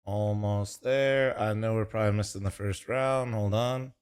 Almost there. I know we're probably missing the first round. Hold on.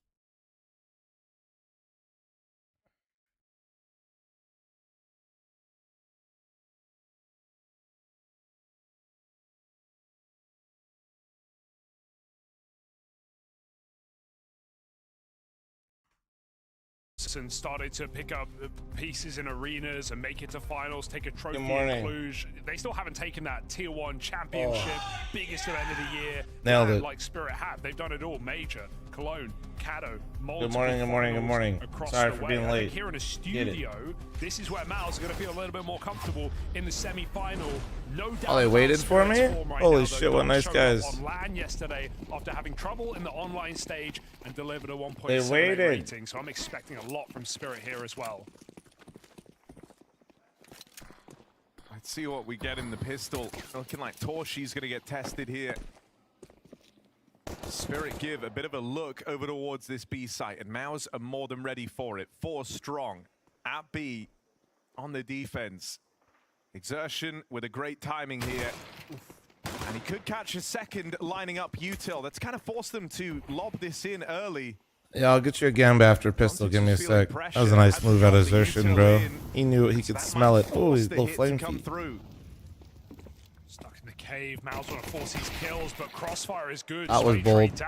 And started to pick up pieces in arenas and make it to finals, take a trophy in Cluj. They still haven't taken that tier 1 championship, biggest event of the year. Nailed it. Like Spirit have. They've done it all. Major, Cologne, Cato, Good morning, good morning, good morning. Sorry for being late. Here in a studio, this is where Mal's going to feel a little bit more comfortable in the semi-final. No doubt. Oh, they waited for me? Holy shit, what nice guys. On LAN yesterday after having trouble in the online stage and delivered a 1.7 They waited. rating, so I'm expecting a lot from Spirit here as well. Let's see what we get in the pistol. Looking like Torshi's going to get tested here. Spirit give a bit of a look over towards this B site, and Maus are more than ready for it. 4 strong at B on the defense. Exertion with a great timing here. And he could catch a second lining up util. That's kind of forced them to lob this in early. Yeah, I'll get you a gamba after pistol. Give me a sec. That was a nice move out of Exertion, bro. He knew it. He could smell it. Oh, he's a little flame feet. Stuck in the cave. Maus want to force his kills, but Crossfire is good. That was bold.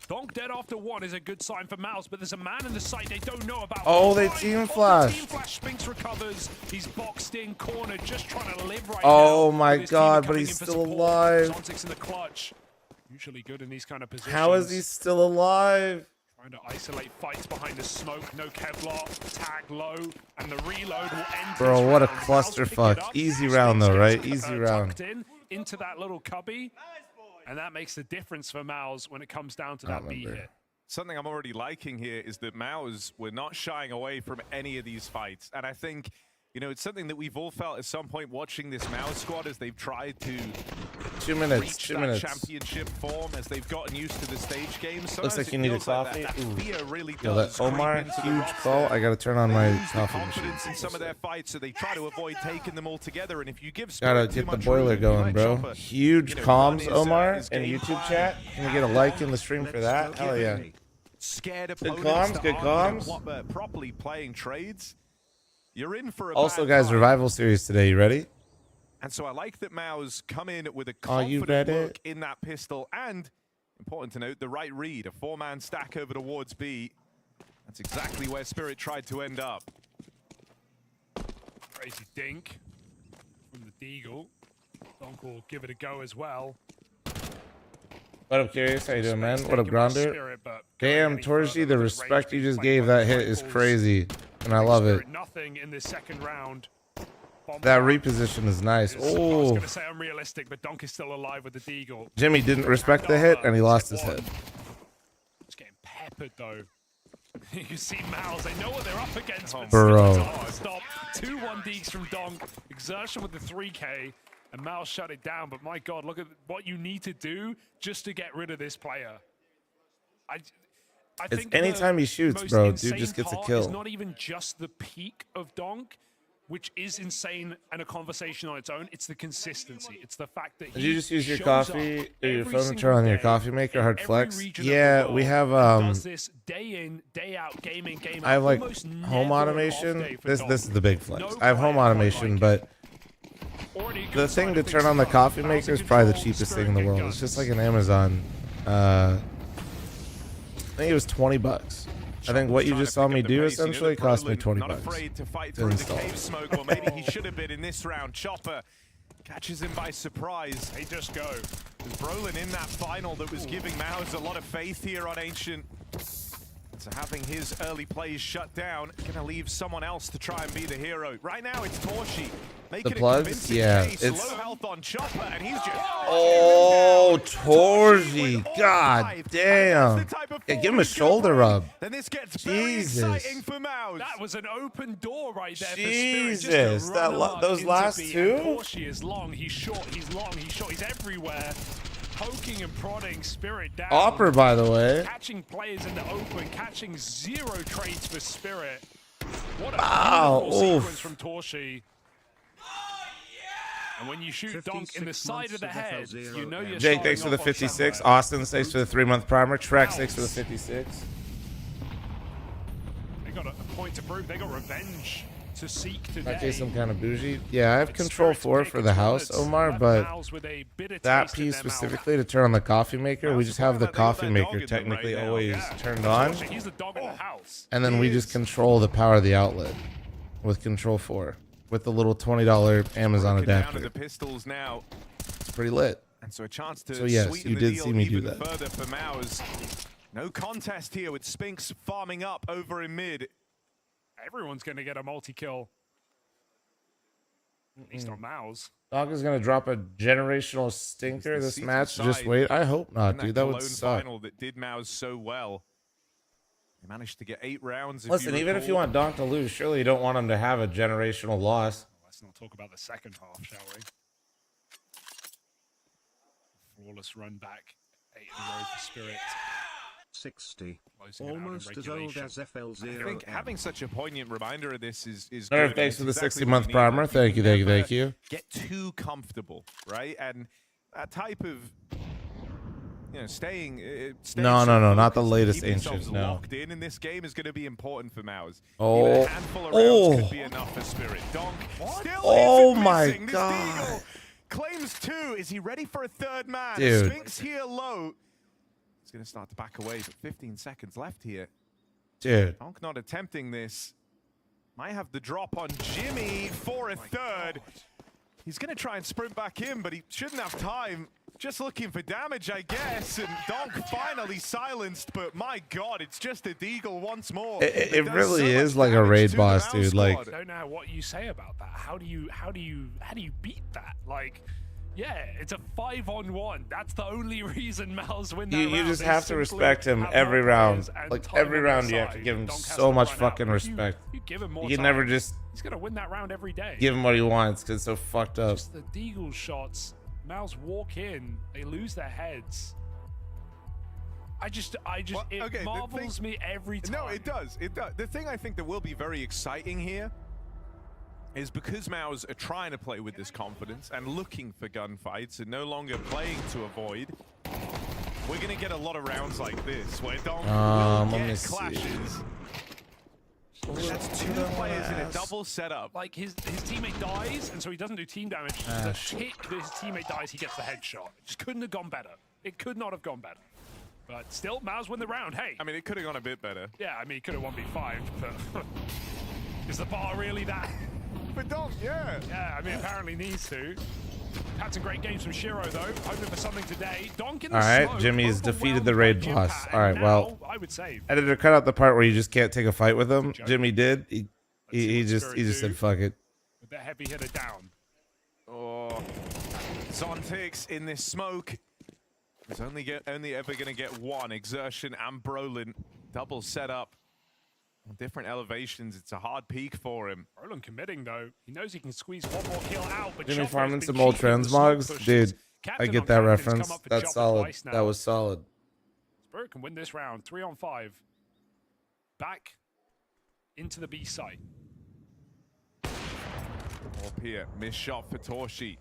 Donk dead after 1 is a good sign for Maus, but there's a man in the site they don't know about. Oh, they team flashed. Team flash. Spinks recovers. He's boxed in, corner, just trying to live right now. Oh my god, but he's still alive. Zontic's in the clutch. Usually good in these kind of positions. How is he still alive? Trying to isolate fights behind the smoke. No Kevlar. Tag low, and the reload will end. Bro, what a clusterfuck. Easy round though, right? Easy round. Into that little cubby. And that makes the difference for Maus when it comes down to that B hit. Something I'm already liking here is that Maus were not shying away from any of these fights. And I think, you know, it's something that we've all felt at some point watching this Maus squad as they've tried to 2 minutes, reach 2 that minutes. championship form, as they've gotten used to the stage games. Looks like you need a coffee. That fear really Yo, does that Omar, creep into the huge roster. call. I gotta turn on my Lose the coffee confidence machine. in some of their fights, so they try to avoid taking them all together. And if you give Gotta Spirit get too the much boiler room, going, like bro. Chopper, Huge you know, comms, one Omar, is in game YouTube plan. chat. Can we get a like in the stream for that? Hell yeah. Scared Good opponents comms, that good aren't comms. properly playing trades. You're in for a Also, bad guys, time. revival series today. You ready? And so I like that Maus come in with a Are you confident ready? look in that pistol, and important to note, the right read, a 4-man stack over towards B. That's exactly where Spirit tried to end up. Crazy dink from the Deagle. Donk will give it a go as well. What up, Curious? How you doing, man? What up, Taken by Grounder? Spirit, but Damn, going any Torji, further the with respect you range just being gave played that by hit is rifles. crazy, and I love it. Spirit nothing in this second round. Bomb That down. reposition is nice. I was Oh, going to say unrealistic, but Donk is still alive with the Deagle. Jimmy didn't respect the hit, and he lost his head. It's getting peppered, though. You can see Maus, they know what they're up against, but Bro. still it's hard to stop. 2-1 deeks from Donk. Exertion with the 3K, and Maus shut it down. But my God, look at what you need to do just to get rid of this player. I It's think anytime the he shoots, most bro, dude insane just gets a part kill. It's not even just the peak of Donk, which is insane and a conversation on its own. It's the consistency. It's the fact that Did you just use your shows coffee up or your every phone to single turn on your day coffee maker, in hard every flex? region of the Yeah, we world have and does this day in, day out, game in, game out. I have like Almost never home an off automation. day for This Donk. is the big flex. No I have home player quite automation, like but Already a the good thing sign to of turn things on the come. coffee Maus maker in is probably the control, cheapest Spirit thing in the get world. It's just guns. like an Amazon. I think it was 20 bucks. I think what you Trying just to saw pick me up the do pace. You know essentially that cost me Brolin 20 not bucks. afraid to fight to through the install. cave smoke, or maybe he should have been in this round. Chopper catches him by surprise. They just go. There's Brolin in that final that was giving Maus a lot of faith here on Ancient. So having his early plays shut down, gonna leave someone else to try and be the hero. Right now it's Torshi. Making The plugs? a convincing Yeah, case. it's- Low health on Chopper, and he's just... Oh, Torshi Torji. with all God five. And damn. that's the type of Yeah, form give him a he's gonna shoulder bring. rub. Then this gets very Jesus. exciting for Maus. That was an open door right there for Spirit. Jesus, Just to that run lo- up those into last B. two? And Porsche is long, he's short, he's long, he's short, he's everywhere. Poking and prodding Spirit down. Opera, by the way. Catching players in the open, catching 0 trades for Spirit. What a Wow, beautiful oof. sequence from Torshi. And when you shoot Donk in the side of the head, you know you're Jake, thanks for the 56. Austin, thanks for the 3-month primer. Trex, thanks for the 56. They got a point to prove. They got revenge to seek today. Might be some kind of bougie. Yeah, I have control 4 for the house, Omar, but that piece specifically to turn on the coffee maker, we just have the coffee maker technically always turned on. He's the dog in the house. And then we just control the power of the outlet with control 4 with the little $20 Amazon adapter. The pistols now. It's pretty lit. And so a chance to So yes, sweeten you the did deal see me do even that. further for Maus. No contest here with Spinks farming up over in mid. Everyone's going to get a multi-kill. At least on Maus. Donk is going to drop a generational stinker this match. Just wait. I hope not, dude. That would suck. Final that did Maus so well. They managed to get 8 rounds. Listen, even if you want Donk to lose, surely you don't want him to have a generational loss. Let's not talk about the second half, shall we? Flawless run back. 8 in a row for Spirit. 60. Almost as old as fl0m. I think having such a poignant reminder of this is Nerf, good. thanks for the Exactly 60-month what you need. primer. Like, Thank you, thank you, never thank you. Get too comfortable, right? And that type of, you know, staying No, not the focused, latest keeping themselves ancient, no. locked in this game is going to be important for Maus. Oh. Even a handful of rounds could be enough for Spirit. Donk still Oh isn't my missing. This God. Deagle claims 2. Is he ready for a third man? Dude. Spinks here low. He's going to start to back away, but 15 seconds left here. Dude. Donk not attempting this. Might have the drop on Jimmy for a third. He's going to try and sprint back in, but he shouldn't have time. Just looking for damage, I guess. And Donk finally silenced, but my God, it's just a Deagle once more. It really is like a raid boss, dude. Like, I don't know what you say about that. How do you beat that? Like, yeah, it's a 5-on-1. That's the only reason Maus win that round. you just They have to simply respect him have every more round. players and Like, time every on their round you have to side. give him Donk has so to much run out. fucking If respect. You give him more You can time, never just he's gonna win that round every day. give him what he wants because it's so fucked up. Just the Deagle shots. Maus walk in, they lose their heads. Well, it okay, the marvels me every time. No, it does. It does. The thing I think that will be very exciting here is because Maus are trying to play with this confidence and looking for gunfights and no longer playing to avoid. We're going to get a lot of rounds like this where Donk will let me get see. clashes. That's 2 players in a double setup. Like his teammate dies, and so he doesn't do team damage. The tick that his teammate dies, he gets the headshot. It just couldn't have gone better. It could not have gone better. But still, Maus win the round. Hey. I mean, it could have gone a bit better. Yeah, I mean, he could have 1v5, but is the bar really that? But Donk, yeah. Yeah, I mean, apparently needs to. Had some great games from Shiro, though. Hoping for something today. Donk in the All right, smoke, Jimmy's defeated the overwhelmed raid by boss. Jimpat, All right, and well, now, I would say. Editor, cut out the part where you just can't take a fight with him. Jimmy did. He just said fuck it. With the heavy hitter down. Oh, Zontix in this smoke. He's only ever going to get one. Exertion and Brolin double setup on different elevations. It's a hard peak for him. Brolin committing though. He knows he can squeeze one more kill out. But Jimmy Chopper's farming been some old cheeky with the transmogs, smoke pushes. dude. I Captain get on that Captain's reference. come up for That's Chopper solid. twice now. That was solid. Spirit can win this round. 3-on-5. Back into the B site. Up here, missed shot for Torshi.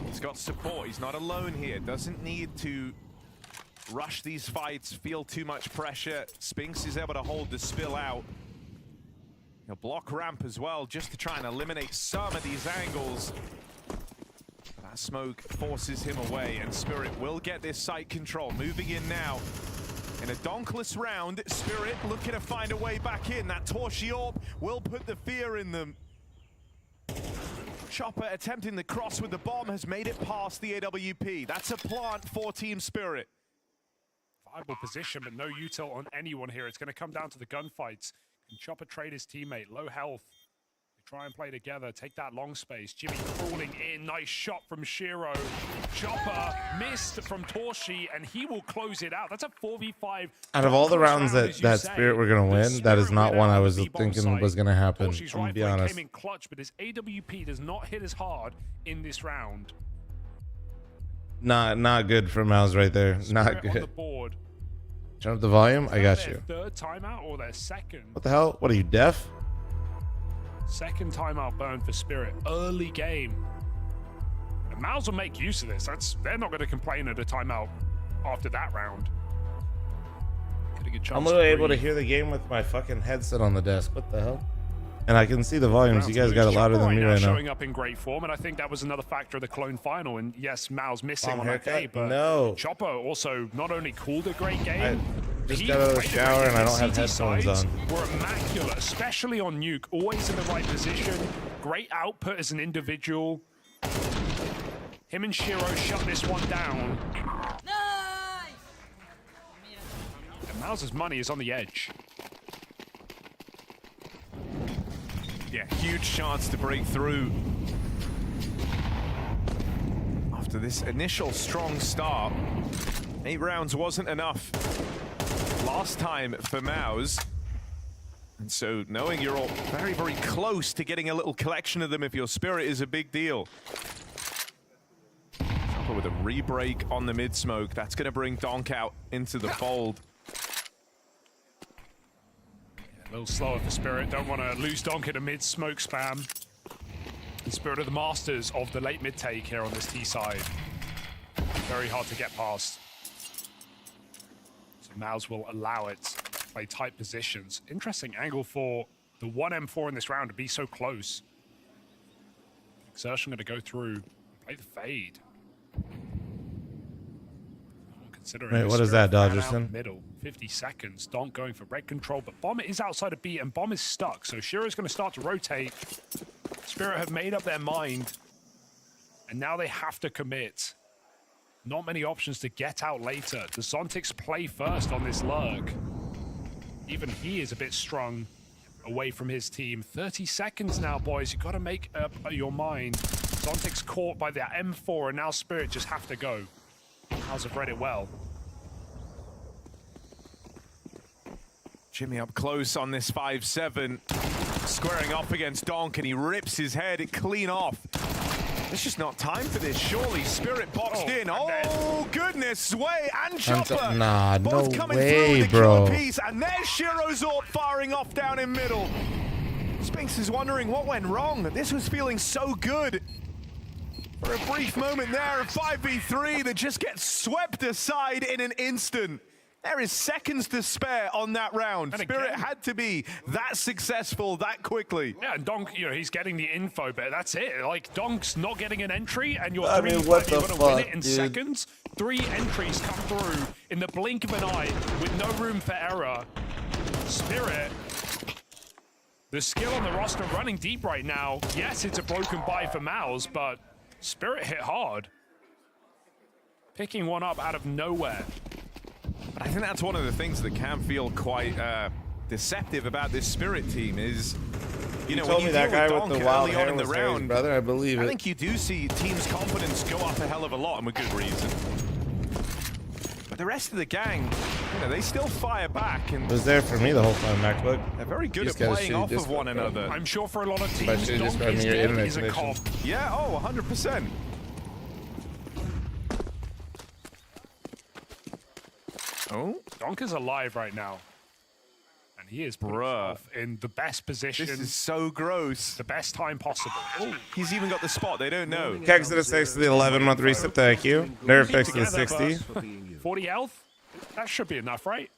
He's got support. He's not alone here. Doesn't need to rush these fights, feel too much pressure. Spinks is able to hold the spill out. He'll block ramp as well, just to try and eliminate some of these angles. That smoke forces him away, and Spirit will get this site control. Moving in now. In a donkless round, Spirit looking to find a way back in. That Torshi AWP will put the fear in them. Chopper attempting the cross with the bomb has made it past the AWP. That's a plant for Team Spirit. Viable position, but no util on anyone here. It's going to come down to the gunfights. Can Chopper trade his teammate? Low health. They try and play together. Take that long space. Jimmy crawling in. Nice shot from Shiro. Chopper missed from Torshi, and he will close it out. That's a 4v5. Out of all the rounds round, that as you say. Spirit were going to win, that is not one I was thinking was going to happen. Torshi's I'm going to be rifle honest. came in clutch, but his AWP does not hit as hard in this round. Not good for Maus right there. Not Spirit on the good. board. Turn up the volume. I got Their you. third timeout or their second? What the hell? What are you, deaf? Second timeout burn for Spirit. Early game. And Miles will make use of this. They're not going to complain at a timeout after that round. Get a good chance I'm literally able to hear the game with my fucking headset on the desk. What the hell? And I can see the volumes. You guys got it louder than me right now. Showing up in great form, and I think that was another factor of the Clone final. And yes, Miles missing on that day, but no. Chopper also not only called a great game. I just got out of the shower and I don't have headphones on. Were immaculate, especially on Nuke. Always in the right position. Great output as an individual. Him and Shiro shut this one down. And Miles' money is on the edge. Yeah, huge chance to break through. After this initial strong start, 8 rounds wasn't enough last time for Mouse. And so knowing you're all very, very close to getting a little collection of them if your spirit is a big deal. With a re-break on the mid-smoke, that's going to bring Donk out into the fold. A little slower for Spirit. Don't want to lose Donk in a mid-smoke spam. The Spirit of the masters of the late mid-take here on this T side. Very hard to get past. So Mouse will allow it to play tight positions. Interesting angle for the 1M4 in this round to be so close. Exertion going to go through and play the fade. Wait, what is that, Dodgerson? Middle, 50 seconds. Donk going for red control, but Bomb is outside of B, and Bomb is stuck. So Shiro's going to start to rotate. Spirit have made up their mind, and now they have to commit. Not many options to get out later. Does Zontix play first on this lurk? Even he is a bit strung away from his team. 30 seconds now, boys. You've got to make up your mind. Zontix caught by the M4, and now Spirit just have to go. House have read it well. Jimmy up close on this 5-7, squaring off against Donk, and he rips his head clean off. There's just not time for this. Surely Spirit boxed in. Oh, goodness way, and Chopper. Nah, both no coming way, through with the bro. kill piece, and there's Shirozorb firing off down in middle. Spinks is wondering what went wrong. This was feeling so good. For a brief moment there, a 5v3 that just gets swept aside in an instant. There is seconds to spare on that round. And Spirit again, had to be that successful that quickly. Yeah, and Donk, you know, he's getting the info, but that's it. Like, Donk's not getting an entry, and you're I mean, what the you're gonna win it in fuck, dude? seconds. 3 entries come through in the blink of an eye with no room for error. Spirit, the skill on the roster running deep right now. Yes, it's a broken buy for Mouse, but Spirit hit hard. Picking one up out of nowhere. But I think that's one of the things that can feel quite deceptive about this Spirit team is, you know, told when you me that deal guy with with Donk the wild early on hair in the was Harry's round, brother. I believe I it. think you do see teams' confidence go up a hell of a lot, and with good reason. But the rest of the gang, you know, they still fire back, and It was there for me the whole time, MacBook. they're very good Just at gotta playing shoot off this of one one, another. I'm sure for a lot of I teams, should've just Donk grabbed is me your dead internet is a connection. cop. Yeah, oh, 100%. Oh, Donk is alive right now. And he is putting himself in the best position, this is so gross. the best time possible. Oh, He's even got the spot, they don't know. Kex to the 6 to the 11-month reset, thank you. Nerf X to the 60. 40 health? That should be enough, right?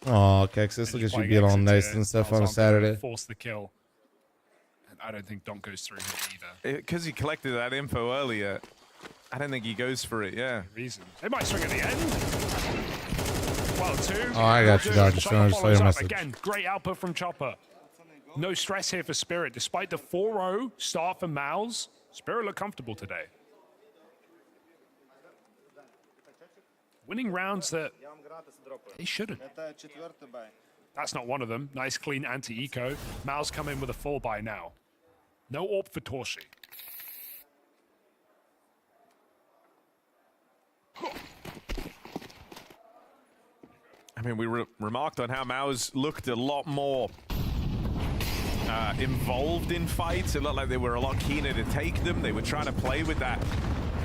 Aw, Kexus, look at you being all nice and stuff on a Saturday. Force the kill. And I don't think Donk goes through him either. Because he collected that info earlier, I don't think he goes for it, yeah. Reason. They might swing at the end. Well, 2. Oh, I got you, Dodger. Chopper I just saw follows your up. message. Again, great output from Chopper. No stress here for Spirit. Despite the 4-0 start for Mouse, Spirit look comfortable today. Winning rounds that they shouldn't. That's not one of them. Nice, clean anti-eco. Mouse come in with a full buy now. No AWP for Torshi. I mean, we remarked on how Mao's looked a lot more involved in fights. It looked like they were a lot keener to take them. They were trying to play with that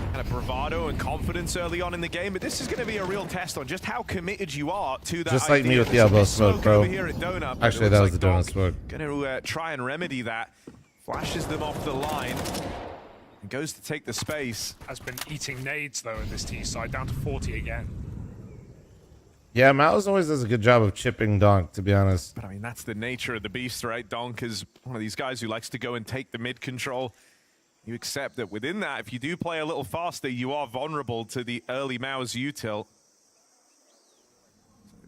kind of bravado and confidence early on in the game. But this is going to be a real test on just how committed you are to that. Just like me idea. with the elbow Smoke smoke, bro. over here at Donut, but Actually, it that looks was the like donut smoke. Going to try and remedy that. Flashes them off the line. Goes to take the space. Has been eating nades though in this T side, down to 40 again. Yeah, Mouse always does a good job of chipping Donk, to be honest. But I mean, that's the nature of the beast, right? Donk is one of these guys who likes to go and take the mid control. You accept that within that, if you do play a little faster, you are vulnerable to the early Mao's util.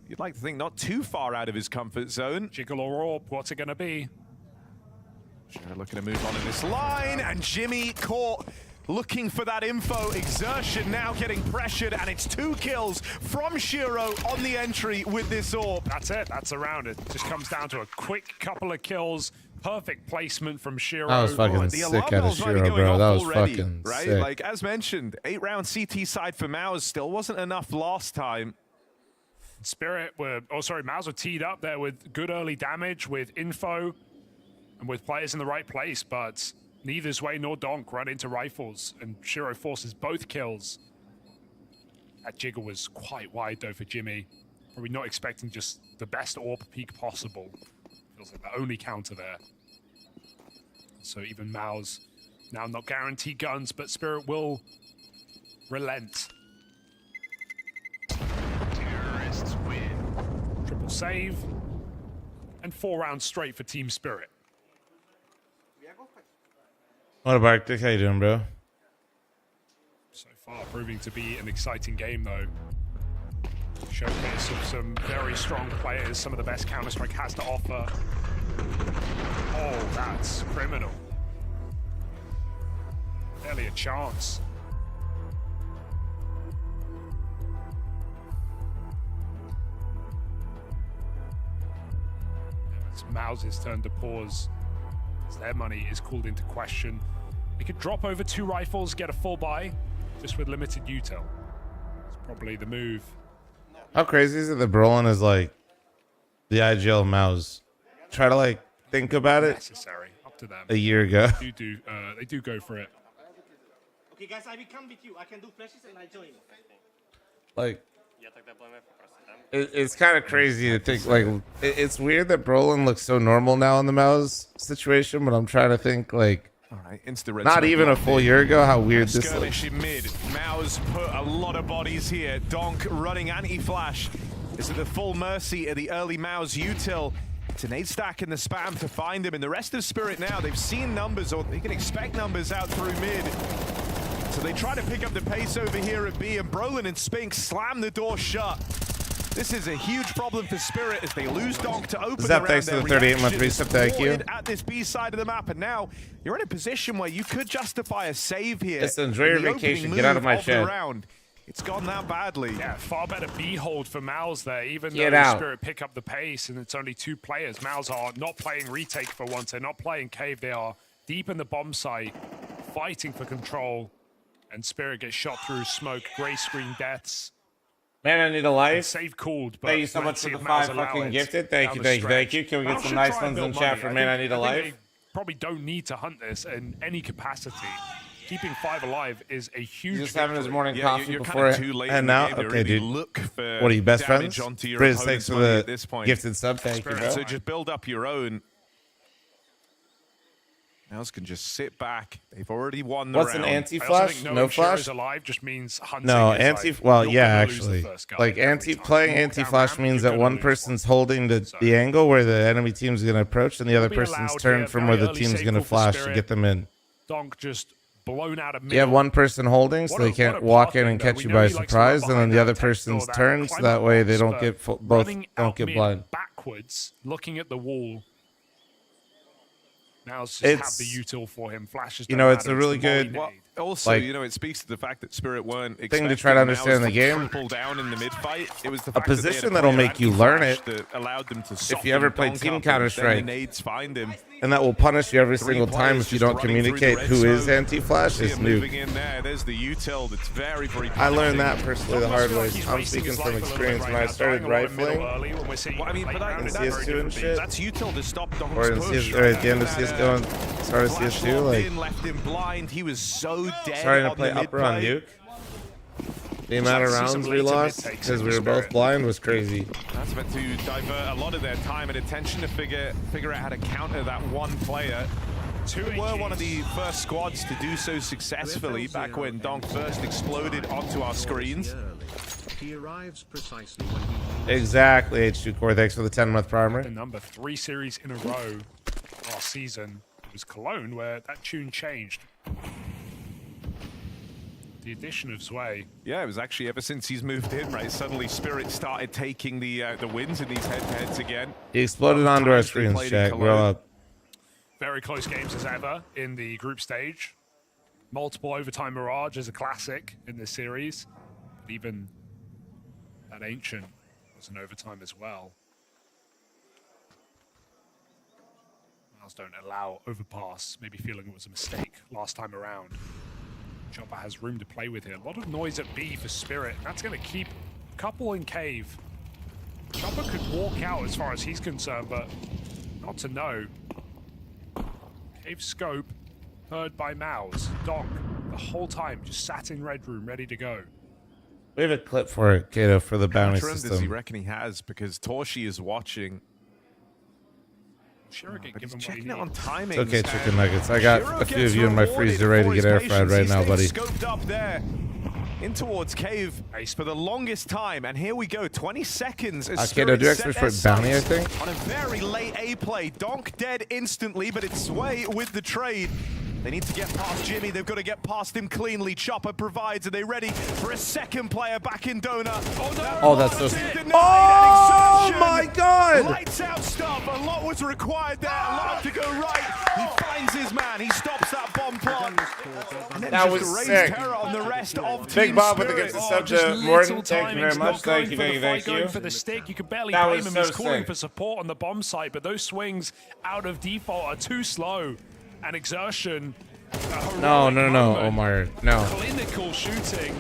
You'd like to think not too far out of his comfort zone. Jiggle or orb, what's it going to be? Sure, looking to move on in this line, and Jimmy caught looking for that info. Exertion now getting pressured, and it's 2 kills from Shiro on the entry with this orb. That's it, that's around it. Just comes down to a quick couple of kills. Perfect placement from Shiro. That was fucking sick out of Shiro, bro. That was fucking right? sick. Like, as mentioned, 8-round CT side for Maus still wasn't enough last time. Spirit were, Maus were teed up there with good early damage, with info, and with players in the right place, but neither Zway nor Donk run into rifles, and Shiro forces both kills. That jiggle was quite wide though for Jimmy. Probably not expecting just the best orb peak possible. Feels like the only counter there. So even Maus now not guaranteed guns, but Spirit will relent. Terrorists win. Triple save, and 4 rounds straight for Team Spirit. What about Arctic? How you doing, bro? So far proving to be an exciting game though. Showcase of some very strong players, some of the best Counter-Strike has to offer. Oh, that's criminal. Barely a chance. It's Mouse's turn to pause. As their money is called into question. They could drop over 2 rifles, get a full buy, just with limited util. It's probably the move. How crazy is it that Brolin is like the IGL Mouse? Try to like think about it. Necessary, up to them. A year ago. They do go for it. Okay, guys, I will come with you. I can do flashes and I join. Like, it's kind of crazy to think. Like, it's weird that Brolin looks so normal now in the Mouse situation, but I'm trying to think like. All right, Not even a full year ago, how weird this Skirmish looks. in mid. Maus put a lot of bodies here. Donk running anti-flash. Is it the full mercy of the early Maus util? It's an 8 stack in the spam to find him. And the rest of Spirit now, they've seen numbers, or they can expect numbers out through mid. So they try to pick up the pace over here at B, and Brolin and Spink slam the door shut. This is a huge problem for Spirit as they lose Donk to open Zap, thanks to the 38-month reset, thank you. At this B side of the map, and now you're in a position where you could justify a save here. Listen, enjoy your vacation. Get out of my shed. It's gone that badly. Yeah, far better B hold for Maus there, even Get though out. Spirit pick up the pace and it's only 2 players. Maus are not playing retake for once. They're not playing cave. They are deep in the bomb site, fighting for control. And Spirit gets shot through smoke, gray screen deaths. Man, I need a life. Save called, but Thank you so much for the 5 fucking gifted. Thank you, thank you, thank you. Can we get some nice ones in chat for Man, I Need a Life? Probably don't need to hunt this in any capacity. Keeping 5 alive is a huge. He's just having his morning Yeah, coffee you're before too late and now. now. Okay, dude. Look for what are you, best damage friends? onto your Briz, thanks opponent's for money the at this point. gifted sub. Thank you, bro. So just build up your own. Maus can just sit back. They've already won the What's round. an anti-flash? No flash? Alive just means hunting. No, is anti. like, Well, you're yeah, gonna lose the actually, first guy like every time. playing You walk anti-flash down means ramp, that you're one gonna lose person's holding the angle where the enemy team's gonna approach, and the other Be person's allowed turned here, from where very the early team's save gonna call for flash to Spirit. get them in. Donk just blown out of middle. You have one person holding, so What they a can't what a walk in pathing, and though. catch We you know by he likes to surprise, run and then behind the that other tech person's door, turns, so climb that up way they box, don't but get both running don't out get mid blind. backwards, looking at the wall. Now just It's- have the util for him. Flashes. you don't know, it's matter, a really the molly good- nade. Well, also, Like, you know, it speaks to the fact that Spirit weren't thing to try to understand the game. Triple down in the mid fight. It was the A fact position that they had that'll player make you learn anti-flash it. that allowed them to If you ever soften play Donk Team up, and Counter-Strike. then the nades find him. And that will punish you every single 3 time players if you just don't running through the communicate red who is smoke. anti-flash. See It's him moving new. in there. There's the util that's very, very. I learned punishing. that personally the hard way. I'm speaking from experience. When I started rifling, Well, I mean, but in CS2 and shit, that's util to stop Donk's or in push. CS, or at the end of CSGO and start of Flash CS2, locked like in, left him blind. He was so dead. starting to on play the mid upper on play. Nuke. The amount of See some rounds we later lost mid-takes because in we the were both Spirit. blind was crazy. That's meant to divert a lot of their time and attention to figure out how to counter that one player. Two were one of HEs. the first squads to do so successfully back when Donk first exploded onto our screens. He arrives precisely when he Exactly, H2 Core. Thanks for the 10-month primer. The number 3 series in a row last season. It was Cologne where that tune changed. The addition of Zwei. Yeah, it was actually ever since he's moved in, right? Suddenly Spirit started taking the wins in these head-to-heads again. He exploded onto our screens, Jack. Grow up. Very close games as ever in the group stage. Multiple overtime Mirage is a classic in this series. But even that Ancient was an overtime as well. Miles don't allow overpass, maybe feeling it was a mistake last time around. Chopper has room to play with here. A lot of noise at B for Spirit. That's going to keep a couple in cave. Chopper could walk out as far as he's concerned, but not to know. Cave scope, heard by Mouse. Donk, the whole time, just sat in red room, ready to go. We have a clip for it, Kato, for the bounty How much room does he system. reckon he has? Because Torshi is watching. Shiro can But give he's him what he checking it on needs. timing. It's okay, chicken nuggets. I got a few of you in my freezer ready to get air fried right now, buddy. Scoped up there in towards cave Nice. for the longest time, and here we go. 20 seconds. As Kato, do Spirit extras set for their bounty, I sights think? on a very late A play. Donk dead instantly, but it's Sway with the trade. They need to get past Jimmy. They've got to get past him cleanly. Chopper provides. Are they ready for a second player back in Donut? Oh, no. Oh, that's so Denied, and Oh Exertion. my God! Lights out stuff. A lot was required there. A lot to go right. He finds his man. He stops that bomb plant. And then That just was raised sick. terror on the rest of Big Team Bob with the Spirit. gifted Oh, sub just to little Morton. Thank you very timings, much. not going Thank you, for thank the you, fight, thank going you. for the stick. You can barely That blame was him. so He's calling sick. for support on the bomb site, but those swings out of default are too slow. And Exertion. No, Omar. No. Clinical shooting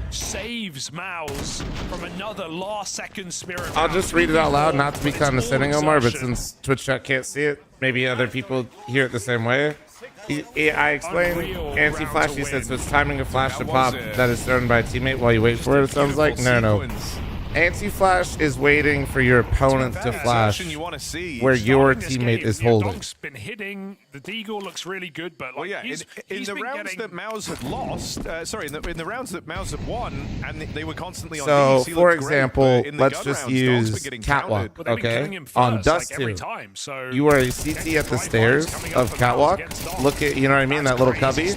saves Mouse from another last-second Spirit. I'll round. just read it out loud, not to be But it's all condescending, Omar, but Exertion. since Twitch chat can't see it, maybe other people hear it the same way. I explained Unreal anti-flash. round to He said, win. so it's timing a flash to That pop was it. that is thrown by a teammate while you wait for it. It sounds like no. Sequence. Anti-flash is waiting for your opponent to That flash Exertion you want to see. where your Starting this teammate game, is you know, holding. Donk's been hitting. The Deagle looks really good, but like Well, yeah, he's in the been rounds getting... that Mouse had lost, in the rounds that Mouse had won, and they were constantly on So, D's, he for looked great, example, but in the let's gun just rounds, Donk's been use getting Catwalk, But they've been okay? killing him On first, Dust like, every 2. time, so You are a CT at the stairs of Catwalk. Look at, you know what I mean, that little cubby?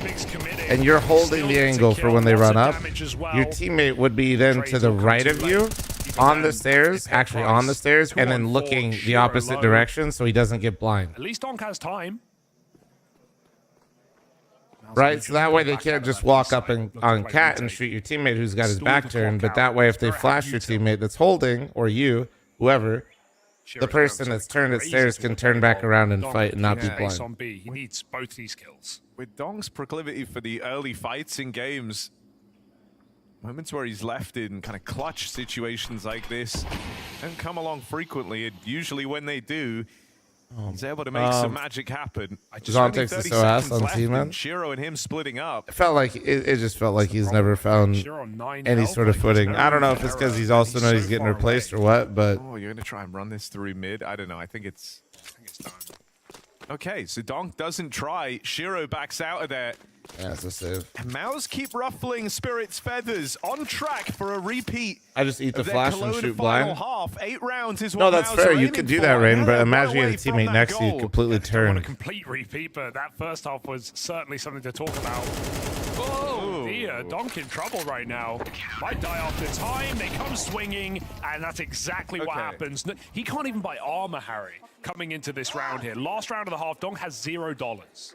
And you're holding the angle for when they run up. Your teammate would be then to the right of you, on the stairs, actually on the stairs, and then looking the opposite direction so he doesn't get blind. At least Donk has time. Right? So that way they can't just walk up on Cat and shoot your teammate who's got his back turned. But that way, if they flash your teammate that's holding, or you, whoever, the person that's turned at stairs can turn back around and fight and not be blind. On B. He needs both these kills. With Donk's proclivity for the early fights in games, moments where he's left in kind of clutch situations like this don't come along frequently, and usually when they do, he's able to make some magic happen. Zontex is so ass on team, man. Shiro and him splitting up. It felt like it just felt like he's never found Shiro on 9 any health, sort of like, footing. there's I don't know no if it's error, because he's and also knows so he's getting far replaced away. or what, but Oh, you're going to try and run this through mid? I don't know. I think it's... I think it's done. Okay, so Donk doesn't try. Shiro backs out of there. yeah, it's a save. And Mouse keep ruffling Spirit's feathers, on track for a repeat. I just eat the of their flash and Cologne shoot final blind. half. 8 rounds is what No, that's Mouse fair. are You aiming could do for. that, Rain, Now but they're imagine you away had a from teammate that next to you goal. completely Don't want a turned. complete repeat, but that first half was certainly something to talk about. Oh dear, Donk in trouble right now. Might die after time. They come swinging, and that's exactly what Okay. happens. He can't even buy armor, Harry, coming into this round here. Last round of the half, Donk has $0.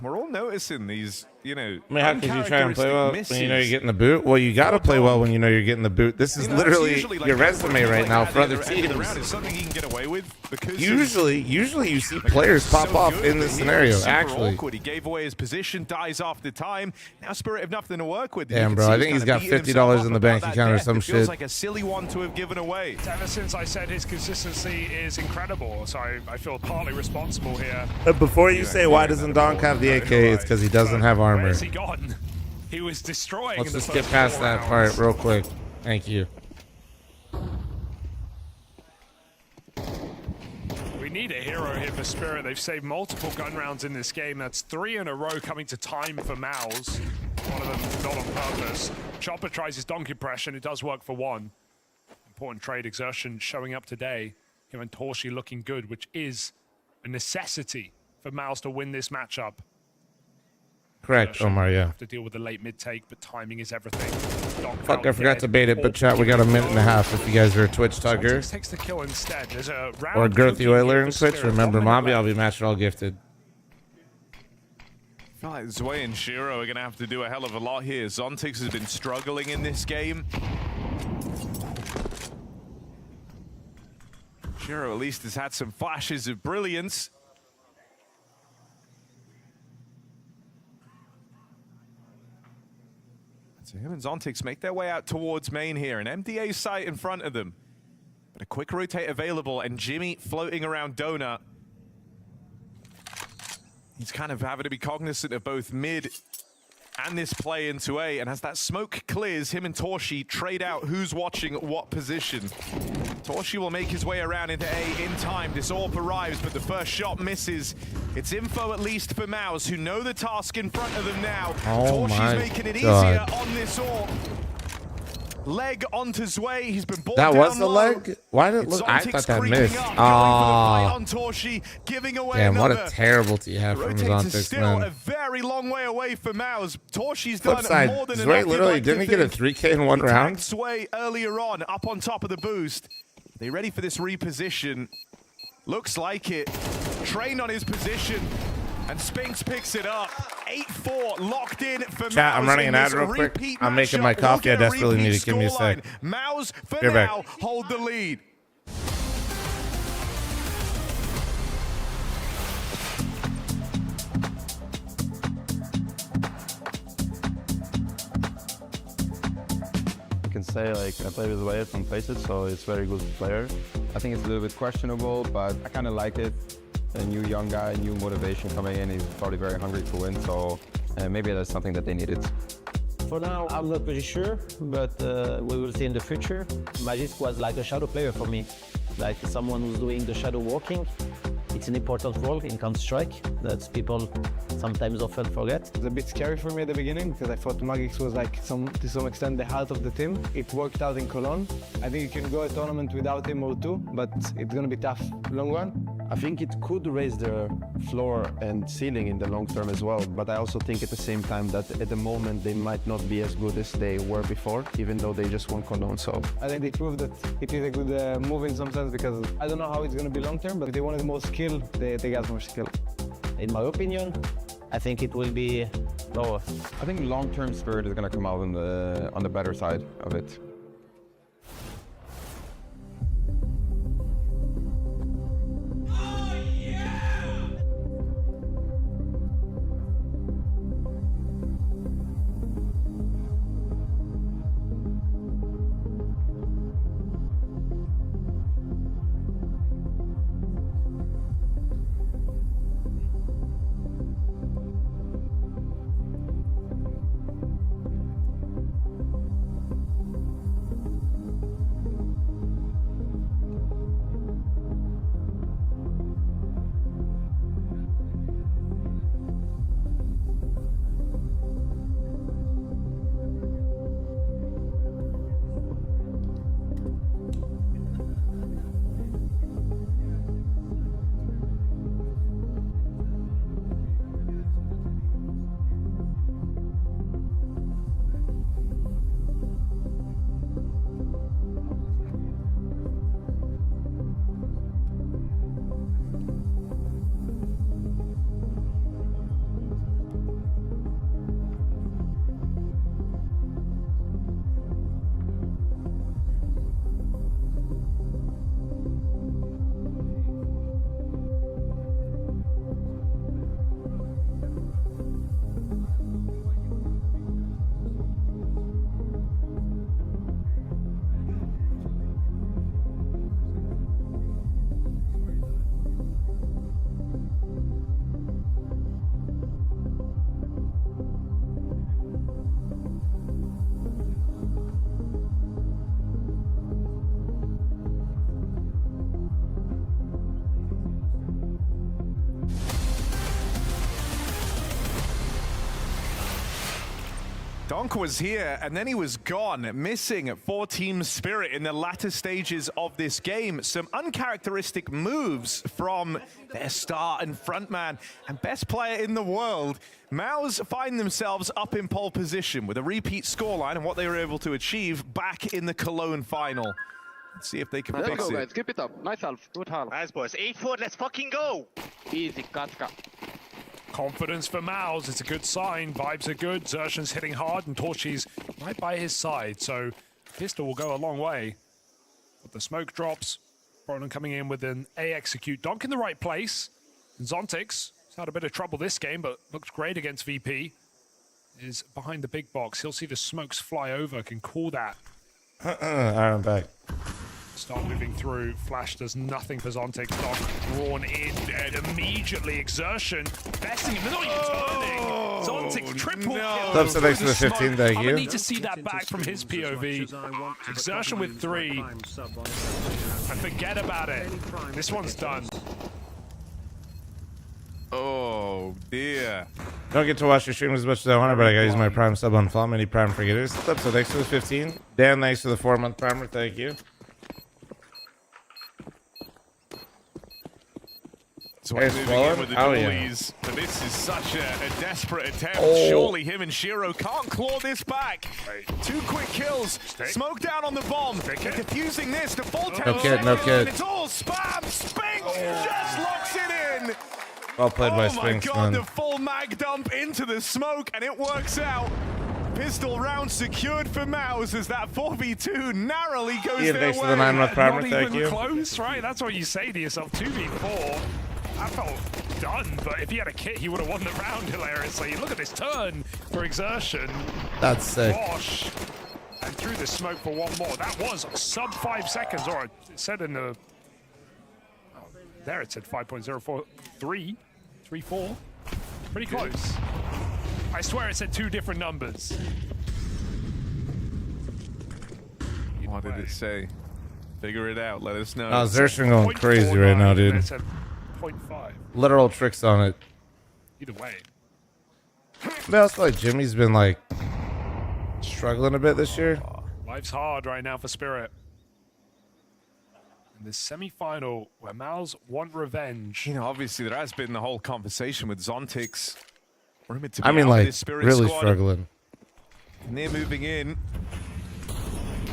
We're all noticing these, you know, I mean, how could you try and play well when uncharacteristic you know you're misses. getting the boot? Well, you got to play well when you know you're getting the boot. This is You know, that's literally usually like your that resume for a right team now like for that other at the end of the round. teams. It's something he can get away with because Usually you see players pop so off good, in but this here scenario, it's super actually. awkward. He gave away his position, dies after time. Now Spirit have nothing to work with. Damn, You can bro, see I think he's kinda got beating himself $50 up in the about bank that account or death. some It feels shit. like a silly one to have given away. Ever since I said his consistency is incredible, so I feel partly responsible here. Before you say why doesn't Donk have the AK, it's because he doesn't have armor. Where's he gone? He was destroying. Let's in the just get first past 4 that rounds. part real quick. Thank you. We need a hero here for Spirit. They've saved multiple gun rounds in this game. That's 3 in a row coming to time for Mouse. One of them not on purpose. Chopper tries his Donk impression. It does work for one. Important trade. Exertion showing up today. Him and Torshi looking good, which is a necessity for Mouse to win this matchup. Correct, Omar, yeah. Have to deal with the late mid take, but timing is everything. Donk Fuck, out I forgot dead. to bait it, but chat, we got a minute and a half if you guys are Twitch tuggers. Takes the kill instead. There's a round Or Girthy cooking Oiler here in for Twitch. Spirit. Remember, 1 minute Mobby, I'll left. be matched all gifted. I feel like Zwei and Shiro are going to have to do a hell of a lot here. Zontix has been struggling in this game. Shiro at least has had some flashes of brilliance. So him and Zontix make their way out towards main here. An MDA site in front of them. But a quick rotate available, and Jimmy floating around Donut. He's kind of having to be cognizant of both mid and this play into A, and as that smoke clears, him and Torshi trade out who's watching what position. Torshi will make his way around into A in time. This AWP arrives, but the first shot misses. It's info at least for Mouse, who know the task in front of them now. Oh Torshi's my making it God. easier on this AWP. Leg onto Zwei. He's been brought That down was the low. leg? Why did it look? I Zontix thought that creeping missed. up, going for the fight Ah, on Torshi, giving away damn, what another. a terrible to have from Rotates is Zontix, still a man. very long way away for Mouse. Torshi's Flip done side, more than Zwei enough. literally you'd like to didn't he get a think. 3K in one He tagged round? Zwei earlier on, up on top of the boost. They ready for this reposition? Looks like it. Trained on his position, and Spinks picks it up. 8-4 locked in for Chat, I'm Mouse running in an ad this real quick. repeat I'm making matchup. my We'll coffee. I get a desperately need repeat it. Give me a sec. scoreline. Mouse for Be right now back. hold the lead. I can say like I play with Wyatt from Places, so it's very good player. I think it's a little bit questionable, but I kind of like it. A new young guy, new motivation coming in. He's probably very hungry to win, so maybe that's something that they needed. For now, I'm not pretty sure, but we will see in the future. Magisk was like a shadow player for me, like someone who's doing the shadow walking. It's an important role in Counter-Strike that people sometimes often forget. It was a bit scary for me at the beginning because I thought Magix was like to some extent the heart of the team. It worked out in Cologne. I think you can go a tournament without him or two, but it's going to be tough long run. I think it could raise their floor and ceiling in the long term as well, but I also think at the same time that at the moment they might not be as good as they were before, even though they just won Cologne. So I think they proved that it is a good move in some sense because I don't know how it's going to be long term, but if they wanted more skill, they got more skill. In my opinion, I think it will be lower. I think long-term Spirit is going to come out on the better side of it. Donk was here, and then he was gone, missing for Team Spirit in the latter stages of this game. Some uncharacteristic moves from their star and frontman and best player in the world. Mouse find themselves up in pole position with a repeat scoreline and what they were able to achieve back in the Cologne final. Let's see if they can fix it. Guys, keep it up. Nice half, good half. Nice, boys. 8-4, let's fucking go! Easy, Katka. Confidence for Mouse. It's a good sign. Vibes are good. Xertion's hitting hard, and Torchy's right by his side. So pistol will go a long way. But the smoke drops. Bronan coming in with an A execute. Donk in the right place. Zontix has had a bit of trouble this game, but looks great against VP. Is behind the big box. He'll see the smokes fly over. Can call that. I'm back. Start moving through. Flash does nothing for Zontix. Donk drawn in and immediately Exertion. Besting him. Not even turning. Zontix triple kill. Club so next to the 15, thank I'm you. gonna need to see that back from his POV. Exertion with 3. And forget about it. This one's done. Oh, dear. Don't get to watch your stream as much as I want, but I gotta use my Prime sub on fl0m. Any Prime forgetters? Clip so thanks for the 15. Dan, thanks for the 4-month primer. Thank you. So Hey, moving fl0m? in with the Oh, yeah. goalies. But this is such a desperate attempt. Oh. Surely him and Shiro can't claw this back. 2 quick kills. Smoke down on the bomb. They're defusing this to full No kid, no kid. It's all spam. Spinks just locks it in. Well played by Oh my Spinks, god, man. the full mag dump into the smoke, and it works out. Pistol round secured for Mouse as that 4v2 narrowly goes Ian, their thanks for way. the 9-month primer. Not Thank even you. close, right? That's what you say to yourself. 2v4. That felt done, but if he had a kit, he would have won the round hilariously. Look at this turn for Exertion. That's sick. Wash. And through the smoke for one more. That was sub 5 seconds, or it said in the... Oh, there it said 5.043. 3-4. Pretty close. I swear it said 2 different numbers. What did it say? Figure it out. Let us know. Oh, Xertion going crazy right now, dude. It said 0.5. Literal tricks on it. Either way. But I also feel like Jimmy's been like struggling a bit this year. Life's hard right now for Spirit. In this semi-final where Mal's want revenge. You know, obviously there has been the whole conversation with Zontix. Rumored to be I mean, out of like, this Spirit really squad. struggling. And they're moving in.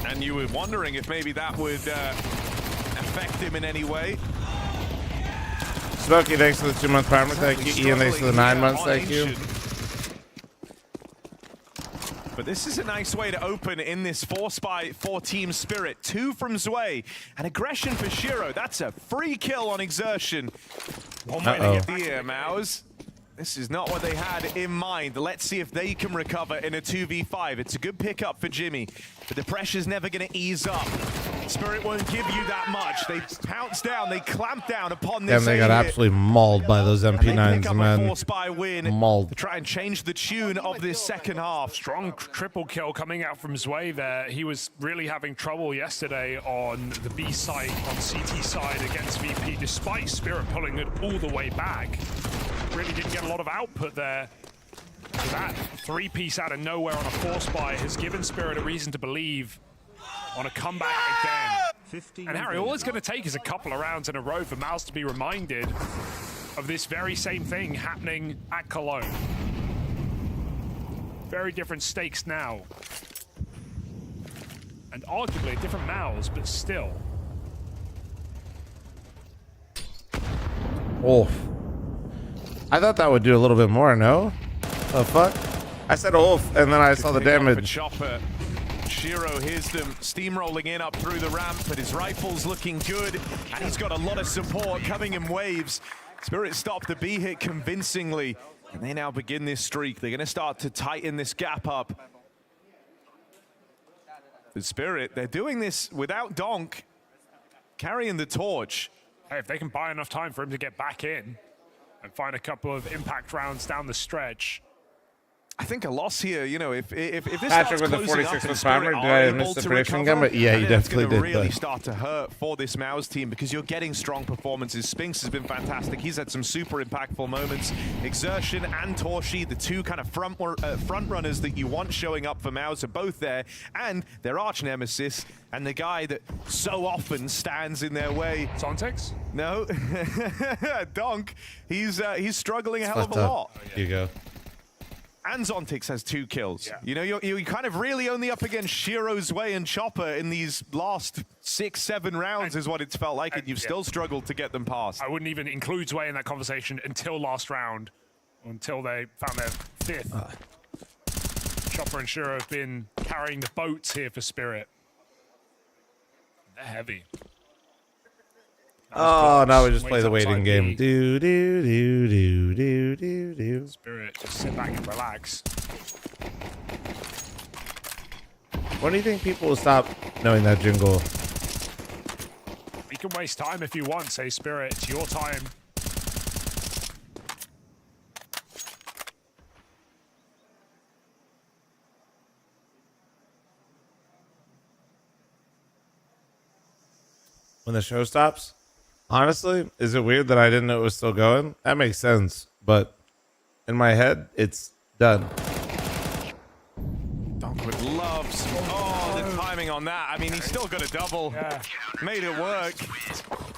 And you were wondering if maybe that would affect him in any way. Smokey, thanks for the 2-month primer. Thank you. Ian, thanks for the 9 months. Thank you. But this is a nice way to open in this 4-spy for Team Spirit. 2 from Zwei. And aggression for Shiro. That's a free kill on Exertion. One way to get the Mouse. This is not what they had in mind. Let's see if they can recover in a 2v5. It's a good pickup for Jimmy, but the pressure's never going to ease up. Spirit won't give you that much. They pounce down, they clamp down upon this. Damn, they got absolutely mauled by those MP9s, man. A 4-spy win Mauled. to try and change the tune of this second half. Strong triple kill coming out from Zwei there. He was really having trouble yesterday on the B site, on CT side against VP, despite Spirit pulling it all the way back. Really didn't get a lot of output there. So that 3-piece out of nowhere on a 4-spy has given Spirit a reason to believe on a comeback again. And Harry, all it's going to take is a couple of rounds in a row for Mouse to be reminded of this very same thing happening at Cologne. Very different stakes now. And arguably a different Mouse, but still. Oof. I thought that would do a little bit more, no? The fuck? I said oof, and then I saw the damage. Chopper. Shiro hears them steamrolling in up through the ramp, but his rifle's looking good, and he's got a lot of support coming in waves. Spirit stopped the B hit convincingly, and they now begin this streak. They're going to start to tighten this gap up. The Spirit, they're doing this without Donk carrying the torch. Hey, if they can buy enough time for him to get back in and find a couple of impact rounds down the stretch. I think a loss here, you know, if this Patrick starts with the closing up 46 and with Spirit Farmer, did are I able miss the to prediction recover, again? But yeah, I you think that's definitely gonna did. really But start to hurt for this Mouse team because you're getting strong performances. Spinks has been fantastic. He's had some super impactful moments. Exertion and Torshi, the two kind of front runners that you want showing up for Mouse, are both there, and their arch nemesis and the guy that so often stands in their way. Zontex? No, Donk. He's struggling a hell of a fucked up. lot. Here you go. And Zontix has 2 kills. Yeah. You know, you're kind of really only up against Shiro's Way and Chopper in these last 6-7 rounds is what it's felt like, and you've still struggled to get them past. I wouldn't even include Zway in that conversation until last round, until they found their 5th. Chopper and Shiro have been carrying the boats here for Spirit. They're heavy. Oh, now we just play Waits the waiting outside game. B. Do do do do do do do. Spirit, just sit back and relax. When do you think people will stop knowing that jingle? You can waste time if you want. Say, Spirit, it's your time. When the show stops? Honestly, is it weird that I didn't know it was still going? That makes sense, but in my head, it's done. Donk would love some. Oh, the timing on that. I mean, he's still got a double. Yeah. Made it work.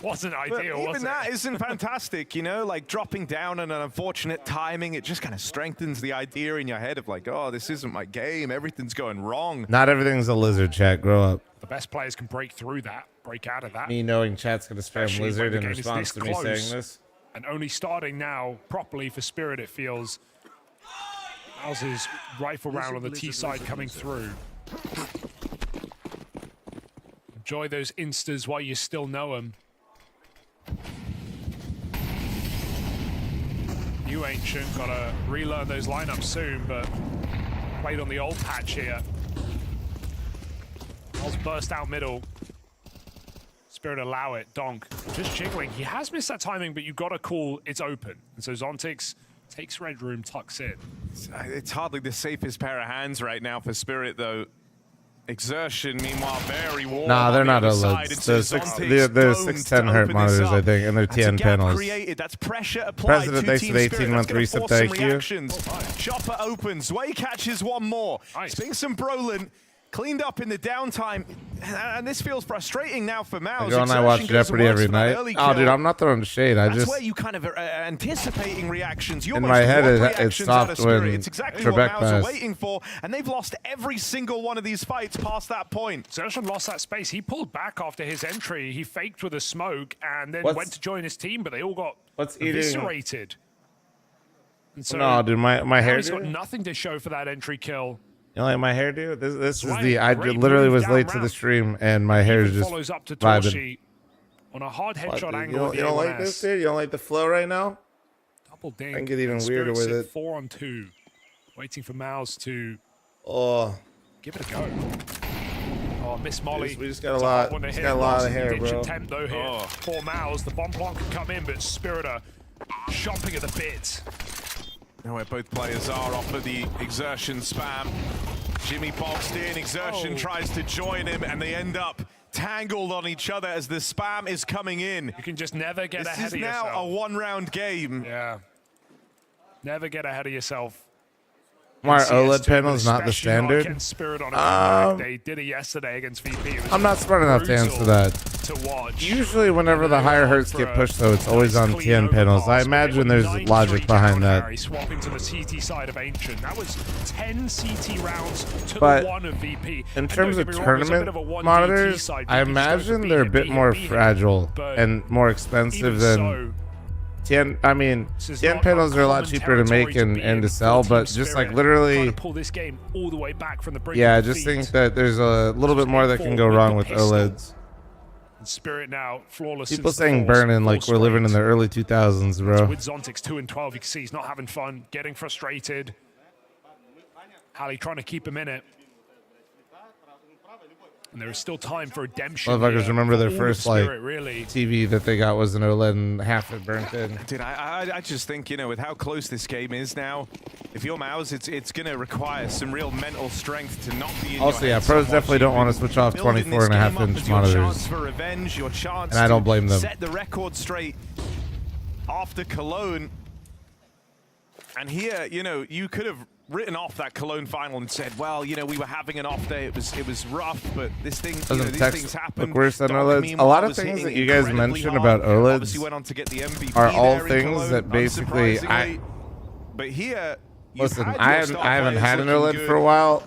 Wasn't But ideal, was even it? that isn't fantastic, you know? Like, dropping down on an unfortunate timing, it just kind of strengthens the idea in your head of like, oh, this isn't my game. Everything's going wrong. Not everything's a lizard, chat. Grow up. The best players can break through that, break out of that. Me knowing chat's going to spam Especially when lizard the in game is response this to me close. saying this. And only starting now properly for Spirit, it feels. How's rifle round on the T side coming through? Enjoy those instas while you still know them. New Ancient, gotta relearn those lineups soon, but played on the old patch here. Miles burst out middle. Spirit allow it. Donk just jiggling. He has missed that timing, but you gotta call it's open. And so Zontix takes red room, tucks in. It's hardly the safest pair of hands right now for Spirit, though. Exertion, meanwhile, very warm. Nah, they're on the not other OLEDs. side. It's They're Zontix they're domed 610 to hertz open this monitors, I up. think, and they're That's a TN gap panels. created. That's pressure applied President, to thanks for Team the Spirit. 18-month That's reset, gonna force some thank you. reactions. Chopper opens. Way catches one more. Nice. Spinks and Brolin cleaned up in the downtime. And this feels frustrating now for Mouse. Girl and I watch Exertion goes Jeopardy worse every for that night. early Oh, dude, kill. I'm not throwing shade. I That's just where you kind of are anticipating reactions. You in almost my head want it reactions out of stopped Spirit. when It's exactly Trebek what Mouse are passed. waiting for, and they've lost every single one of these fights past that point. Xerxon lost that space. He pulled back after his entry. He faked with a smoke and then What's- went to join his team, but they all got What's eating- eviscerated. And so No, dude, my now hair. he's got nothing to show for that entry kill. You know, like my hair, dude. This is Right, the. I great literally move was down late to the round. stream, and my hair is Even just follows up to vibing. Torshi on a hard What, headshot dude? angle. You don't, with you the don't like A1S. this, dude? You don't like the flow right now? Double dink. I can get even Spirit weirder with sit it. 4 on 2, waiting for Mouse to Oh, give it a go. Oh, Miss Molly. we just got a It's lot- hard one to just hit. got a lot of Lost hair, ditch bro. attempt though here. Oh. Poor Mouse. The bomb block can come in, but Spiritor chomping at the bit. Now where both players are off of the Exertion spam. Jimmy boxed in, Exertion tries to join him, and they end up tangled on each other as the spam is coming in. You can just never get This ahead is of now yourself. a one-round game. Yeah. Never get ahead of yourself. my CS2, OLED panel but is not the especially not standard. against Spirit on a comeback. They did it yesterday against VP. It was I'm not smart enough to answer brutal that. To watch. Usually, whenever the higher hertz For get a pushed, though, it's always nice on clean TN panels. I overpass, but imagine they were there's 9-3 logic behind down, that. Harry, swapping to the CT side of Ancient. That was 10 CT rounds to But the 1 of VP. In And terms don't of get me wrong, it's a bit tournament of a 1 monitors, DT side. I VP just goes to imagine beat they're a him, bit beat him, more beat him. fragile But and more expensive even than so, TN. I mean, this is TN not panels are a lot uncommon cheaper to make territory and be to in sell, for but Team just like Spirit. literally, Trying to pull this game all the way back from the brink yeah, I of just defeat. think that there's a little bit more that can go wrong with OLEDs. And Spirit now flawless. People since the saying falls, burning like full we're living in the straight. early 2000s, bro. With Zontix 2 and 12, you can see he's not having fun, getting frustrated. Hallie trying to keep him in it. And there is still time for redemption. Motherfuckers remember their All of first like Spirit, really. TV that they got was an OLED and half it burnt in. Dude, I just think, you know, with how close this game is now, if you're Mouse, it's going to require some real mental strength to not be in Also, your yeah, head pros so definitely much. don't want to switch off Building this 24.5 game up inch as your chance monitors. for revenge, your chance And I don't to blame them. set the record straight after Cologne. And here, you know, you could have written off that Cologne final and said, well, you know, we were having an off day. It was rough, but this thing, you know, Doesn't these text things happen. look worse than Donk, OLEDs. A meanwhile, lot of was things hitting that you guys incredibly mentioned hard. about OLEDs Obviously went on to get the MVP are all there in things Cologne, that basically unsurprisingly. But here, listen. you've had I your haven't star I haven't players had an looking OLED for a good. while.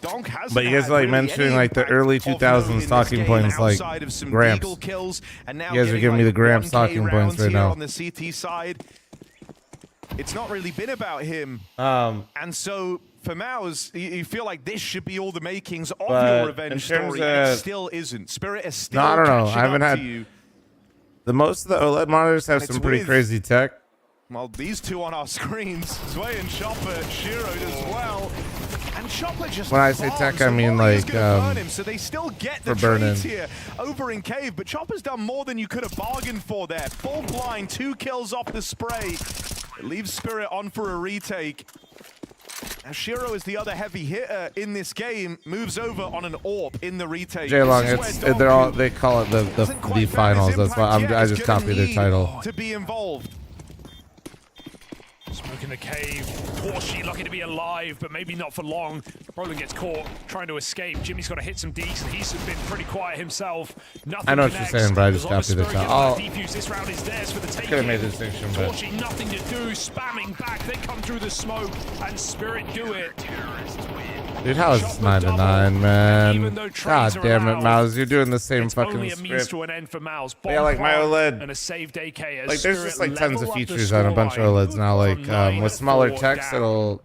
Donk hasn't But you guys had like really mentioning any like the impact early of note 2000s in this talking game points like outside of some Gramps. Deagle kills, and now You guys are getting, giving me the like, Gramps 1K talking points rounds right here now. on the CT side. It's not really been about him. And so for Maus, you feel like this should be all the makings of But your revenge in terms story, and it of- still isn't. Spirit is still No, I don't know. catching I haven't up had to you. the most of the OLED monitors have And some it's pretty with- crazy tech. Well, these two on our screens, Sway and Chopper, Shiro as well. And Chopper just When I say bombs. tech, I The mean, volley is like, gonna burn him, so they still get the for burn-in. trades here over in Cave, but Chopper's done more than you could have bargained for there. Full blind, 2 kills off the spray. It leaves Spirit on for a retake. Now Shiro is the other heavy hitter in this game, moves over on an AWP in the retake. J Long, This is it's where Donk, they're all who they call it the hasn't quite found his finals. That's why impact yet, I is just gonna copied their need title. to be involved. Smoke in the cave. Torshi lucky to be alive, but maybe not for long. Brolin gets caught trying to escape. Jimmy's got to hit some Ds, and he's been pretty quiet himself. Nothing I know what you're connects. saying, but I just As long as copied the Spirit title. gets that defuse, this round is theirs for the taking. Could have made the distinction, but Torshi, nothing to do. Spamming back. They come through the smoke, and Spirit do it. dude, how is this 9-9, man? God damn it, Mouse, you're doing the same It's fucking only a means script. to an end for Mouse. Yeah, like my OLED. And a saved AK as Like there's Spirit just like tons of level up the features on a bunch of scoreline OLEDs now. Like from with smaller 9-4 text, down. it'll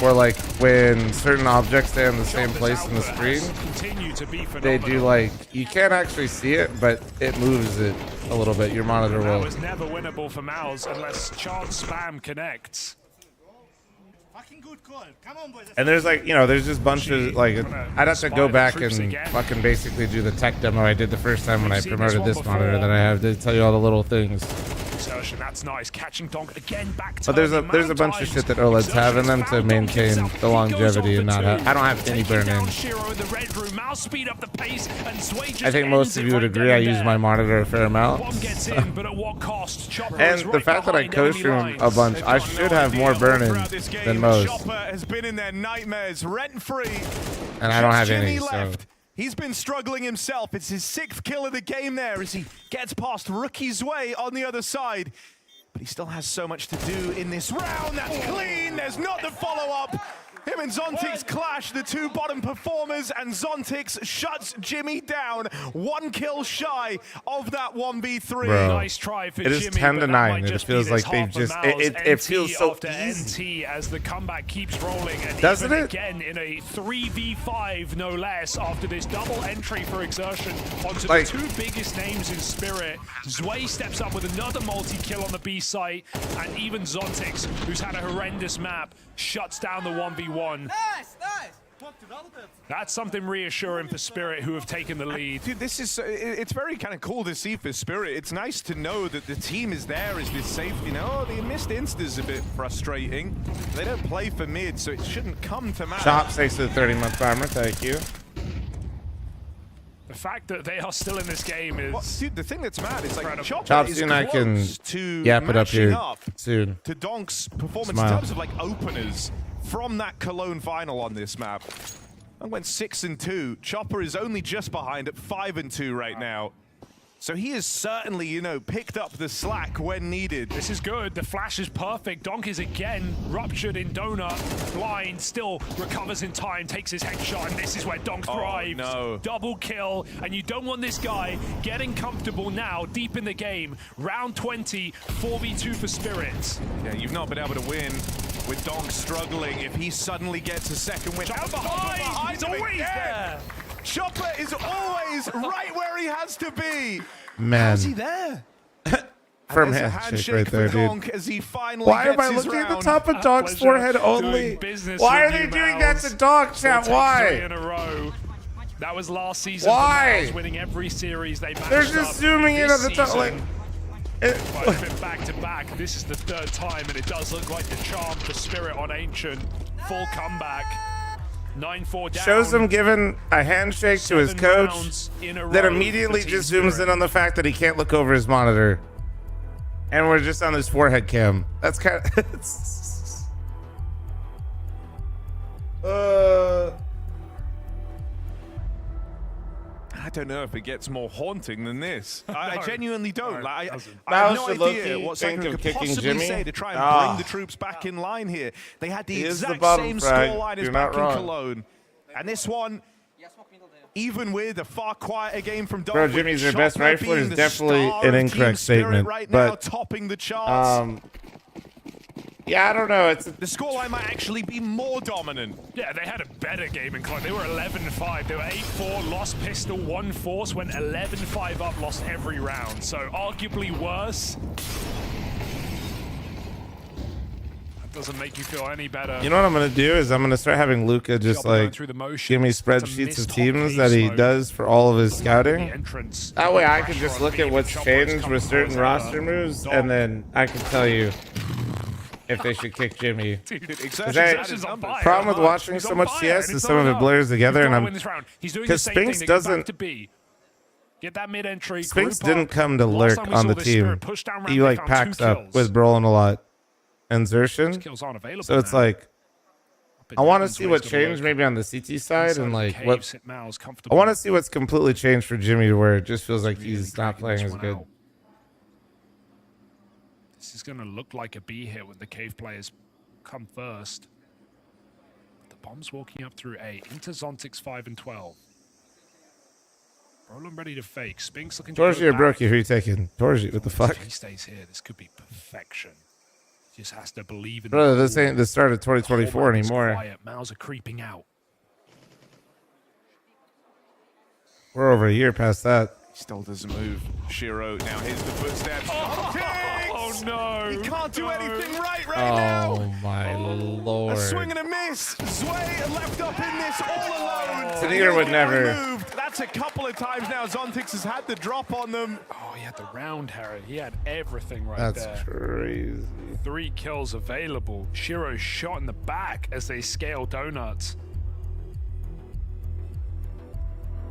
or like when certain objects stay in the same Chopper's place in the output screen, has continued to be they phenomenal. do like you can't actually see it, but it moves it a little bit. Your monitor That will. was never winnable for Mouse unless chance spam connects. Fucking good call. Come on, boys. And there's like, you know, there's just bunches, like, I'd have to go back and fucking basically do the tech demo I did the first time when I promoted this monitor that I have to tell you all the little things. Exertion, that's nice. Catching Donk again back. But there's a bunch of shit that OLEDs have in them to maintain the longevity and not have, I don't have any burn-in. I think most of you would agree I use my monitor a fair amount. And the fact that I co-stream a bunch, I should have more burn-in than most. Chopper has been in their nightmares rent-free. And I don't have Jimmy any, so. left. He's been struggling himself. It's his 6th kill of the game there as he gets past Rookie's way on the other side. But he still has so much to do in this round. That's clean. There's not the follow-up. Him and Zontix clash, the two bottom performers, and Zontix shuts Jimmy down. 1 kill shy of that 1v3. Bro, Nice try for it is Jimmy, 10 to but that 9. might It just feels be like this they've half just, of Mouse. it feels NT so after easy. NT as the comeback keeps rolling. And Doesn't even it? again in a 3v5, no less, after this double entry for Exertion onto Like- the two biggest names in Spirit. Zway steps up with another multi-kill on the B site, and even Zontix, who's had a horrendous map, shuts down the 1v1. Nice, nice. That's something reassuring for Spirit, who have taken the lead. Dude, this is, it's very kind of cool to see for Spirit. It's nice to know that the team is there as this safety. Now, the missed insta is a bit frustrating. They don't play for mid, so it shouldn't come to matter. Chop, thanks to the 30-month armor, thank you. The fact that they are still in this game is... Well, dude, the thing that's mad is like Incredible. Chopper Chop, is soon I can close to yap it up matching here up soon. to Donk's performance Smile. in terms of like openers from that Cologne final on this map. I went 6-2. Chopper is only just behind at 5-2 right now. So he has certainly, you know, picked up the slack when needed. This is good. The flash is perfect. Donk is again ruptured in donut. Blind still recovers in time, takes his headshot, and this is where Donk thrives. no. Double kill, and you don't want this guy getting comfortable now, deep in the game. Round 20, 4v2 for Spirit. Yeah, you've not been able to win with Donk struggling. If he suddenly gets a second win, Chopper behind! He's him always again. there! Chopper is always right where he has to be. Man, How's he there? firm There's a handshake right for there, dude. Donk as he finally Why am gets I his looking at the round. top of Donk's Pleasure forehead doing only? business Why are with they you, doing that Mouse. to Donk, chat? We'll take 3 Why? in a row. That was last season. Why? For winning every series they matched They're just zooming in at the top. Like, but it's been back to back. This is the third time, and it does look like the charm, the spirit on Ancient. Full comeback. 9-4 down. shows him giving a handshake to his 7 coach, rounds in a then row immediately for just Team zooms Spirit. in on the fact that he can't look over his monitor. And we're just on his forehead cam. That's kind of... I don't know if it gets more haunting than this. I genuinely don't. No, Like, it doesn't. I have Mouse no should idea low-key what think Sakura of could kicking possibly Jimmy. say to try and Ah. bring the troops back in line here. They had the He is the exact bottom same frag. scoreline as You're back not in wrong. Cologne. And this one, even with a far quieter game from Donk, Bro, with Jimmy's their Chopper best rifler being is the definitely star an of incorrect Team Spirit statement, right now, but, topping the charts. yeah, I don't know. It's The scoreline might actually be more dominant. Yeah, they had a better game in Cologne. They were 11-5. They were 8-4, lost pistol, won force, went 11-5 up, lost every round. So arguably worse. That doesn't make you feel any better. You know what I'm gonna do is I'm gonna start having Luca just Going like through the motions. give me It's a spreadsheets missed of hot teams case that he mode. does for all of his The scouting. entrance. That way I Pressure can just on look me at when what's Chopper is changed coming with certain forward. roster moves, Donk. and then I can tell you if they should kick Jimmy. Dude, Exertion's on fire. Problem with watching He's so on much fire, CS and is it's some not of it enough. blurs together, He's and gotta I'm win this round. He's doing the because same Spinks thing. They go back doesn't. to B. Get that mid-entry. Spinks group didn't up. come to Last lurk time we on saw the this team. Spirit push down round, He they like found packs 2 up kills. with Brolin a lot and Xertion. Kills aren't available So it's now. like Up in I want to Heaven's see Way what is gonna changed look. maybe on the CT side Inside and the like cave, what sit Mal's I comfortable. want to see what's completely changed for Jimmy to where it just feels like Really he's not dragging playing this as one good. out. This is going to look like a B hit when the cave players come first. The bomb's walking up through A into Zontix 5 and 12. Roland ready to fake. Spinks looking to Torji go or back. Brokey, who are you taking? Torji, what the fuck? If he stays here, this could be perfection. Just has to believe in Brother, the this ain't the start of whole 2024 map is anymore. Quiet. Mals are creeping out. We're over a year past that. Still doesn't move. Shiro now here's the footsteps. Oh no! He can't do no. anything right now. Oh my A lord. swing and a miss. Zway left up in this all alone. Tanier would never. Moved. That's a couple of times now. Zontix has had the drop on them. Oh, he had the round, Harry. He had everything right That's there. crazy. 3 kills available. Shiro shot in the back as they scale donuts.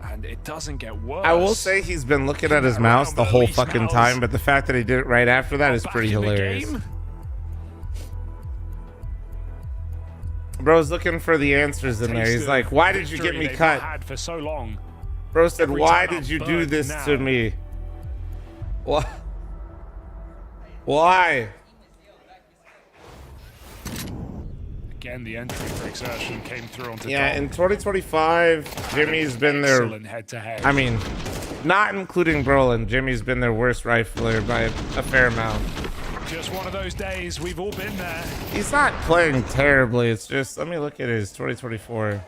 And it doesn't get worse. I will say he's been looking at his mouse the whole fucking time, but the fact that he did it right after that is Back pretty in the hilarious. game. Bro's looking for the answers in there. Taste He's of like, why did you get victory me they've cut? not had for so long. Bro said, Every why time did I'm you do burnt this now. to me? What? Why? Again, the entry for Exertion came through onto Yeah, Donk. in 2025, Jimmy's been their, Excellent head-to-head. I mean, not including Brolin, Jimmy's been their worst rifler by a fair amount. Just one of those days. We've all been there. He's not playing terribly. It's just, let me look at his 2024.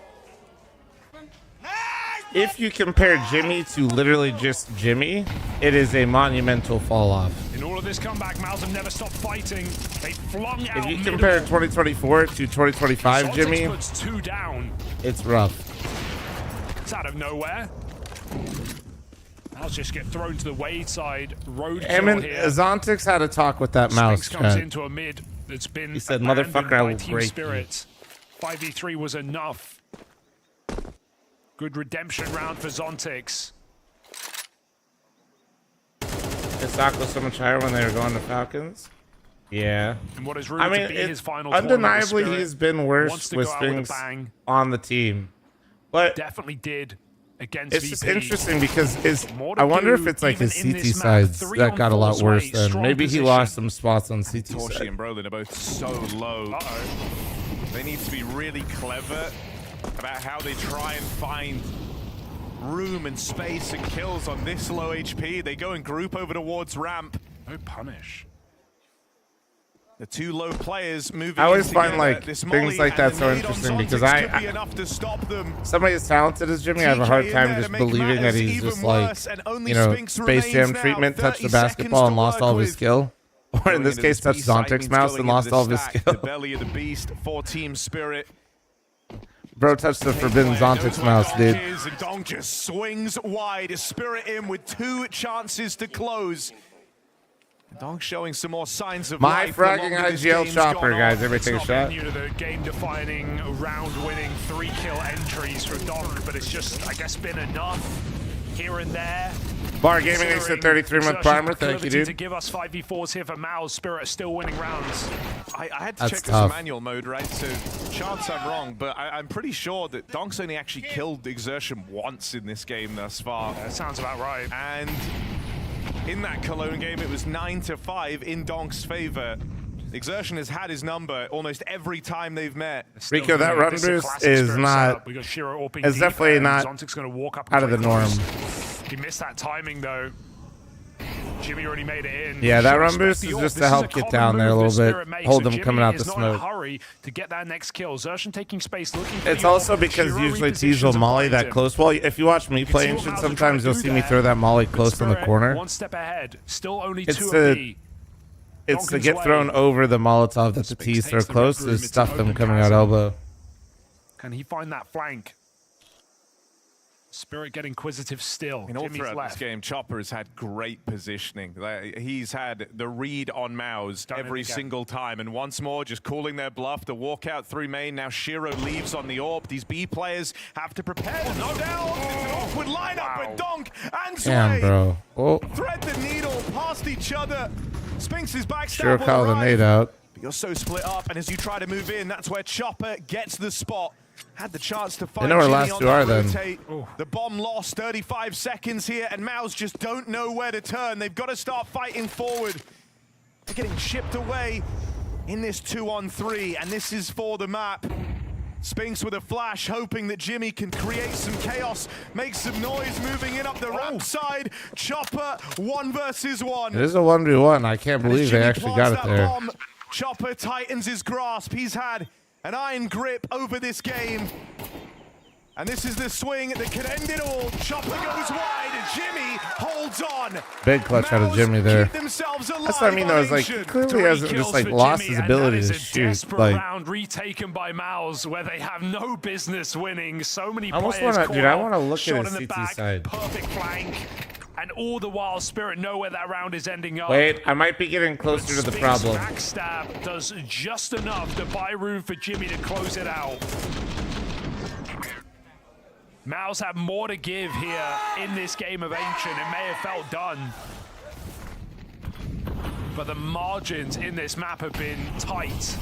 If you compare Jimmy to literally just Jimmy, it is a monumental fall off. In all of this comeback, Mals have never stopped fighting. They flung out If you middle. compare 2024 to 2025 Zontix Jimmy, puts 2 down. it's rough. It's out of nowhere. Mals just get thrown to the Wade side. Road I kill mean, here. Zontix had a talk with that mouse Spinks comes chat. into a mid that's been He said, abandoned "Motherfucker, I by will Team break you." Spirit. 5v3 was enough. Good redemption round for Zontix. His stock was so much higher when they were going to Falcons. Yeah. And what is I rumored mean, to be his final undeniably tournament with he's Spirit. been Wants worse to with go out with a Spinks bang. on the team. But Definitely did against it's VP. just interesting because More to I wonder do if it's like even his in CT this map. sides 3 that on got a lot 4's worse way, then. strong Maybe he position. lost some spots on CT Torshi side. and Brolin are both so low. They need to be really clever about how they try and find room and space and kills on this low HP. They go and group over towards ramp. No punish. The 2 low players moving. I always in find together. like This things molly like that and so the nade on interesting Zontix because could be I enough to stop them. somebody as talented as Jimmy, I have a hard TK in time there to just make believing that matters he's even just like, worse, and only you know, Spinks Space Jam remains now. treatment, touched 30 the basketball seconds and to lost all of work his with. skill. Or in Going this into case, touched B-side Zontix means mouse going and into lost the all of his stack, skill. The belly of the beast for Team Spirit. Bro touched the forbidden Zontix mouse, dude. And Donk just swings wide. Spirit in with 2 chances to close. Donk showing some more signs of My life. fragging IGL chopper, guys. Everything It's shot. not new to the game-defining, round-winning 3-kill entries for Donk, but it's just, I guess, been enough here and there. Bar Gaming makes a 33-month primer. Thank you, To dude. give us 5v4s here for Mao's. Spirit are still winning rounds. I had to That's check tough. this manual mode, right? So, chance I'm wrong, but I'm pretty sure that Donk's only actually killed Exertion once in this game thus far. That sounds about right. And in that Cologne game, it was 9-5 in Donk's favor. Exertion has had his number almost every time they've met. Rico, that run This a boost classic is Spirit not. setup. We got Shiro orping It's deep, definitely and not Zontic's gonna walk up out of the norm. He missed that timing though. Jimmy already made it in. Yeah, that Shiro run respect boost the is AWP. just to This is help a get common down there a move little that bit, Spirit makes, hold so them coming Jimmy out the is not smoke. in a hurry to get that next kill. Xerxen taking space, looking for It's the also AWP. because Shiro usually Tease repositions will and molly finds that him. close wall. If you watch me play see and what shit, Mauser sometimes trying you'll to see do me there, throw that molly but close in the Spirit corner. One step ahead. Still only It's 2 of to- B. It's to Donkin's get way. thrown over the Molotov that the Spix Tease throw takes the close red to room. It's stuff an them open coming out chasm. elbow. Can he find that flank? Spirit getting inquisitive still. In all Jimmy's throughout left. this game, Chopper has had great positioning. He's had the read on Maus Done it every again. single time. And once more, just calling their bluff. The walkout through main. Now Shiro leaves on the AWP. These B players have to prepare to no down. It's an awkward lineup, but Donk and Sway Damn, bro. Oh, thread the needle past each other. Spinks' backstab sure will call the arrive. nade out. But you're so split up, and as you try to move in, that's where Chopper gets the spot. Had the chance to find know where Jimmy last on two that are then. rotate. The bomb lost 35 seconds here, and Maus just don't know where to turn. They've got to start fighting forward. They're getting chipped away in this 2-on-3, and this is for the map. Spinks with a flash, hoping that Jimmy can create some chaos, make some noise, moving in up the ramp side. Chopper, 1 versus 1. It is a 1v1. I can't And as believe they Jimmy actually plants got it that there. bomb, Chopper tightens his grasp. He's had an iron grip over this game. And this is the swing that could end it all. Chopper goes wide, and Jimmy holds on. Big clutch out of Maus Jimmy there. keep themselves That's what I mean, though. Is like he alive on clearly Three hasn't just kills like for lost Jimmy, his and ability that to is a shoot. desperate Like, round retaken by Maus, where they have no business winning. So many I almost players wanna- caught dude, I off, wanna look at shot his in the CT back, side. perfect flank, and all the while Spirit know where that round is ending up. wait, I might be getting closer to the Spinks' problem. backstab does just enough to buy room for Jimmy to close it out. Maus have more to give here in this game of Ancient. It may have felt done, but the margins in this map have been tight.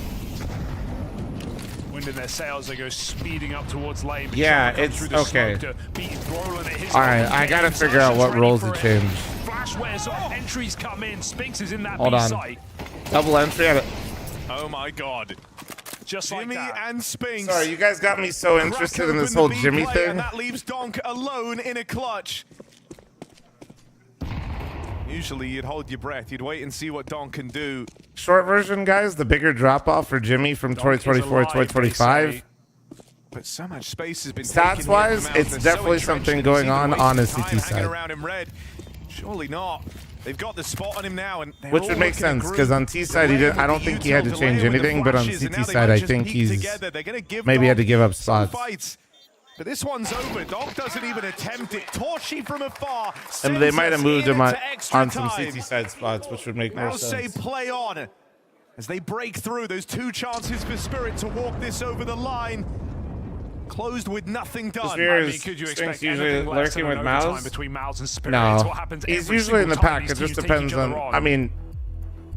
Wind in their sails, they go speeding up towards lane. Yeah, Chopper comes it's through the okay. smoke to beat Roland at his All right, own I gotta game. figure out Sasha's what ready roles for to it. change. Flash wears off, entries come in. Spinks is in that Hold B on. site. Double entry at it. Oh my god. Just Jimmy like that. and Spinks. Sorry, you guys got me so interested in this whole Jimmy play, thing. and that leaves Donk alone in a clutch. Usually you'd hold your breath. You'd wait and see what Donk can do. Short version, guys, the bigger drop off for Jimmy from Donk is 2024 to alive, 2025. they say. But so much space has been Stats taken wise, here from Maus. it's They're definitely so entrenched something in going this, on even on wasting his time CT hanging side. around in red. Surely not. They've got the spot on him now, and they're Which all would make looking at sense, group. 'cause on T side, he didn't- I don't think he had to change anything, but on CT side, I think he's maybe had to give up spots. Fights. But this one's over. Donk doesn't even attempt it. Torchy from afar. And they might have moved him on on some CT side spots, which would make more Now say sense. play on as they break through those 2 chances for Spirit to walk this over the line. Closed with nothing done. Spirit I mean, is- could you Spinks expect usually anything less lurking than with an overtime Maus? between Maus and Spirit? It's what No, happens he's every usually in the single time pack. these It just teams take depends each other on. I mean,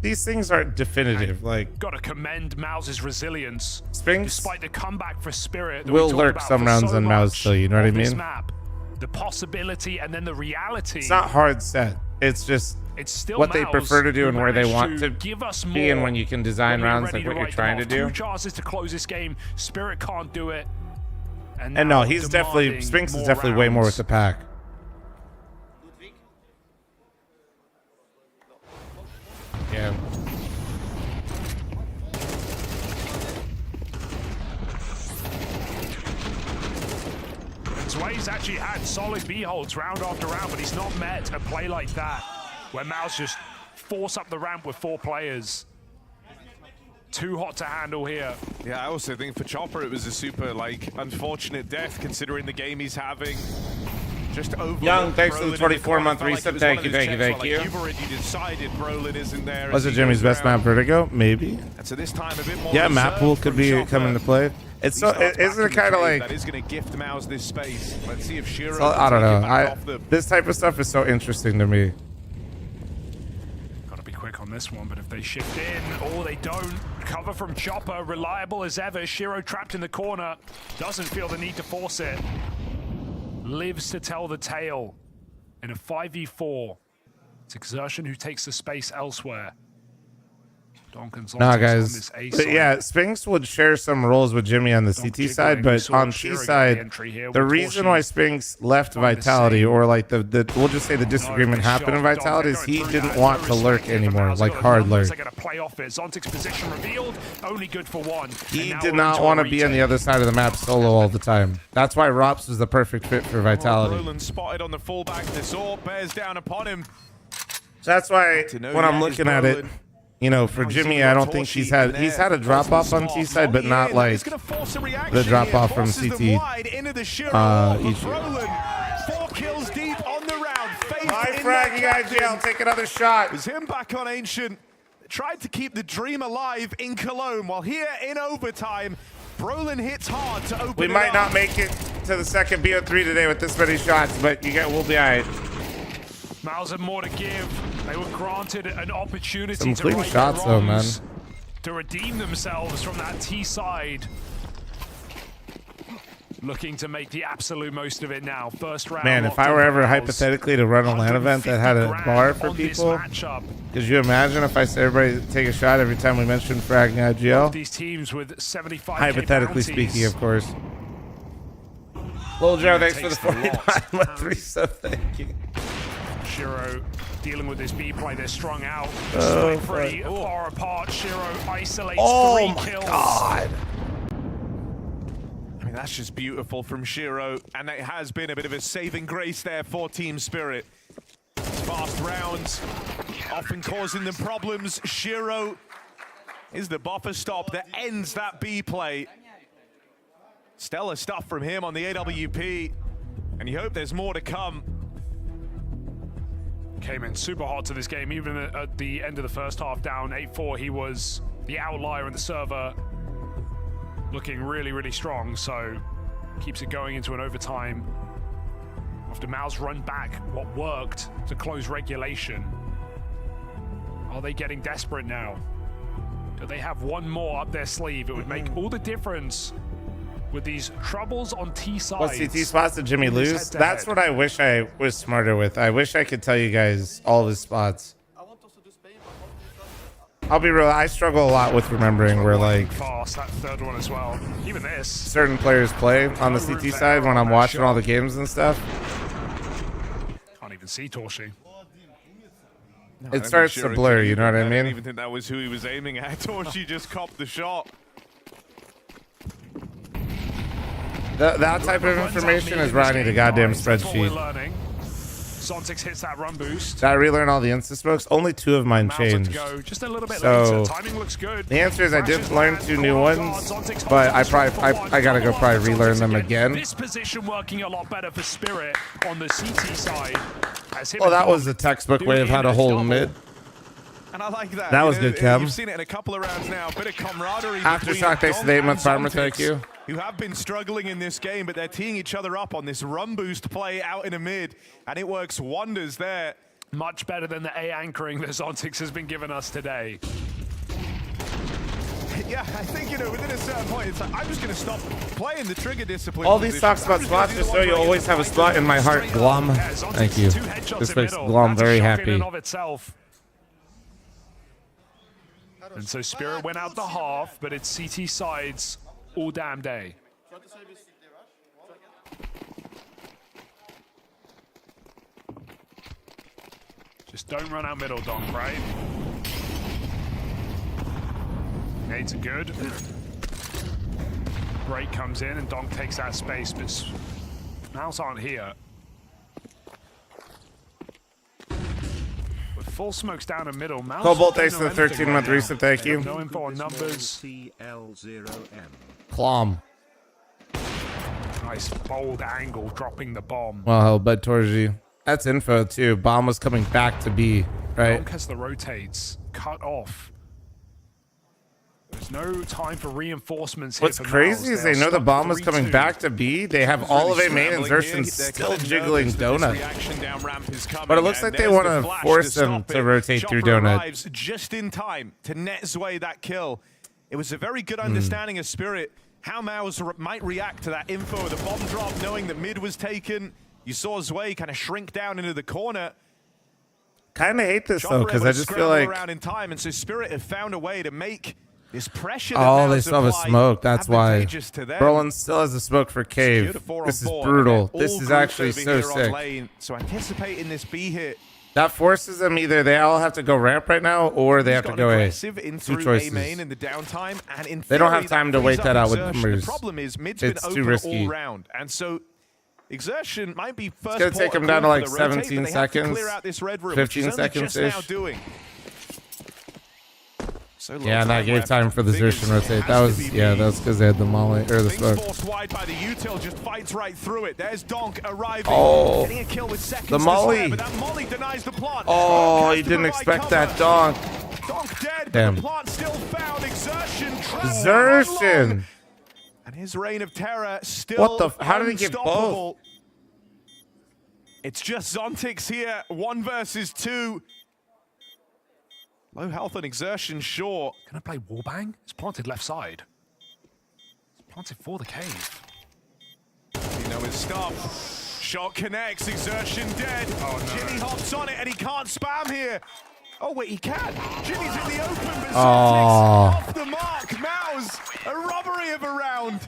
these things aren't definitive. Like Got to commend Maus's resilience. Spinks Despite the comeback for Spirit, that will we talked lurk about some for rounds so on Maus much still, you know what I of this mean? Map, the possibility and then the reality. It's not hard set. It's just It's still what they Maus prefer to do who and where they managed want to give us be and more when you can design when we were rounds ready like to what you're write trying them to off. do. 2 chances to close this game. Spirit can't do it. And And now no, he's definitely demanding Spinks is more definitely way more with rounds. the pack. Yeah. Sway's actually had solid B holds round after round, but he's not met a play like that, where Maus just force up the ramp with 4 players. Too hot to handle here. Yeah, I also think for Chopper it was a super unfortunate death considering the game he's having. Just over. Young, thanks for the 24-month reset. Thank you. You've already decided Brolin isn't there. Was it Jimmy's best map, Vertigo? Maybe. And so this time a bit more. Yeah, map pool could be coming into play. It's so. Isn't it kind of like? That is going to gift Mouse this space. Let's see if Shiro. So, I don't know. This type of stuff is so interesting to me. Gotta be quick on this one, but if they shift in, or they don't, cover from Chopper, reliable as ever. Shiro trapped in the corner, doesn't feel the need to force it. Lives to tell the tale in a 5v4. It's Exertion who takes the space elsewhere. Donk and Nah, on guys. this A But side. yeah, Spinks would share some roles with Jimmy on the CT side, but on T side, the reason why Spinks left Vitality, or like we'll just say the disagreement happened in Vitality, is he didn't want to lurk anymore, like hard lurk. Position revealed, only good for one. He did not want to be on the other side of the map solo all the time. That's why Rops was the perfect fit for Vitality. Brolin spotted on the fullback. Nesor bears down upon him. So that's why when I'm looking at it, you know, for Jimmy, I don't think he's had a drop off on T side, but not like the drop off from CT. 4 kills deep on the round. High fragging IGL, take another shot. It was him back on Ancient. Tried to keep the dream alive in Cologne, while here in overtime, Brolin hits hard to open. We might not make it to the second BO3 today with this many shots, but we'll be all right. Miles had more to give. They were granted an opportunity Some to clean right shots, their though, man. wrongs, to redeem themselves from that T side. Looking to make the absolute most of it now. First round. Man, if I were ever hypothetically to run a LAN event that had a bar for people, could you imagine if I said everybody take a shot every time we mentioned fragging IGL? These teams with 75 Hypothetically speaking, of course. Lil Joe, thanks for the 49 3 sub. Thank you. Shiro dealing with this B play. They're strung out. Oh, pretty far apart. Shiro isolates 3 kills. God. I mean, that's just beautiful from Shiro, and it has been a bit of a saving grace there for Team Spirit. Fast rounds, often causing them problems. Shiro is the buffer stop that ends that B play. Stellar stuff from him on the AWP, and you hope there's more to come. Came in super hot to this game, even at the end of the first half, down 8-4. He was the outlier in the server, looking really, really strong, so keeps it going into an overtime. After Mao's run back what worked to close regulation. Are they getting desperate now? Do they have one more up their sleeve? It would make all the difference with these troubles on T sides. What CT spots did Jimmy lose? That's what I wish I was smarter with. I wish I could tell you guys all of his spots. I'll be real, I struggle a lot with remembering where like fast, that third one as well. Even this. Certain players play on the CT side when I'm watching all the games and stuff. Can't even see Torshi. It starts to blur, you know what I mean? I didn't even think that was who he was aiming at. Torshi just copped the shot. That type of information is where I need a goddamn spreadsheet. Zontix hits that run boost. Did I relearn all the insta smokes? Only 2 of mine changed. Just a little bit So later. Timing looks good. the answer is I did learn 2 new ones, but I gotta go probably relearn them again. This position working a lot better for Spirit on the CT side. Well, that was the textbook way of how to hold mid. And I like that. That was good, Cam. You've seen it in a couple of rounds now. A bit of camaraderie. Aftershock, thanks to the 8-month farmer, thank you. Who have been struggling in this game, but they're teeing each other up on this run boost play out in a mid, and it works wonders there. Much better than the A anchoring that Zontix has been giving us today. Yeah, I think, within a certain point, it's like, I'm just going to stop playing the trigger discipline. All these talks about spots just so you always have a spot in my heart, Glom. Thank you. This makes Glom very happy. And so Spirit went out the half, but it's CT sides all damn day. Just don't run out middle, Donk, right? Nades are good. Break comes in and Donk takes that space, but Mouse aren't here. With full smokes down the middle. Mouse Cobalt, don't thanks know for the anything 13-month right recent. now. Thank They have you. No info on numbers. fl0m. Clom. Nice bold angle, dropping the bomb. Well, hell, bed towards you. That's info too. Bomb was coming back to B, right? Donk has the rotates cut off. There's no time for reinforcements here. What's crazy is they know the bomb was coming back to B. They have all of A main and Xerxen still jiggling donut. But it looks like they want to force them to rotate through donut. Just in time to net Zwei that kill. It was a very good understanding of Spirit. How Mouse might react to that info of the bomb drop, knowing that mid was taken. You saw Zwei kind of shrink down into the corner. Kind of hate this though, because I just feel like around in time, and so Spirit have found a way to make this pressure. oh, they still have a smoke. That's why. Brolin still has a smoke for cave. This is brutal. This is actually so sick. So anticipating this B hit. That forces them either they all have to go ramp right now or they have to go A. Two choices. In the downtime, and in They don't theory, have time to wait that out with numbers. The problem is mid's It's been too open risky. all round, and so Exertion might be first. It's gonna take them down to like 17 clear seconds, out this red room, 15 seconds now ish. doing. So Yeah, and that gave time for the Xerxen rotate. That was that was because they had the molly or the smoke. Forced wide by the util, just fights right through it. There's Donk arriving, Oh, getting a kill with seconds the to molly. spare, but that molly denies the plant. Oh, Donk he has to didn't provide expect cover. that donk. Donk dead, Damn. but the plant still found. Exertion trapped Xerxen. along. And his reign of terror still What the? How did he get both? unstoppable. It's just Zontix here, 1 versus 2. Low health and Exertion, sure. Can I play wallbang? It's planted left side. It's planted for the cave. You know his stuff. Shot connects, Exertion dead. Oh, no. Jimmy hops on it and he can't spam here. Oh wait, he can. Jimmy's in the open, but Oh. Zontix off the mark. Mouse, a robbery of a round.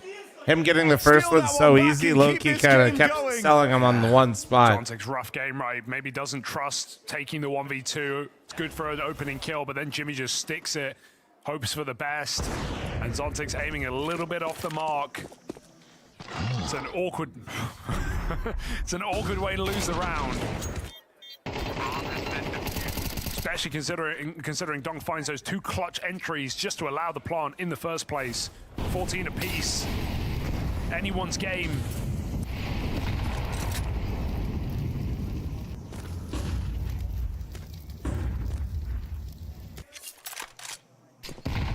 Him getting the first Steal one that so one back easy, and Loki keep this kind of game kept going. selling him on the one spot. Zontix rough game, right? Maybe doesn't trust taking the 1v2. It's good for an opening kill, but then Jimmy just sticks it, hopes for the best, and Zontix aiming a little bit off the mark. It's an awkward, it's an awkward way to lose the round. Especially considering Donk finds those 2 clutch entries just to allow the plant in the first place. 14 apiece. Anyone's game.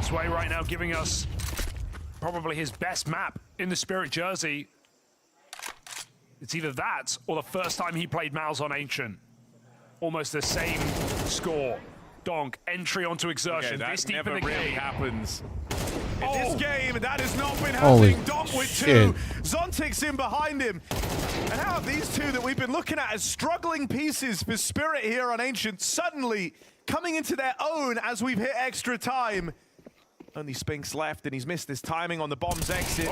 Zwei right now giving us probably his best map in the Spirit jersey. It's either that or the first time he played Mouse on Ancient. Almost the same score. Donk, entry onto Exertion. Okay, this that deep never in the really game. happens. In this game, that has not been Holy happening. Donk with shit. 2. Zontix in behind him. And how have these two that we've been looking at as struggling pieces for Spirit here on Ancient suddenly coming into their own as we've hit extra time? Only Spinks left, and he's missed his timing on the bomb's exit.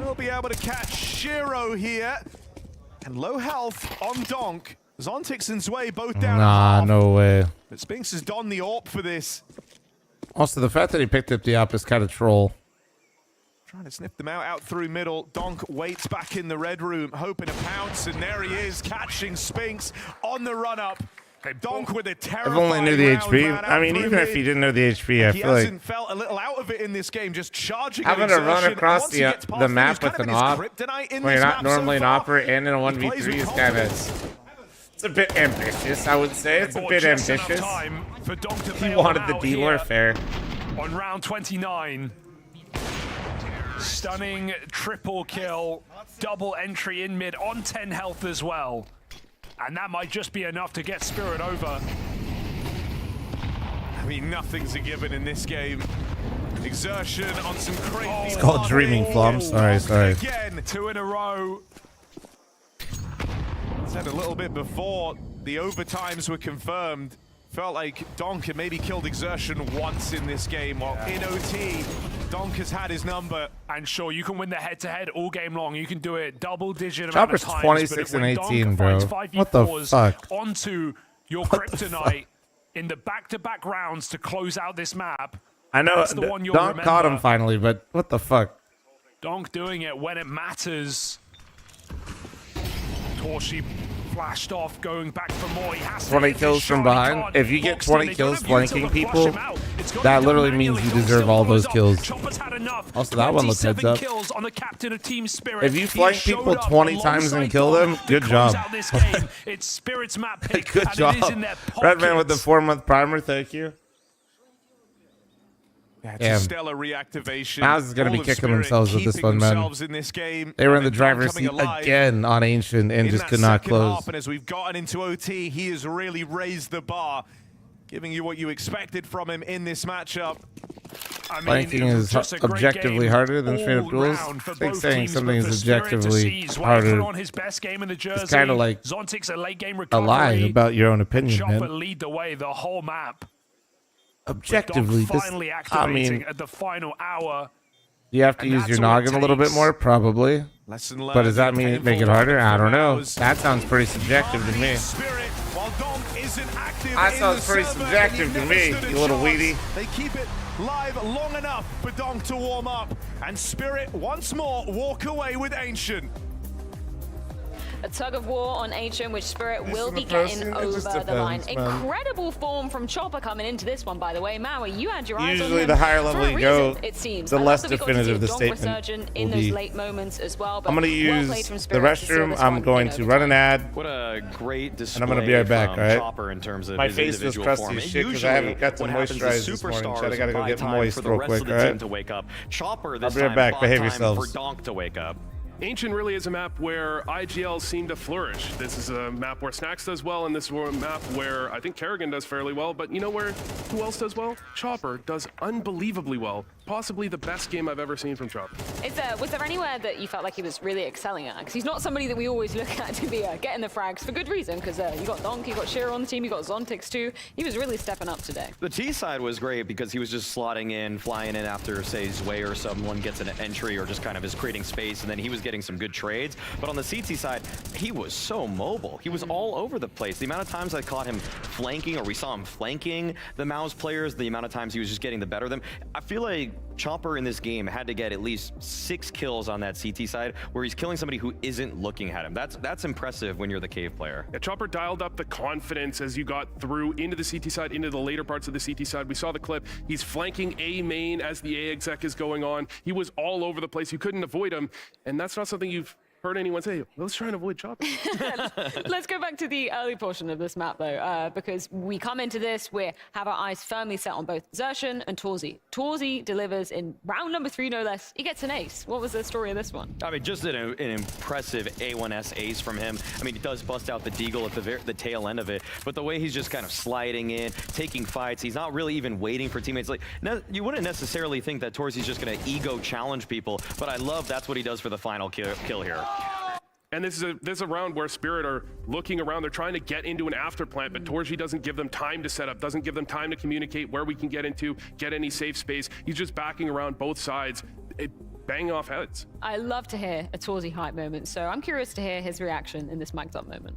We'll be able to catch Shiro here. And low health on Donk. Zontix and Zwei both down. Nah, no way. But Spinks has donned the AWP for this. Also, the fact that he picked up the op is kind of troll. Trying to sniff them out through middle. Donk waits back in the red room, hoping to pounce, and there he is, catching Spinks on the run-up. Donk with a If terrifying only knew the round, HP. man, I out mean, through even if mid. he didn't know the HP, I He feel like hasn't felt a little out of it in this game, just charging having at to run Exertion. across Once he gets past the him, map he's kind with of an in his op kryptonite in when this you're not map so normally an far. opera and in a He plays 1v3 with is kind confidence. of... It's a bit ambitious, I would say. It's a Bought bit just enough ambitious. time for Donk to He bail wanted them the out dealer here fair. on round 29. Stunning triple kill, double entry in mid on 10 health as well. And that might just be enough to get Spirit over. I mean, nothing's a given in this game. Exertion on some crazy. It's called dreaming, fl0m. Sorry. Again. 2 in a row. Said a little bit before the overtimes were confirmed. Felt like Donk had maybe killed Exertion once in this game. While in OT, Donk has had his number. And sure, you can win the head-to-head all game long. You can do it double-digit amount Chopper's of times. 26 but and when 18, Donk bro. finds 5v4s What the fuck? onto your kryptonite in the back-to-back rounds to close out this map, I know that's the one you'll Donk caught him remember. finally, but what the fuck? Donk doing it when it matters. Torchy flashed off, going back for more. He has 20 kills from behind. If you get 20 kills flanking people, that literally means you deserve all those kills. Also, that one looks heads up. If you flank people 20 times and kill them, good job. It's Spirit's map pick. Good job. Redman with the 4-month primer, thank you. Yeah, it's a stellar reactivation. Mouse is going to be kicking themselves with this one, man. They were in the driver's seat again on Ancient and just could not close. And as we've gotten into OT, he has really raised the bar, giving you what you expected from him in this matchup. Flanking is objectively harder than straight up duels. I think saying something is objectively harder is kind of like a lie about your own opinion, man. Lead the way the whole map. Objectively, finally activating at the final hour. You have to use your noggin a little bit more, probably. But does that mean make it harder? I don't know. That sounds pretty subjective to me. That sounds pretty subjective to me, you little weedy. They keep it live long enough for Donk to warm up, and Spirit once more walk away with Ancient. A tug of war on Ancient, which Spirit will be getting over the line. Incredible form from Chopper coming into this one, by the way. Maui, you had your eyes on him. Usually the higher level you go, it seems. the less definitive the statement in will those be. late moments as well, but I'm going to use the restroom. I'm going to run an ad. What a great display. And I'm going to be right back, all right? Chopper in terms of my his face was crusty as shit because I haven't got to moisturize this morning. I got to go get moist real quick, all right? To wake up. Chopper I'll be right back. Behave yourselves. For Donk to wake up. Ancient really is a map where IGL seem to flourish. This is a map where Snacks does well, and this is a map where I think Kerrigan does fairly well, but you know who else does well? Chopper does unbelievably well. Possibly the best game I've ever seen from Chopper. Was there anywhere that you felt like he was really excelling at? Because he's not somebody that we always look at to be getting the frags for good reason, because you got Donk, you got Shearer on the team, you got Zontix too. He was really stepping up today. The T side was great because he was just slotting in, flying in after, say, Zway or someone gets an entry or just kind of is creating space, and then he was getting some good trades. But on the CT side, he was so mobile. He was all over the place. The amount of times I caught him flanking, or we saw him flanking the Mouse players, the amount of times he was just getting the better of them. I feel like Chopper in this game had to get at least 6 kills on that CT side where he's killing somebody who isn't looking at him. That's impressive when you're the cave player. Yeah, Chopper dialed up the confidence as you got through into the CT side, into the later parts of the CT side. We saw the clip. He's flanking A main as the A exec is going on. He was all over the place. You couldn't avoid him, and that's not something you've heard anyone say. Let's try and avoid Chopper. Let's go back to the early portion of this map, though, because we come into this, we have our eyes firmly set on both Xerxin and Torzi. Torzi delivers in round number 3, no less. He gets an ace. What was the story of this one? I mean, just an impressive A1S ace from him. I mean, he does bust out the deagle at the tail end of it, but the way he's just kind of sliding in, taking fights, he's not really even waiting for teammates. Like, you wouldn't necessarily think that Torzi's just going to ego challenge people, but I love that's what he does for the final kill here. And this is a round where Spirit are looking around. They're trying to get into an after plant, but Torji doesn't give them time to set up, doesn't give them time to communicate where we can get into, get any safe space. He's just backing around both sides, banging off heads. I love to hear a Torzi hype moment, so I'm curious to hear his reaction in this mic'd up moment.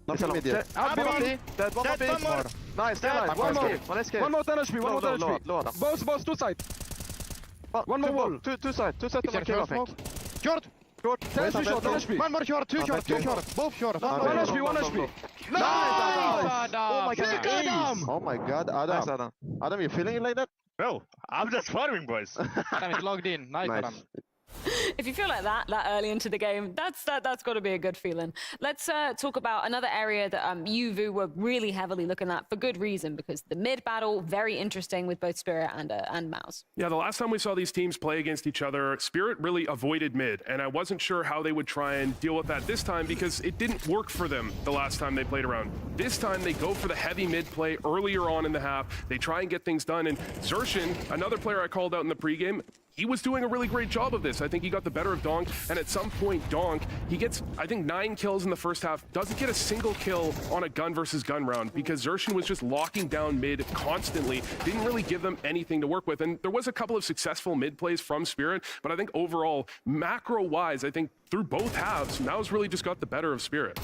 Nice, one more. One more 10 HP, one more 10 HP. Both, two side. One more wall. Two side on my kill, I think. Short. 10 HP. One more short, two short. Both short. 1 HP. Nice! Oh my god, Adam! Oh my god, Adam. Nice, Adam. Adam, you feeling it like that? No, I'm just farming, boys. Adam is logged in. Nice, Adam. If you feel like that early into the game, that's got to be a good feeling. Let's talk about another area that you, Vu, were really heavily looking at for good reason, because the mid battle, very interesting with both Spirit and Mouse. Yeah, the last time we saw these teams play against each other, Spirit really avoided mid, and I wasn't sure how they would try and deal with that this time because it didn't work for them the last time they played around. This time they go for the heavy mid play earlier on in the half. They try and get things done, and Xerxin, another player I called out in the pregame, he was doing a really great job of this. I think he got the better of Donk, and at some point, Donk, he gets, I think, 9 kills in the first half, doesn't get a single kill on a gun versus gun round because Xerxin was just locking down mid constantly, didn't really give them anything to work with. And there was a couple of successful mid plays from Spirit, but I think overall, macro-wise, I think through both halves, Now's really just got the better of Spirit.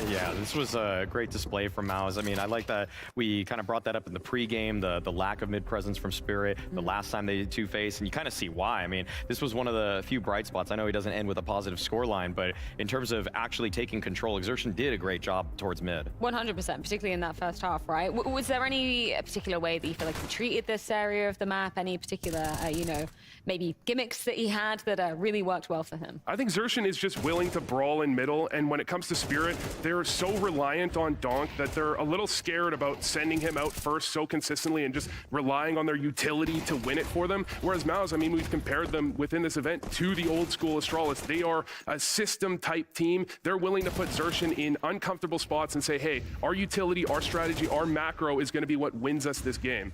Yeah, this was a great display from Maus. I mean, I like that we kind of brought that up in the pregame, the lack of mid-presence from Spirit, the last time they did two-face, and you kind of see why. I mean, this was one of the few bright spots. I know he doesn't end with a positive scoreline, but in terms of actually taking control, Exertion did a great job towards mid. 100%, particularly in that first half, right? Was there any particular way that you feel like he treated this area of the map? Any particular, you know, maybe gimmicks that he had that really worked well for him? I think Exertion is just willing to brawl in middle, and when it comes to Spirit, they're so reliant on Donk that they're a little scared about sending him out first so consistently and just relying on their utility to win it for them. Whereas Maus, I mean, we've compared them within this event to the old school Astralis. They are a system type team. They're willing to put Exertion in uncomfortable spots and say, hey, our utility, our strategy, our macro is going to be what wins us this game.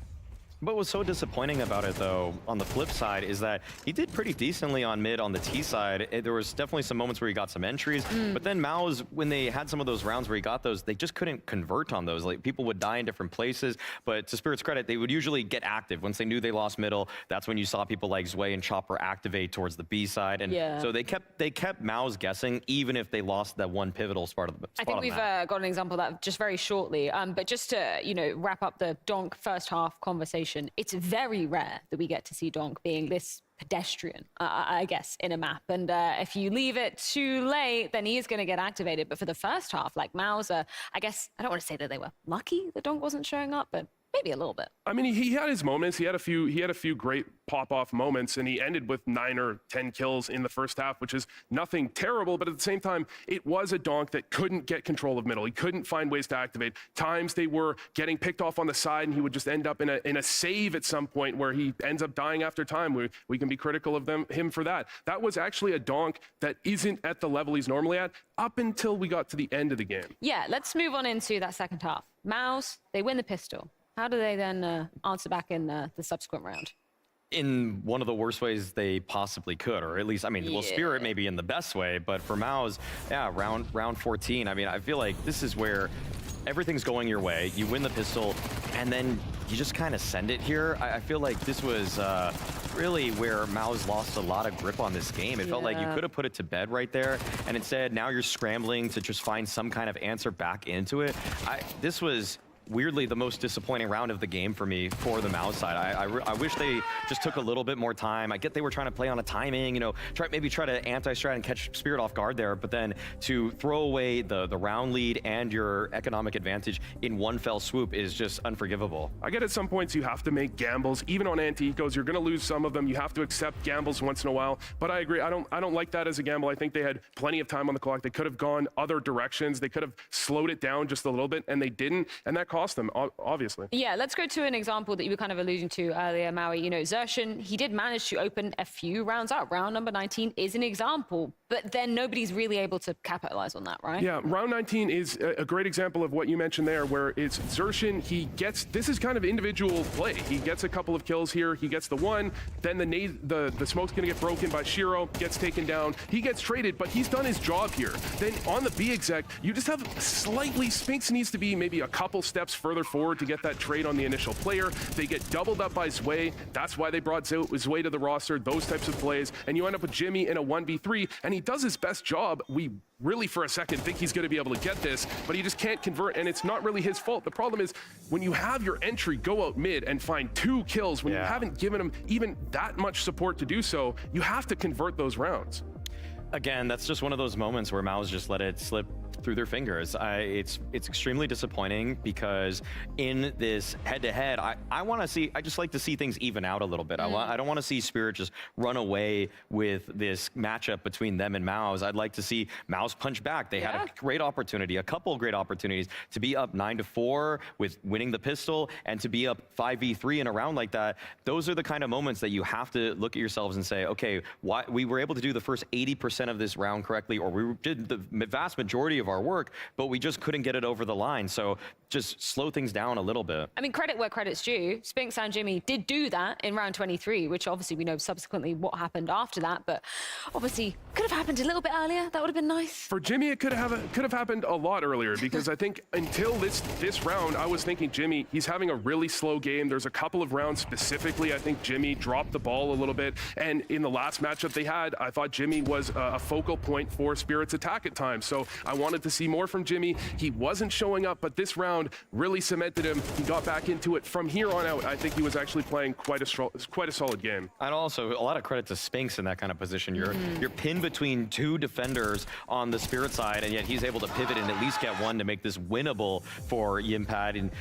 What was so disappointing about it, though, on the flip side, is that he did pretty decently on mid on the T side. There was definitely some moments where he got some entries, but then Maus, when they had some of those rounds where he got those, they just couldn't convert on those. Like, people would die in different places, but to Spirit's credit, they would usually get active. Once they knew they lost middle, that's when you saw people like Zwei and Chopper activate towards the B side, and so they kept Maus guessing, even if they lost that one pivotal spot of the I think we've got an example of that just very shortly, but just to, you know, wrap up the Donk first half conversation, it's very rare that we get to see Donk being this pedestrian, I guess, in a map. And if you leave it too late, then he is going to get activated. But for the first half, like Maus, I guess, I don't want to say that they were lucky that Donk wasn't showing up, but maybe a little bit. I mean, he had his moments. He had a few great pop-off moments, and he ended with 9 or 10 kills in the first half, which is nothing terrible, but at the same time, it was a Donk that couldn't get control of middle. He couldn't find ways to activate. Times they were getting picked off on the side, and he would just end up in a save at some point where he ends up dying after time. We can be critical of him for that. That was actually a Donk that isn't at the level he's normally at up until we got to the end of the game. Yeah, let's move on into that second half. Maus, they win the pistol. How do they then answer back in the subsequent round? In one of the worst ways they possibly could, or at least, I mean, well, Spirit maybe in the best way, but for Maus, yeah, round 14, I mean, I feel like this is where everything's going your way. You win the pistol, and then you just kind of send it here. I feel like this was really where Maus lost a lot of grip on this game. It felt like you could have put it to bed right there, and instead, now you're scrambling to just find some kind of answer back into it. This was weirdly the most disappointing round of the game for me for the Maus side. I wish they just took a little bit more time. I get they were trying to play on a timing, you know, maybe try to anti-strat and catch Spirit off guard there, but then to throw away the round lead and your economic advantage in one fell swoop is just unforgivable. I get at some points you have to make gambles, even on anti-ecos. You're going to lose some of them. You have to accept gambles once in a while, but I agree. I don't like that as a gamble. I think they had plenty of time on the clock. They could have gone other directions. They could have slowed it down just a little bit, and they didn't, and that cost them, obviously. Yeah, let's go to an example that you were kind of alluding to earlier, Maui. You know, Exertion, he did manage to open a few rounds up. Round number 19 is an example, but then nobody's really able to capitalize on that, right? Yeah, round 19 is a great example of what you mentioned there, where it's Exertion, this is kind of individual play. He gets a couple of kills here, he gets the one, then the smoke's gonna get broken by Shiro, gets taken down, he gets traded, but he's done his job here. Then on the B exec, you just have slightly, Spinks needs to be maybe a couple steps further forward to get that trade on the initial player. They get doubled up by Zwei. That's why they brought Zwei to the roster, those types of plays. And you end up with Jimmy in a 1v3, and he does his best job. We really, for a second, think he's going to be able to get this, but he just can't convert, and it's not really his fault. The problem is when you have your entry go out mid and find 2 kills, when you haven't given him even that much support to do so, you have to convert those rounds. Again, that's just one of those moments where Maus just let it slip through their fingers. It's extremely disappointing because in this head-to-head, I just like to see things even out a little bit. I don't want to see Spirit just run away with this matchup between them and Maus. I'd like to see Maus punch back. They had a great opportunity, a couple great opportunities to be up 9-4 with winning the pistol and to be up 5v3 in a round like that. Those are the kind of moments that you have to look at yourselves and say, okay, we were able to do the first 80% of this round correctly, or we did the vast majority of our work, but we just couldn't get it over the line. So just slow things down a little bit. I mean, credit where credit's due. Spinks and Jimmy did do that in round 23, which obviously we know subsequently what happened after that, but obviously could have happened a little bit earlier. That would have been nice. For Jimmy, it could have happened a lot earlier, because I think until this round, I was thinking Jimmy, he's having a really slow game. There's a couple of rounds specifically, I think Jimmy dropped the ball a little bit, and in the last matchup they had, I thought Jimmy was a focal point for Spirit's attack at times. So I wanted wanted to see more from Jimmy. He wasn't showing up, but this round really cemented him. He got back into it. From here on out, I think he was actually playing quite a solid game. And also, a lot of credit to Spinks in that kind of position. You're pinned between two defenders on the Spirit side, and yet he's able to pivot and at least get one to make this winnable for Yimpad. And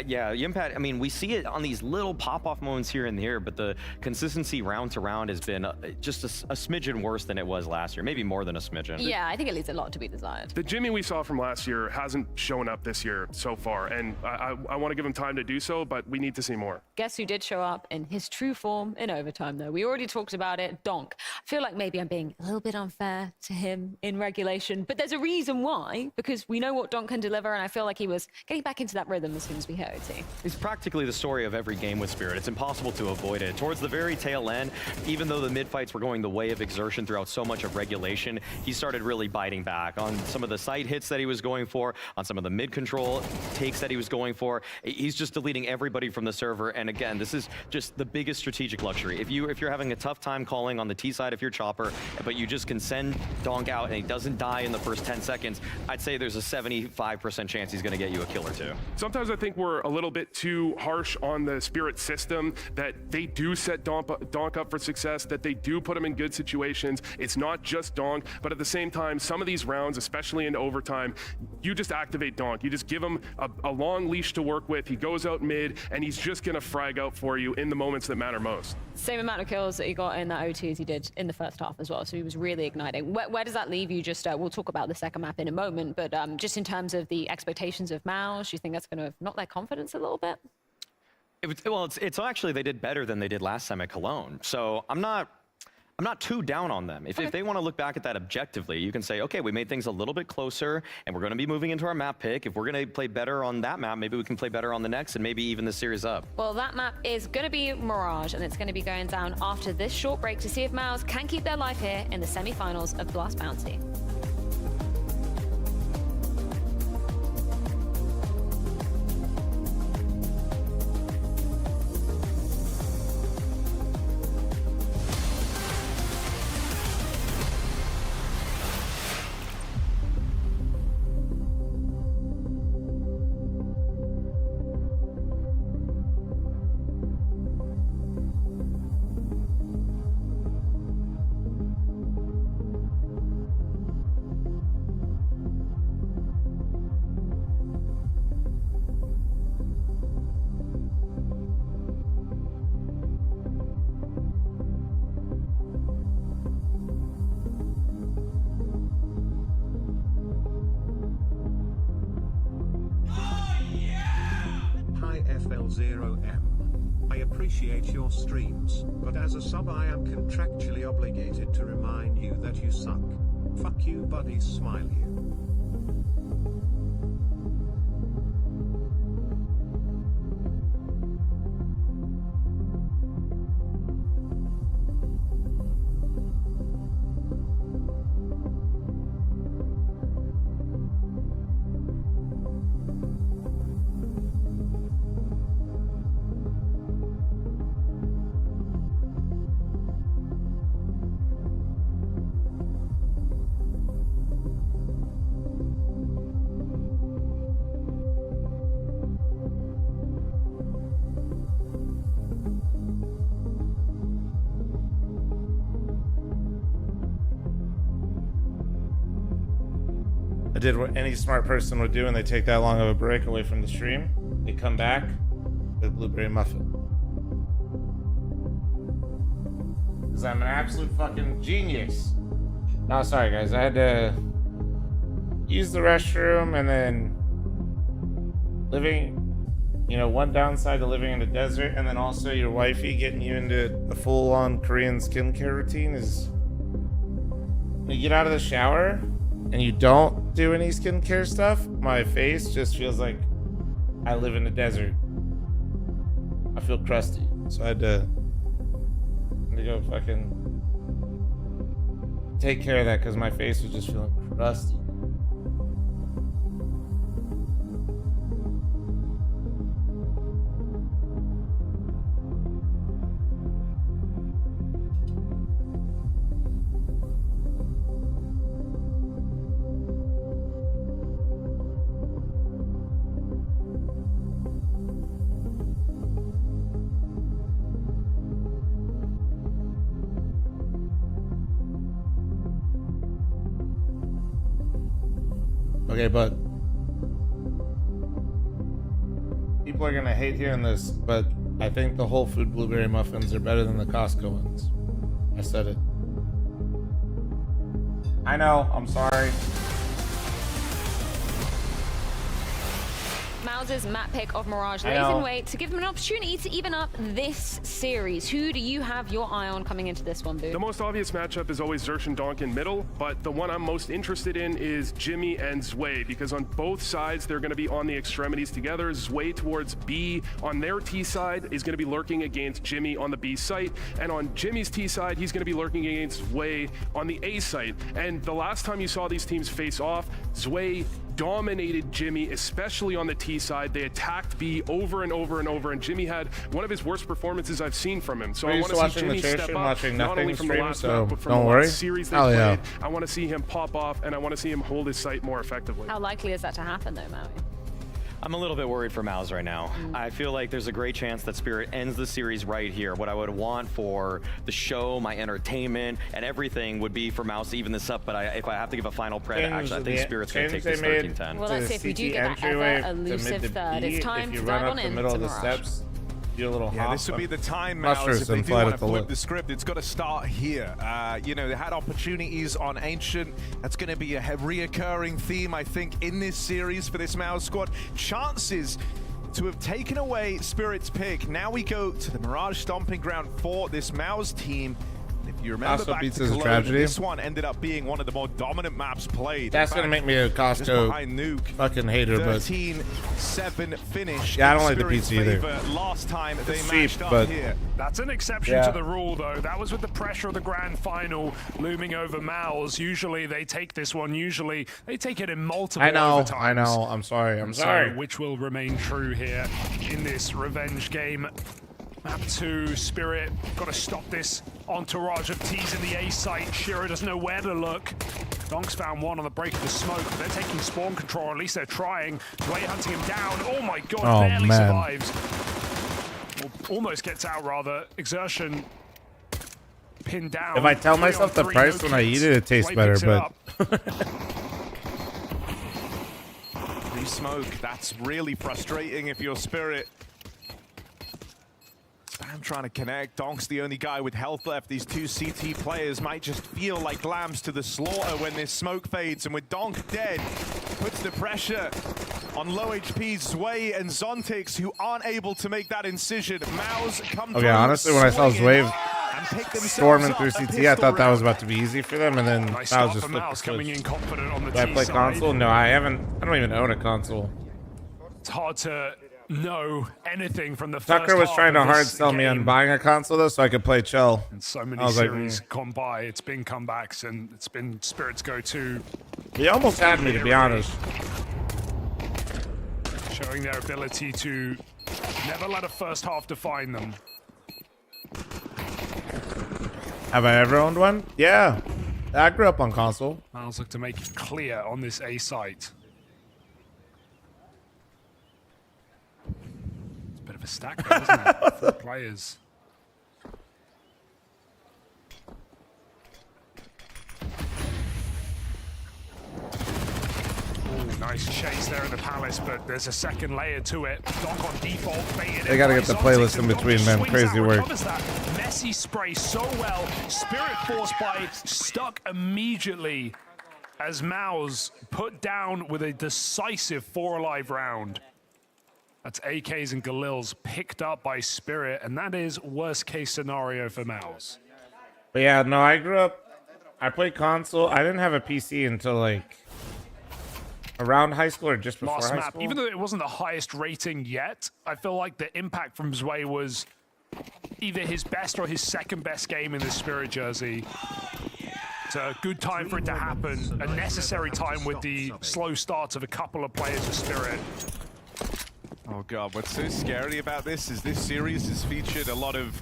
yeah, Yimpad, I mean, we see it on these little pop-off moments here and there, but the consistency round to round has been just a smidgen worse than it was last year, maybe more than a smidgen. Yeah, I think it leaves a lot to be desired. The Jimmy we saw from last year hasn't shown up this year so far, and I want to give him time to do so, but we need to see more. Guess who did show up in his true form in overtime, though? We already talked about it, Donk. I feel like maybe I'm being a little bit unfair to him in regulation, but there's a reason why, because we know what Donk can deliver, and I feel like he was getting back into that rhythm as soon as we hit OT. It's practically the story of every game with Spirit. It's impossible to avoid it. Towards the very tail end, even though the mid fights were going the way of exertion throughout so much of regulation, he started really biting back on some of the side hits that he was going for, on some of the mid control takes that he was going for. He's just deleting everybody from the server, and again, this is just the biggest strategic luxury. If you're having a tough time calling on the T side of your chopper, but you just can send Donk out and he doesn't die in the first 10 seconds, I'd say there's a 75% chance he's going to get you a kill or two. Sometimes I think we're a little bit too harsh on the Spirit system, that they do set Donk up for success, that they do put him in good situations. It's not just Donk, but at the same time, some of these rounds, especially in overtime, you just activate Donk. You just give him a long leash to work with. He goes out mid, and he's just going to frag out for you in the moments that matter most. Same amount of kills that he got in that OT as he did in the first half as well, so he was really igniting. Where does that leave you? Just we'll talk about the second map in a moment, but just in terms of the expectations of MOUZ, do you think that's going to knock their confidence a little bit? It's actually, they did better than they did last time at Cologne, so I'm not too down on them. If they want to look back at that objectively, you can say, okay, we made things a little bit closer, and we're going to be moving into our map pick. If we're going to play better on that map, maybe we can play better on the next, and maybe even the series up. Well, that map is going to be Mirage, and it's going to be going down after this short break to see if MOUZ can keep their life here in the semi-finals of Blast Bounty. fl0m. I appreciate your streams, but as a sub I am contractually obligated to remind you that you suck. Fuck you buddies, smile you. I did what any smart person would do when they take that long of a break away from the stream. They come back with blueberry muffin. Because I'm an absolute fucking genius. No, sorry guys, I had to use the restroom, and then living, you know, one downside to living in the desert, and then also your wifey getting you into a full-on Korean skincare routine is when you get out of the shower and you don't do any skincare stuff, my face just feels like I live in the desert. I feel crusty. So I had to go fucking take care of that because my face was just feeling crusty. Okay, but people are gonna hate hearing this, but I think the Whole Food blueberry muffins are better than the Costco ones. I said it. I know, I'm sorry. Mouse's map pick of Mirage lays in wait to give him an opportunity to even up this series. Who do you have your eye on coming into this one, Boo? The most obvious matchup is always Xersh and Donk in middle, but the one I'm most interested in is Jimmy and Zwei, because on both sides, they're going to be on the extremities together. Zwei towards B on their T side is going to be lurking against Jimmy on the B site, and on Jimmy's T side, he's going to be lurking against Zwei on the A site. And the last time you saw these teams face off, Zwei dominated Jimmy, especially on the T side. They attacked B over and over and over, and Jimmy had one of his worst performances I've seen from him. So I want to see Jimmy step up, not only from the last map, but from the last series they played. I want to see him pop off, and I want to see him hold his site more effectively. How likely is that to happen, though, Maui? I'm a little bit worried for Mouse right now. I feel like there's a great chance that Spirit ends the series right here. What I would want for the show, my entertainment, and everything would be for Mouse to even this up, but if I have to give a final pred, actually, I think Spirit's going to take this 13-10. Well, let's see if we do get that ever elusive third. It's time to dive on in to Mirage. Do a little hop. This would be the time, Mouse, if they do want to flip the script. It's got to start here. You know, they had opportunities on Ancient. That's going to be a reoccurring theme, I think, in this series for this Mouse squad. Chances to have taken away Spirit's pick. Now we go to the Mirage stomping ground for this Mouse team. If you remember back to Cologne, this one ended up being one of the more dominant maps played. That's going to make me a Costco fucking hater, but 13-7 finish. Yeah, I don't like the PC either. Last time they it's matched cheap, up but here. That's an exception to the rule, though. That was with the pressure of the grand final looming over Mouse. Usually they take this one. Usually they take it in multiple overtimes. I know. I'm sorry. I'm sorry. So, which will remain true here in this revenge game. Map 2, Spirit, got to stop this entourage of T's in the A site. Shira doesn't know where to look. Donk's found one on the break of the smoke. They're taking spawn control, or at least they're trying. Zwei hunting him down. Oh my god, barely survives. Well, almost gets out, rather. Exertion pinned down. If I tell myself the price when I eat it, it tastes better, but... Free smoke, that's really frustrating if you're Spirit. I'm trying to connect. Donk's the only guy with health left. These two CT players might just feel like lambs to the slaughter when this smoke fades. And with Donk dead, puts the pressure on low HP Zwei and Zontix, who aren't able to make that incision. Mouse come through. Okay, honestly, when I saw Zwei storming through CT, I thought that was about to be easy for them, and then that was just Mouse coming in confident on the Do I play console? No, I haven't. I don't even own a console. It's hard to know anything from the Tucker was trying to hard sell me on buying a console though, so I could play Chell. And so many series gone by, it's been comebacks and it's been Spirit's go-to. He almost had me, to be honest. Showing their ability to never let a first half define them. Have I ever owned one? Yeah, I grew up on console. Miles look to make it clear on this A site. Bit of a stack there, isn't it? For the players. Ooh, nice chase there in the Palace, but there's a second layer to it. Donk on default, baited. They gotta get the playlist in between, man. Crazy work. That messy spray so well. Spirit force by stuck immediately as Mouse put down with a decisive 4 alive round. That's AKs and Galils picked up by Spirit, and that is worst case scenario for Mouse. But yeah, no, I grew up, I played console. I didn't have a PC until like around high school or just before high school. Even though it wasn't the highest rating yet, I feel like the impact from Zwei was either his best or his second best game in the Spirit jersey. It's a good time for it to happen, a necessary time with the slow starts of a couple of players of Spirit. Oh god, what's so scary about this is this series has featured a lot of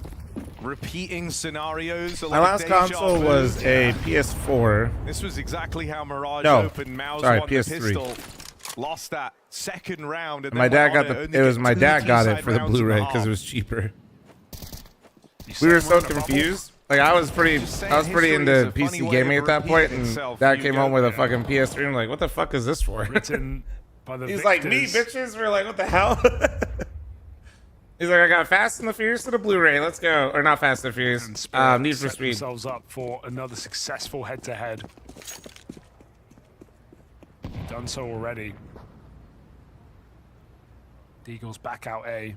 repeating scenarios. My last console was a PS4. This was exactly how Mirage opened. Mouse won the pistol, lost that second round. And my dad got the. It was my dad got it for the Blu-ray because it was cheaper. We were so confused Like I was pretty into PC gaming at that point, and Dad came home with a fucking PS3. I'm like, what the fuck is this for? Written by the He's like, me, bitches. We're like, what the hell? He's like, I got Fast and the Furious to the Blu-ray. Let's go. Or not Fast and the Furious. Need for Speed. Themselves up for another successful head-to-head. Done so already. Deagle's back out A.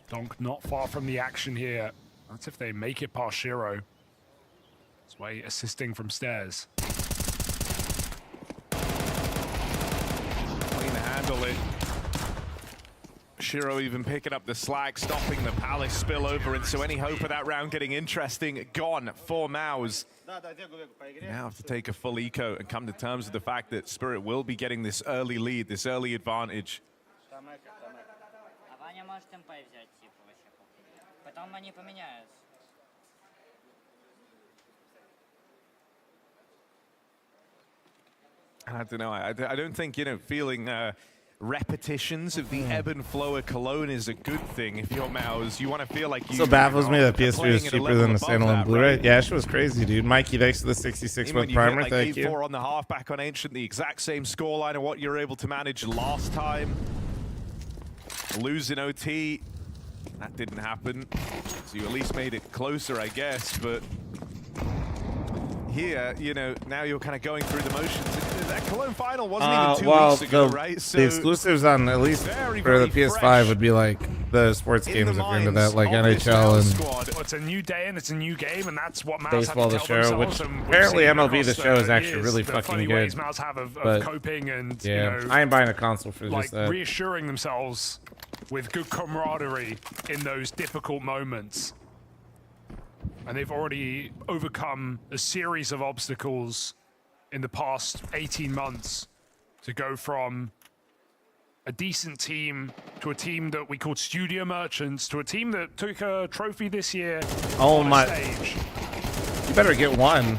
Donk not far from the action here. That's if they make it past Shiro. Sway assisting from stairs. Clean to handle it. Shiro even picking up the slack, stopping the Palace spillover, and so any hope of that round getting interesting gone for Mouse. Now have to take a full eco and come to terms with the fact that Spirit will be getting this early lead, this early advantage. I don't know. I don't think, you know, feeling repetitions of the ebb and flow of Cologne is a good thing. If you're Mouse, you want to feel like you. So baffles me that PS3 is cheaper than the standalone Blu-ray. Right? Yeah, she was crazy, dude. Mikey, thanks for the 66-month primer. Like Thank you. 8-4 on the half back on Ancient, the exact same scoreline of what you were able to manage last time. Losing OT, that didn't happen. So you at least made it closer, I guess. But here, you know, now you're kind of going through the motions. That Cologne final wasn't even 2 weeks ago, right? So the exclusives on at least for the PS5 fresh. Would be like the sports games if you're into that, like NHL and. Well, it's a new day and it's a new game, and that's what Mouse baseball. The show, which apparently MLB the show is actually really fucking good. Mouse have of coping and yeah, you know, I ain't buying a console for like just that. Reassuring themselves with good camaraderie in those difficult moments. And they've already overcome a series of obstacles in the past 18 months to go from a decent team to a team that we called Studio Merchants to a team that took a trophy this year. Oh my! Stage. You better get one.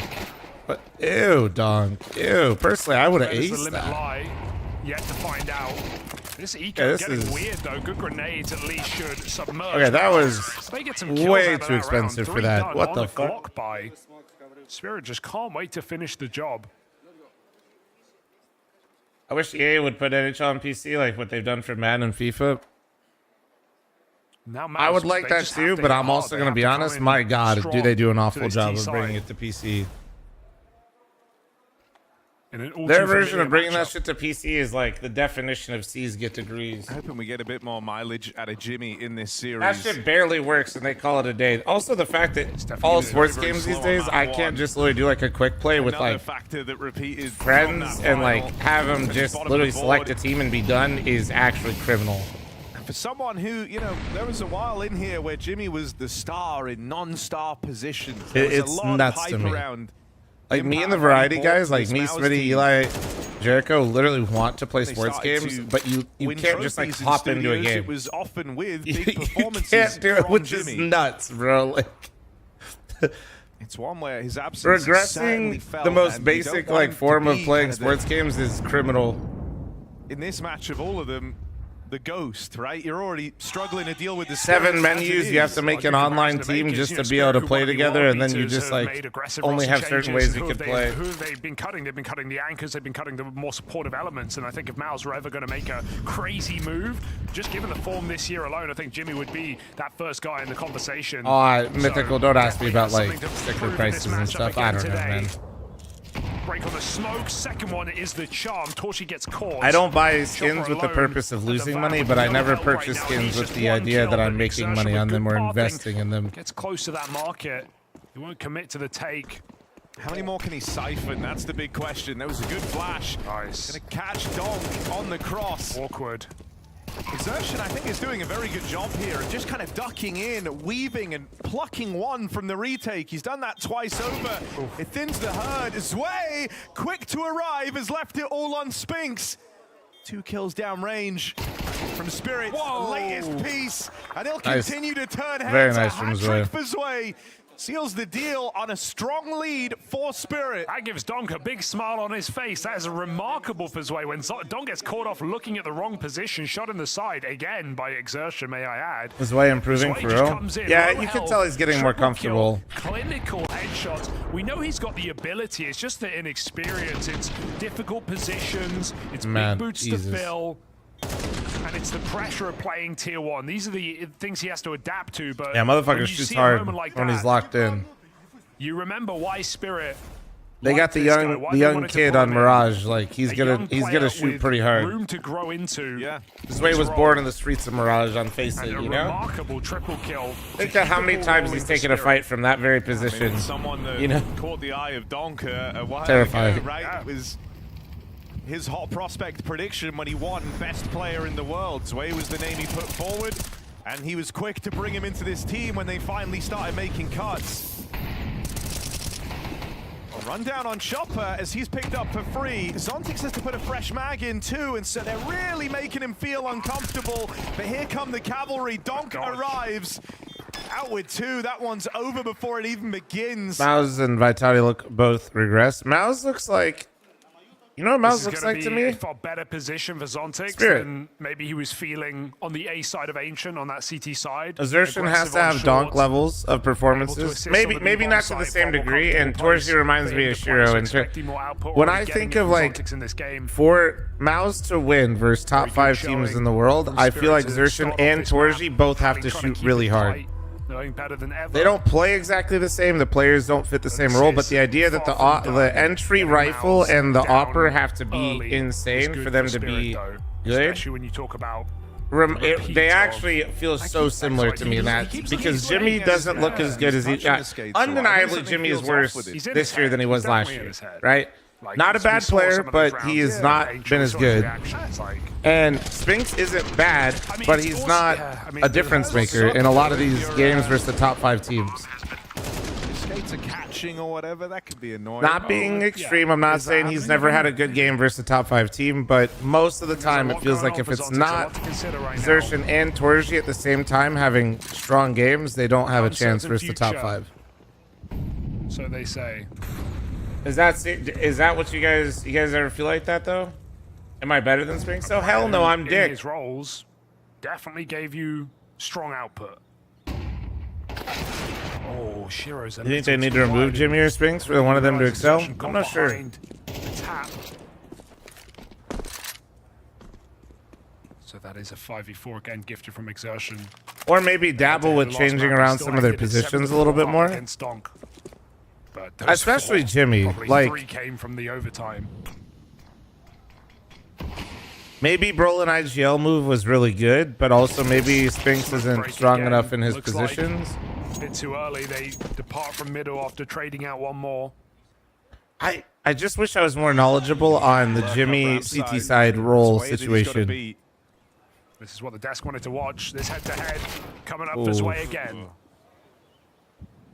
But ew, Donk. Ew. Personally, I would have aced the limit that. lie. Yet to find out. This eco getting weird though. Good grenades at least should submerge. Okay, that was they get some way too expensive for that. What the fuck? By Spirit just can't wait to finish the job. I wish EA would put NHL on PC like what they've done for Madden and FIFA. Now, I would like that too, but I'm also going to be honest. My God, do they do an awful job of bringing it to PC? Their version of bringing that shit to PC is like the definition of C's get degrees. Hoping we get a bit more mileage out of Jimmy in this series. That shit barely works and they call it a day. Also, the fact that all sports games these days, I can't just literally do like a quick play with like friends and like have them just literally select a team and be done is actually criminal. For someone who, you know, there was a while in here where Jimmy was the star in non-star positions. It's nuts to me. Like me and the variety guys, like me, Smitty, Eli, Jericho, literally want to play sports games, but you can't just like hop into a game. It was often with big performances. You can't do it, which is nuts, bro. Like, it's one where his absence regressing the most basic like form of playing sports games is criminal. In this match of all of them, the ghost, right? You're already struggling to deal with the 7 menus. You have to make an online team just to be able to play together, and then you just like only have certain ways you can play. Who have they been cutting? They've been cutting the anchors. They've been cutting the more supportive elements. And I think if Mouse were ever going to make a crazy move, just given the form this year alone, I think Jimmy would be that first guy in the conversation. Oh, Mythical, don't ask me about like sticker prices and stuff. I don't know, man. Break on the smoke. Second one is the charm. Torchy gets caught. I don't buy skins with the purpose of losing money, but I never purchase skins with the idea that I'm making money on them or investing in them. Gets close to that market. He won't commit to the take. How many more can he siphon? That's the big question. That was a good flash. Nice. Gonna catch Donk on the cross. Awkward. Exertion, I think, is doing a very good job here of just kind of ducking in, weaving, and plucking one from the retake. He's done that twice over. Oof. It thins the herd. Zwei, quick to arrive, has left it all on Spinks. 2 kills down range from Spirit's latest piece, and he'll continue to turn heads. Very nice from Zwei. For Zwei. seals the deal on a strong lead for Spirit. That gives Donk a big smile on his face. That is remarkable for Zwei. When Donk gets caught off looking at the wrong position, shot in the side, again by Exertion, may I add. Is Zwei improving Zwei for just real? comes in, Yeah, low you can health, tell he's getting more triple comfortable. Kill, clinical headshots. We know he's got the ability. It's just the inexperience. It's difficult positions. It's big boots to fill. And it's the pressure of playing tier 1. These are the things he has to adapt to. But yeah, motherfucker shoots hard when he's locked in. You remember why Spirit. They got the young kid on Mirage. Like he's gonna shoot pretty hard. Room to grow into. Yeah. This way was born in the streets of Mirage on Face It, you know? Remarkable triple kill. Think of how many times he's taken a fight from that very position. Someone that you know? caught the eye of Donk a while Terrifying. ago, right? It was his hot prospect prediction when he won Best Player in the World. Zwei was the name he put forward, and he was quick to bring him into this team when they finally started making cuts. A rundown on Chopper as he's picked up for free. Zontix has to put a fresh mag in too, and so they're really making him feel uncomfortable. But here come the cavalry. Donk arrives. Out with 2. That one's over before it even begins. Mouse and Vitality look both regress. Mouse looks like... You know what Mouse looks like to me? A far better position for Zontix than maybe he was feeling on the A side of Ancient on that CT side. Exertion has to have Donk levels of performances. Maybe not to the same degree. And Torsi reminds me of Shiro. And when I think of like for Mouse to win versus top 5 teams in the world, I feel like Exertion and Torsi both have to shoot really hard. Better than ever. They don't play exactly the same. The players don't fit the same role, but the idea that the entry rifle and the Opper have to be insane for them to be good. Especially when you talk about they actually feel so similar to me in that because Jimmy doesn't look as good as he. Undeniably, Jimmy is worse this year than he was last year, right? Not a bad player, but he has not been as good. And Spinks isn't bad, but he's not a difference maker in a lot of these games versus the top 5 teams. Skates are catching or whatever, that could be annoying. Not being extreme, I'm not saying he's never had a good game versus the top 5 team, but most of the time it feels like if it's not Exertion and Torsi at the same time having strong games, they don't have a chance versus the top 5. So they say. Is that what you guys ever feel like that though? Am I better than Spinks? So hell no, I'm dick. His roles definitely gave you strong output. Oh, Shiro's. You think they need to remove Jimmy or Spinks for one of them to excel? I'm not sure. So that is a 5v4 again, gifted from Exertion. Or maybe dabble with changing around some of their positions a little bit more. Against Donk. But especially Jimmy, like 3 came from the overtime. Maybe Brolin IGL move was really good, but also maybe Spinks isn't strong enough in his positions. A bit too early. They depart from middle after trading out one more. I just wish I was more knowledgeable on the Jimmy CT side role situation. This is what the desk wanted to watch. This head-to-head coming up for Zwei again.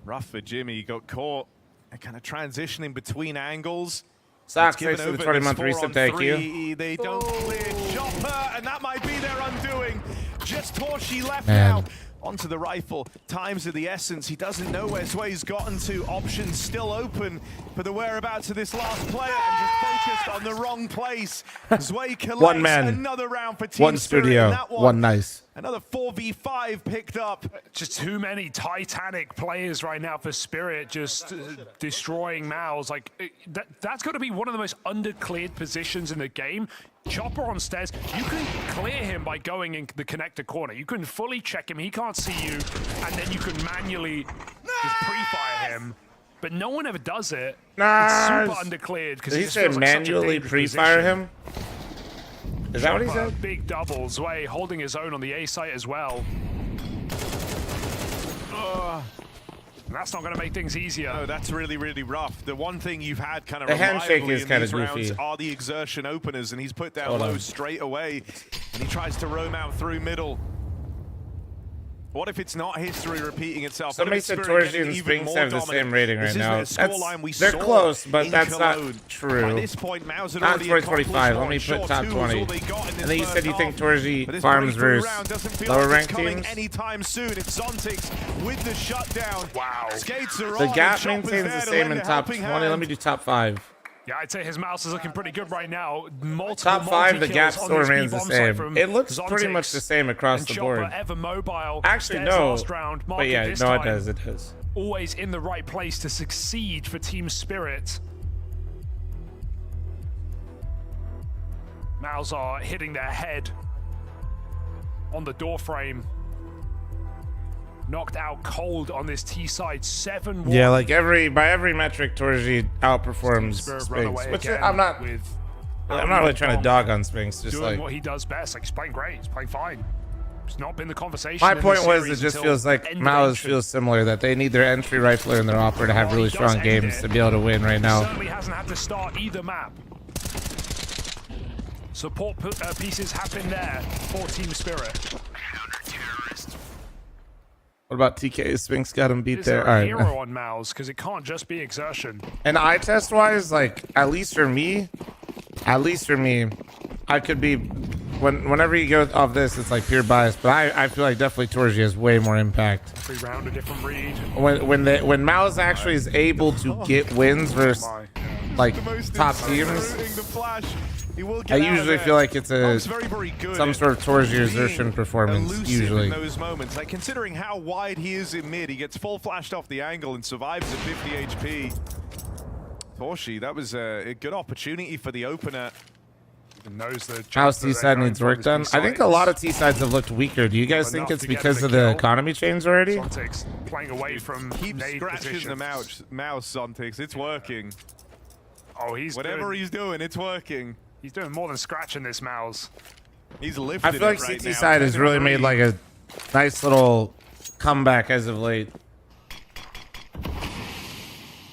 Rough for Jimmy. He got caught and kind of transitioning between angles. Sox, thanks for the 20-month reset, thank you. They don't clear Chopper, and that might be their undoing. Just Torsi left now. Onto the rifle. Times of the essence. He doesn't know where Zwei's gotten to. Options still open for the whereabouts of this last player, and just focused on the wrong place. Zwei collects one man, another round for Team one studio, one nice. Another 4v5 picked up. Just too many Titanic players right now for Spirit, just destroying Mouse. Like that's got to be one of the most undercleared positions in the game. Chopper on stairs, you can clear him by going in the connector corner. You can fully check him, he can't see you, and then you can manually just pre-fire him. But no one ever does it. It's super undercleared. Did he say manually pre-fire him? Is that what he said? Big double. Zwei holding his own on the A site as well. That's not going to make things easier. No, that's really, really rough. The one thing you've had kind of the handshake is kind of goofy. Rounds are the Exertion openers, and he's put down low straight away, and he tries to roam out through middle. What if it's not history repeating itself? Somebody said Torji and Spinks have the same rating right now. They're close, but that's not true. By this point, Mao's Not 2025. Let me put top 20. And then you said you think Torji farms versus lower ranked teams. Anytime soon, it's Zontix with the shutdown. Wow. Skates are The on, gap and Chopper's maintains the there to same lend in a top helping 20. Let hand. me do top 5. Yeah, I'd say his mouse is looking pretty good right now. Multiple Top 5, the gap multi-kills still on this remains the B-bomb side same. from It looks pretty Zontix. much the same across And the Chopper, board. ever mobile. Actually, Stairs no. last round, But Market yeah, this no, it time. does. It does. Always in the right place to succeed for Team Spirit. Mouse are hitting their head on the door frame. Knocked out cold on this T side, 7-1. Yeah, like by every metric, Torji outperforms Spinks, which I'm not really trying to dog on Spinks. Just doing like what he does best. Like, he's playing great. He's playing fine. It's not been the conversation. my in point this was, it series just until feels like end of Mao's entry. feels similar, that they need their entry rifler and their opera to have really He does strong end games it. to be able to win right now. Certainly hasn't had to start either map. Support pieces have been there for Team Spirit. What about TK? Spinks got him beat Is there. there All a right. hero on Mouse? Because it can't just be exertion. And eye test wise, like at least for me, I could be whenever you go off this, it's like pure bias. But I feel like definitely Torji has way more impact. Every round a different read. When Mouse actually is able to get wins versus like top teams, I usually feel like it's some sort of Torji exertion performance. Usually. In those moments, like considering how wide he is in mid, he gets full flashed off the angle and survives at 50 HP. Torji, that was a good opportunity for the opener. Knows the House T side needs work done. I think a lot of T sides have looked weaker. Do you guys think it's because of the economy change already? Zontix playing away from Keep nade scratching position. the mouse, Zontix. It's working. Oh, he's whatever doing, he's doing, it's working. He's doing more than scratching this mouse. He's lifted. I feel like it right CT now. side has really made like a nice little comeback as of late.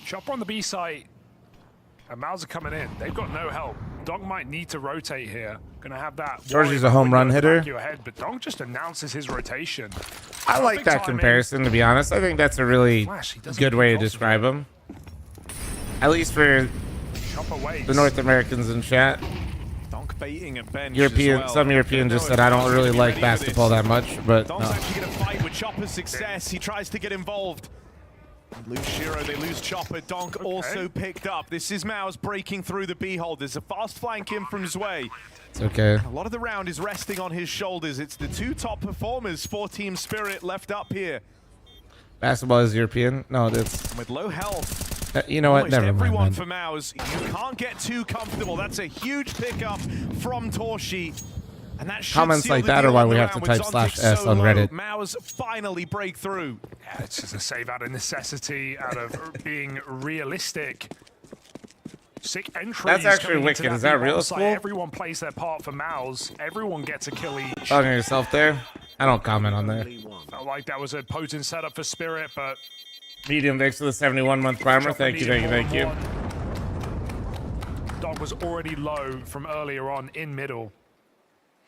Chopper on the B site. And Mouse are coming in. They've got no help. Donk might need to rotate here. Gonna have that. Torji's a home run hitter. Your head, but Donk just announces his rotation. I like that comparison, to be honest. I think that's a really good way to describe him. At least for the North Americans in chat. Donk baiting a bench European, as well. some European just said I don't really like basketball that much, but Donk's no. actually going to fight with Chopper's success. He tries to get involved. Lose Shiro, they lose Chopper. Donk also picked up. This is Mao's breaking through the B-hold. There's a fast flank in from Zwei. It's okay. A lot of the round is resting on his shoulders. It's the two top performers for Team Spirit left up here. Basketball is European. No, it's with low health. You know what? Almost Never mind. everyone Man. for Mao's. You can't get too comfortable. That's a huge pickup from Torji. And that should Comments seal like the that are deal why on we the have to round type with Zontix /S so on low. Reddit. Mao's finally break through. Yeah, it's just a save out of necessity, out of being realistic. Sick entries. That's actually coming into wicked. Is that B-bomb real site. school? Everyone plays their part for Mouse. Everyone gets a kill each. Talking to yourself there? I don't comment on that. Felt like that was a potent setup for Spirit, but Medium, thanks for the 71-month primer. Thank you, thank you, thank you. Dog was already low from earlier on in middle.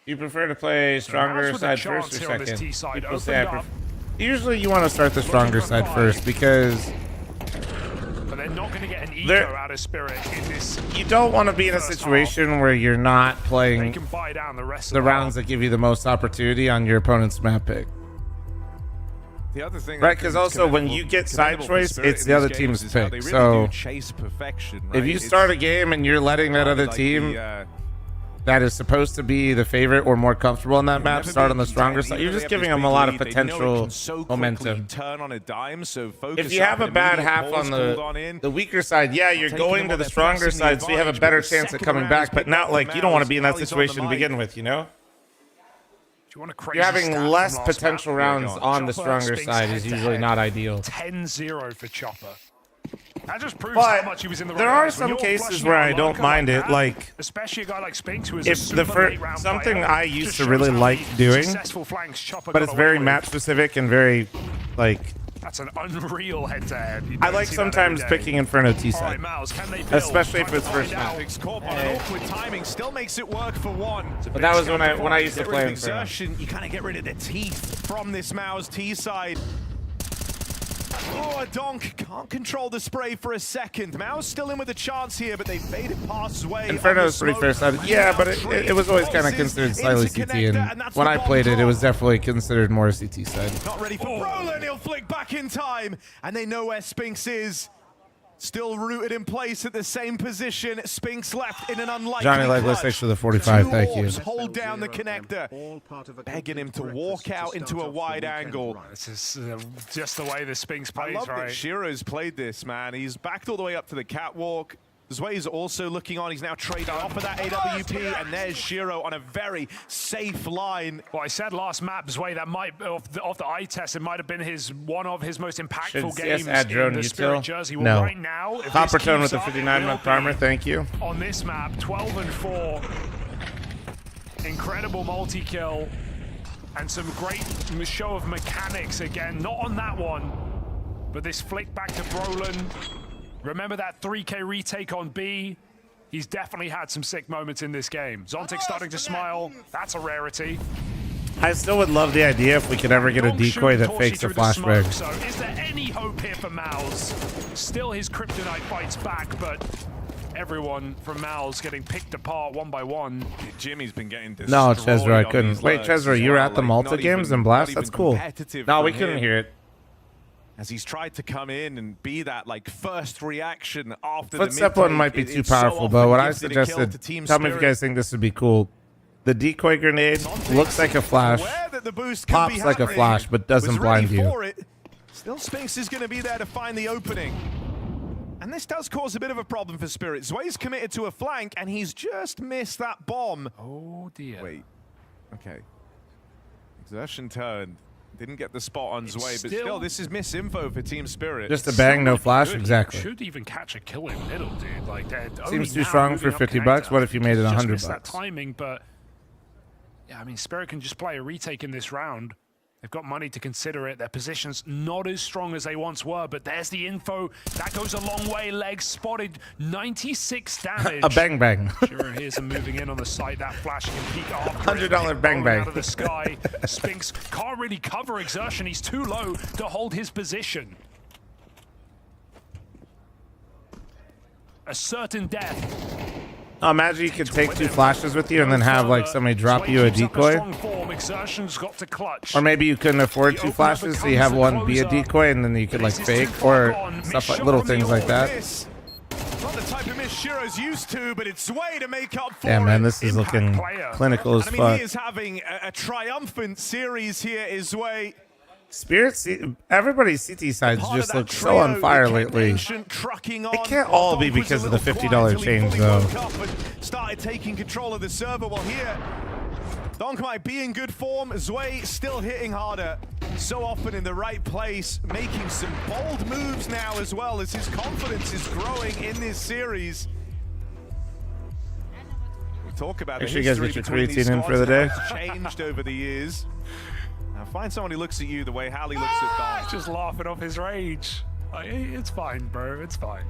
You prefer to play stronger side first or second? T-side People say I opened up. Usually you want to start the stronger side first because But they're not going to get an eco out of Spirit in this. you don't want to be in a situation where you're not They playing can buy down the rest of the rounds that give you the most opportunity on your opponent's map pick. The other thing, Right, because also when you get side choice, it's the other team's pick. So chase perfection, right? if you start a game and you're letting that other team that is supposed to be the favorite or more comfortable on that map start on the stronger side, you're just giving them a lot of potential momentum. Turn on a dime, so If you have a bad half on the weaker side, yeah, you're going to the stronger side, so you have a better chance at coming back, but not like you don't want to be in that situation to begin with, you know? You're having less potential rounds on the stronger side is usually not ideal. 10-0 for Chopper. That just proves But how much he was in the there right are place. When some you're cases flushing where out I a don't marker mind like it, that, like especially a guy like Spinks who is if a the super late first round something player, I used just to shows really how like many doing, successful flanks Chopper but got it's away very with. match specific and very like That's an unreal head-to-head. I like sometimes picking Inferno T All right, side, Mouse, can they build? especially if it's first Now, map. it's caught by an awkward timing. Still makes it work for one. But that was when I used to Get rid play of Inferno. exertion. You kind of get rid of the teeth from this Mao's T side. Oh, Donk can't control the spray for a second. Mao's still in with a chance here, but they faded past his way. Inferno is pretty fair side. Yeah, but it was always kind of considered slightly CT, and when I played it, it was definitely considered more CT side. Not ready for Brolin. He'll flick back in time, and they know where Spinks is. Still rooted in place at the same position. Spinks left in an unlikely Johnny Legless, thanks for the 45. Thank you. Hold down the connector, begging him to walk out into a wide angle. This is just the way the Spinks plays, I love right? that Shiro's played this, man. He's backed all the way up to the catwalk. Zway's also looking on. He's now traded off of that AWP, and there's Shiro on a very safe line. Well, I said last map, Zway, that might, off the eye test, it might have been one of his most impactful games add drone in the Spirit util? jersey. Well, No. right now, if Copper this tone with keeps the up, 59-month we'll be armor, thank you. on this map, 12-4. Incredible multi-kill. And some great show of mechanics again. Not on that one, but this flick back to Brolin. Remember that 3K retake on B? He's definitely had some sick moments in this game. Zontic starting to smile. That's a rarity. I still would love the idea if we could ever get a decoy that fakes a flashbang. So is there any hope here for Mouse? Still his kryptonite fights back, but everyone from Mouse getting picked apart one by one. Jimmy's been getting destroyed. No, Chesra, I on couldn't. these Wait, lurks Chesra, as you were well. at the Like, Malta not games even- and Blast? not That's even cool. competitive No, we from couldn't him. hear it. As he's tried to come in and be that like first reaction after Footstep the one mid-take, might be too it so powerful, but what I often gives it a kill suggested, to Team tell me if you Spirit. guys think this would be cool. The decoy grenade looks like a flash, Aware that the boost could pops be like a happening, flash, but doesn't was blind ready you. for it. Still, Spinks is going to be there to find the opening. And this does cause a bit of a problem for Spirit. Zway's committed to a flank, and he's just missed that bomb. Oh, dear. Wait. Okay. Exertion turned. Didn't get the spot on Zway, but still- still, this is misinfo for Team Spirit. Just a bang, no flash, Good. exactly. Should even catch a kill in middle, dude. Like that. Seems too strong for 50 bucks. What if you made it Just 100 missed that bucks? timing, but yeah, I mean, Spirit can just play a retake in this round. They've got money to consider it. Their position's not as strong as they once were, but there's the info. That goes a long way. Legs spotted. 96 damage. A bang bang. Sure, here's him moving in on the site. That flash can peek after it. $100 bang Rolling bang. out of the sky. Spinks can't really cover exertion. He's too low to hold his position. A certain death. Imagine you could take 2 flashes with you and then have like somebody drop you a decoy. Exertion's got to clutch. Or maybe you couldn't afford 2 flashes, so you have one be a decoy and then you could like fake or stuff like little things like that. Not the type of miss Shiro's used to, but it's Zway to make up for Yeah, man, it. this is looking clinical as And I mean, fuck. he is having a triumphant series here, is Zway. Spirit, everybody's CT sides Part of just that look so trio on fire that kept lately. Ancient trucking on. It can't all be Donk was because a of the little quiet $50 until he change, fully though. woke up and started taking control of the server. While here, Donk might be in good form. Zway still hitting harder. So often in the right place, making some bold moves now as well as his confidence is growing in this series. We talk about Make the sure you guys history get your between these creatine in for squads the and day. how it's changed over the years. Now find someone who looks at you the way Hallie looks at Donk. Just laughing off his rage. Like, it's fine, bro. It's fine.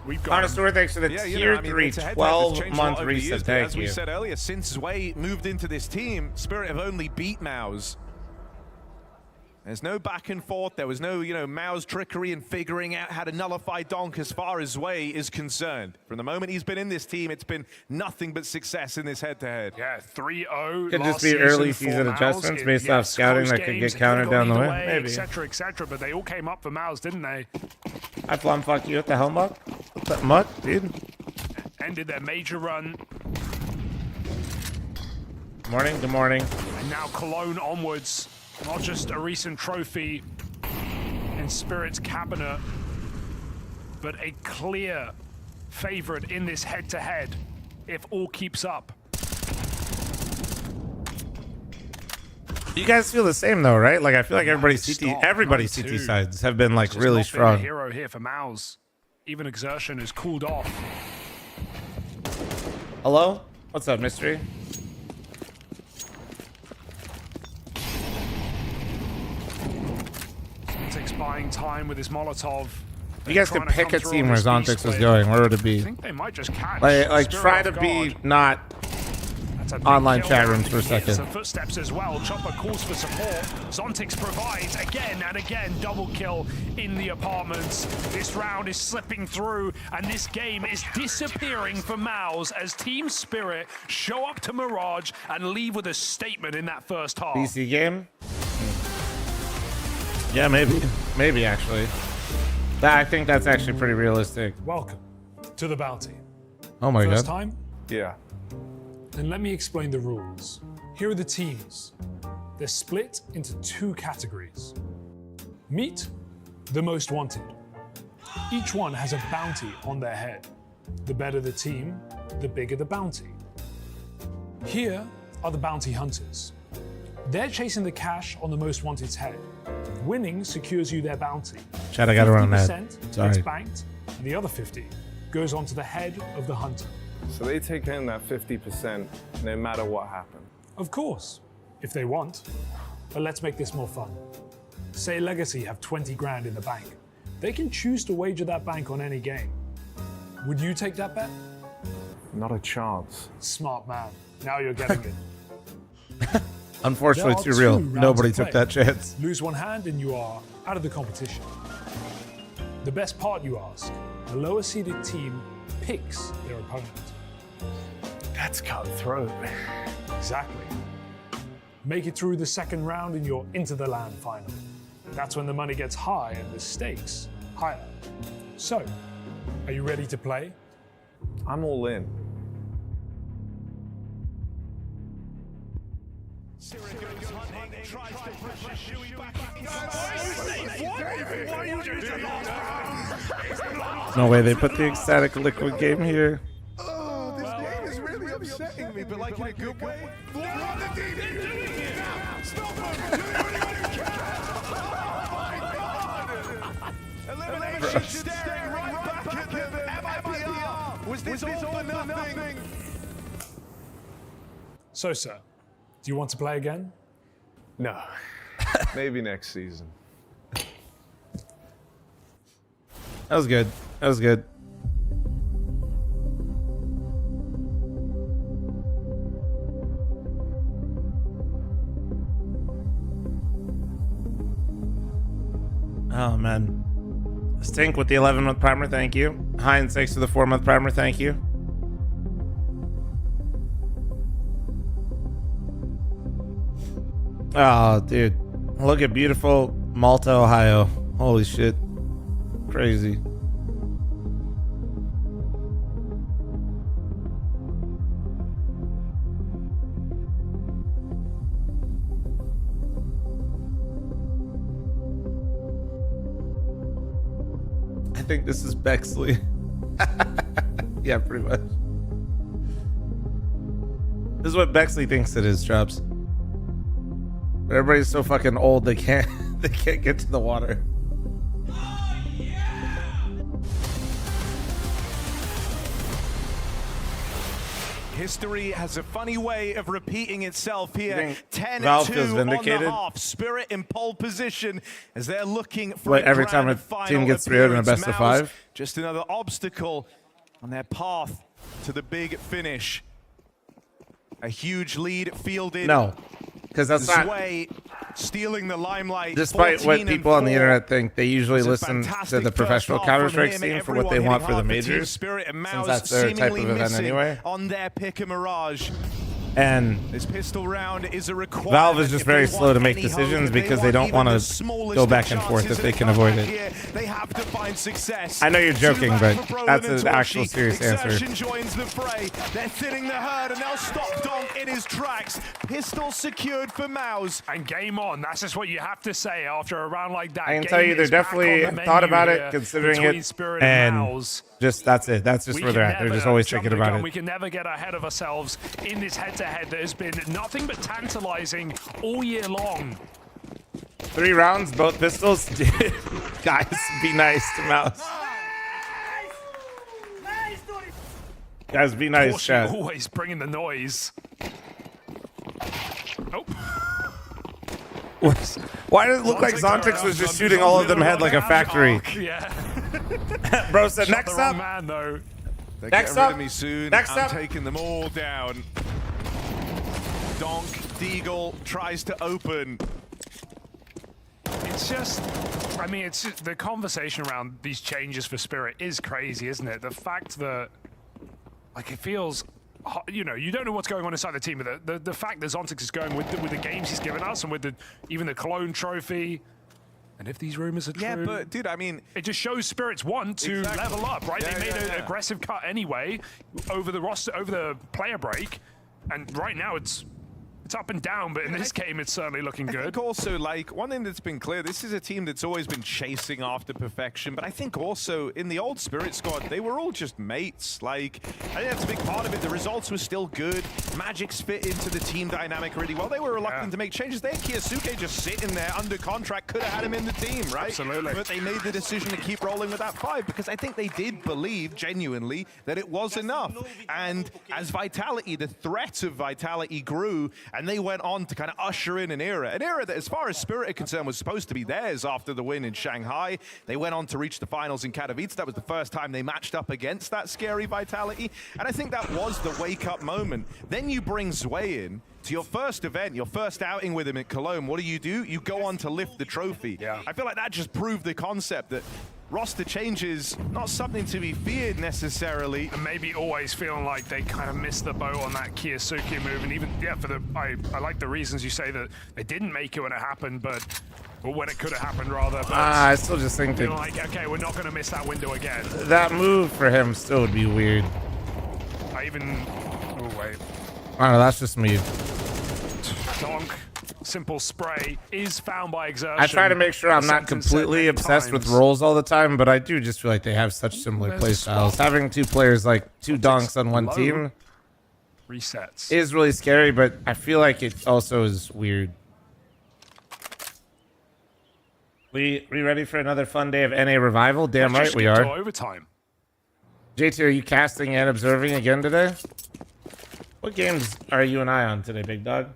We've got Honest him. Word, thanks for the tier 3 it's a head-to-head that's changed a lot 12-month over the years, reset. but Thank as we you. said earlier, since Zway moved into this team, Spirit have only beat Maus. There's no back and forth. There was no, Mao's trickery and figuring out how to nullify Donk as far as Zway is concerned. From the moment he's been in this team, it's been nothing but success in this head-to-head. Yeah, 3-0. Could last just be early for season Maus. adjustments based off scouting that could get counted down the way. Maybe. Etc., etc. But they all came up for Maus, didn't they? I fl0m fuck you with the helmet. What's that mutt, dude? Ended their major run. Morning, good morning. And now Cologne onwards. Not just a recent trophy in Spirit's cabinet, but a clear favorite in this head-to-head if all keeps up. You guys feel the same though, right? Like I feel like everybody's CT sides have been like really Not been a strong. hero here for Maus. Even exertion is cooled off. Hello? What's up, mystery? buying time with this Molotov. You guys could pick a team where Zontix was going. Where would it be? I think they might just catch. Like Spirit try off to be guard. not That's a big online kill chat there. rooms for a second. Some footsteps as well. Chopper calls for support. Zontix provides again and again. Double kill in the apartments. This round is slipping through, and this game is disappearing for Mouse as Team Spirit show up to Mirage and leave with a statement in that first half. BC game? Yeah, maybe actually. I think that's actually pretty realistic. Welcome to the bounty. Oh my First god. time? Yeah. Then let me explain the rules. Here are the teams. They're split into 2 categories. Meet the most wanted. Each one has a bounty on their head. The better the team, the bigger the bounty. Here are the bounty hunters. They're chasing the cash on the most wanted's head. Winning secures you their bounty. Chat, I gotta run that. 50% Sorry. gets banked, and the other 50 goes onto the head of the hunter. So they take in that 50% no matter what happened. Of course, if they want. But let's make this more fun. Say Legacy have 20 grand in the bank. They can choose to wager that bank on any game. Would you take that bet? Not a chance. Smart man. Now you're getting it. Unfortunately, There too are real. 2 rounds Nobody to took play. that chance. Lose one hand and you are out of the competition. The best part, you ask, the lower seeded team picks their opponent. That's cutthroat. Exactly. Make it through the second round and you're into the land final. That's when the money gets high and the stakes higher. So, are you ready to play? I'm all in. No way they put the ecstatic liquid game here. Oh, this game is really upsetting me, but like in a good way. Stop him! Elimination staring right back at the MIPR. Was this all for nothing? So, sir, do you want to play again? No. Maybe next season. That was good. That was good. Oh man. Stink with the 11-month primer, thank you. Heinz, thanks for the 4-month primer, thank you. Oh, dude. Look at beautiful Malta, Ohio. Holy shit. Crazy. I think this is Bexley. Yeah, pretty much. This is what Bexley thinks it is, Drops. But everybody's so fucking old they can't get to the water. History has a funny way of repeating itself here. 10-2 Valve feels vindicated? on the half. Spirit in pole position as they're looking for What, a every time grand a final team gets 3 out in a appearance. best of Mouse, 5? Just another obstacle on their path to the big finish. A huge lead fielded. No, because that's not. Zwei stealing the limelight. Despite what 14-4. people on the internet think, they usually It was a listen to fantastic the professional first half from Counter-Strike him. scene for what Everyone they want hitting for the hard Team majors, Spirit and since Mouse that's their type of seemingly event missing anyway. on their pick a Mirage. And This pistol round is a requirement. Valve is just if very they slow to want make any hope, decisions if because they want don't even want the to smallest go of back and forth chances if they at can avoid comeback it. here, they have to find success. I know you're joking, but Two back for that's Broden an and actual Torshi. serious answer. Exertion joins the fray. They're thinning the herd and they'll stop Donk in his tracks. Pistol secured for Mouse. And game on. That's just what you have to say after a round like that. I can Game tell you they're is back definitely on the thought menu about here it, considering between it, Spirit and Mouse. just that's it. That's just We where can they're at. They're never just always jump thinking the about gun. it. We can never get ahead of ourselves in this head-to-head that has been nothing but tantalizing all year long. 3 rounds, both pistols. Guys, be nice to Mouse. Guys, be nice, Torshi chat. always bringing the noise. Oh. Why does it look like Zontix was just shooting all of them head like a factory? Yeah. Bro said, Shot next the wrong up. man, though. They're Next getting rid up. of me soon. Next I'm up. taking them all down. Donk, Deagle tries to open. It's just, I mean, it's just, the conversation around these changes for Spirit is crazy, isn't it? The fact that, like, it feels, you know, you don't know what's going on inside the team, but the fact that Zontix is going with the games he's given us and with even the Cologne trophy. And if these rumors are true, Yeah, but dude, I mean, it just shows Spirits want to level up, right? Yeah, they made an aggressive cut anyway over the roster, over the player break, and right now it's up and down, but in this game it's certainly looking good. I think also, like, one thing that's been clear, this is a team that's always been chasing after perfection, but I think also in the old Spirit squad, they were all just mates. Like, I think that's a big part of it. The results were still good. Magic's fit into the team dynamic really well. They were reluctant to make changes. They had Kiyosuke just sitting there under contract, could have had him in the team, right? Absolutely. But they made the decision to keep rolling with that 5 because I think they did believe genuinely that it was enough. And as Vitality, the threat of Vitality grew, and they went on to kind of usher in an era that, as far as Spirit are concerned, was supposed to be theirs after the win in Shanghai. They went on to reach the finals in Katowice. That was the first time they matched up against that scary Vitality, and I think that was the wake-up moment. Then you bring Zwei in to your first event, your first outing with him at Cologne. What do? You go on to lift the trophy. Yeah. I feel like that just proved the concept that roster changes, not something to be feared necessarily. And maybe always feeling like they kind of missed the boat on that Kiyosuke move. And even, yeah, I like the reasons you say that they didn't make it when it happened, but when it could have happened, rather. But I still just think that like, okay, we're not going to miss that window again. that move for him still would be weird. I even, oh wait. I don't know, that's just me. Donk, simple spray, is found by Exertion. I try to make sure I'm not completely obsessed with roles all the time, but I do just feel like they have such similar play styles. Having two players like two Donks on one team resets is really scary, but I feel like it also is weird. We ready for another fun day of NA Revival? Damn right we are. Overtime. JT, are you casting and observing again today? What games are you and I on today, big dog?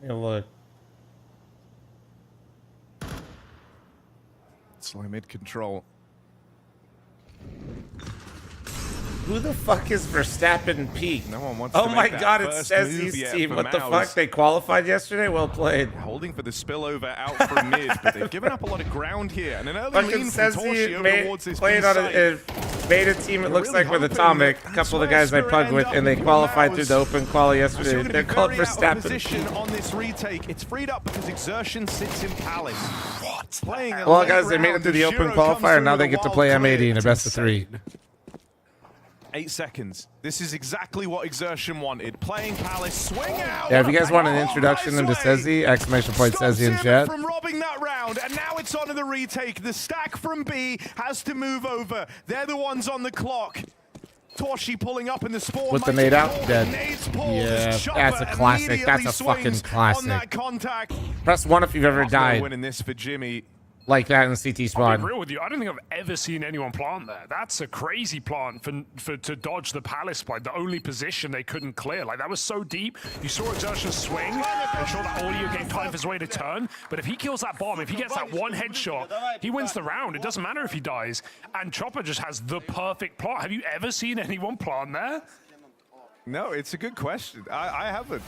Let me look. Slow mid control. Who the fuck is Verstappen Peak? No one wants oh to my make that god, it first says move his yet team. for What the Mouse. fuck? They qualified yesterday? Well played. Holding for the spillover out from mid, but they've given up a lot of ground here. And an early Fucking lean from says he Torshi over towards this played on a beta team, it looks like, with Atomic. A couple of the guys I pugged with, and they qualified through the open quali yesterday. They're called Verstappen. Position on this retake. It's freed up because Exertion sits in Palace. What? Playing a Well, late guys, they made it round. through the open Shiro comes qualifier, and now through they the get to wild play clear. M80 in a best of 3. 8 seconds. This is exactly what Exertion wanted. Playing Palace, swing out. Yeah, if you guys want an introduction into Sezi, exclamation point Sezi in chat. From robbing that round, and now it's on to the retake. The stack from B has to move over. They're the ones on the clock. Torshi pulling up in the spawn. With the nade out, dead. Yeah, that's a classic. That's a fucking classic. Press 1 if you've ever died Winning this for Jimmy. like that in CT I'll spawn. be real with you. I don't think I've ever seen anyone plant there. That's a crazy plant to dodge the Palace by the only position they couldn't clear. Like, that was so deep. You saw Exertion swing. I'm sure that audio gave time for his way to turn. But if he kills that bomb, if he gets that one headshot, he wins the round. It doesn't matter if he dies. And Chopper just has the perfect plant. Have you ever seen anyone plant there? No, it's a good question. I haven't.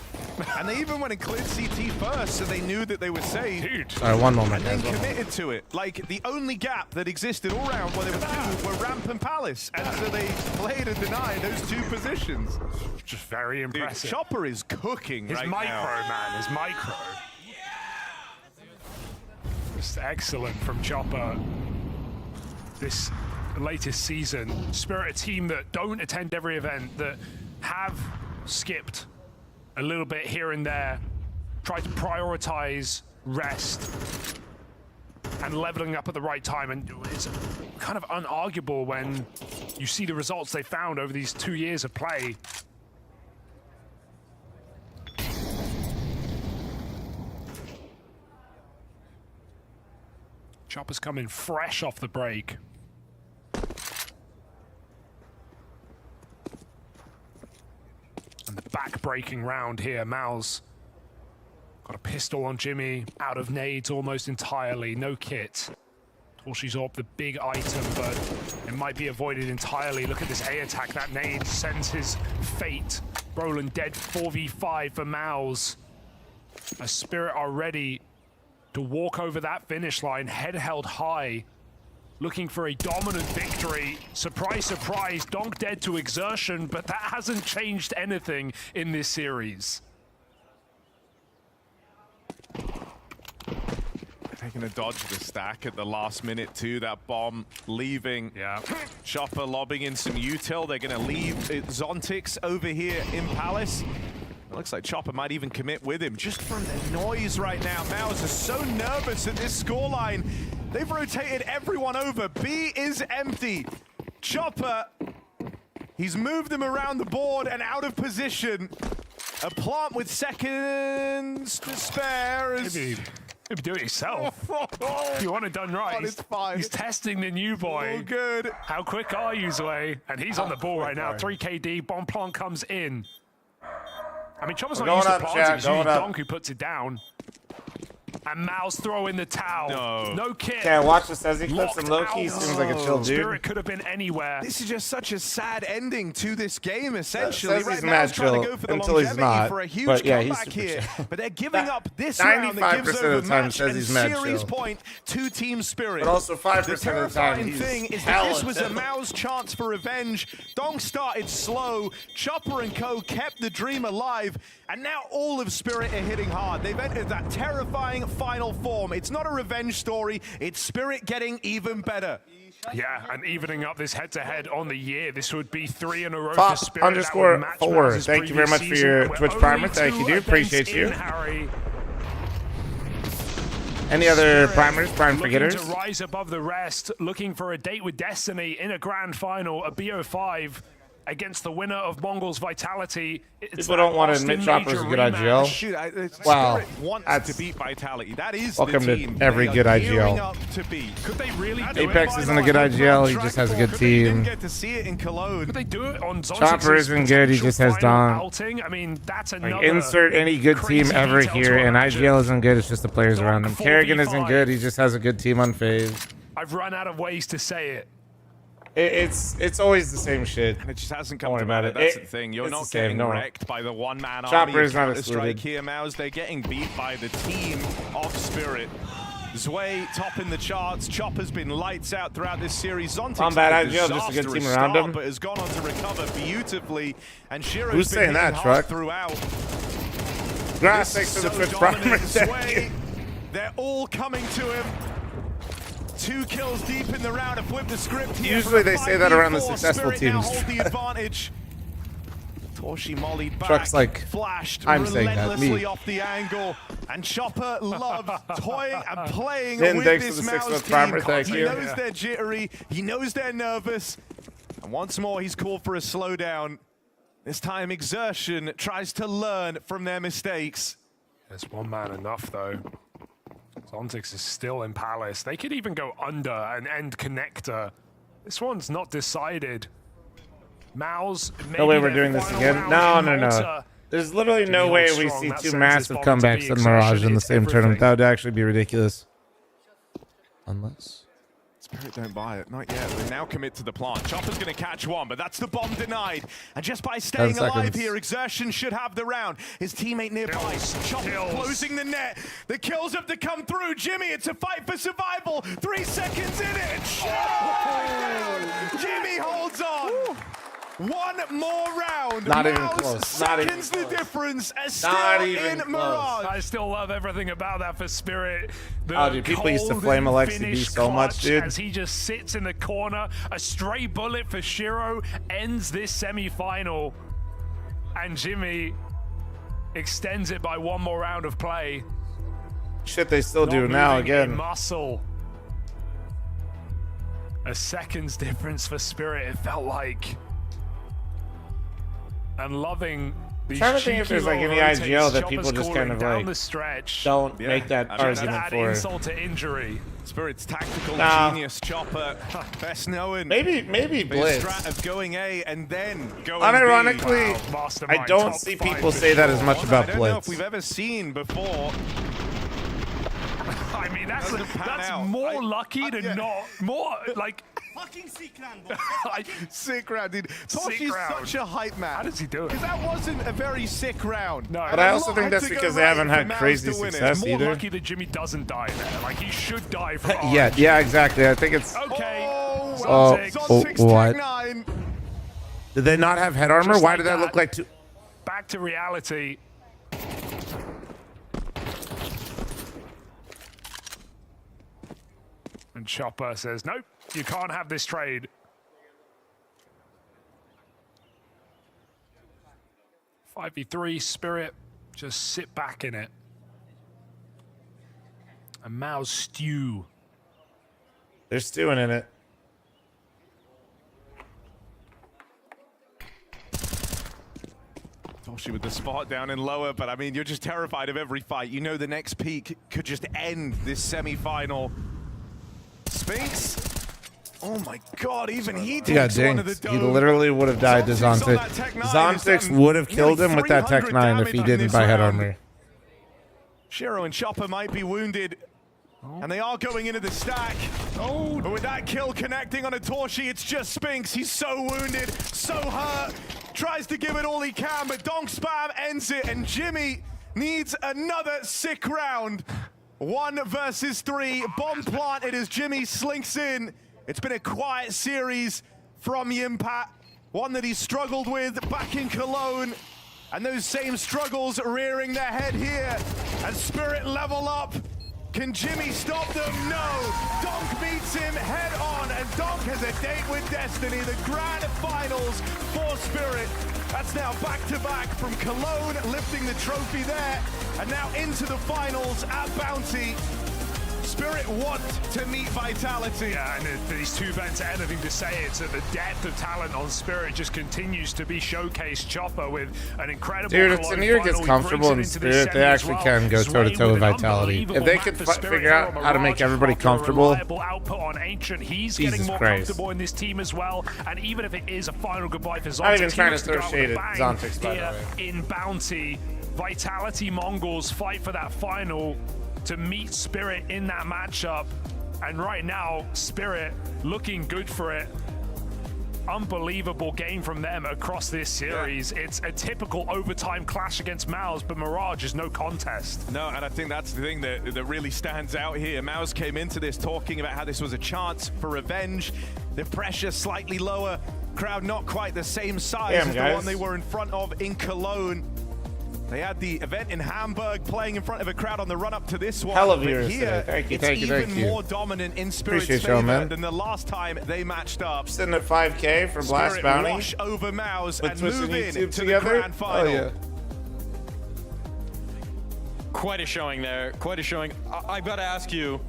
And they even went and cleared CT first, so they knew that they were safe. Dude. Sorry, one moment. And then committed to it. Like, the only gap that existed all round where they were Ramp and Palace. And so they played and denied those two positions. Just very impressive. Dude, Chopper is cooking his right micro, now. man. His micro. Just excellent from Chopper. This latest season. Spirit, a team that don't attend every event, that have skipped a little bit here and there, tried to prioritize rest and leveling up at the right time, and it's kind of unarguable when you see the results they found over these 2 years of play. Chopper's coming fresh off the break. neck-breaking round here. Mao's got a pistol on Jimmy, out of nades almost entirely, no kit. Torshi's up the big item, but it might be avoided entirely. Look at this A attack, that nade sends his fate. Brolin dead 4v5 for Mao's. A Spirit are ready to walk over that finish line, head held high, looking for a dominant victory. Surprise, surprise, Donk dead to exertion, but that hasn't changed anything in this series. Taking a dodge the stack at the last minute too. That bomb leaving. Yeah. Chopper lobbing in some util. They're going to leave Zontix over here in Palace. It looks like Chopper might even commit with him just from the noise right now. Maus are so nervous at this scoreline. They've rotated everyone over. B is empty. Chopper, he's moved them around the board and out of position. A plant with seconds to spare. Maybe do it yourself. If you want it done right. It's fine. He's testing the new boy. All good. How quick are you, Zwei? And he's on the ball right now. 3 KD. Bomb plant comes in. I mean, Chopper's not used to planting. It's usually Donk who puts it down. And Mao's throwing the towel. No kit. Okay, watch this as he clips him low key. Seems like a chill dude. Spirit could have been anywhere. This is just such a sad ending to this game, essentially. He's mad chill until he's not. For a huge but yeah, he's comeback here. chill. But they're giving up this round that gives 95% over of the time match says and he's mad series chill. point to Team Spirit. But also 5% the of the time terrifying he's thing is that this was a Mao's chance for revenge. Donk started slow. Chopper and co kept the dream alive. And now all of Spirit are hitting hard. They've entered that terrifying final form. It's not a revenge story. It's Spirit getting even better. Yeah, and evening up this head-to-head on the year. This would be 3 in a row for Spirit. Fop_4. Thank you very much for your Twitch primer. Thank you, dude. Appreciate you. Any other primers, prime forgetters? Looking to rise above the rest, looking for a date with Destiny in a grand final, a BO5 against the winner of Mongol's Vitality. People don't want to admit Chopper's a good IGL. Shoot, wow, Spirit wants to beat Vitality. That is welcome the team to every good IGL. Could they really Apex isn't a good IGL. He just has a good team. Get to see it in Cologne. Could they do it on Chopper isn't good. He just has Donk. I mean, that's another Like, insert any good team ever here, and IGL isn't good. It's just the players around him. Kerrigan isn't good. He just has a good team unfazed. I've run out of ways to say it. It's always the same shit. It just hasn't come to matter. That's the thing. You're not getting wrecked by the one-man army. Chopper is not Strike here, Maus. They're getting beat by the team of Spirit. Zwei topping the charts. Chopper's been lights out throughout this series. Zontix bad IGL, just a good team around him. But has gone on to recover beautifully. And Shiro's Who's saying that, Truck? Throughout. Grass, thanks for the Twitch primer. They're all coming to him. 2 kills deep in the round to flip the script here. Usually they say that around the successful Spirit teams. now hold the advantage. Torshi mollied back, Truck's like, flashed I'm saying that, me. off the angle, and Chopper loves toying and playing Then with thanks this for the Maus 6-month team. primer, thank He you. knows they're jittery, he knows they're nervous, and once more he's called for a slowdown. This time Exertion tries to learn from their mistakes. There's one man enough though. Zontix is still in Palace. They could even go under and end connector. This one's not decided. Maus, No way we're doing this again. No. There's literally no way we see 2 massive comebacks in Mirage in the same tournament. That would actually be ridiculous. Unless Spirit don't buy it, not yet. They now commit to the plant. Chopper's going to catch one, but that's the bomb denied. And just by staying alive here, Exertion should have the round. His teammate nearby, Chopper closing the net. The kills have to come through. Jimmy, it's a fight for survival. 3 seconds in it. Jimmy holds on. One more round. Not even close. Seconds the difference. Still in Mirage. I still love everything about that for Spirit. Oh, dude, people used to flame Alexi B so much, dude. As he just sits in the corner, a stray bullet for Shiro ends this semi-final, and Jimmy extends it by 1 more round of play. Shit, they still do now again. Muscle. A second's difference for Spirit. It felt like. And loving These Trying to think if there's like any IGL that people just kind of down like the stretch. don't make that argument Add for. insult to injury. Spirit's tactical Nah. genius, Chopper, best known. Maybe His Blitz. strat of going A and then going Unironically, B. Wow, mastermind, I don't top see five people for say that as sure. much about I don't know if Blitz. we've ever seen before. I mean, that's Doesn't pan out. more lucky than not. More like Fucking sick round, boys. Sick round, dude. Toshi's round. such a hype man. How does he do it? Because that wasn't a very sick round. No, But I also think that's had to go because they right haven't for had Mouse crazy to win it. success more either. lucky that Jimmy doesn't die there. Like he should die from Yeah, yeah, exactly. I think it's. Okay. Oh, Zontic's what? Tech 9. Did they not have head armor? Just Why like did that look like two? Back to reality. And Chopper says, nope, you can't have this trade. Five v 3 Spirit, just sit back in it. And Mao's stew. They're stewing in it. Toshi with the spot down and lower, but I mean, you're just terrified of every fight. You know the next peak could just end this semi-final. Sphinx. Oh my god, even he takes one of the dinked. He dome. literally would have died to Zontix on Zontix. that Tech 9 is Zontix done would have killed nearly him with that Tech 300 9 if he damage didn't this buy head round. armor. Shiro and Chopper might be wounded. And they are going into the stack. Oh, but with that kill connecting on a Torshi, it's just Sphinx. He's so wounded, so hurt. Tries to give it all he can, but Donk spam ends it, and Jimmy needs another sick round. 1 versus 3. Bomb planted as Jimmy slinks in. It's been a quiet series from Yimpat. One that he struggled with back in Cologne. And those same struggles rearing their head here as Spirit level up. Can Jimmy stop them? No. Donk meets him head on, and Donk has a date with destiny. The grand finals for Spirit. That's now back-to-back from Cologne, lifting the trophy there, and now into the finals at Bounty. Spirit want to meet Vitality. Yeah, and these two vents are anything to say. It's that the depth of talent on Spirit just continues to be showcased. Chopper with an incredible. Dude, if Cologne Tanir final, gets he comfortable in brings it into this Spirit, they semi as actually well. can go Zway toe-to-toe with with an Vitality. If they unbelievable could map for Spirit figure out here on how to make Mirage, everybody after a comfortable. reliable output on Ancient, he's Jesus getting more Christ. comfortable in this team as well. And even if it is a final goodbye for Zontix, Not even he trying to looks throw go out shade with a at bang Zontix, by the here way. in Bounty. Vitality Mongols fight for that final to meet Spirit in that matchup. And right now, Spirit looking good for it. Unbelievable game from them across this series. Yeah. It's a typical overtime clash against Mouse, but Mirage is no contest. No, and I think that's the thing that really stands out here. Mouse came into this talking about how this was a chance for revenge. The pressure slightly lower. Crowd not quite the same size as the one they were in front of in Cologne. They had the event in Hamburg playing in front of a crowd on the run-up to this one. Hell of but viewers here, today. it's Thank you. even more dominant in Spirit's Appreciate favor you, man. than the last time they matched up. Sitting at 5K for Blast Spirit Bounty. wash over Mouse With and Twitch and move in YouTube to together. the grand final. Oh, yeah. Quite a showing there. Quite a showing. I've got to ask you.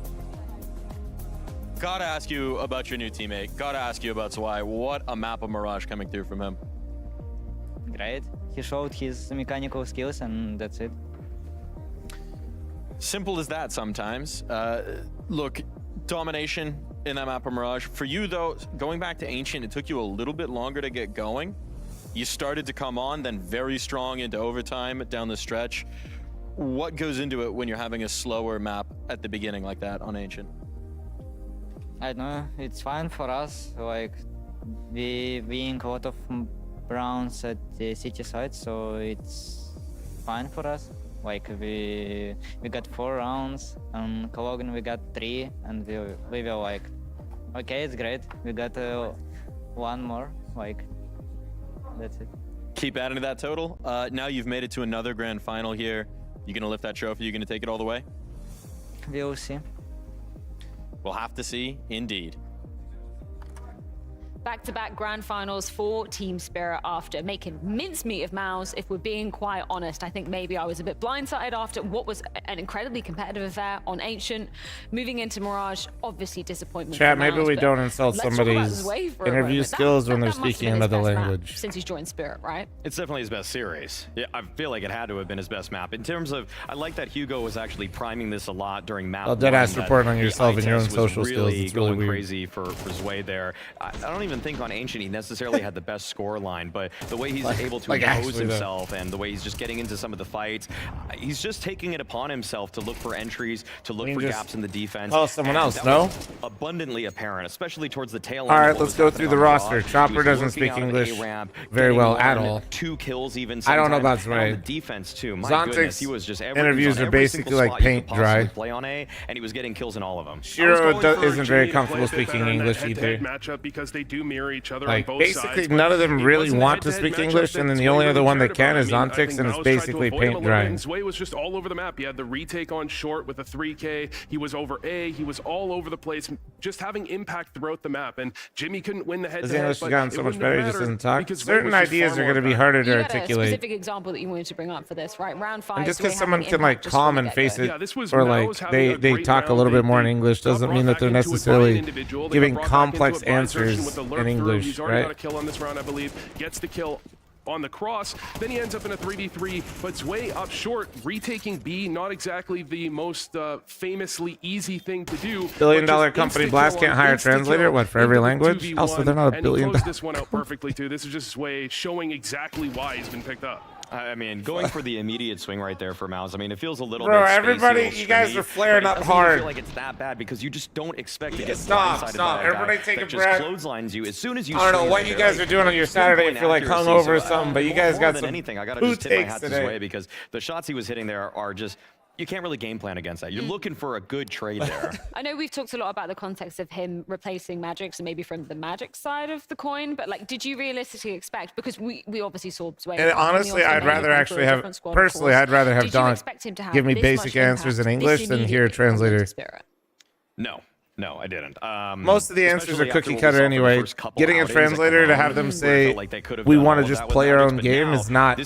Gotta ask you about your new teammate. Gotta ask you about Zwei. What a map of Mirage coming through from him. Great. He showed his mechanical skills, and that's it. Simple as that sometimes. Look, domination in that map of Mirage. For you, though, going back to Ancient, it took you a little bit longer to get going. You started to come on, then very strong into overtime down the stretch. What goes into it when you're having a slower map at the beginning like that on Ancient? I don't know. It's fine for us. Like, we win a lot of rounds at the city side, so it's fine for us. Like, we got 4 rounds, and Cologne we got 3, and we were like, okay, it's great. We got 1 more. Like, that's it. Keep adding to that total. Now you've made it to another grand final here. You gonna lift that trophy? You gonna take it all the way? We'll see. We'll have to see, indeed. Back-to-back grand finals for Team Spirit after making mincemeat of Mouse. If we're being quite honest, I think maybe I was a bit blindsided after what was an incredibly competitive affair on Ancient. Moving into Mirage, obviously disappointment. Chat, for maybe Mouse, we but don't insult let's talk about somebody's Zwei for a interview moment. skills when they're That must have speaking been his another best map language. since he's joined Spirit, right? It's definitely his best series. Yeah, I feel like it had to have been his best map. In terms of, I like that Hugo was actually priming this a lot during map. Oh, deadass one, that reporting on the yourself and your own eye test was social skills. It's really going weird. crazy for Zwei there. I don't even think on Ancient he necessarily had the best score line, but the way he's able to impose himself and the way he's just getting into some of the fights, he's just taking it upon himself to look for entries, to look for gaps in the defense. Call someone else, no? Abundantly apparent, especially towards the tail end. All right, let's go through the roster. Chopper doesn't speak English very well at all. 2 kills even. I don't know about Zwei. The defense too. My Zontic's goodness, he was just interviews are basically like paint dry. Play on A, and he was getting kills in all of them. Shiro isn't very comfortable speaking English either. Matchup because they do mirror each other Like on both basically, sides, none of them really want to speak English, and then the only other one that can is Zontix, and it's basically paint drying. Zwei was just all over the map. He had the retake on short with a 3K. He was over A. He was all over the place, just having impact throughout the map. And Jimmy couldn't win the head-to-head. His English has gotten so much better. He just doesn't talk. Because Certain ideas are going to be harder to articulate. A specific example that you wanted to bring up for this, right? Round 5. And just because someone can like calm and face it, or like they talk a little bit more in English, doesn't mean that they're necessarily giving complex answers in English, He's already got a right? kill on this round, I believe. Gets the kill on the cross, then he ends up in a 3v3, but Zwei up short, retaking B, not exactly the most famously easy thing to do. Billion-dollar company Blast can't hire a translator? What, for every language? Also, they're not a billion. And he closed this one out perfectly too. This is just Zwei showing exactly why he's been picked up. I mean, going for the immediate swing right there for Mouse. I mean, it feels a little Bro, bit everybody, you guys are flaring up hard. I feel like it's that bad because you just don't expect to get Stop. blindsided by a Everybody guy take that a breath. just clotheslines you as soon as you. I don't know what you guys are doing on your Saturday if you're like hungover or something, but you guys got some anything. I gotta food just tip my takes hat to today. Zwei because the shots he was hitting there are just. You can't really game plan against that. You're looking for a good trade there. I know we've talked a lot about the context of him replacing Magic, so maybe from the Magic side of the coin, but like, did you realistically expect, because we obviously saw Zwei. And honestly, I'd rather actually have, personally, I'd rather have Donk give me basic answers in English than hear a translator. No, I didn't. Most of the answers are cookie cutter anyway. Getting a translator to have them say, we want to just play our own game is not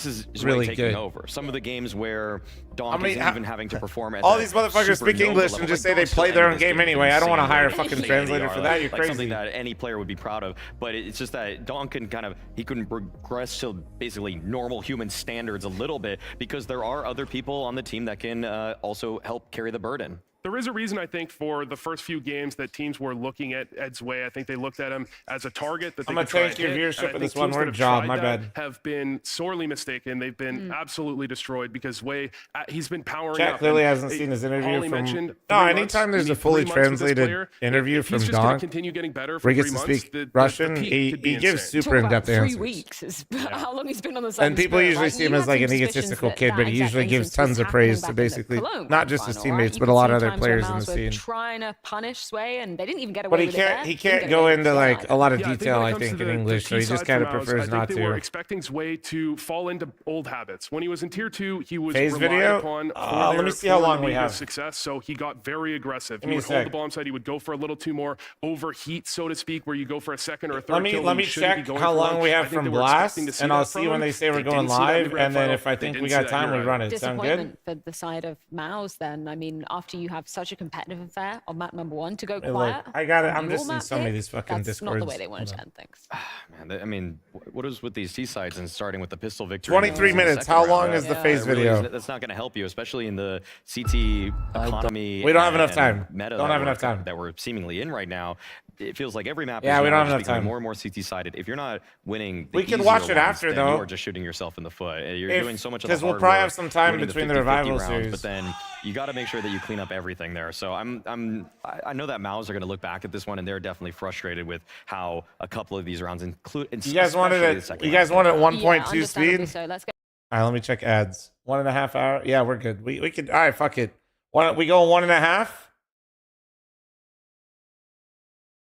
really good. Over. Some of the games where Donk isn't even having to perform at all these motherfuckers speak English and just say they play their own game anyway. I don't want to hire a fucking translator for that. You're crazy. Something that any player would be proud of, but it's just that Donk can he can progress to basically normal human standards a little bit because there are other people on the team that can also help carry the burden. There is a reason, I think, for the first few games that teams were looking at Zwei. I think they looked at him as a target that they could try and hit. I'm going to tank your viewership with this one teams word job, my bad. Have been sorely mistaken. They've been absolutely destroyed because Zwei, he's been powering Chat up. clearly hasn't seen his interview from... No, anytime there's a fully translated interview from Donk, where he gets to speak Russian, he gives super in-depth answers. 3 weeks is how long he's been on the side. And people usually see him as like an egotistical kid, but he usually gives tons of praise to basically not just his teammates, but a lot of other players in the scene. Trying to punish Zwei, and they didn't even get away with it. But he can't go into like a lot of detail, I think, in English, so he just kind of prefers not to. They were expecting Zwei to fall into old habits. When he was in tier 2, he was Phase relied video? upon Let me see how long we have. Success, so he got very aggressive. Give He me would a hold sec. the bomb site. He would go for a little too more overheat, so to speak, where you go for a second or a third kill. Let me check how long we have from Blast, and I'll see when they say we're going live, and then if I think we got time, we run it. Sound good? For the side of Mouse, then. I mean, after you have such a competitive affair on map number 1, to go Hey, quiet. look, I got it. I'm on just your in map some of pick, these fucking that's Discords. not the way they want to end things. Man, I mean, what is with these T-sides and starting with the pistol victory? 23 minutes. How long is the phase video? That's not going to help you, especially in the CT economy. We don't have enough time. Meta Don't have enough time. that we're seemingly in right now. It feels like every map we is don't have enough becoming time. more and more CT-sided. If you're not winning, We can watch it after, then though. you are just shooting yourself in the foot. You're doing so much of the Because we'll hard probably work, have some time winning between the 50-50 revival rounds, series. but then you got to make sure that you clean up everything there. So I know that Maus are going to look back at this one, and they're definitely frustrated with how a couple of these rounds include. You guys wanted it. You guys wanted 1.2 speed. So let's go. All right, let me check ads. 1.5 hour. Yeah, we're good. We could. All right, fuck it. We go 1.5.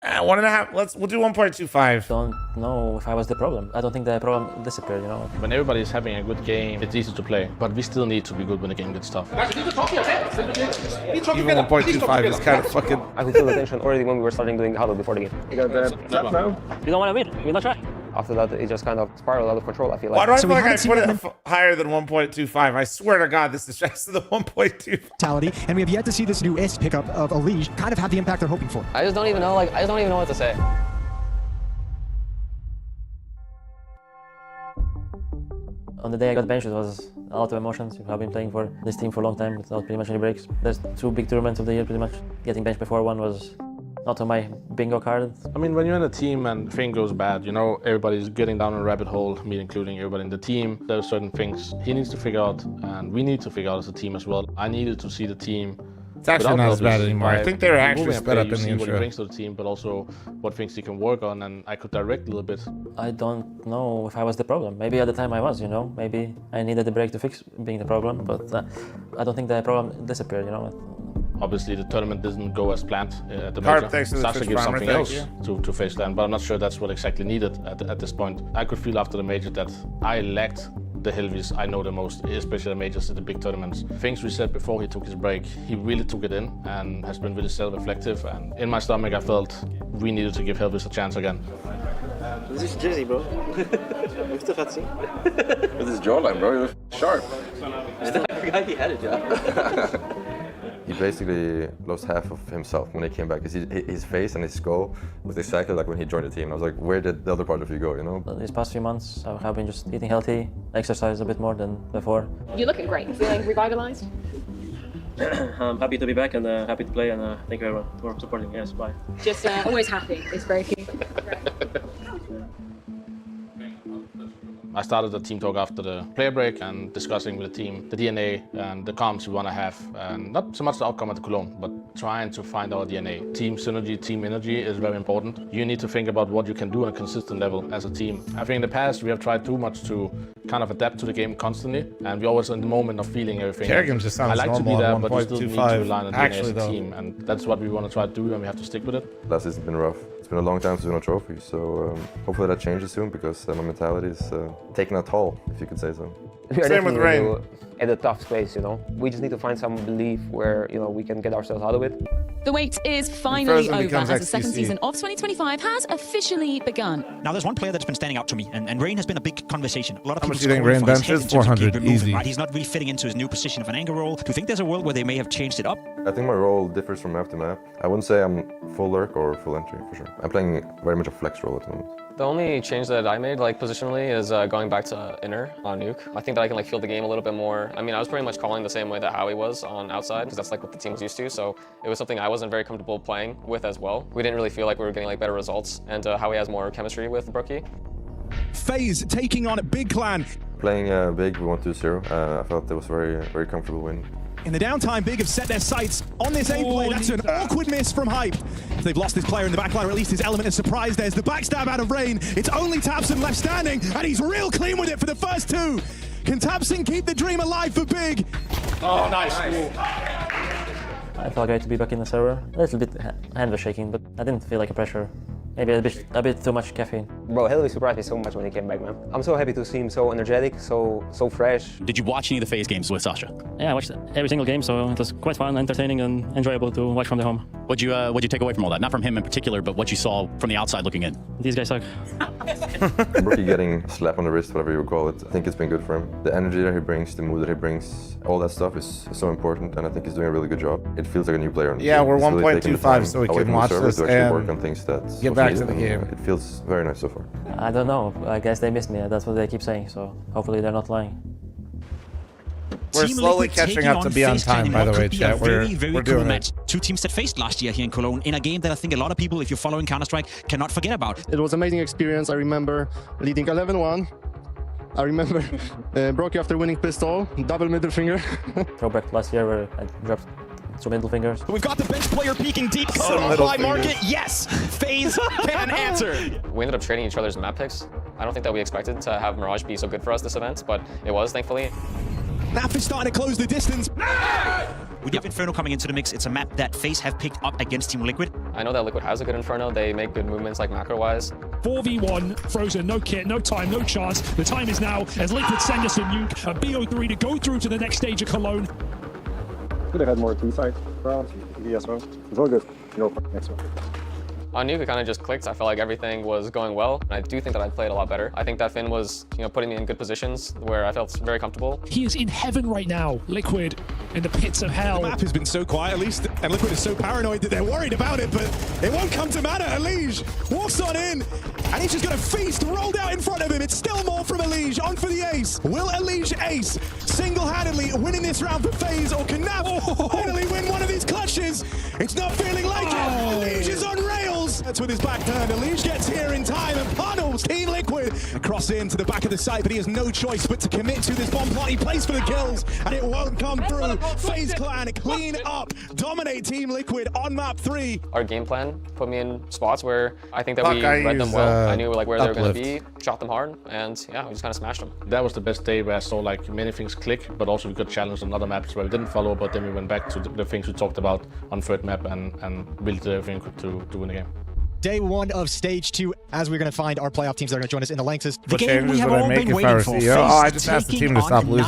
1.5. We'll do 1.25. Don't know if I was the problem. I don't think the problem disappeared, you know. When everybody's having a good game, it's easy to play. But we still need to be good when the game gets tough. Even 1.25 is kind of fucking... I could feel the tension already when we were starting doing the huddle before the game. You got the trap now? You don't want to win. We're not trying. After that, it just kind of spiraled out of control, I feel like. Why do I feel like I put it higher than 1.25? I swear to God, this is just the 1.25. And we have yet to see this new ist pickup of Elige kind of have the impact they're hoping for. I just don't even know, I just don't even know what to say. On the day I got benched, it was a lot of emotions. I've been playing for this team for a long time without pretty much any breaks. There's 2 big tournaments of the year, pretty much. Getting benched before one was not on my bingo card. I mean, when you're in a team and thing goes bad, you know, everybody's getting down a rabbit hole, me including everybody in the team. There are certain things he needs to figure out, and we need to figure out as a team as well. I needed to see the team. It's actually not as bad anymore. I think they were actually sped up in the intro. What he intro. brings to the team, but also what things he can work on, and I could direct a little bit. I don't know if I was the problem. Maybe at the time I was, you know. Maybe I needed a break to fix being the problem, but I don't think the problem disappeared, you know. Obviously, the tournament didn't go as planned at the major. Sasha gives something else to face them, but I'm not sure that's what exactly needed at this point. I could feel after the major that I lacked the Helvis I know the most, especially the majors, the big tournaments. Things we said before he took his break, he really took it in and has been really self-reflective. And in my stomach, I felt we needed to give Helvis a chance again. This is Jersey, bro. We've still had seen. With his jawline, bro, you look sharp. I forgot he had a job. He basically lost half of himself when he came back. His face and his skull was exactly like when he joined the team. I was like, where did the other part of you go, you know? These past few months, I have been just eating healthy, exercise a bit more than before. You're looking great. Feeling revitalized? I'm happy to be back and happy to play, and thank you everyone for supporting. Yes, bye. Just always happy. It's very key. I started the team talk after the player break and discussing with the team the DNA and the comms we want to have, and not so much the outcome at the Cologne, but trying to find our DNA. Team synergy, team energy is very important. You need to think about what you can do on a consistent level as a team. I think in the past we have tried too much to kind of adapt to the game constantly, and we're always in the moment of feeling everything. Kerrigan just sounds I like to be normal there, at but you still need to 1.25. rely on the DNA as a team, and that's what we want to try to do, and we have to stick with it. Last season's been rough. It's been a long time since we won a trophy, so hopefully that changes soon, because my mentality is taking a toll, if you could say so. Same with Rain. At a tough space, you know. We just need to find some belief where, you know, we can get ourselves out of it. The wait is finally over as the second season of 2025 has officially begun. Now, there's one player that's been standing out to me, and Rain has been a big conversation. A lot of How people much do you think Rain benches? 400, easy. Right? He's not really fitting into his new position of an anchor role. Do you think there's a world where they may have changed it up? I think my role differs from map to map. I wouldn't say I'm full lurk or full entry, for sure. I'm playing very much a flex role at the moment. The only change that I made, like positionally, is going back to inner on nuke. I think that I can like feel the game a little bit more. I mean, I was pretty much calling the same way that Howie was on outside, because that's like what the team was used to. So it was something I wasn't very comfortable playing with as well. We didn't really feel like we were getting like better results, and Howie has more chemistry with Brookie. FaZe taking on a big clan. Playing big, we won 2-0. I felt it was very comfortable win. In the downtime, Big have set their sights on this A play. That's an awkward miss from Hype. They've lost this player in the backline, or at least his element of surprise. There's the backstab out of Rain. It's only Tapson left standing, and he's real clean with it for the first two. Can Tapson keep the dream alive for Big? Oh, nice. I felt great to be back in the server. A little bit hand was shaking, but I didn't feel like a pressure. Maybe a bit too much caffeine. Bro, Helly surprised me so much when he came back, man. I'm so happy to see him so energetic, so fresh. Did you watch any of the FaZe games with Sasha? Yeah, I watched every single game, so it was quite fun, entertaining, and enjoyable to watch from the home. What'd you take away from all that? Not from him in particular, but what you saw from the outside looking in. These guys suck. Brookie getting a slap on the wrist, whatever you would call it, I think it's been good for him. The energy that he brings, the mood that he brings, all that stuff is so important, and I think he's doing a really good job. It feels like a new player on the Yeah, team. we're He's really taking the 1.25, time so we away can from the watch server this to actually and work on things that's get back needed, to the and, game. It feels very nice so far. I don't know. I guess they missed me. That's what they keep saying, so hopefully they're not lying. We're slowly catching up to be on time, by the way, chat. We're doing it. Two teams that faced last year here in Cologne in a game that I think a lot of people, if you're following Counter-Strike, cannot forget about. It was an amazing experience. I remember leading 11-1. I remember Brookie after winning pistol, double middle finger. Throwback last year where I dropped 2 middle fingers. We've got the bench player peeking deep code on high market. Yes, FaZe can answer. We ended up trading each other's map picks. I don't think that we expected to have Mirage be so good for us this event, but it was, thankfully. Naf is starting to close the distance. With you have Inferno coming into the mix, it's a map that FaZe have picked up against Team Liquid. I know that Liquid has a good Inferno. They make good movements like macro-wise. 4v1, Frozen, no kit, no time, no chance. The time is now as Liquid send us a nuke, a BO3 to go through to the next stage of Cologne. Could have had more two-side rounds, as well. It's all good. Go for the next one. On Nuke, it kind of just clicked. I felt like everything was going well, and I do think that I played a lot better. I think that Finn was, putting me in good positions where I felt very comfortable. He is in heaven right now, Liquid, in the pits of hell. The map has been so quiet, at least, and Liquid is so paranoid that they're worried about it, but it won't come to matter. Elige walks on in, and he's just got a feast rolled out in front of him. It's still more from Elige, on for the ace. Will Elige ace single-handedly winning this round for FaZe, or can Nav finally win one of these clutches? It's not feeling like it. Elige is on rails. That's with his back turned. Elige gets here in time and puddles Team Liquid across into the back of the site, but he has no choice but to commit to this bomb plot. He plays for the kills, and it won't come through. FaZe Clan clean up, dominate Team Liquid on map 3. Our game plan put me in spots where I think that we read them well. I knew where they were going to be, shot them hard, and yeah, we just kind of smashed them. That was the best day where I saw many things click, but also we got challenged on other maps where we didn't follow, but then we went back to the things we talked about on third map and built everything to win the game. Day 1 of stage 2, as we're going to find our playoff teams that are going to join us in the Lanxess. The game we have all been waiting for. I just asked the team to stop losing.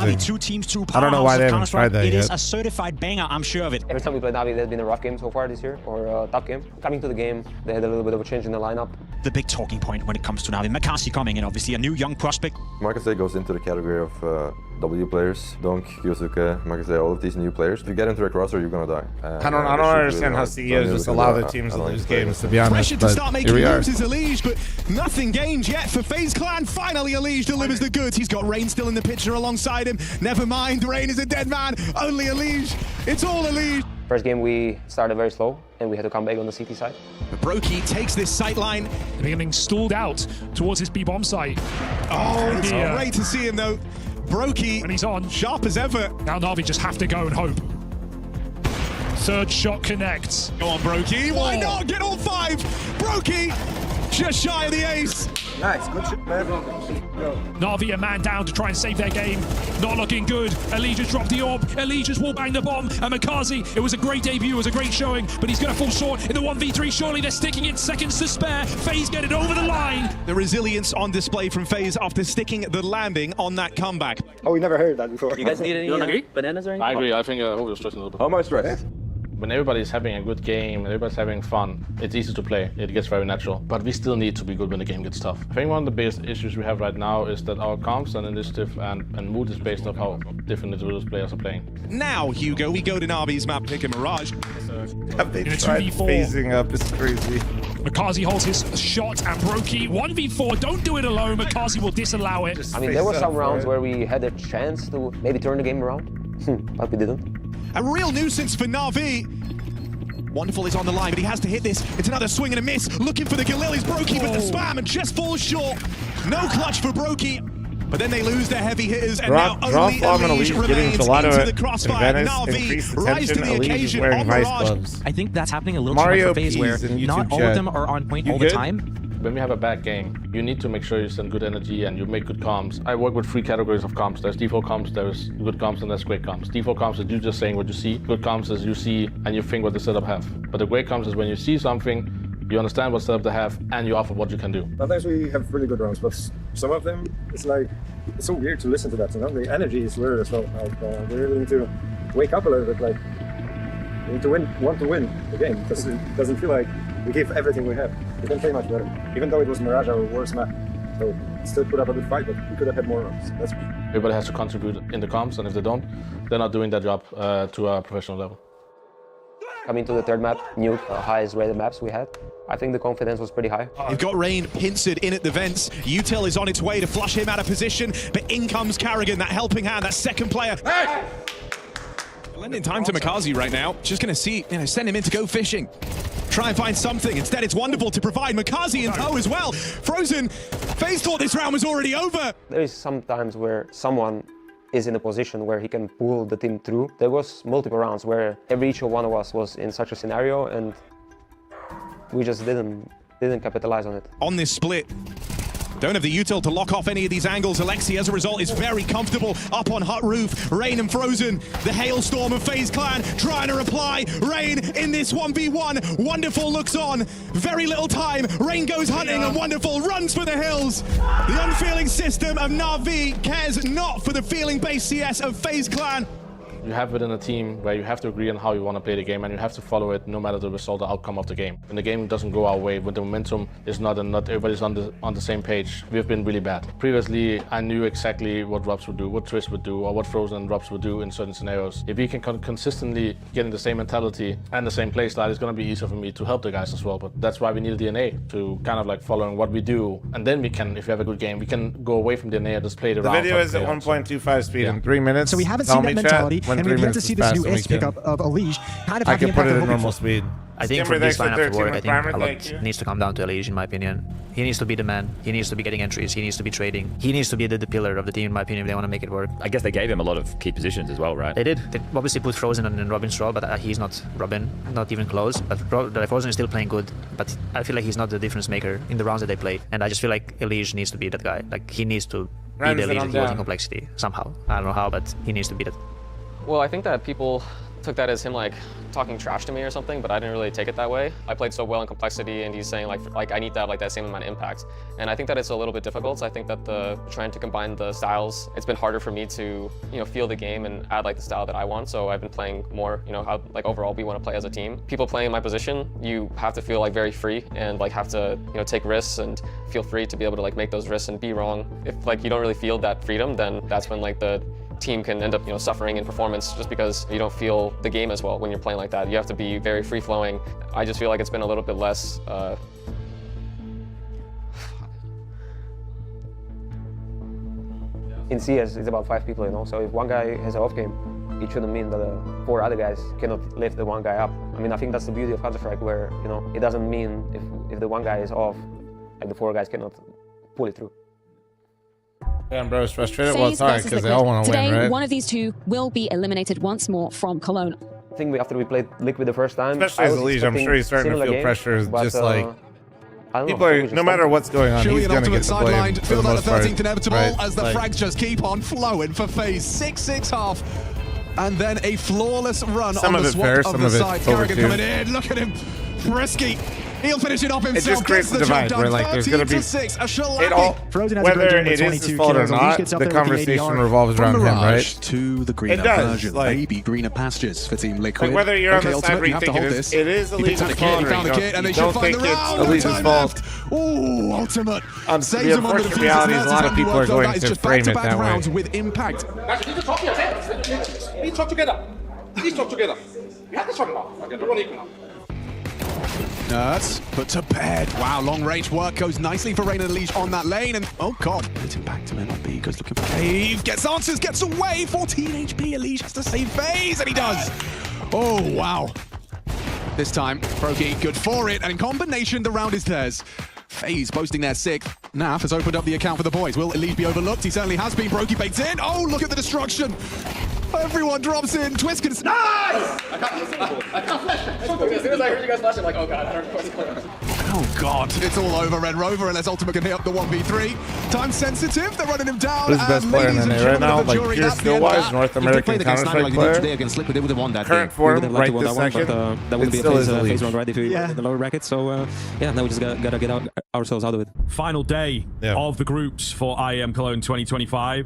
I don't know why they haven't tried that yet. It is a certified banger, I'm sure of it. Every time we play Navi, there's been a rough game so far this year, or a tough game. Coming to the game, they had a little bit of a change in the lineup. The big talking point when it comes to Navi. Makasi coming in, obviously, a new young prospect. Makase goes into the category of W players. Donk, Yosuke, Makase, all of these new players. If you get into a crosser, you're gonna die. I don't understand how CEOs just allow the teams to lose games, to be honest. Pressure to start making moves is Elige, but nothing gained yet for FaZe Clan. Finally, Elige delivers the goods. He's got Rain still in the picture alongside him. Never mind, Rain is a dead man. Only Elige. It's all Elige. First game, we started very slow, and we had to come back on the CT side. Brokey takes this sight line. The beginning stalled out towards his B-bomb site. Oh, it's great to see him, though. Brokey, and he's on. Sharp as ever. Now Navi just have to go and hope. Third shot connects. Go on, Brokey. Why not? Get all 5. Brokey, just shy of the ace. Nice, good shit, man. Navi a man down to try and save their game. Not looking good. Elige's dropped the orb. Elige's wallbanged the bomb. And Makazi, it was a great debut, it was a great showing, but he's going to fall short in the 1v3. Surely they're sticking it, seconds to spare. FaZe get it over the line. The resilience on display from FaZe after sticking the landing on that comeback. Oh, we never heard that before. You guys need any bananas or anything? I agree. I think we're stressing a little bit. How am I stressed? When everybody's having a good game, everybody's having fun, it's easy to play. It gets very natural. But we still need to be good when the game gets tough. I think one of the biggest issues we have right now is that our comps and initiative and mood is based off how different individual players are playing. Now, Hugo, we go to Navi's map pick a Mirage. Have they tried phasing up? It's crazy. Makazi holds his shot and Brokey 1v4. Don't do it alone. Makazi will disallow it. I mean, there were some rounds where we had a chance to maybe turn the game around, but we didn't. A real nuisance for Na'Vi. Wonderful is on the line, but he has to hit this. It's another swing and a miss. Looking for the Galil is Brokey with the spam and just falls short. No clutch for Brokey. But then they lose their heavy hitters, and now only Elige remains into the crossfire. Na'Vi rise to the occasion on Mirage. I think that's happening a little too much for FaZe, where not all of them are on point all the time. When we have a bad game, you need to make sure you send good energy and you make good comms. I work with 3 categories of comms. There's default comms, there's good comms, and there's great comms. Default comms is you just saying what you see. Good comms is you see and you think what the setup have. But the great comms is when you see something, you understand what setup they have, and you offer what you can do. Sometimes we have really good rounds, but some of them, it's so weird to listen to that. You know, the energy is weird as well. We really need to wake up a little bit. We need to want to win the game, because it doesn't feel like we give everything we have. We can play much better, even though it was Mirage, our worst map. So still put up a good fight, but we could have had more rounds. That's Everybody has to contribute in the comms, and if they don't, they're not doing their job to a professional level. Coming to the third map, Nuke, highest rated maps we had. I think the confidence was pretty high. You've got Rain pincered in at the vents. Util is on its way to flush him out of position, but in comes Carrigan, that helping hand, that second player. Hey! Lending time to Makazi right now. Just going to send him in to go fishing. Try and find something. Instead, it's wonderful to provide Makazi and tow as well. Frozen, FaZe thought this round was already over. There is some times where someone is in a position where he can pull the team through. There was multiple rounds where each one of us was in such a scenario, and we just didn't capitalize on it. On this split, Don't have the util to lock off any of these angles. Alexi, as a result, is very comfortable up on hut roof. Rain and Frozen, the hailstorm of FaZe Clan trying to reply. Rain in this 1v1. Wonderful looks on. Very little time. Rain goes hunting and Wonderful runs for the hills. The unfeeling system of Na'Vi cares not for the feeling-based CS of FaZe Clan. You have within a team where you have to agree on how you want to play the game, and you have to follow it no matter the result or outcome of the game. When the game doesn't go our way, when the momentum is not and not everybody's on the same page, we have been really bad. Previously, I knew exactly what Robs would do, what Trish would do, or what Frozen and Robs would do in certain scenarios. If we can consistently get in the same mentality and the same playstyle, it's going to be easier for me to help the guys as well. But that's why we need a DNA to kind of like following what we do, and then we can, if we have a good game, we can go away from DNA and just play it around. The video is at 1.25 speed in 3 minutes. So we haven't seen that mentality, and we've yet to see this new S pickup of Elige. Kind of I can put it in normal speed. I think for this lineup to work, I think a lot needs to come down to Elige, in my opinion. He needs to be the man. He needs to be getting entries. He needs to be trading. He needs to be the pillar of the team, in my opinion, if they want to make it work. I guess they gave him a lot of key positions as well, right? They did. They obviously put Frozen in Robin's role, but he's not Robin, not even close. But Frozen is still playing good, but I feel like he's not the difference maker in the rounds that they play. And I just feel like Elige needs to be that guy. Like, he needs to be the Elige in complexity somehow. I don't know how, but he needs to be that. Well, I think that people took that as him like talking trash to me or something, but I didn't really take it that way. I played so well in complexity, and he's saying like I need to have like that same amount of impact. And I think that it's a little bit difficult. So I think that trying to combine the styles, it's been harder for me to, you know, feel the game and add like the style that I want. So I've been playing more, you know, how like overall we want to play as a team. People playing in my position, you have to feel like very free and like have to, you know, take risks and feel free to be able to like make those risks and be wrong. If like you don't really feel that freedom, then that's when like the team can end up, you know, suffering in performance just because you don't feel the game as well when you're playing like that. You have to be very free-flowing. I just feel like it's been a little bit less In CS, it's about 5 people, you know, so if one guy has an off game, it shouldn't mean that 4 other guys cannot lift the one guy up. I mean, I think that's the beauty of Counter-Strike, where, you know, it doesn't mean if the one guy is off, like the 4 guys cannot pull it through. Damn, bro, it's frustrated. Well, it's hard because they all want to win, right? One of these two will be eliminated once more from Cologne. I think after we played Liquid the first time, especially as Elige, I'm sure he's starting to feel pressure. Just like people are, no matter what's going on, he's going to get the blame for the most part. 13th inevitable, right? as the frags just keep on flowing for FaZe. 6-6 half. And then a flawless run on the swap of the side. Carrigan coming in, look at him, frisky. He'll finish it off himself. It just creates the divide where like there's going to be it all, whether it is his fault or not, the conversation revolves around him, right? To the greener version, maybe greener pastures for Team Liquid. Like whether you're on the side where you think it is Elige's fault, or you don't think it's Elige's fault. Ooh, ultimate. The unfortunate reality is a lot of people are going to frame it that way. With impact. Please talk together. Please talk together. We have to talk now. Nerds put to bed. Wow, long range work goes nicely for Rain and Elige on that lane. And oh god, hitting back to him. B goes looking for Cave. Gets answers, gets away. 14 HP. Elige has to save FaZe, and he does. Oh wow. This time, Proki good for it. And in combination, the round is theirs. FaZe boasting their 6th. Naf has opened up the account for the boys. Will Elige be overlooked? He certainly has been. Proki baits in. Oh, look at the destruction. Everyone drops in. Twist can... Nice! I can't flash. As soon as I heard you guys flash, I'm like, oh god, I don't know what's going on. Oh god, it's all over Red Rover unless Ultimate can hit up the 1v3. Time sensitive, they're running him down. Who's the best player in the NA right now? Like pure skill-wise, North American Counter-Strike player. Current form, right this second, it still is Elige. Right if we in the lower bracket. So yeah, now we just gotta get ourselves out of it. Final day of the groups for IEM Cologne 2025.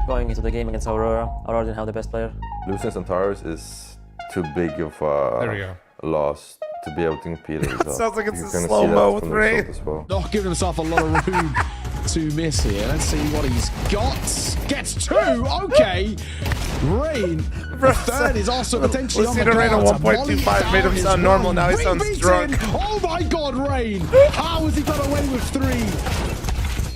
Going into the game against Aurora didn't have the best player. Losing Centaurus is too big of a loss to be able to compete. Sounds like it's a slow-mo with Rain. Well. Oh, giving himself a lot of room to miss here. Let's see what he's got. Gets 2. Okay. Rain. The third is also potentially on the cards. Rain at 1.25 made him sound normal. Now he sounds drunk. Oh my god, Rain. How has he got away with 3?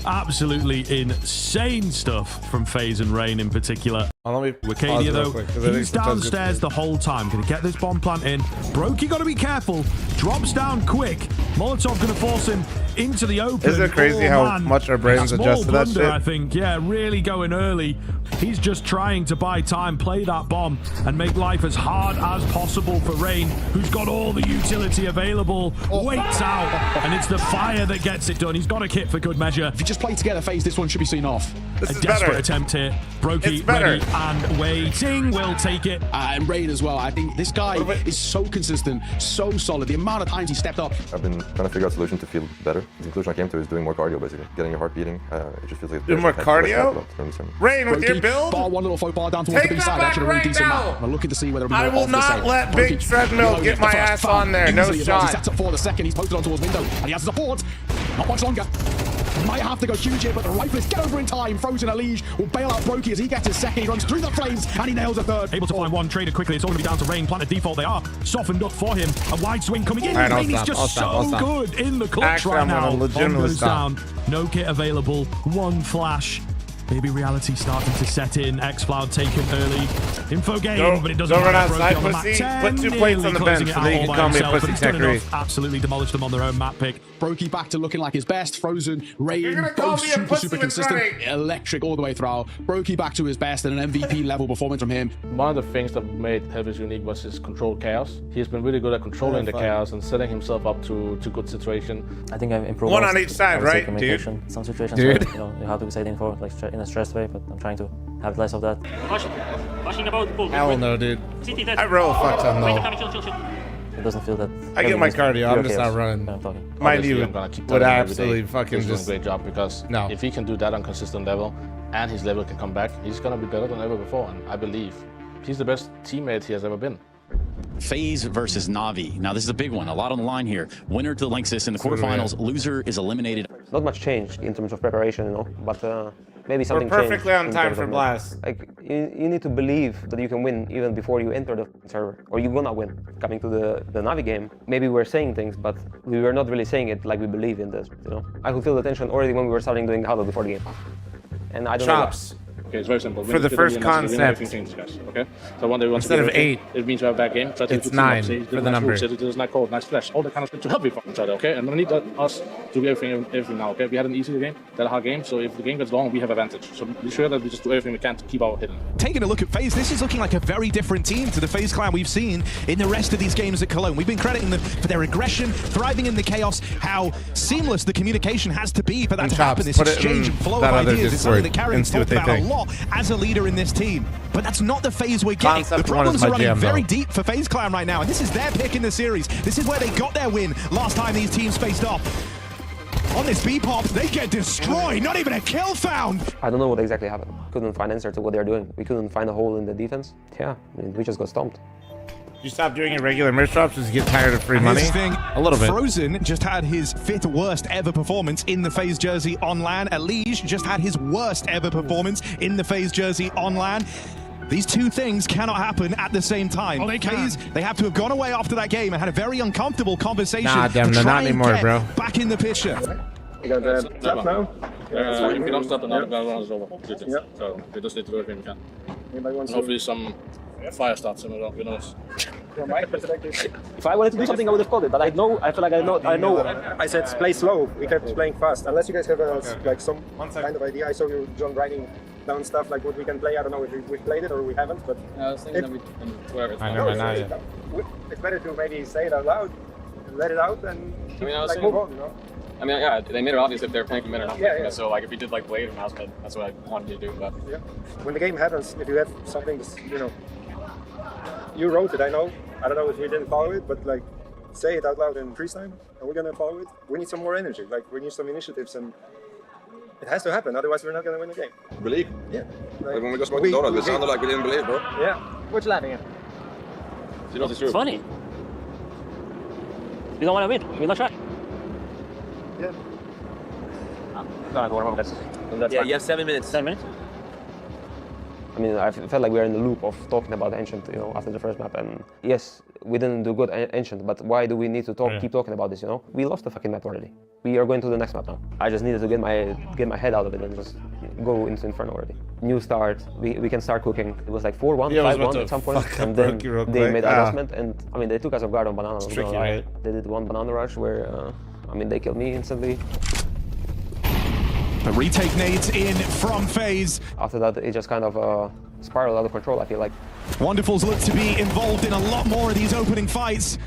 Absolutely insane stuff from FaZe and Rain in particular. Wicadia, though, he's downstairs the whole time. Going to get this bomb plant in. Brokey got to be careful. Drops down quick. Molotov going to force him into the open. Isn't it crazy how much our brains adjust to that shit? I think, yeah, really going early. He's just trying to buy time, play that bomb, and make life as hard as possible for Rain, who's got all the utility available. Waits out, and it's the fire that gets it done. He's got a kit for good measure. If you just play together, FaZe, this one should be seen off. A desperate attempt here. Brokey ready and waiting. Will take it. And Rain as well. I think this guy is so consistent, so solid. The amount of times he stepped up. I've been trying to figure out a solution to feel better. The conclusion I came to is doing more cardio, basically. Getting your heart beating. It just feels like... Doing more cardio? Rain, with your build? Bar one little faux bar down towards the B side. Actually, a really decent map. I'm looking to see whether I will not let Big Treadmill get my ass on there. No shot. He sets up for the second. He's posted on towards window. And he has the support. Not much longer. Might have to go huge here, but the riflers get over in time. Frozen Elige will bail out Brokey as he gets his second. He runs through the flames and he nails a third. Able to find one trader quickly. It's all going to be down to Rain. Planted default. They are softened up for him. A wide swing coming in. Rain is just so good in the clutch right now. Bomb goes down. No kit available. One flash. Maybe reality starting to set in. X-Cloud taken early. Info game, but it doesn't run matter. outside, pussy. Put 2 plates on the bench so they can call me a pussy technique. Absolutely demolished them on their own map pick. Brokey back to looking like his best. Frozen, Rain, both super consistent. Electric all the way throughout. Brokey back to his best and an MVP level performance from him. One of the things that made Heavy's unique was his controlled chaos. He's been really good at controlling the chaos and setting himself up to good situation. I think I've improved. One on each side, right, dude? Some situations where, you know, you have to be setting for like in a stressed way, but I'm trying to have less of that. Hell no, dude. I roll a fuck ton though. It doesn't feel that. I get my cardio. I'm just not running. Mind you, would absolutely fucking he's just doing a great job because if he can do that on consistent level and his level can come back, he's gonna be better than ever before. And I believe he's the best teammate he has ever been. FaZe versus Na'Vi. Now this is a big one. A lot on the line here. Winner to the Lanxess in the quarterfinals. Loser is eliminated. Not much change in terms of preparation, you know, but maybe something We're perfectly on time for Blast. Like you need to believe that you can win even before you enter the server, or you're gonna win. Coming to the Na'Vi game, maybe we're saying things, but we were not really saying it like we believe in this. You know, I could feel the tension already when we were starting doing the huddle before the game, and I don't Chops. know. Okay, it's very simple. For the first concept. Okay? So one day we want instead to of 8, it means we have a bad game. So it's 9 for the number. It is not cold, nice flash. All that kind of stuff to help each other, okay? And we need us to do everything now, okay? We had an easy game, that hard game, so if the game gets long, we have advantage. So be sure that we just do everything we can to keep our hidden. Taking a look at FaZe, this is looking like a very different team to the FaZe clan we've seen in the rest of these games at Cologne. We've been crediting them for their aggression, thriving in the chaos, how seamless the communication has to be for that to happen. This exchange and flow of ideas is something that Carrion's talked about a lot as a leader in this team. But that's not the FaZe we're getting. The problems are running very deep for FaZe clan right now, and this is their pick in the series. This is where they got their win last time these teams faced off. On this B-pop, they get destroyed. Not even a kill found. I don't know what exactly happened. Couldn't find answer to what they're doing. We couldn't find a hole in the defense. Yeah, I mean, we just got stomped. You stop doing irregular merch drops because you get tired of free money? A little bit. Frozen just had his 5th worst ever performance in the FaZe jersey on LAN. Elige just had his worst ever performance in the FaZe jersey on LAN. These two things cannot happen at the same time. FaZe, they have to have gone away after that game and had a very uncomfortable conversation. Nah, damn, to try not anymore, and bro. Back in the picture. You got the trap now? If we don't stop, then the round is over. So we just need to do everything we can. And hopefully some fire starts him around, who knows. If I wanted to do something, I would have called it, but I feel like I know. I said play slow. We kept playing fast. Unless you guys have like some kind of idea. I saw you, John, writing down stuff like what we can play. I don't know if we've played it or we haven't, but I was thinking that we can whoever. I know. It's better to maybe say it out loud, and let it out, and like move on. You know. I mean, yeah, they made it obvious if they're playing from mid or not. Yeah. So like if we did like blade or mouse pad, that's what I wanted to do. But yeah, when the game happens, if you have something, you know, you wrote it. I know. I don't know if we didn't follow it, but like say it out loud in freeze time, and we're gonna follow it. We need some more energy. Like we need some initiatives, and it has to happen. Otherwise, we're not gonna win the game. Believe? Yeah. Like when we got smoked donut, it sounded like we didn't believe, bro. Yeah. What you laughing at? You know, it's true. It's funny. We don't want to win. We're not trying. Yeah. No, that's yeah, you have 7 minutes. 7 minutes? I mean, I felt like we were in the loop of talking about Ancient, you know, after the first map. And yes, we didn't do good Ancient, but why do we need to keep talking about this, you know? We lost the fucking map already. We are going to the next map now. I just needed to get my head out of it and just go into Inferno already. New start, we can start cooking. It was like 4-1, 5-1 at some point, and then they made adjustment, and I mean, they took us off guard on Banana. It's tricky, right? They did one Banana rush where, I mean, they killed me instantly. The retake nades in from FaZe. After that, it just kind of spiraled out of control, I feel like. Wonderfuls look to be involved in a lot more of these opening fights.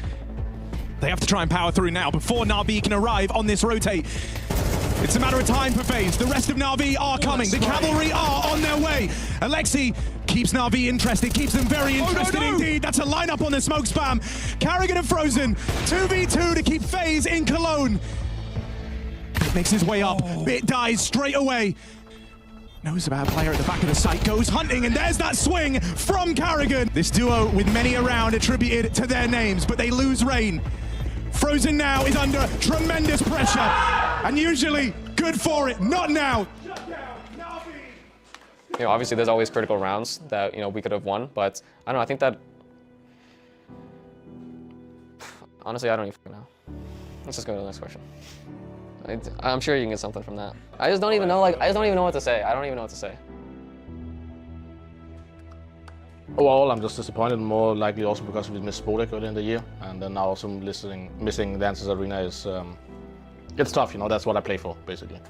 They have to try and power through now before Na'Vi can arrive on this rotate. It's a matter of time for FaZe. The rest of Na'Vi are coming. The cavalry are on their way. Alexi keeps Na'Vi interested, keeps them very interested indeed. That's a lineup on the smoke spam. Carrigan and Frozen, 2v2 to keep FaZe in Cologne. Bit makes his way up. Bit dies straight away. Knows about a player at the back of the site, goes hunting, and there's that swing from Carrigan. This duo with many around attributed to their names, but they lose Rain. Frozen now is under tremendous pressure, and usually good for it, not now. You know, obviously there's always critical rounds that, you know, we could have won, but I don't know, I think that, honestly, I don't even know. Let's just go to the next question. I'm sure you can get something from that. I just don't even know, like, I just don't even know what to say. I don't even know what to say. Overall, I'm just disappointed, more likely also because we missed Spodek earlier in the year, and then now also missing the Answers Arena is, it's tough, you know, that's what I play for, basically.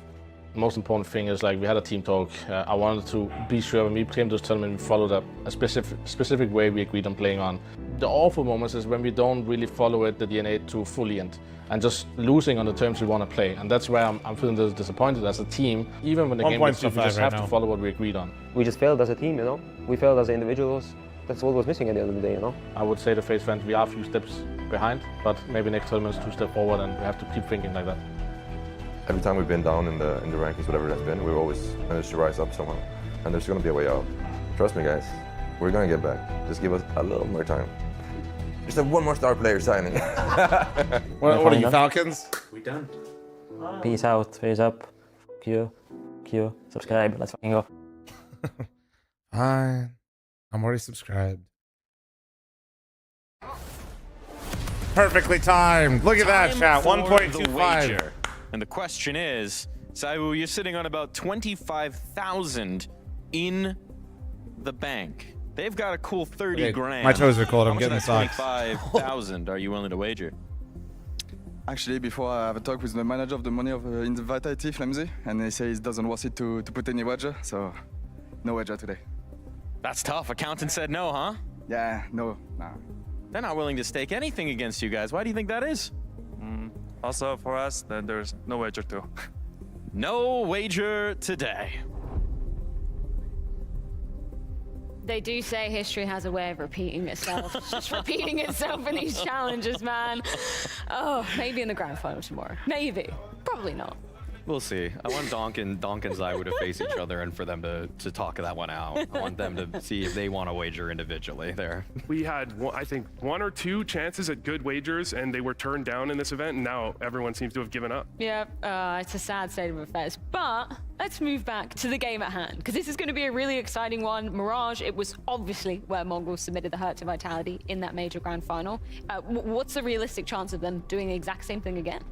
The most important thing is, like, we had a team talk. I wanted to be sure when we came to this tournament, we followed a specific way we agreed on playing on. The awful moments is when we don't really follow it, the DNA to fully end, and just losing on the terms we want to play. And that's where I'm feeling disappointed as a team. Even when the game gets tough, we just have to follow what we agreed on. We just failed as a team, you know? We failed as individuals. That's what was missing at the end of the day, you know? I would say the FaZe fans, we are a few steps behind, but maybe next tournament is 2 steps forward, and we have to keep thinking like that. Every time we've been down in the rankings, whatever it has been, we've always managed to rise up somehow. And there's going to be a way out. Trust me, guys. We're going to get back. Just give us a little more time. Just have one more star player signing. What are you, Falcons? We done. Peace out, FaZe up. Q, subscribe, let's fucking go. Fine. I'm already subscribed. Perfectly timed. Look at that, chat. 1.25. And the question is, Saibu, you're sitting on about 25,000 in the bank. They've got a cool 30 grand. My toes are cold. I'm getting socks. 25,000 are you willing to wager? Actually, before I have a talk with the manager of the money of in the Vitality, fl0m, and he says he doesn't want it to put any wager, so no wager today. That's tough. Accountant said no, huh? Yeah, no, nah. They're not willing to stake anything against you guys. Why do you think that is? Also, for us, then there's no wager too. No wager today. They do say history has a way of repeating itself. It's just repeating itself in these challenges, man. Oh, maybe in the grand final tomorrow. Maybe. Probably not. We'll see. I want Donk and Zaiwu to face each other and for them to talk that one out. I want them to see if they want to wager individually there. We had, I think, 1 or 2 chances at good wagers, and they were turned down in this event, and now everyone seems to have given up. Yeah, it's a sad state of affairs. But let's move back to the game at hand, because this is going to be a really exciting one. Mirage, it was obviously where Mongols submitted the hurt to Vitality in that major grand final. What's the realistic chance of them doing the exact same thing again?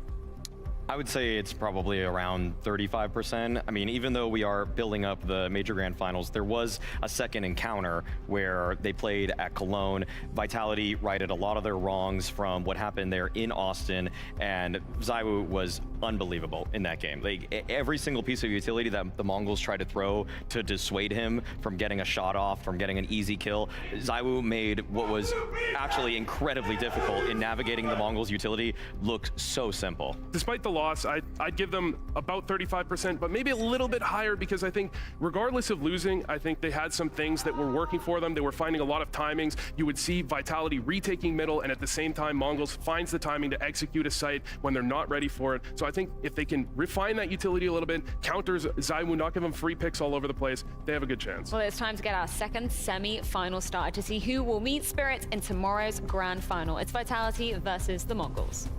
I would say it's probably around 35%. I mean, even though we are building up the major grand finals, there was a second encounter where they played at Cologne. Vitality righted a lot of their wrongs from what happened there in Austin, and Zaiwu was unbelievable in that game. Like, every single piece of utility that the Mongols tried to throw to dissuade him from getting a shot off, from getting an easy kill, Zaiwu made what was actually incredibly difficult in navigating the Mongols' utility look so simple. Despite the loss, I'd give them about 35%, but maybe a little bit higher, because I think regardless of losing, I think they had some things that were working for them. They were finding a lot of timings. You would see Vitality retaking middle, and at the same time, Mongols finds the timing to execute a site when they're not ready for it. So I think if they can refine that utility a little bit, counters Zaiwu, not give them free picks all over the place, they have a good chance. Well, it's time to get our second semi-final started to see who will meet Spirit in tomorrow's grand final. It's Vitality versus the Mongols.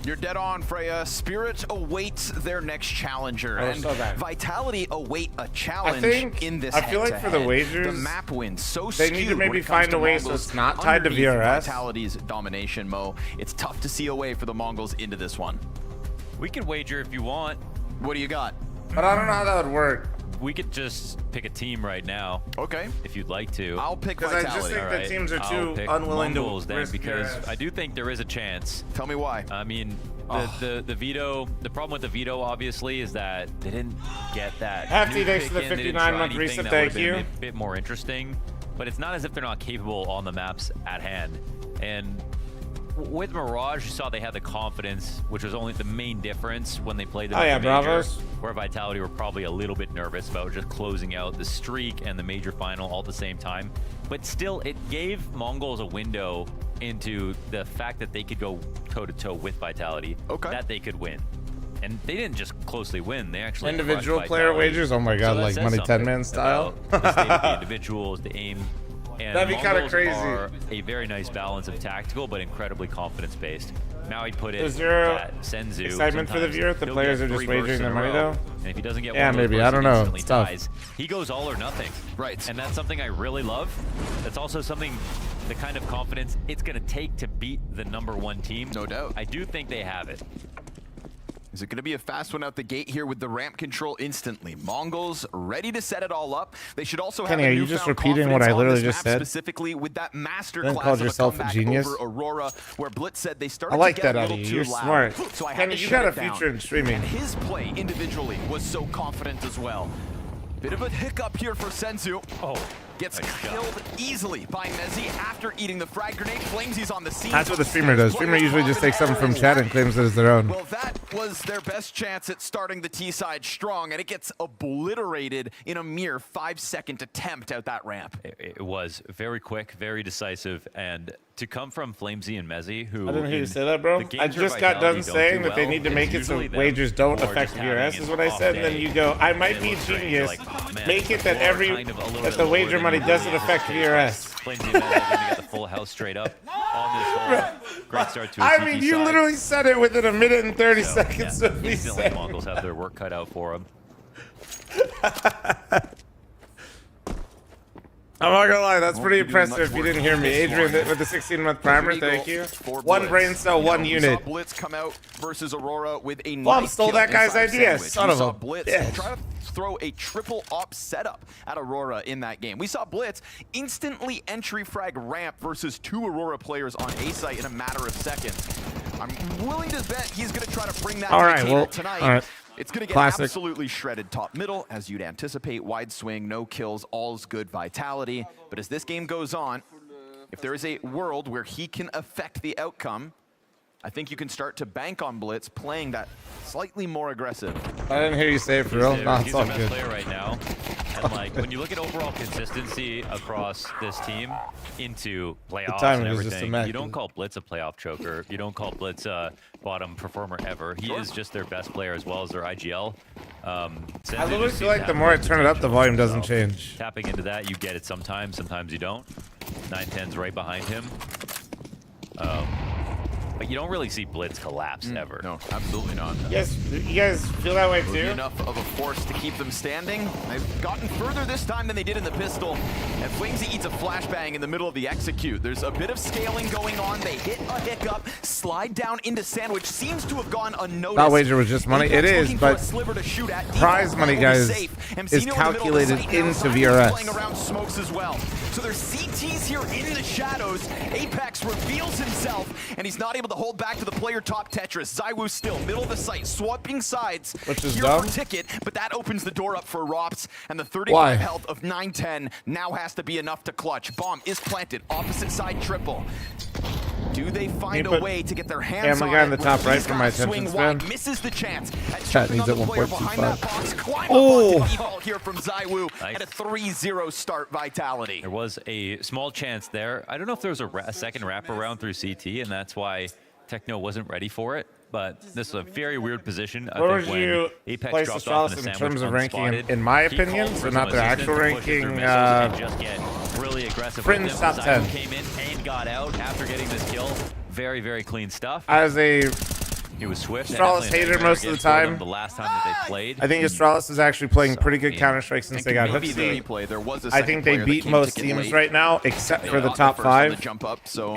You're dead on, Freya. Spirit awaits their next challenger, and Vitality await a challenge in this. I feel like for the wagers, the map wins so they need to maybe find a way so it's not tied to VRS. Vitality's domination, Mo. It's tough to see a way for the Mongols into this one. We can wager if you want. What do you got? But I don't know how that would work. We could just pick a team right now. Okay. If you'd like to. I'll pick Vitality. Because I just think the teams are too unwilling to then, because I do think there is a chance. Tell me why. I mean, the veto, the problem with the veto obviously is that they didn't get that. Hefty, thanks for the 59-month reset, thank you. A bit more interesting, but it's not as if they're not capable on the maps at hand. And with Mirage, you saw they had the confidence, which was only the main difference when they played the major, Bravos. where Vitality were probably a little bit nervous about just closing out the streak and the major final all at the same time. But still, it gave Mongols a window into the fact that they could go toe-to-toe with Vitality, that they could win. And they didn't just closely win, they actually individual player wagers, oh my god, so like Money 10-man style. The state of the individuals, the aim. And that'd be kind of crazy. Are a very nice balance of tactical, but incredibly confidence-based. Now I'd put it is there that Senzu. Excitement for the viewer if the players are just wagering their money though? And if he doesn't get yeah, one maybe I don't know. It's tough. Ties, he goes all or nothing. Right. And that's something I really love. That's also something, the kind of confidence it's going to take to beat the #1 team. No doubt. I do think they have it. Is it going to be a fast one out the gate here with the ramp control instantly? Mongols ready to set it all up. They should also have Kenny, a are you just repeating what I literally just said? Specifically with that master then class called of yourself a genius. over Aurora, where Blitz said they started I like to get that a out of little you. You're too loud. smart. So I had Kenny, to you shut got a it down. future in streaming. And his play individually was so confident as well. Bit of a hiccup here for Senzu. Gets killed easily by Mezzi after eating the frag grenade. fl0m's on the scene. That's what the streamer does. Streamer usually just takes something from chat and claims it as their own. Well, that was their best chance at starting the T side strong, and it gets obliterated in a mere 5-second attempt out that ramp. It was very quick, very decisive, and to come from fl0m's and Mezzi, who I didn't hear you say that, bro. I just got done saying that they need to make it so wagers don't affect VRS, is what I said, and then you go, I might be a genius. Make it that that the wager money doesn't affect VRS. fl0m's and Mezzi got the full house straight up on this hole. Great start to a I CT mean, you side. literally said it within a minute and 30 seconds of me Instantly, saying. Mongols have their work cut out for them. I'm not gonna lie, that's pretty impressive if you didn't hear me. Adrian with the 16-month primer, thank you. One brain cell, one unit. Blitz come out versus Aurora with a Flom nice stole kill that guy's inside idea, sandwich. son We of saw a Blitz bitch. try to throw a triple op setup at Aurora in that game. We saw Blitz instantly entry frag ramp versus 2 Aurora players on A site in a matter of seconds. I'm willing to bet he's going to try to bring that to the table tonight. All right. It's going to get Classic. absolutely shredded top middle, as you'd anticipate. Wide swing, no kills, all's good Vitality. But as this game goes on, if there is a world where he can affect the outcome, I think you can start to bank on Blitz playing that slightly more aggressive. I didn't hear you say it for real. No, it's He's all the best good. player right now. And like when you look at overall consistency across this team into playoffs timing and is just everything, immaculate. you don't call Blitz a playoff choker. You don't call Blitz a bottom performer ever. He is just their best player as well as their IGL. I literally feel like the more I turn it up, the volume doesn't change. Tapping into that, you get it sometimes. Sometimes you don't. 910's right behind him. But you don't really see Blitz collapse ever. No, absolutely not. Yes, you guys feel that way Would be too? enough of a force to keep them standing. They've gotten further this time than they did in the pistol. And fl0m's eats a flashbang in the middle of the execute. There's a bit of scaling going on. They hit a hiccup, slide down into sandwich. Seems to have gone unnoticed. That wager was just money. It is, but prize money, will be guys, safe. is Amzino in the middle of the calculated site now. into Zywoo playing VRS. around smokes as well. So there's CTs here in the shadows. Apex reveals himself, and he's not able to hold back to the player top Tetris. Zywoo still middle of the site, swapping sides. Which is here dumb. for ticket, but that opens the door up for Rops, and the 35 Why? health of 910 now has to be enough to clutch. Bomb is planted, opposite side triple. Do they find Can you a put way to get their hands Family on Guy it? in the top right He's for my gotta attention swing wide, span? misses the chance. Chat needs it Another player behind that 1.25. box, climb Oh. up onto Evil here from Zywoo, and a 3-0 start Vitality. There was a small chance there. I don't know if there was a second wraparound through CT, and that's why Techno wasn't ready for it. But this is a very weird position. I Where think would when you Apex place dropped the off in Stralis a in sandwich terms of ranking, unspotted, in my he opinion, called so for not some their actual assistance to push it through ranking, missiles and just get really aggressive fringe with him. top Zywoo 10. came in and got out after getting this kill. Very, very clean stuff. As a He was swift. Astralis hated most of the time. The last time that they played. I think Astralis is actually playing pretty good Counter-Strike since they got Hooksie. I think they beat most teams right now, except for the top 5.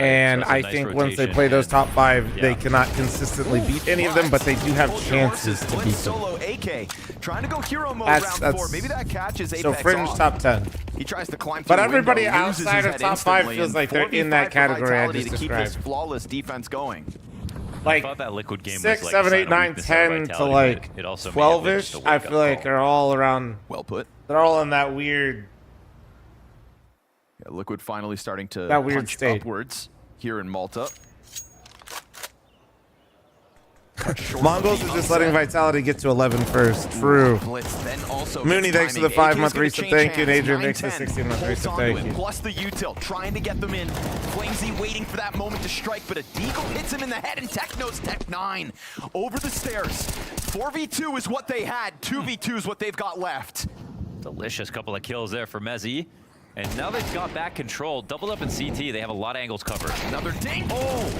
And I think once they play those top 5, they cannot consistently beat any of them, but they do have chances to beat them. Trying to go hero mode round 4. Maybe that catches Apex so Fringe off. top 10. He tries to climb But through everybody the window, loses outside his of head top 5 instantly, feels and like they're in that 4v5 category I Vitality just to keep his described. flawless defense going. Like I thought that liquid game 6, was 7, like 8, 9, 10 to like 12-ish. I feel like are all around. Well put. They're all in that weird. Yeah, Liquid finally starting to That weird punch state. upwards here in Malta. Mongols is just letting Vitality get to 11 first. True. Mooney, thanks for the 5-month resub. Thank you. And Adrian, thanks for the 16-month resub. Thank you. Plus the U-tilt, trying to get them in. fl0m waiting for that moment to strike, but a deagle hits him in the head, and Techno's Tech 9 over the stairs. 4v2 is what they had. 2v2 is what they've got left. Delicious couple of kills there for Mezzi. And now they've got back control. Doubled up in CT. They have a lot of angles covered. Another ding.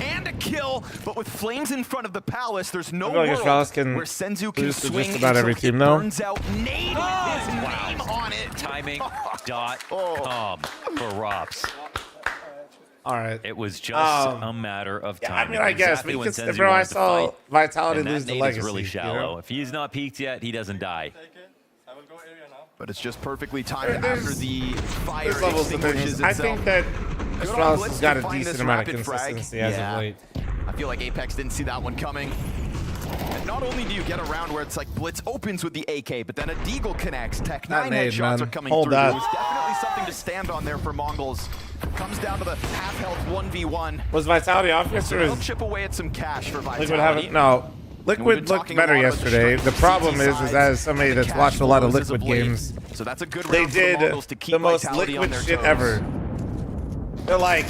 And a kill. But with fl0m in front of the Palace, there's no I feel like world Astralis can where Senzu can lose to swing just about every until team, it though. burns out. Nade with his name on it. Timing. .com for Rops. All right. It was just a matter of time. I mean, I guess exactly because, when Senzu bro, I wanted to saw fight, Vitality and lose that the nade legacy. is really shallow. You know? If he's not peaked yet, he doesn't die. But it's just perfectly timed after the fire There's levels of extinguishes things. I itself. think that Good on Astralis Blitz has got to a find decent this amount of rapid frag. consistency as of late. I feel like Apex didn't see that one coming. And not only do you get a round where it's like Blitz opens with the AK, but then a deagle connects. Tech 9 nade, headshots man. are coming Hold through. that. There's definitely something to stand on there for Mongols. Comes down to the half-health 1v1. Was Vitality off yesterday? They'll chip away at some cash for Vitality. Liquid haven't. No. Liquid looked better yesterday. The problem is as somebody that's watched a lot of Liquid games, so that's a good they round for the did Mongols to keep the most Vitality on Liquid their shit toes. ever. They're like,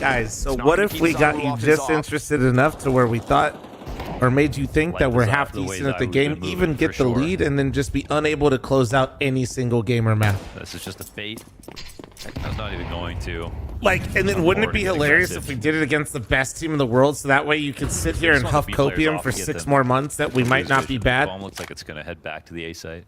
guys, so It's not what gonna if keep we got Zawu you off his just off. interested enough to where we thought, or made you think that we're half the way decent at the Zawu's game, been moving, even get for the sure. lead, and then just be unable to close out any single game or map? This is just a fate. Techno's not even going to. Like, and then wouldn't it be hilarious if we did it against the best team in the world, so that way you could sit here and Just wanna huff beat players copium off for and get 6 them. more months that we might not be bad? Bomb looks like it's going to head back to the A site.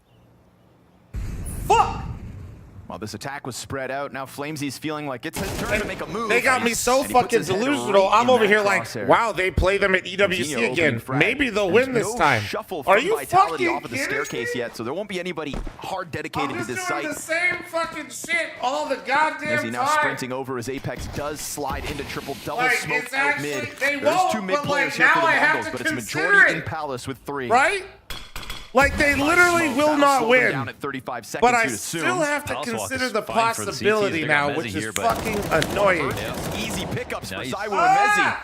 Well, this attack was spread out. Now fl0m's feeling like it's his turn to make a move. They got me so And he puts fucking his head delusional. right I'm in over that here like, crosshair. wow, they play them at EWC Gino again. opening frag. Maybe they'll There's win this no time. Shuffle Are from you Vitality fucking off of the kidding staircase me? yet, so there won't be anybody hard dedicated to this site. same fucking shit all the goddamn As he now sprinting over as Apex does slide into triple double Like, smoke it's out actually- mid. they There's won't, 2 mid but, players like, here for now the I have Mongols, to but it's consider majority it. in Palace with 3. Right? Like, they literally will not win. Down at 35 seconds, But I you'd still assume. have to Palace Walk consider is the fine for the CTs. possibility They got now, Mezzi which is here, but- fucking annoying. Easy pickups for Nice. Zywoo Ah!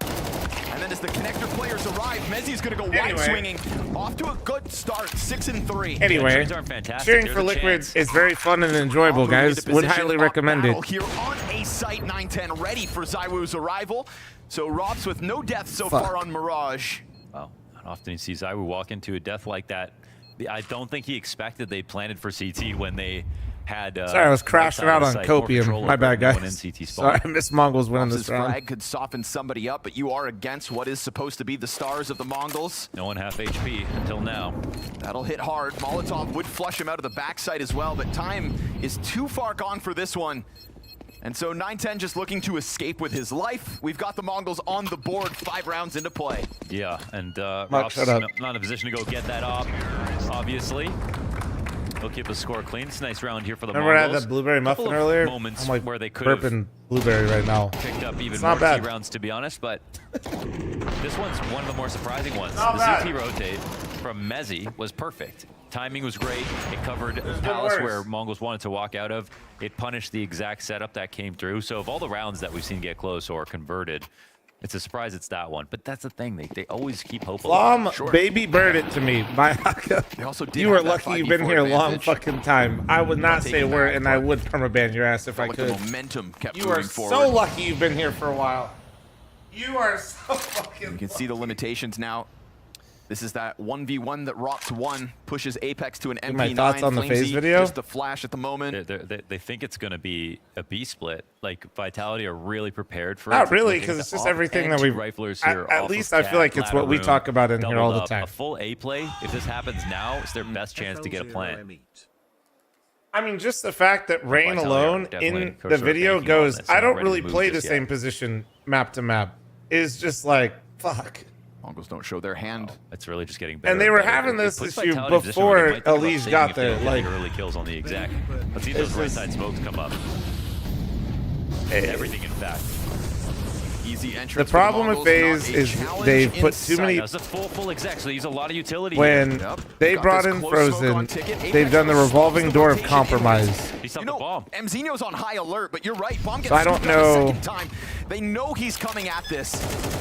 and Mezzi. And then as the connector players arrive, Mezzi's going to go wide Anyway. swinging. Off to a good start, 6-3. Anyway, Trades aren't fantastic. cheering There's for a Liquid chance. is very fun and enjoyable, Moving guys. into Would position highly on recommend it. battle here on A site 9-10, ready for Zywoo's arrival. So Robs with no death so far on Mirage. Wow. Not often you see Zywoo walk into a death like that. I don't think he expected they planted for CT when they had. Sorry, I was crashing out on copium. My bad, In guys. CT Sorry, spawn. I missed Mongols winning Robs' this round. flag could soften somebody up, but you are against what is supposed to be the stars of the Mongols. No one half HP until now. That'll hit hard. Molotov would flush him out of the backside as well, but time is too far gone for this one. And so 9-10 just looking to escape with his life. We've got the Mongols on the board, 5 rounds into play. Yeah, and Mark, Rob's shut up. not in a position to go get that off, obviously. He'll keep the score clean. It's a nice round here for the Remember I had Mongols. that blueberry Couple muffin of earlier? moments I'm like where they could have burping blueberry right now. picked up even It's more not bad. key rounds, to be honest, but this one's one of the more surprising ones. Not The bad. CT rotate from Mezzi was perfect. Timing was great. It covered Palace worse. where Mongols wanted to walk out of. It punished the exact setup that came through. So of all the rounds that we've seen get close or converted, it's a surprise it's that one. But that's the thing. They always keep hope alive. fl0m, baby bird it to me. They also did You were have that lucky you've been 5v4 here a long advantage. fucking time. I would not say a taking word, that, and I but would permaban your ass if I Like could. the momentum kept You moving are forward. so lucky you've been here for a while. You are so fucking You can see the limitations now. This is that 1v1 that Rops won, pushes Apex to an MP9. My thoughts on the fl0m phase video? Just the flash at the moment. They think it's going to be a B split. Like Vitality are really prepared for Not it. really, because it's just everything that we've. Riflers here At least I feel like it's what we talk about in here all the time. A full A play, if this happens now, it's their best chance to get a plant. I mean, just the fact that Rain Vitality alone definitely in the video banking on goes, this I and don't ready to really move play the just same yet. position map to map, is just like, fuck. Mongols don't show their hand. It's really just getting better. And they were better. having It this puts issue Vitality in a position before where they might think about Elise saving got if they there. don't Like, get early kills on the exec. Let's see it's those right just- side smokes come up. Everything, in fact. Easy the entrance. problem with FaZe is they've put too many. That's a full exec, so they use a lot of utility. When here. they brought in Frozen, they've done the revolving door of compromise. He stopped the bomb. Mzinho's on high alert, but you're right. Bomb gets So I don't scooped out a know. second time. They know he's coming at this.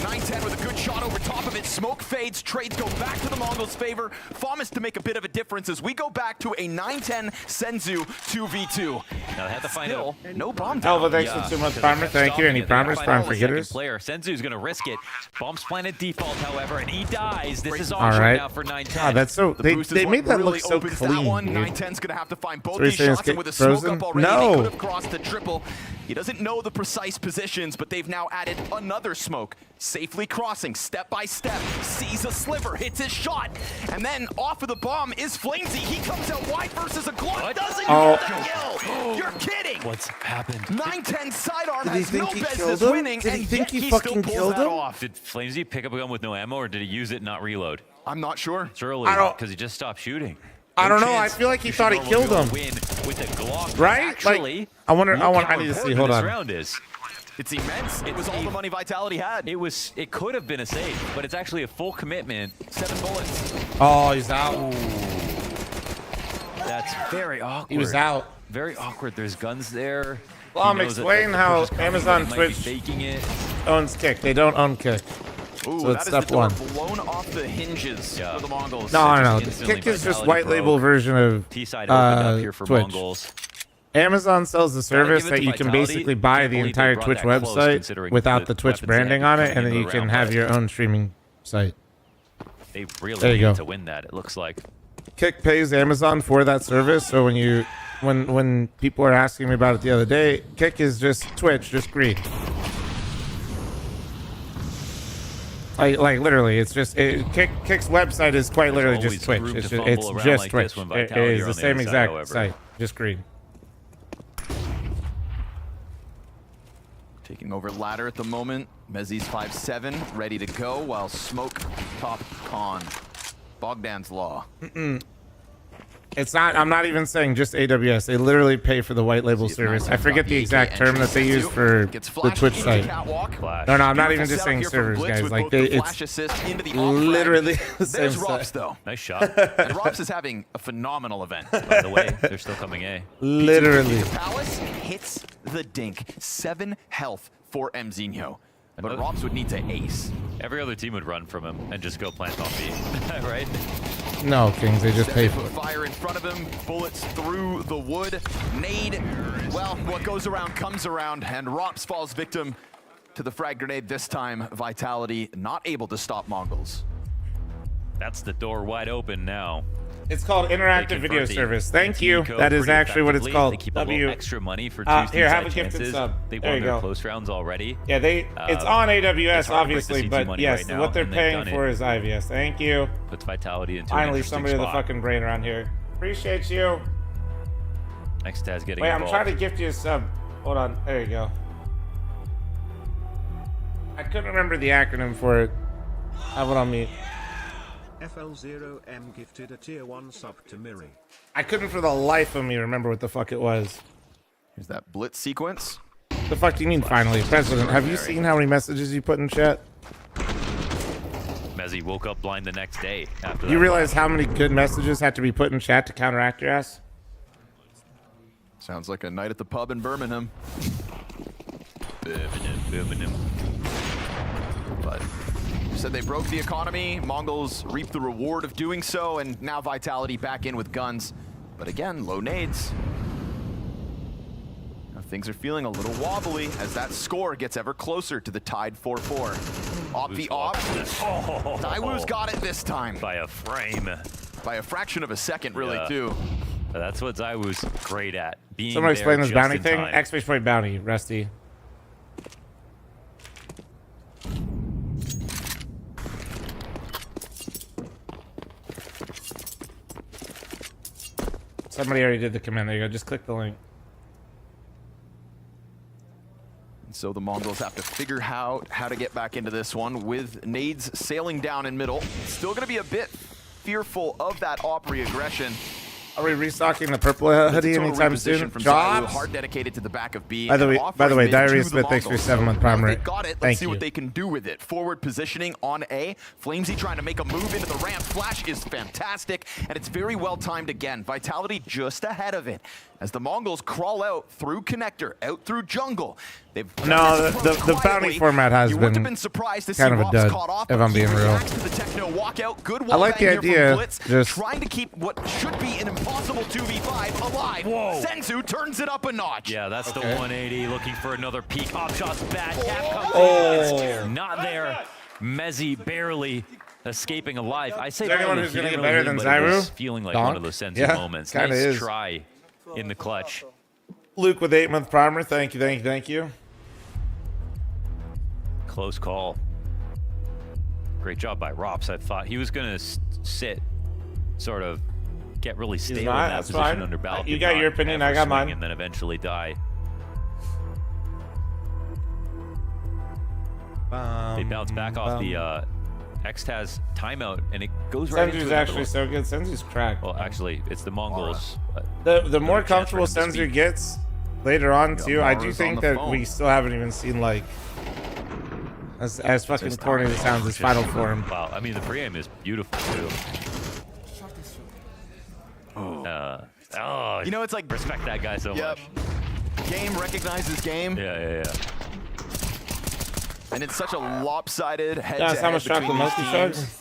9-10 with a good shot over top of it. Smoke fades. Trades go back to the Mongols' favor. fl0m is to make a bit of a difference as we go back to a 9-10 Senzu 2v2. Now they have to find out. No bomb Elva, down. thanks for 2 months, Primer. Thank you. Any primers, Prime for getters? Player. Senzu's going to risk it. Bomb's planted default, however, and he dies. This is All awkward right. now for 9-10. God, that's so. They Boost is they what made that really look so opens clean. That one. Dude. 9-10's going to have to find both So you're these saying shots, and with a it's smoke Frozen? up already, No. they could have crossed the triple. He doesn't know the precise positions, but they've now added another smoke. Safely crossing, step by step, sees a sliver, hits his shot, and then off of the bomb is fl0m. He comes out wide versus a Glock, doesn't Oh. get the kill. You're kidding. What's happened? 9-10 sidearm Did he has no think he business killed him? winning, Did he and think yet he still fucking pulls killed that him? off. Did fl0m pick up a gun with no ammo, or did he use it and not reload? I'm not sure. It's early I don't- because he just stopped shooting. I don't know. I chance. feel like he You thought he should killed normally him. win with a Glock. Right? Actually, Like, I wonder. look I how need to see. important Hold this on. round is. It's immense. It was all the money Vitality had. It could have been a save, but it's actually a full commitment. 7 bullets. Oh, he's out. That's very awkward. He was out. Very awkward. There's guns there. Well, He knows that explain the how push is coming, Amazon but he might be Twitch faking it. owns kick. They don't own kick. Ooh, So that it's is the step door one. blown off the hinges for the Mongols. No. instantly Kick is just Vitality white label broke. version of T-side opened up here for Twitch. Mongols. Amazon sells the Gotta service give it that to you can Vitality. basically buy Can't the believe they entire brought Twitch that close, website considering without the the Twitch weapons branding they on had it, and then coming you into can the have round, your but own streaming site. They There really you go. need to win that, it looks like. Kick pays Amazon for that service, so when people are asking me about it the other day, Kick is just Twitch, just green. Like literally, it's just Kick's website is quite literally just Twitch. room It's to just, fumble it's around just like Twitch. this when It Vitality is are the on the same other side, exact however. site, just green. Taking over ladder at the moment. Mezzi's 5-7, ready to go, while Smoke top con. Bogdan's Law. It's not. I'm not even saying just AWS. They literally pay for the white label service. I forget the exact term that they use for the Twitch site. No, I'm not even just saying servers, guys. Like it's literally the same There's Rops, site. though. Nice shot. And Rops is having a phenomenal event. By the way, they're still coming A. Literally. Palace hits the dink. 7 health for Mzinho. But Rops would need to ace. Every other team would run from him and just go plant on B, right? No, Kings. They just pay for Put it. fire in front of him, bullets through the wood. Nade, well, what goes around comes around, and Rops falls victim to the frag grenade this time. Vitality not able to stop Mongols. That's the door wide open now. It's called Interactive Video Service. Thank you. Code That is pretty actually what it's effectively. called. They keep a little extra money for two Here, have a side gifted chances. sub. They There won you their go. close rounds already. Yeah, it's on AWS, it's hard to break the obviously, C2 but money yes, right now, what they're and they've paying done for it. is IVS. Thank you. Puts Vitality into Finally, an somebody with a fucking brain around here. Appreciate you. Next Taz getting Wait, I'm involved. trying to gift you a sub. Hold on. There you go. I couldn't remember the acronym for it. Have it on me. fl0m gifted a tier 1 sub to Miri. I couldn't for the life of me remember what the fuck it was. Here's that blitz sequence. The fuck do you mean finally? President, have you seen how many messages you put in chat? Mezzi woke up blind the next day after that. You realize how many good messages had to be put in chat to counteract your ass? Sounds like a night at the pub in Birmingham. Birmingham. But you said they broke the economy. Mongols reaped the reward of doing so, and now Vitality back in with guns. But again, low nades. things are feeling a little wobbly as that score gets ever closer to the tied 4-4. Op the op. ZywOo's got it this time. By a frame. By a fraction of a second, really, too. That's what ZywOo's great at. Being Someone explain this bounty thing. Time. Exclamation bounty, Rusty. Somebody already did the command. There you go. Just click the link. So the Mongols have to figure out how to get back into this one with nades sailing down in middle. Still going to be a bit fearful of that Opry aggression. Are we restocking the purple hoodie anytime soon? Jobs? Hard dedicated to the back of B. By the way, Diary Smith, thanks for 7-month primary. They got it. Let's see what they can do with it. Forward positioning on A. fl0m trying to make a move into the ramp. Flash is fantastic, and it's very well timed again. Vitality just ahead of it. As the Mongols crawl out through connector, out through jungle. The bounty format has been kind of a dud, if I'm being real. I like the idea, just trying to keep what should be an impossible 2v5 alive. Whoa. Senzu turns it up a notch. Yeah, that's the 180, looking for another peek. Op shot's bad. Cap comes in. Not there. Mezzy barely escaping alive. I say is there anyone who's going to get better than ZywOo? Feeling like Donk? one of those Senzu moments. Kinda Nice is. try in the clutch. Luke with 8-month primer. Thank you. Close call. Great job by Rops. I thought he was going to sit, sort of get really stable in that that's position fine. under Balcon. You got your opinion, I got mine. And then eventually die. They bounce back off the Xtaz timeout, and it goes right into Senzu's actually so good. Senzu's cracked. Well, actually, it's the Mongols. The more comfortable Senzu gets later on, too, I do think that we still haven't even seen, like, as fucking corny as it sounds, his final form. Wow, I mean, the pre-aim is beautiful, too. You know, it's like respect that guy so much. Game recognizes game. Yeah. And it's such a lopsided That's how much chocolate monkey sharks.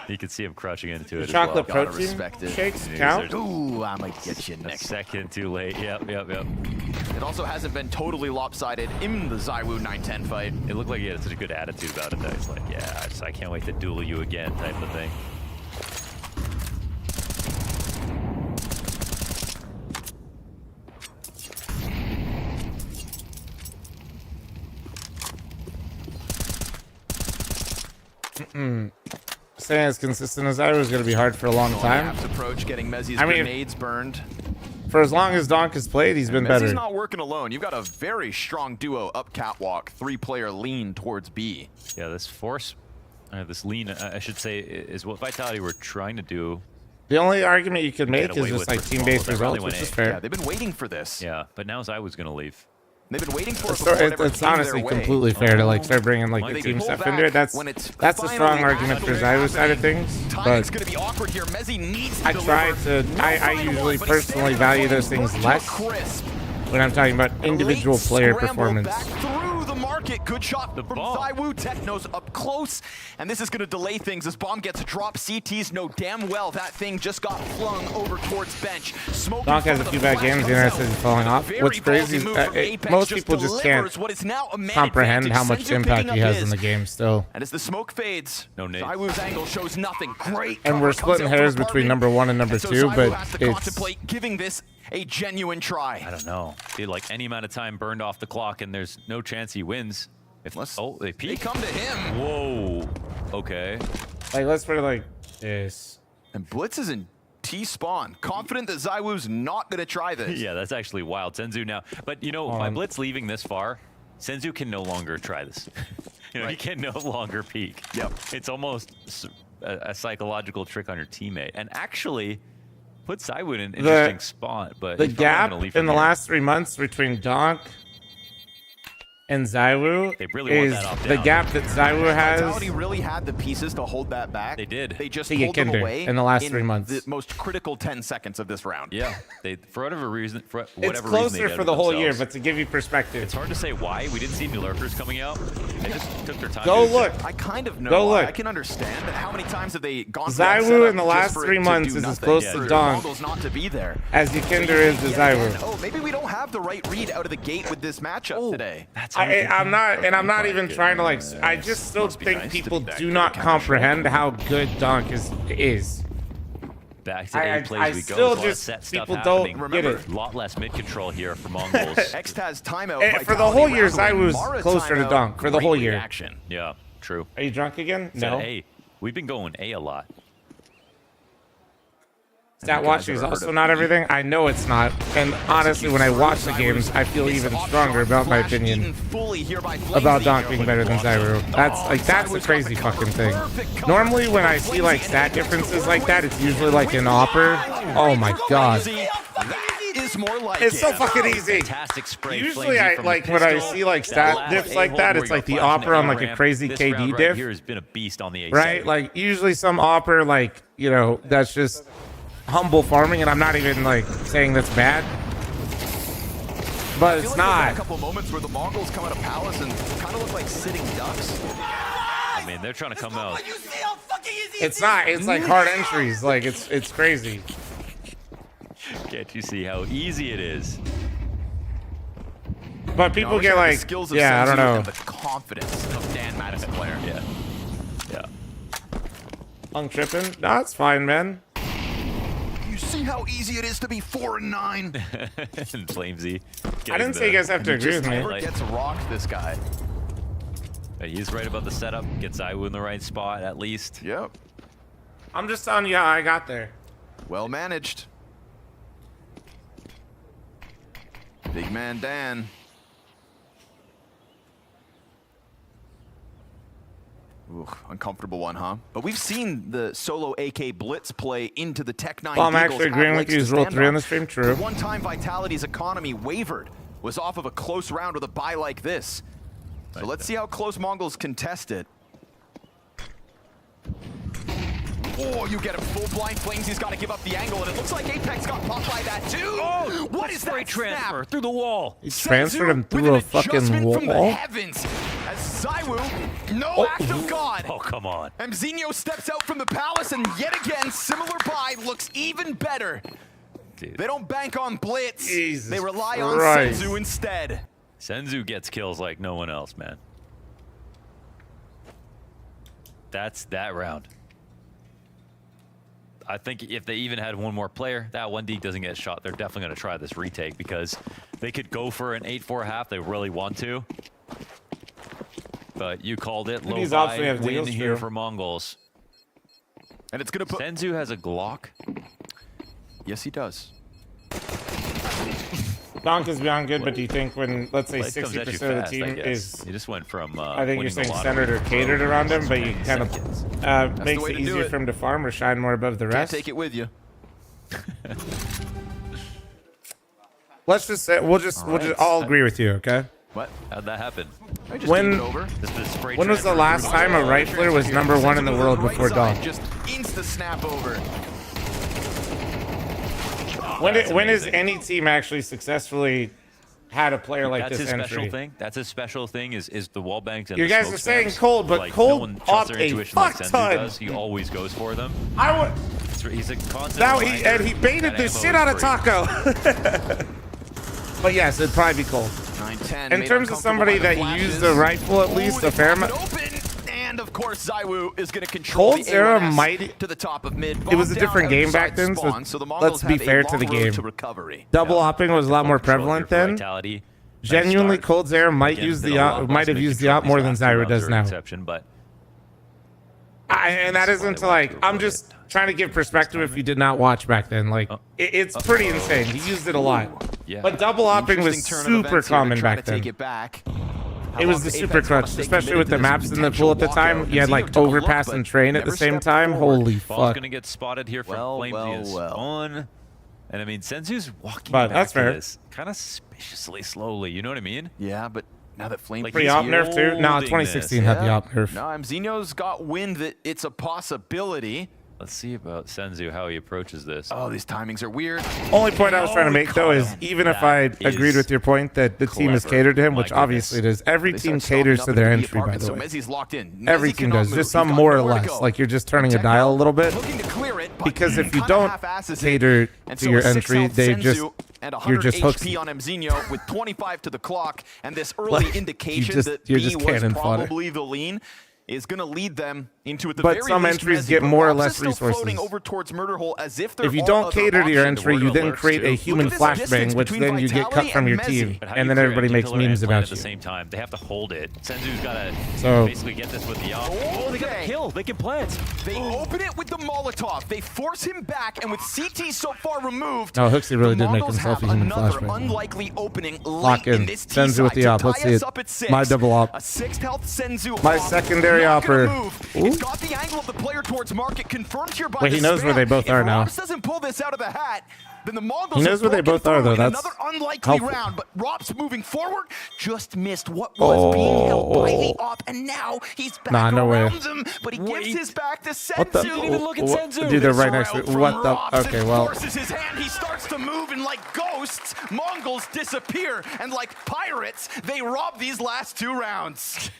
You can see him crushing into The it. chocolate as well. protein shakes count. Ooh, I might get you A next. second too late. Yep. It also hasn't been totally lopsided in the ZywOo 9-10 fight. It looked like he had such a good attitude about it that he's like, yeah, I can't wait to duel you again type of thing. Staying as consistent as I was going to be hard for a long time. Approach getting Mezzy's I mean, grenades burned. For as long as Donk has played, he's been better. Mezzy's not working alone. You've got a very strong duo up catwalk. 3-player lean towards B. Yeah, this force, this lean, I should say, is what Vitality were trying to do. The only argument you could make is just like team-based results, which is fair. Yeah, they've been waiting for this. Yeah, but now ZywOo's going to leave. They've been waiting for it. It's honestly completely fair to like start bringing like the team stuff into it. That's a strong argument for ZywOo's side of things. But gonna be awkward here. Mezzy needs I usually personally value those things less when I'm talking about individual player performance. Good shot from ZywOo. Techno's up close, and this is going to delay things as bomb gets dropped. CTs know damn well that thing just got flung over towards bench. Donk has a few bad games. The internet is falling off. What's crazy is most people just can't comprehend how much impact he has in the game still. And as the smoke fades, no nade. ZywOo's angle shows nothing. Great. And we're splitting hairs between number 1 and number 2, but it's contemplate giving this a genuine try. I don't know. Dude, like any amount of time burned off the clock, and there's no chance he wins. If they peek. They come to him. Whoa. Okay. Like, let's put it like this. And Blitz is in T-spawn. Confident that ZywOo's not going to try this. Yeah, that's actually wild. Senzu now. But, you know, by Blitz leaving this far, Senzu can no longer try this. He can no longer peek. Yep. It's almost a psychological trick on your teammate. And actually put ZywOo in an interesting spot. But the gap in the last 3 months between Donk and Zywoo They really want is that off the down. gap that Zywoo has. Vitality really had the pieces to hold that back. They did. They just To get pulled them Kinder away in the last 3 months. The most critical 10 seconds of this round. Yeah, they for whatever reason, whatever It's reason closer they for the whole year, themselves. but to give you perspective. It's hard to say why. We didn't see new lurkers coming out. They just took their time. Go to look. I kind of know. Go look. I can understand how many times have they gone for that Zywoo setup in the just last for it 3 to months do is as nothing? close Yeah. to For Donk Mongols not to be there. as Kinder is to Zywoo. Oh, maybe we don't have the right read out of the gate with this matchup today. I'm not even trying to like. I just still think people do not comprehend how good Donk is. Back to A plays I we still go. There's a lot of just set stuff people don't happening. get Remember, it. a lot less mid control here for Mongols. Xtaz timeout. For the whole year, Vitality, Zywoo's Mara closer to timeout, Donk for the great whole year. reaction. Yeah, true. Are you drunk again? Said No. A. We've been going A a lot. Stat watching is also not everything. I know it's not. And honestly, when I watch the games, I feel even stronger about my opinion about Donk being better than Zywoo. That's a crazy fucking thing. Normally, when I see like stat differences like that, it's usually like an opper. Oh my god. Is more like It's so fucking easy. Fantastic spray. Usually, I like when I see like stat diffs like that, it's like the opper on like a crazy KD diff, Here has been a beast on the A right? side. Like usually some opper, like that's just humble farming, and I'm not even like saying that's bad, but it's not. A couple moments where the Mongols come out of Palace and kind of look like sitting ducks. I mean, they're trying to come out. It's not. It's like hard entries. Like it's crazy. Can't you see how easy it is? But people get like, yeah, I don't know. And the confidence of Dan Madison player. Yeah. I'm tripping. No, it's fine, man. You see how easy it is to be 4-9. And Flamesy. I didn't say you guys have to agree with me. Never gets rocked, this guy. He's right about the setup. Gets Zywoo in the right spot, at least. Yep. I'm just telling you how I got there. Well managed. Big man Dan. Ooh, uncomfortable one, huh? But we've seen the solo AK Blitz play into the Tech 9 Well, I'm Eagles actually agreeing at with you. Lakes Is to roll stand 3 on on. the stream true? The one time Vitality's economy wavered was off of a close round with a buy like this. So let's see how close Mongols contest it. Oh, you get a full blind Flames. He's got to give up the angle, and it looks like Apex got popped by that too. Oh, what is that transfer through the wall? He transferred him through a fucking from the wall. heavens as Zywoo, no act of God. Oh, come on. Mzinho steps out from the palace, and yet again, similar buy looks even better. Dude. They don't bank on Blitz. Jesus they rely Christ. on Senzu instead. Senzu gets kills like no one else, man. That's that round. I think if they even had one more player, that one Deke doesn't get shot, they're definitely going to try this retake because they could go for an 8-4 half. They really want to. But you called it. Low These buy obviously have win deals here too. for Mongols. And it's going to put... Senzu has a Glock. Yes, he does. Donk is beyond good, but do you think when, let's say, Life comes at you 60% of the fast, I team guess. is, You just went from. I think you're winning the saying lottery centered or to catered around him, but you kind of makes the way it to do easier it. for him to farm or shine more above the Can't rest? take it with you. Let's just say we'll just all agree with you, okay? What? How'd that happen? I just When- gave it over. When was the last time a rifler was #1 in the world Right before side, Donk? Just insta snap over. When has any team actually successfully had a player like That's this his special entry? thing. That's his special thing is the wall banks and You the guys smoke are saying snaps. cold, but like, Cold no one trusts their upped a intuition like fuck Senzu ton. does. He always goes for them. I would. He's a constant. Now reminder he baited that the ammo shit is out of free. Taco. But yes, it'd probably be Cold. 9-10. In terms of somebody that used the rifle at least a fair amount. And of course, Zywoo is going to control Cold's the era A1S might. to the top of mid. It was a Bomb different down game back outside then, spawn, so the Mongols let's be have a fair to the long road game. to recovery. Double hopping was a lot more Control prevalent here for then. Vitality. Genuinely, start. Cold's era might Again, use been the a lot might less have used the mid-control op more these than last two Zyra rounds does are now. Exception, but And that isn't to like. I'm just trying to give perspective if you did not watch back then. Like it's pretty insane. He used it a lot. Yeah. But double hopping was Interesting turn of super events here to common try back to then. take it back. It was the super crutch, especially with the maps in the pool at the time. You had like overpass and train at the same time. Holy Ball's fuck! gonna get spotted here from Flamesy well. on. And I mean, Senzu's walking But back that's to fair. this kind of suspiciously slowly. You know what I mean? Yeah, but Now that fl0m Pre-op nerf too? No, 2016 had the op nerf. No, Mzinho's got wind that it's a possibility. Let's see about Senzu, how he approaches this. Oh, these timings are weird. Only point I was trying to make, though, is even if I agreed with your point that the team is catered to him, which obviously it is, every team caters to their entry, by the way. Every team does, just some more or less. Like, you're just turning a dial a little bit. Because if you don't cater to your entry, they just... You're just hooks. HP on Mzinho with 25 to the clock, and this early indication that B was probably the lean is going to lead them into at the but very some least entries Mezzi, get but more or Robs less is still resources. floating over towards Murder Hole as if If you don't cater to your entry, you then create a human flashbang, which then you get cut from your team, and then everybody makes memes about at the you. same time. They have to hold it. Senzu's got to So- basically get this with the op. Oh, they got the kill. They can plant. They open it with the Molotov. They force him back, and with CT so far removed, No, Hooksy really the did make Mongols himself a have human another flashbang. unlikely opening Lock late in. in this Senzu with the op. Let's see it. My double op. A 6th health Senzu My op. secondary Not gonna opper. move. Ooh. It's got the angle of the player towards market confirmed here by Wait, the he knows where spam. they both are If now. Robs doesn't pull this out of the hat, then the Mongols He knows have where they broken both are, though. through in That's another unlikely helpful. round. But Robs moving forward just missed what was being held by the op, and now he's back Nah, no way. around them. But he gives his back to Senzu. What the? Didn't even look at Senzu. Dude, they're right This next to it. route What from the? Robs Okay, and well. forces his hand. He starts to move, and like ghosts, Mongols disappear, and like pirates, they rob these last 2 rounds.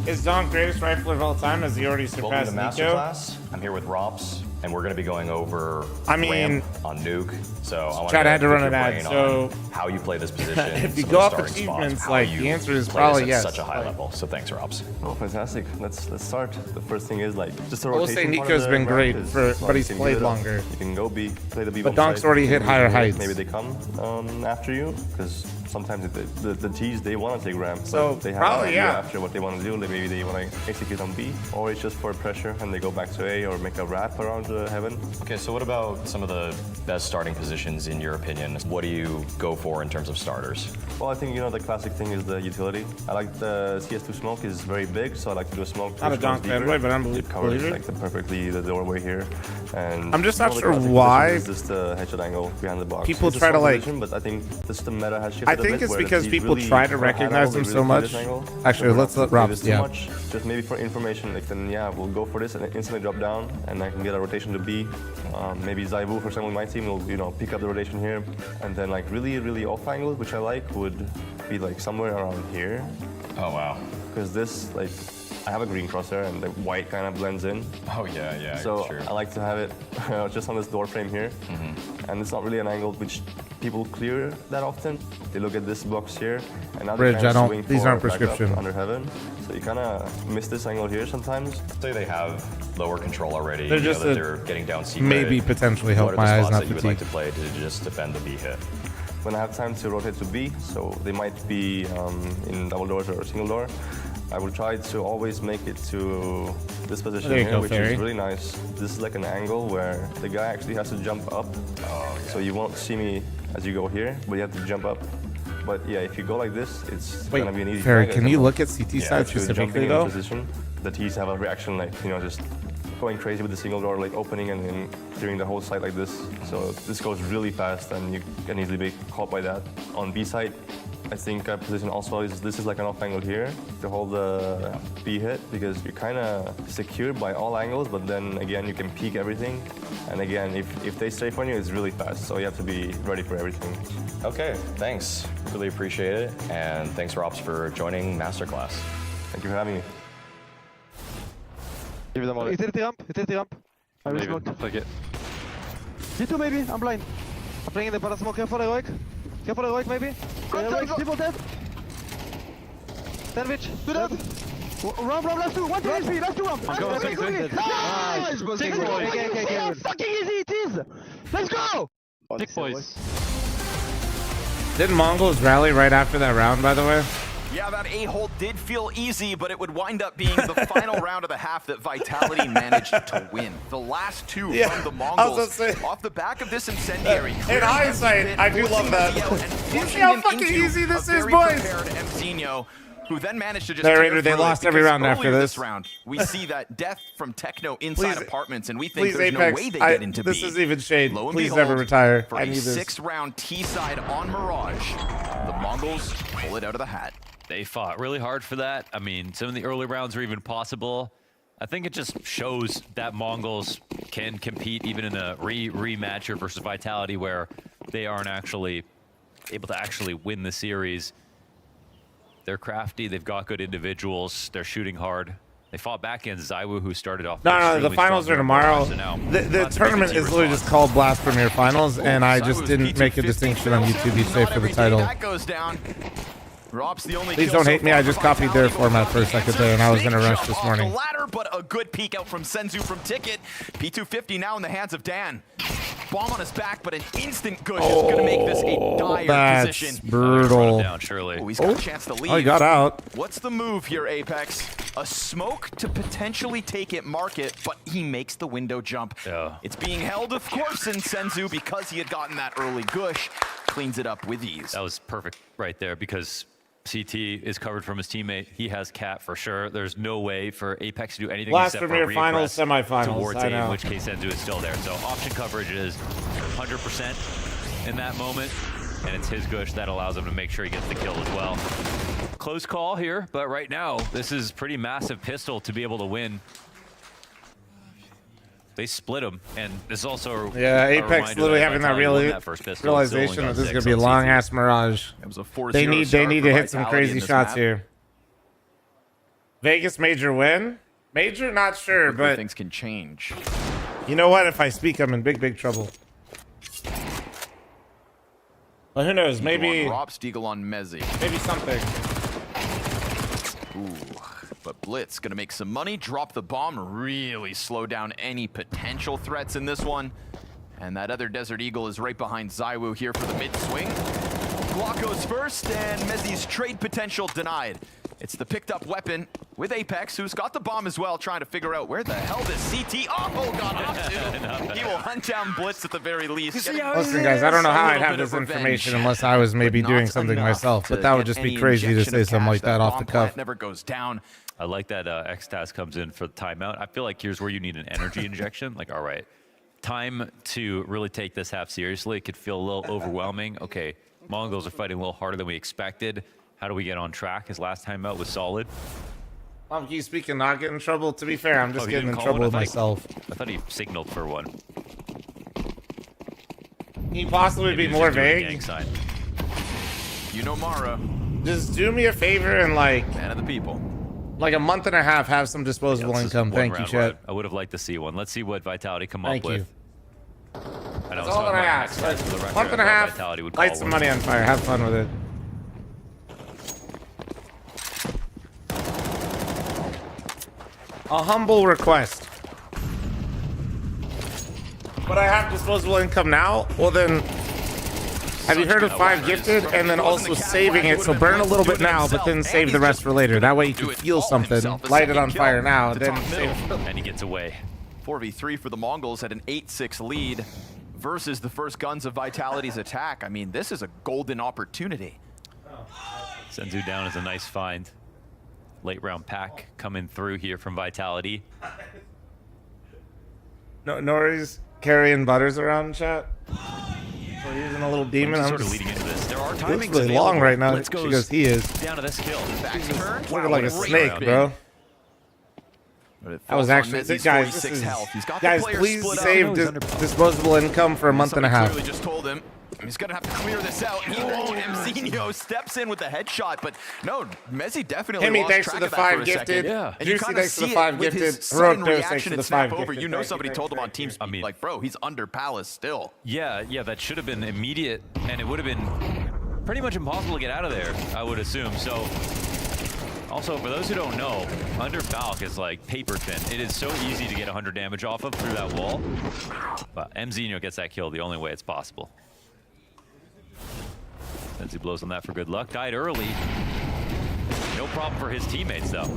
Is Donk greatest rifler of all time? Has he already surpassed Nico? Masterclass. I'm here with Robs, and we're going to be going over I mean, ramp on Nuke. So I want Chad had to run pick an your ad, brain so on how you play this position. if you some go of off the starting achievements, spots, how like, you the answer is play probably this yes. at such a high Like- level. So thanks, Robs. Oh, fantastic. Let's start. The first thing is like just a I will say rotation. part Nico's of the been ramp great is for, so but you he's can played build it up. longer. You can go B, play the B. But bomb Donk's site, already hit maybe higher they- heights. Maybe they come after you because sometimes the T's they want to take ramp. So, but they have probably, an idea yeah. after what they want to do. Maybe they want to execute on B, or it's just for pressure and they go back to A or make a wrap around heaven. Okay, so what about some of the best starting positions in your opinion? What do you go for in terms of starters? Well, I think the classic thing is the utility. I like the CS2 smoke is very big, so I like to do a smoke. Not a which goes Donk deeper. fanboy, but I'm It covers believer. like perfectly the doorway here. And I'm just not the sure classic why position is just the headshot angle behind the box. people It's a try to, small like- position, but I think just the meta has shifted I a think bit, it's where because he's people really try to for high recognize angle, them they so really much. play this angle. Actually, If let's let if Rob- it is too yeah. much, just maybe for information, like then yeah, we'll go for this and instantly drop down, and I can get a rotation to B. Maybe Zaibu, for example, in my team will pick up the rotation here, and then like really off angles, which I like, would be like somewhere around here. Oh wow. Because this like I have a green crosshair and the white kind of blends in. Oh yeah, So sure. I like to have it just on this door frame here, and it's not really an angle which people clear that often. They look at this box here, and now Bridge, they kind I of don't- swing these for aren't backup prescription. under heaven. So you kind of miss this angle here sometimes. Say they have lower control already. They're you know just that a- they're getting down secret. maybe potentially help What are my the eyes spots not that you would like to fatigue. play to just defend the B hit? When I have time to rotate to B, so they might be in double doors or single door, I will try to always make it to this position There you here, go, which Ferry. is really nice. This is like an angle where the guy actually has to jump up. So you won't see me as you go here, but you have to jump up. But yeah, if you go like this, it's Wait, gonna be an easy Ferry, frag. can you look at CT Yeah, side if you're specifically, jumping in though? position, the T's have a reaction like, just going crazy with the single door, like opening and then clearing the whole site like this. So this goes really fast and you can easily be caught by that. On B side, I think our position also is, this is like an off angle here to hold the B hit, because you're kind of secured by all angles, but then again, you can peek everything. And again, if they strafe on you, it's really fast. So you have to be ready for everything. Okay, thanks. Really appreciate it. And thanks, Robs, for joining Masterclass. Thank you for having me. Utility ramp. I will smoke. Okay. G2 maybe, I'm blind. I'm playing in the para smoke, careful heroic. Careful heroic maybe. Heroic, people dead. Sandwich. Do that. Ramp, last two. One HP, last two ramp. Nice! Okay. How fucking easy it is! Let's go! Big boys. Didn't Mongols rally right after that round, by the way? Yeah, that A-hole did feel easy, but it would wind up being the final round of the half that Vitality managed to win. The last two from the Mongols off the back of this incendiary. In hindsight, I do love that. You see how fucking easy this is, boys? Mzinho. who then managed to just Narrator, they lost every round after this. round. We see that death from Techno inside Please, apartments, and we think there's Apex, no way they get into this B. is even shade. Lo and Please behold, never retire. For I a need this. 6-round T side on Mirage, the Mongols pull it out of the hat. They fought really hard for that. I mean, some of the early rounds are even possible. I think it just shows that Mongols can compete even in a rematcher versus Vitality where they aren't actually able to actually win the series. They're crafty. They've got good individuals. They're shooting hard. They fought back against Zaiwu, who started off. No, the finals are tomorrow. The tournament is literally just called Blast Premier Finals, and I just didn't make a distinction on YouTube each day for the title. That goes down. Rob's the only Please don't hate me. I just copied their format for a second there, and I was in a rush this morning. The ladder, but a good peek out from Senzu from Ticket. P250 now in the hands of Dan. Bomb on his back, but an instant gush is going to make this a dire position. That's brutal. Down, surely. Oh, he's got a chance to leave. Oh, he got out. What's the move here, Apex? A smoke to potentially take it market, but he makes the window jump. Yeah. It's being held, of course, in Senzu because he had gotten that early gush. Cleans it up with ease. That was perfect right there because CT is covered from his teammate. He has Cat for sure. There's no way for Apex to do anything Last except Premier for Finals, semifinals. towards I A, know. in which case Senzu is still there. So option coverage is 100% in that moment, and it's his gush that allows him to make sure he gets the kill as well. Close call here, but right now this is pretty massive pistol to be able to win. They split him, and this also Apex literally having that realization that this is gonna be a long ass Mirage. They need to hit some crazy shots here. Vegas major win? Major, not sure, but things can change. You know what? If I speak, I'm in big trouble. But who knows? Maybe Rob Stiegel on Mezzi. Maybe something. Ooh. But Blitz gonna make some money, drop the bomb, really slow down any potential threats in this one. And that other Desert Eagle is right behind Zaiwu here for the mid-swing. Glock goes first, and Mezzi's trade potential denied. It's the picked up weapon with Apex, who's got the bomb as well, trying to figure out where the hell does CT got off to. He will hunt down Blitz at the very least. Listen, guys, I don't know how I'd have this information unless I was maybe doing something myself, but that would just be crazy to say something like that off the cuff. Never goes down. I like that X-Taz comes in for the timeout. I feel like here's where you need an energy injection. Like, all right, time to really take this half seriously. It could feel a little overwhelming. Okay, Mongols are fighting a little harder than we expected. How do we get on track? His last timeout was solid. You speaking not getting in trouble? To be fair, I'm just getting in trouble with myself. I thought he signaled for one. Can you possibly be more vague? You know Mara. Just do me a favor and man of the people. Like a month and a half, have some disposable income. Thank you, Chet. I would have liked to see one. Let's see what Vitality come Thank up you. with. I know That's all that I ask. Month and a half, light some money on fire. Have fun with it. A humble request. But I have disposable income now? Well then, have you heard of 5 gifted? And then also saving it, so burn a little bit now, but then save the rest for later. That way you can feel something, light it on fire now, then save it. And he gets away. 4v3 for the Mongols at an 8-6 lead versus the first guns of Vitality's attack. I mean, this is a golden opportunity. Senzu down is a nice find. Late round pack coming through here from Vitality. No, Nori's carrying butters around, chat. We're using a little demon. I'm sort of leading into this. There are Looks timings really long available. right now. Let's go She goes, he is. down to this kill. Looking like a snake, bro. I was actually, guys, this is, guys, please save disposable income for a month and a half. Clearly just told him he's gonna have to clear this out. He won't. Mzinho steps in with the headshot, but no, Mezzi definitely Hemi, lost thanks track for the of that 5 for a gifted. second. Yeah. And you Juicy, kind of thanks for the see 5 it with gifted. his sudden Heroic Dose, thanks reaction for the and snap 5 over. gifted. You know Thank somebody you, told him on thank you, Teams, I mean, like, bro, he's under Palace still. Yeah, that should have been immediate, and it would have been pretty much impossible to get out of there, I would assume. So, also, for those who don't know, under Valk is like paper thin. It is so easy to get 100 damage off of through that wall. But Mzinho gets that kill the only way it's possible. Since he blows on that for good luck. Died early. No problem for his teammates, though.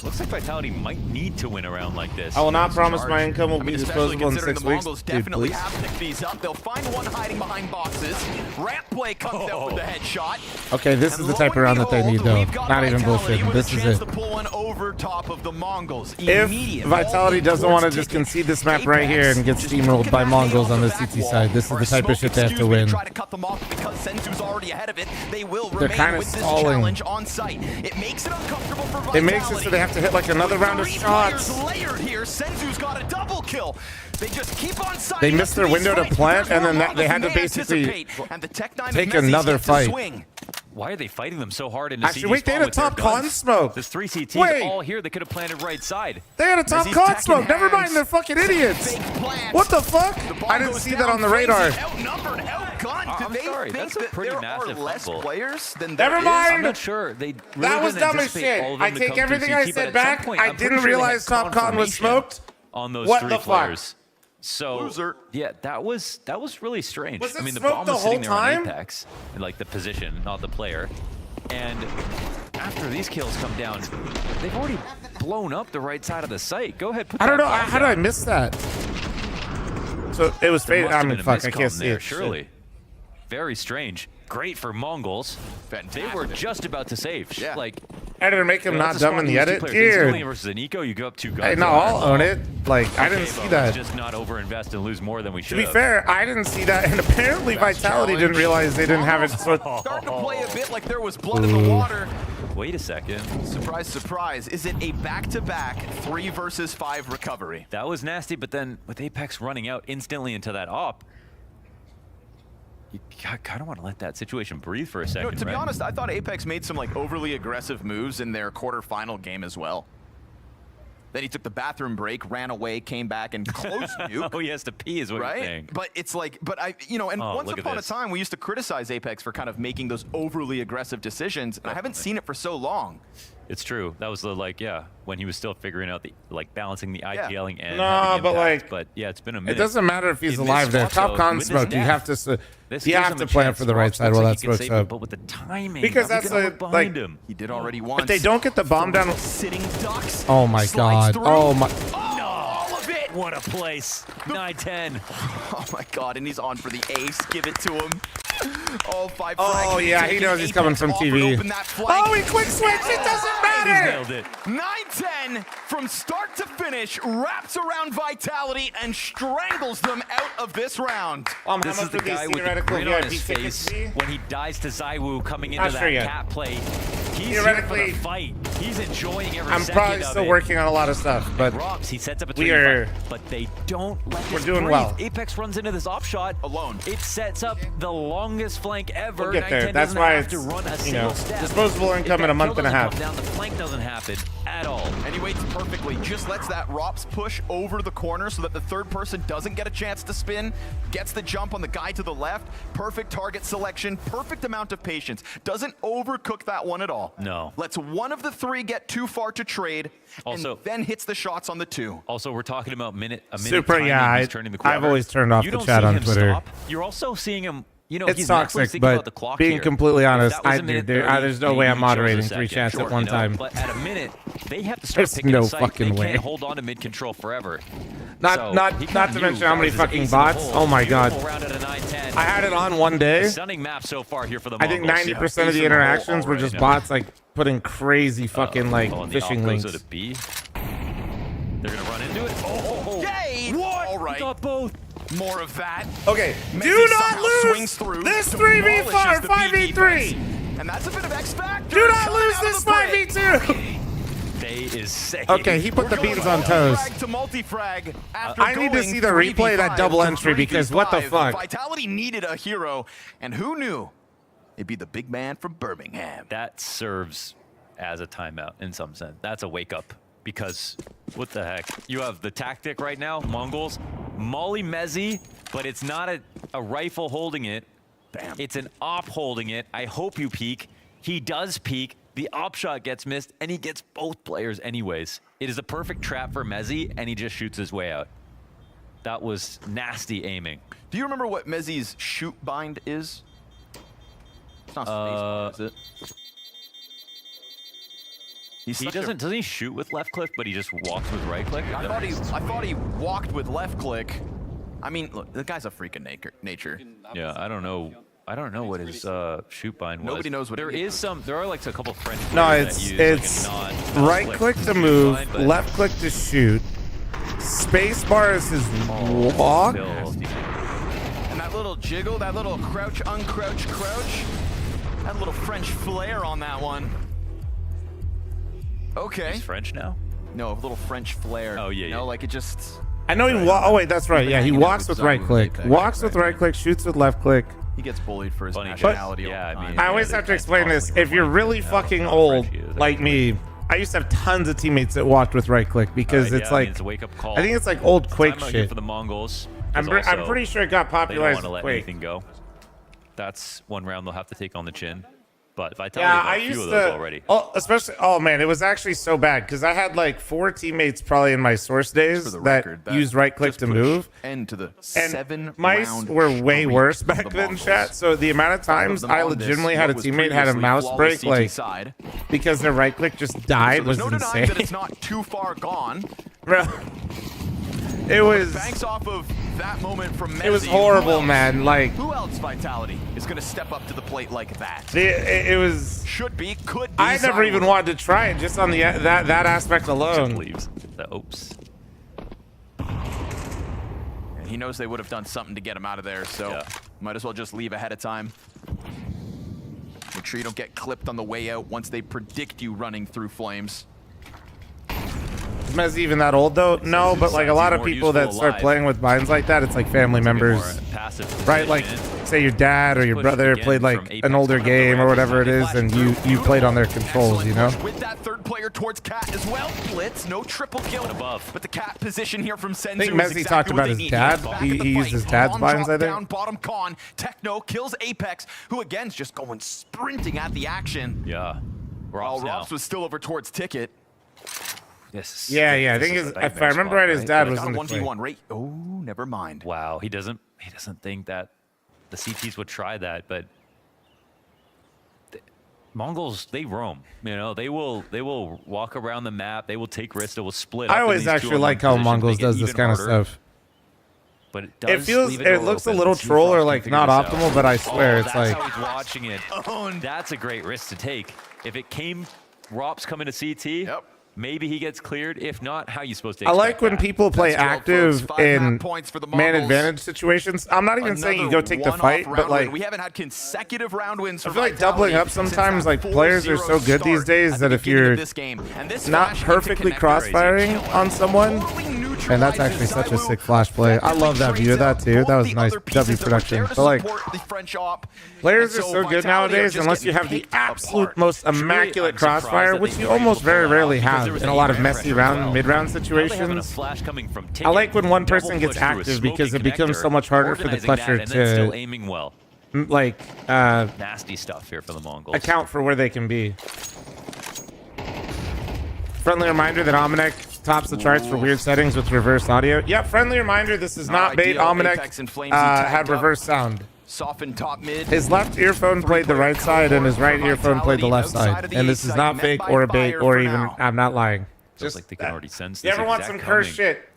Looks like Vitality might need to win a round like this. I will not promise Charge. my income will be especially disposable in considering 6 the weeks. Mongols Dude, definitely please. have picked these up. They'll find one hiding behind boxes. Ramp play comes out with the headshot. Okay, this is the type of round that they need, though. Not even bullshitting. This is it. To pull one over top of the Mongols. If Vitality doesn't want to just concede this map right here and get steamrolled by Mongols on the CT side, this is the type of shit they have to win. Try to cut them off because Senzu's already ahead of it. They will They're remain kind of with this stalling. challenge on site. It makes it uncomfortable for Vitality. It makes it so they have to hit like another round of shots. Layered here. Senzu's got a double kill. They just keep on They missed their window to plant, and then they had to basically take another fight. Why are they fighting them so hard in the Actually, wait, they had a top con smoke. There's 3 CTs Wait. all here. They could have planted right side. They had a top con smoke. Never mind, they're fucking idiots. What the fuck? I didn't see that on the radar. Outnumbered, outgunned. I'm sorry, that's a pretty massive less fumble. players than Never there is? mind. I'm not sure. They really That was didn't dumb as anticipate all shit. of them I to take come through everything CT, I but said at back. some point, I I'm pretty didn't sure they had realize top con was confirmation smoked. on those What 3 the fuck? players. So yeah, that was really strange. Was it I mean, the smoked bomb the was sitting whole there time? on Apex, like the position, not the player. And after these kills come down, they've already blown up the right side of the site. Go ahead, put I don't that know. bomb How did I down. miss that? So it was There faded. must I have mean, been a fuck, I can't miscom see there, it. surely. Very strange. Great for Mongols. They were just about to save. Yeah. Like, Editor, make him you know, not that's a dumb in squad the who's 2 edit. players. Instantly Dude. versus an eco, you go up 2 guns. Hey, no, I'll own it. Like, I didn't see Let's that. just not overinvest and lose more than we To should be have. fair, I didn't see that, and apparently Vitality didn't realize they didn't have it. So Starting to play a bit like there was blood in the water. Wait a second. Surprise, surprise. Is it a back-to-back 3 versus 5 recovery? That was nasty, but then with Apex running out instantly into that op, you kind of want to let that situation breathe for a second, To be right? honest, I thought Apex made some like overly aggressive moves in their quarterfinal game as well. Then he took the bathroom break, ran away, came back, and closed Nuke. Oh, he has to pee is what you're saying. But it's like, and Oh, once look at upon a this. time, we used to criticize Apex for kind of making those overly aggressive decisions, and I haven't seen it for so long. It's true. That was the when he was still figuring out the balancing the Yeah. ITLing and No, having but, impact. like, but yeah, it's been a it minute. doesn't matter if he's In alive this there. spot, Top though, con with this smoke. You death, have to. this You gives have him to a plan chance. for the right Rob side still while looks that like he can smokes save it, up. But with the timing, Because now we that's can look behind him. He did already once. If they don't get the bomb down, sitting ducks. oh my slides god. through. Oh my. All of it. What a place. 9-10. Oh my god, and he's on for the ace. Give it to him. Oh, 5 Oh yeah, he knows he's coming from TV. Oh, he quick switch. It doesn't matter. Nailed it. 9-10 from start to finish, wraps around Vitality and strangles them out of this round. This is the guy with the grin on his face when he dies to Zywoo coming into Not that sure yet. cat play. He's here for Theoretically, the fight. He's enjoying every I'm second probably of still it. working on a lot of stuff, but Robs, he sets up a we 3 are. but they don't let We're this doing breathe. well. Apex runs into this op shot alone. It sets up the longest flank ever. We'll get there. 9-10 That's doesn't why have it's, to run a you single know, step. disposable If income that in a month kill and a doesn't half. come down, the flank doesn't happen at all. And he waits perfectly, just lets that ROPS push over the corner so that the third person doesn't get a chance to spin, gets the jump on the guy to the left, perfect target selection, perfect amount of patience, doesn't overcook that one at all. No. Lets one of the 3 get too far to trade, Also- and then hits the shots on the 2. Also, we're talking about a minute Super, timing. yeah, He's turning the corner. I've always turned off You the don't chat see on him Twitter. stop. You're also seeing him, It's he's toxic, thinking about but the clock being here. completely If honest, that was I a minute do. 30, There's no maybe way I'm you chose a moderating second. 3 chats Sure, at one time. But at a minute, they have to start There's picking no a site. fucking They way. can't hold on to mid control forever. Not So, not he not kinda to knew mention how many that was his fucking ace in the bots. hole. Oh my god. Beautiful round at a 9-10. I had it on one day. Stunning map so far here for the I think Mongols. 90% of the interactions were just bots like putting crazy fucking like Oh, and the phishing op links. goes to B. They're gonna run into it. Oh, Yay! what? All right. He got both. More of that. Okay, Messi do not somehow lose swings through, this demolishes 3v4, the 5v3. defense. And that's a bit of X factor. Do not coming lose out of this the break. 5v2. They is safe. Okay, he put the beans on toes. Frag to multi-frag after I need to going see the replay of that 3v5 double to entry because what the 3v5. fuck? Vitality needed a hero, and who knew? It'd be the big man from Birmingham. That serves as a timeout in some sense. That's a wake up because what the heck? You have the tactic right now, Mongols, Molly Mezzi, but it's not a rifle holding it. Bam. It's an op holding it. I hope you peek. He does peek. The op shot gets missed, and he gets both players anyways. It is a perfect trap for Mezzi, and he just shoots his way out. That was nasty aiming. Do you remember what Mezzi's shoot bind is? It's not space, is it? He doesn't he shoot with left click, but he just walks with right click? I thought he walked with left click. I mean, look, the guy's a freak of nature. Yeah, I don't know what his shoot bind was. Nobody knows what there is. There are like a couple French players No, that it's use right click to move, left click to shoot. Space bar is his walk. And that little jiggle, that little crouch, uncrouch, crouch. That little French flair on that one. Okay. He's French now? No, a little French flair. Oh, yeah, You know, like it just... I know he oh wait, that's right. Yeah, he walks with right click. Walks with right click, shoots with left click. He gets bullied for his nationality all the time. I always have to explain this. If you're really fucking old, like me, I used to have tons of teammates that walked with right click because it's like it's a wake up call. I think it's like old Quake Time out here shit. for the Mongols. I'm pretty sure it got popularized. They don't want to let anything go. That's one round they'll have to take on the chin. But Vitality got a few of those already. Oh, especially, oh man, it was actually so bad because I had like 4 teammates probably in my source days that used right click to move. End to the And 7 mice round were way streak worse of back the then, Mongols. chat. So the amount of times them I on this, legitimately had a what was teammate had a previously mouse flawless break CT like side. because their right click just died So was there's no denying insane. that it's not too far gone. Bro, it was. Banks off of that moment from Messi. It was horrible, man. Like who else Vitality is going to step up to the plate like that? it was. Should be, could be. I never even wanted to try it just on the that aspect alone. Leaves the oops. And he knows they would have done something to get him out of there, so might as well just leave ahead of time. Make sure you don't get clipped on the way out once they predict you running through flames. Is Mez even that old though? No, but like a lot of people that start playing with binds like that, it's like family members, right? Like say your dad or your brother played like an older game or whatever it is, and you played on their controls, you know? With that third player towards Cat as well. Blitz, no triple kill above. But the Cat position here from Senzu. I think Messi talked about his dad. He used his dad's binds, I think. Down bottom con. Techno kills Apex, who again's just going sprinting at the action. Yeah. Robs was still over towards Ticket. Yes. Yeah. I think if I remember right, his dad was in the 1v1 rate. Oh, never mind. Wow, he doesn't think that the CTs would try that, but Mongols, they roam. You know, they will walk around the map. They will take risks. They will split. I always actually like how Mongols does this kind of stuff. But it does it looks a little troll or like not optimal, but I swear it's like. That's how he's watching it. That's a great risk to take. If it came, Rops coming to CT. Yep. Maybe he gets cleared. If not, how are you supposed to I like expect when that? people play That's 12 active folks, 5 in map points for the man Mongols. advantage situations. I'm not even saying you go take the Another fight, one-off but round like win. We haven't had consecutive round wins. I feel like doubling up sometimes. Like players are so good these days that if you're not perfectly crossfiring on someone, and that's actually such a sick flash play. I love that view of that too. That was nice W production. But like players are so good nowadays, unless you have the absolute most immaculate crossfire, which you almost very rarely have in a lot of messy mid-round situations. I like when one person gets active because it becomes so much harder for the clutcher still aiming well. Like Nasty stuff here for the Mongols. account for where they can be. Friendly reminder that Almanac tops the charts for weird settings with reverse audio. Yep, friendly reminder, this is not bait. Almanac had reverse sound. Softened top mid. His left earphone played the right side and his right earphone played the left side. And this is not fake or a bait or even, I'm not lying. Just like they can already sense You this ever want some exact cursed coming. shit?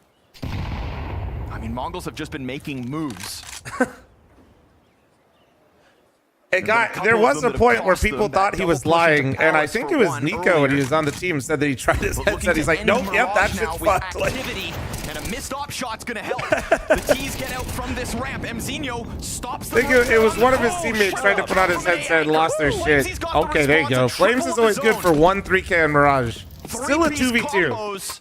I mean, Mongols have just been making moves. There was a point where people thought he was lying, and I think it was Nico when he was on the team said that he tried his headset. He's like, nope, yep, that shit's fucked. Like, And a missed op shot's gonna help. The T's get out from this ramp. Mzinho stops the I think it was one of his teammates tried to put on his headset and lost their shit. Okay, there you go. Flames is always good for 1 3K in Mirage. Still a 2v2.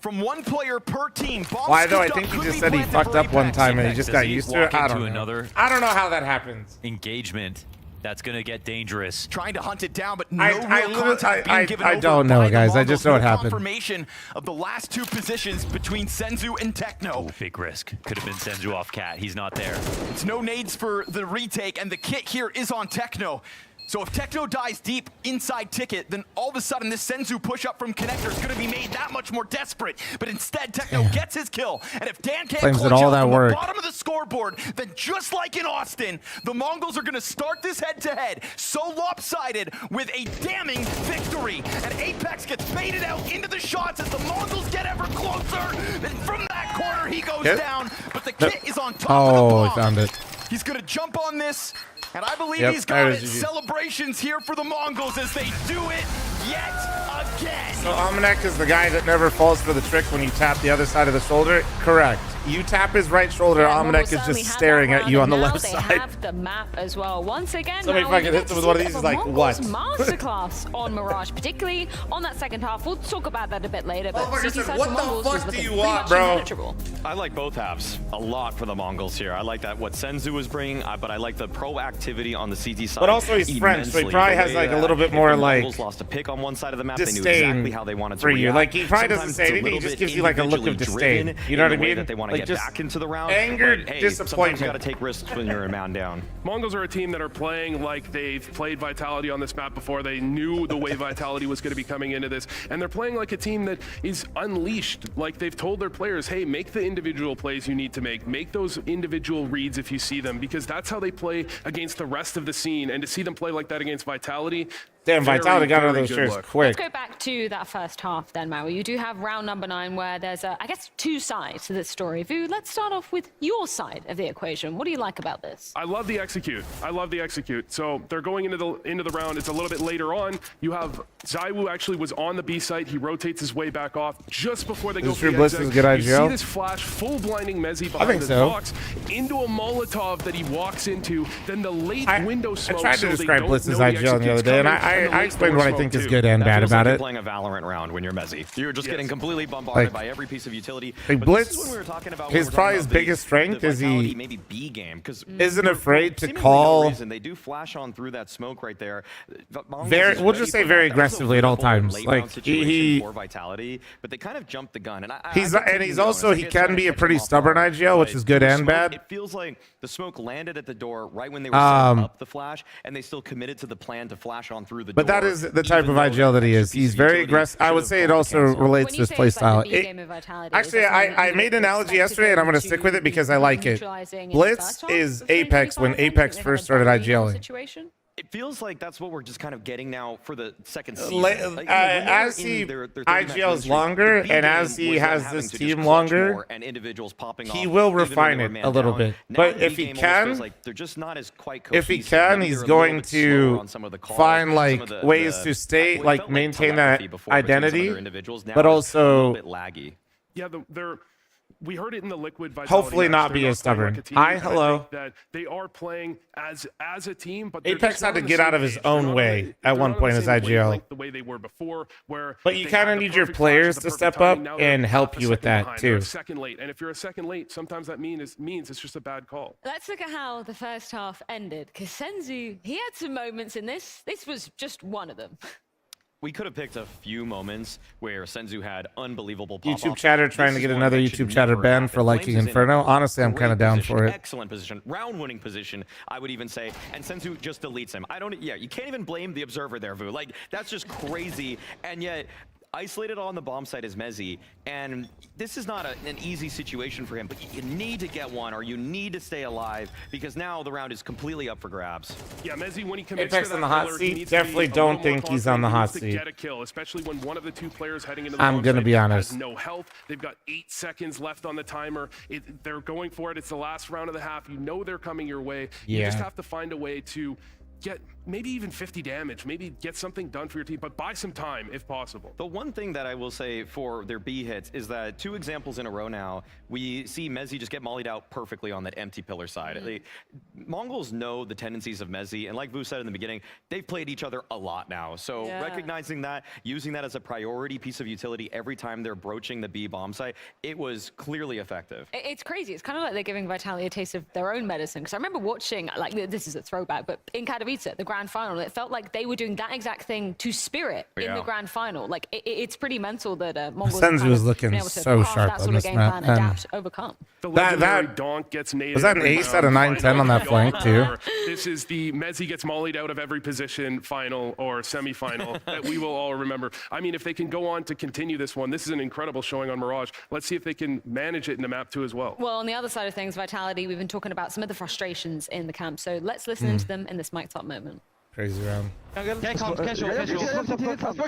From one player per team. Why though? I think he just said he fucked up one time and he just got used to it. I don't know. I don't know how that happens. Engagement. That's going to get dangerous. Trying to hunt it down, but I don't know, guys. I just know what happened. Confirmation of the last 2 positions between Senzu and Techno. Big risk. Could have been Senzu off Cat. He's not there. It's no nades for the retake, and the kit here is on Techno. So if Techno dies deep inside Ticket, then all of a sudden this Senzu push-up from Connector is going to be made that much more desperate. But instead, Techno gets his kill. And if Dan can't Claims clutch that all out that from work. the bottom of the scoreboard, then just like in Austin, the Mongols are going to start this head-to-head so lopsided with a damning victory. And Apex gets baited out into the shots as the Mongols get ever closer. And from that corner, he goes down. But the Kit is on top of the bomb. I found it. He's going to jump on this. And I believe Yep, he's got there it. it is. Celebrations here for the Mongols as they do it yet again. So Almanac is the guy that never falls for the trick when you tap the other side of the shoulder? Correct. You tap his right shoulder, Almanac is just staring at you on the left side. They have the map as well. Once again, Somebody now fucking we hits him with one of these, he's like, what? Masterclass on Mirage, particularly on that second half. We'll talk about that a bit later. But Motherfucker said, what the fuck do you pretty want, much bro? impenetrable. I like both halves a lot for the Mongols here. I like that what Senzu is bringing, but I like the proactivity on the CT side. But also he's French, so he immensely. probably The has way like a that little bit if more the like Mongols lost a pick on one side of the map, they knew disdain exactly how they wanted to for you. react. Like he probably doesn't Sometimes say it's a anything, he little just bit gives you like a look of individually disdain. driven You know what I in the way mean? that they want to Like get just back into the round. anger, But, hey, disappointment. Sometimes you got to take risks when you're a man down. Mongols are a team that are playing like they've played Vitality on this map before. They knew the way Vitality was going to be coming into this. And they're playing like a team that is unleashed. Like they've told their players, hey, make the individual plays you need to make. Make those individual reads if you see them. Because that's how they play against the rest of the scene. And to see them play like that against Vitality, damn, Vitality got out of those shirts quick. Let's go back to that first half then, Maui. You do have round number 9 where there's, I guess, 2 sides to this story. Vu, let's start off with your side of the equation. What do you like about this? I love the execute. I love the execute. So they're going into the round. It's a little bit later on. You have Zaiwu actually was on the B site. He rotates his way back off just before they go for the Bliss exit. is good You IGL? see this flash, full blinding Mezzi behind the box into a Molotov that he walks into. Then the late window smoke. I tried to describe Bliss's IGL the other day, and I explained what I think is good and That bad feels about like you're it. playing a Valorant round when you're Mezzi. You're just getting completely bombarded by every piece of utility. Like But Blitz, this is when we were talking about his probably his biggest strength is he maybe B game because isn't afraid to seemingly call no reason, they do flash on through that smoke right there. very, we'll just say very aggressively at all times. Like he for Vitality, but they kind of jumped the gun. And he's also he can be a pretty stubborn IGL, which is good and bad. It feels like the smoke landed at the door right when they were setting up the flash, and they still committed to the plan to flash on through the door. But that is the type of IGL that he is. He's very aggressive. I would say it also relates to his playstyle. Actually, I made an analogy yesterday, and I'm going to stick with it because I like it. Blitz is Apex when Apex first started IGLing. It feels like that's what we're just kind of getting now for the second season. As he IGLs longer and as he has this team longer, he will refine it a little bit. But if he can, he's going to find like ways to stay, like maintain that identity, but also yeah, we heard it in the Liquid Vitality. Hopefully match. not They're be as playing like stubborn. a team, Hi, and I hello. think that they are playing as a team, but Apex had to get out of his own way at one point as IGL. Like the way they were before, where but you kind of need your players to step up and help you with that too. They're a second late, and if you're a second late, sometimes that means it's just a bad call. Let's look at how the first half ended, because Senzu, he had some moments in this. This was just one of them. We could have picked a few moments where Senzu had unbelievable pop-offs. YouTube chatter trying to get another YouTube chatter ban for liking Inferno. Honestly, I'm kind of down for it. Excellent position, round-winning position, I would even say. And Senzu just deletes him. You can't even blame the observer there, Vu. Like, that's just crazy. And yet, isolated on the bomb site is Mezzi, and this is not an easy situation for him, but you need to get one, or you need to stay alive, because now the round is completely up for grabs. Yeah, Mezzi, when he commits Apex to that on the hot pillar, seat, definitely don't think he's on the hot seat. Get a kill, especially when one of the two players heading into the I'm gonna be honest. has no health. They've got 8 seconds left on the timer. They're going for it. It's the last round of the half. You know they're coming your way. You just have to find a way to get maybe even 50 damage, maybe get something done for your team, but buy some time if possible. The one thing that I will say for their B hits is that 2 examples in a row now, we see Mezzi just get mollied out perfectly on that empty pillar side. Mongols know the tendencies of Mezzi, and like Vu said in the beginning, they've played each other a lot now. So recognizing that, using that as a priority piece of utility every time they're broaching the B bomb site, it was clearly effective. It's crazy. It's kind of like they're giving Vitality a taste of their own medicine. Because I remember watching, like, this is a throwback, but in Katowice, Katowice, the grand final. It felt like they were doing that exact thing to Spirit in the grand final. Like, it's pretty mental that Mongols Senzu was looking so sharp that sort on of this game map. plan, adapt, overcome. The legendary Donk gets nailed. Was that an ace at a 9-10 on that flank too? This is the Mezzi gets mollied out of every position final or semifinal that we will all remember. I mean, if they can go on to continue this one, this is an incredible showing on Mirage. Let's see if they can manage it in the map too as well. Well, on the other side of things, Vitality, we've been talking about some of the frustrations in the camp. So let's listen into them in this mic top moment. Crazy round. Smoke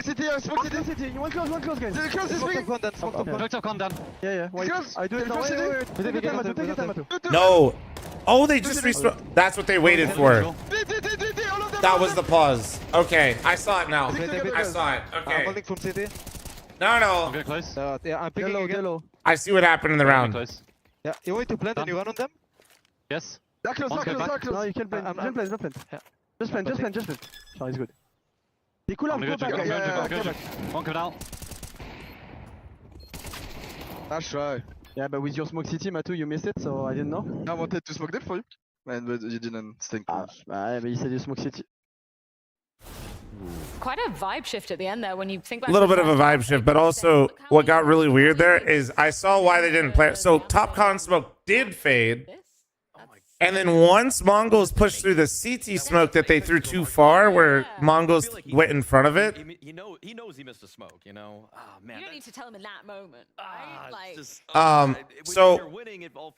city, smoke city. One close, guys. Close is big. Calm down. Yeah. Close. I do it now. Wait. Take your time, Matu. No. Oh, they just respawned. That's what they waited for. That was the pause. Okay, I saw it now. I saw it. Okay. I'm holding from city. No. I'm very close. Yeah, I'm picking again. I see what happened in the round. Yeah, you want to plant and you run on them? Yes. That close. No, you can plant. Don't plant. Yeah. Just plant. Oh, he's good. He cool out. Go back. One go down. That's right. Yeah, but with your smoke city, Matu, you missed it, so I didn't know. I wanted to smoke that for you, but you didn't think. But you said you smoke city. Quite a vibe shift at the end there when you think back. A little bit of a vibe shift, but also what got really weird there is I saw why they didn't play it. So Top Con smoke did fade. And then once Mongols pushed through the CT smoke that they threw too far, where Mongols went in front of it. He knows he missed a smoke, you know? Oh, man. You don't need to tell him in that moment, right? So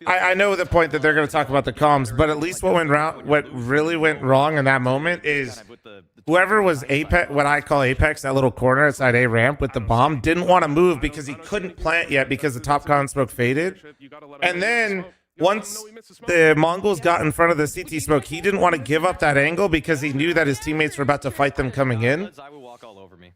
I know the point that they're going to talk about the comms, but at least what really went wrong in that moment is whoever was Apex, what I call Apex, that little corner outside A ramp with the bomb, didn't want to move because he couldn't plant yet because the Top Con smoke faded. And then once the Mongols got in front of the CT smoke, he didn't want to give up that angle because he knew that his teammates were about to fight them coming in.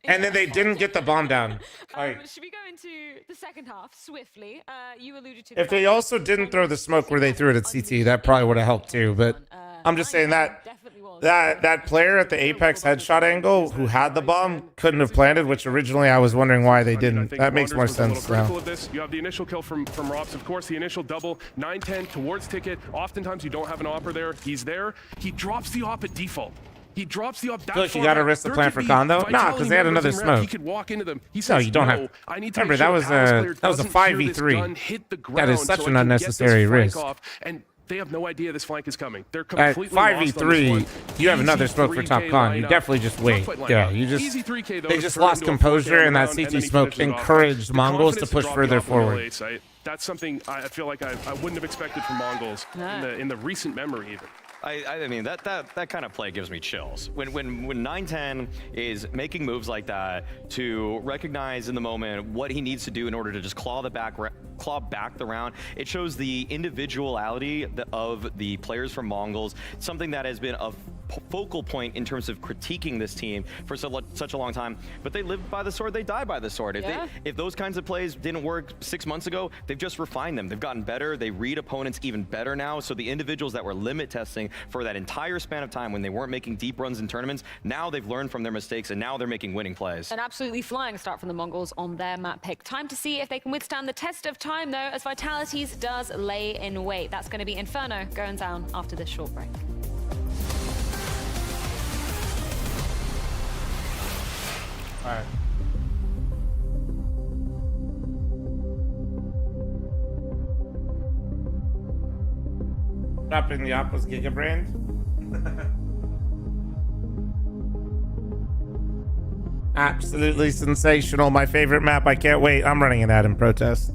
And then they didn't get the bomb down. Should we go into the second half swiftly? You alluded to. If they also didn't throw the smoke where they threw it at CT, that probably would have helped too. But I'm just saying that player at the Apex headshot angle who had the bomb couldn't have planted, which originally I was wondering why they didn't. That makes more sense now. You have the initial kill from Robs, of course, the initial double, 9-10 towards Ticket. Oftentimes you don't have an opper there. He's there. He drops the op at default. He drops the op. So you got to risk the plan for Kondo? Nah, because they had another smoke. He could walk into them. He says, no, you don't have. I need to remember, that was a 5v3. That is such an unnecessary risk. And they have no idea this flank is coming. They're completely at 5v3, you have another smoke for Top Con. You definitely just wait. Yeah, you just they just lost composure, and that CT smoke encouraged Mongols to push further forward. That's something I feel like I wouldn't have expected from Mongols in the recent memory even. I mean, that kind of play gives me chills. When 9-10 is making moves like that to recognize in the moment what he needs to do in order to just claw back the round, it shows the individuality of the players from Mongols, something that has been a focal point in terms of critiquing this team for such a long time. But they live by the sword, they die by the sword. If those kinds of plays didn't work 6 months ago, they've just refined them. They've gotten better. They read opponents even better now. So the individuals that were limit testing for that entire span of time when they weren't making deep runs in tournaments, now they've learned from their mistakes and now they're making winning plays. An absolutely flying start from the Mongols on their map pick. Time to see if they can withstand the test of time, though, as Vitality's does lay in wait. That's going to be Inferno going down after this short break. All right. Dropping the Oppo's Giga brand. Absolutely sensational. My favorite map. I can't wait. I'm running an ad in protest.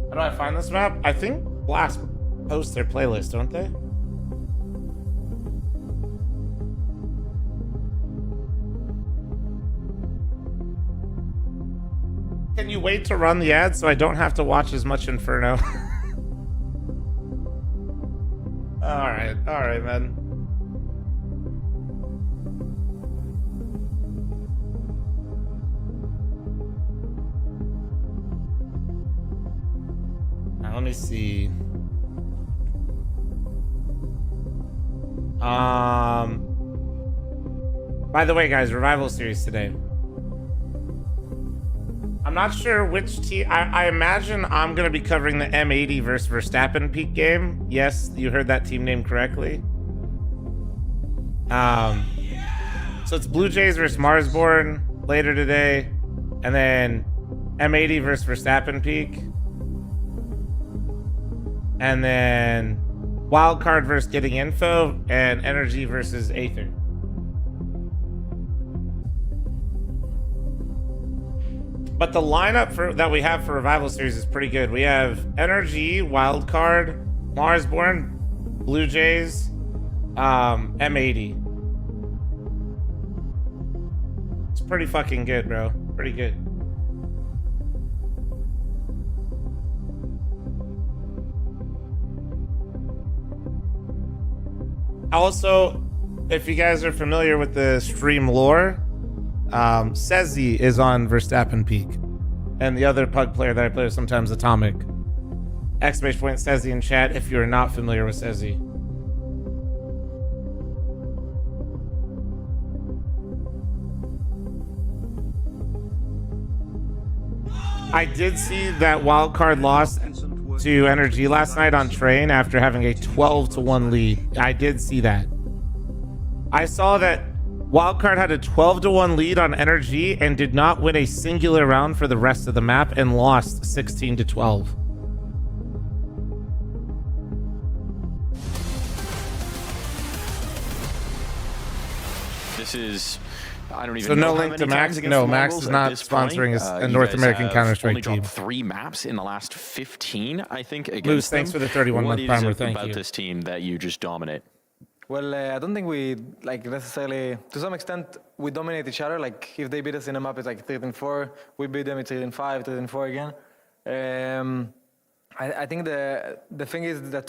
How do I find this map? I think Blast posts their playlist, don't they? Can you wait to run the ad so I don't have to watch as much Inferno? All right, man. let me see. By the way, guys, Revival Series today. I'm not sure which team. I imagine I'm going to be covering the M80 versus Verstappen peak game. Yes, you heard that team name correctly. So it's Blue Jays versus Marsborn later today. And then M80 versus Verstappen peak. And then Wildcard versus Getting Info. And Energy versus Aether. But the lineup that we have for Revival Series is pretty good. We have Energy, Wildcard, Marsborn, Blue Jays, M80. It's pretty fucking good, bro. Pretty good. Also, if you guys are familiar with the stream lore, Sezzy is on Verstappen peak, and the other pug player that I play with sometimes, Atomic. Exclamation point Sezzy in chat if you're not familiar with Sezzy. I did see that Wildcard lost to Energy last night on Train after having a 12-1 lead. I did see that. I saw that Wildcard had a 12-1 lead on Energy and did not win a singular round for the rest of the map and lost 16-12. This is, I don't even so know no how link many to Max. times against No, the Max Mongols is at not this point. sponsoring a You North guys American have Counter-Strike only dropped team. 3 maps in the last 15, I think, against Luz, thanks them. for the 31-month primer. What is it Thank about you. this team that you just dominate? Well, I don't think we like necessarily. To some extent, we dominate each other. Like if they beat us in a map, it's like 13-4. We beat them, it's 13-5, 13-4 again. I think the thing is that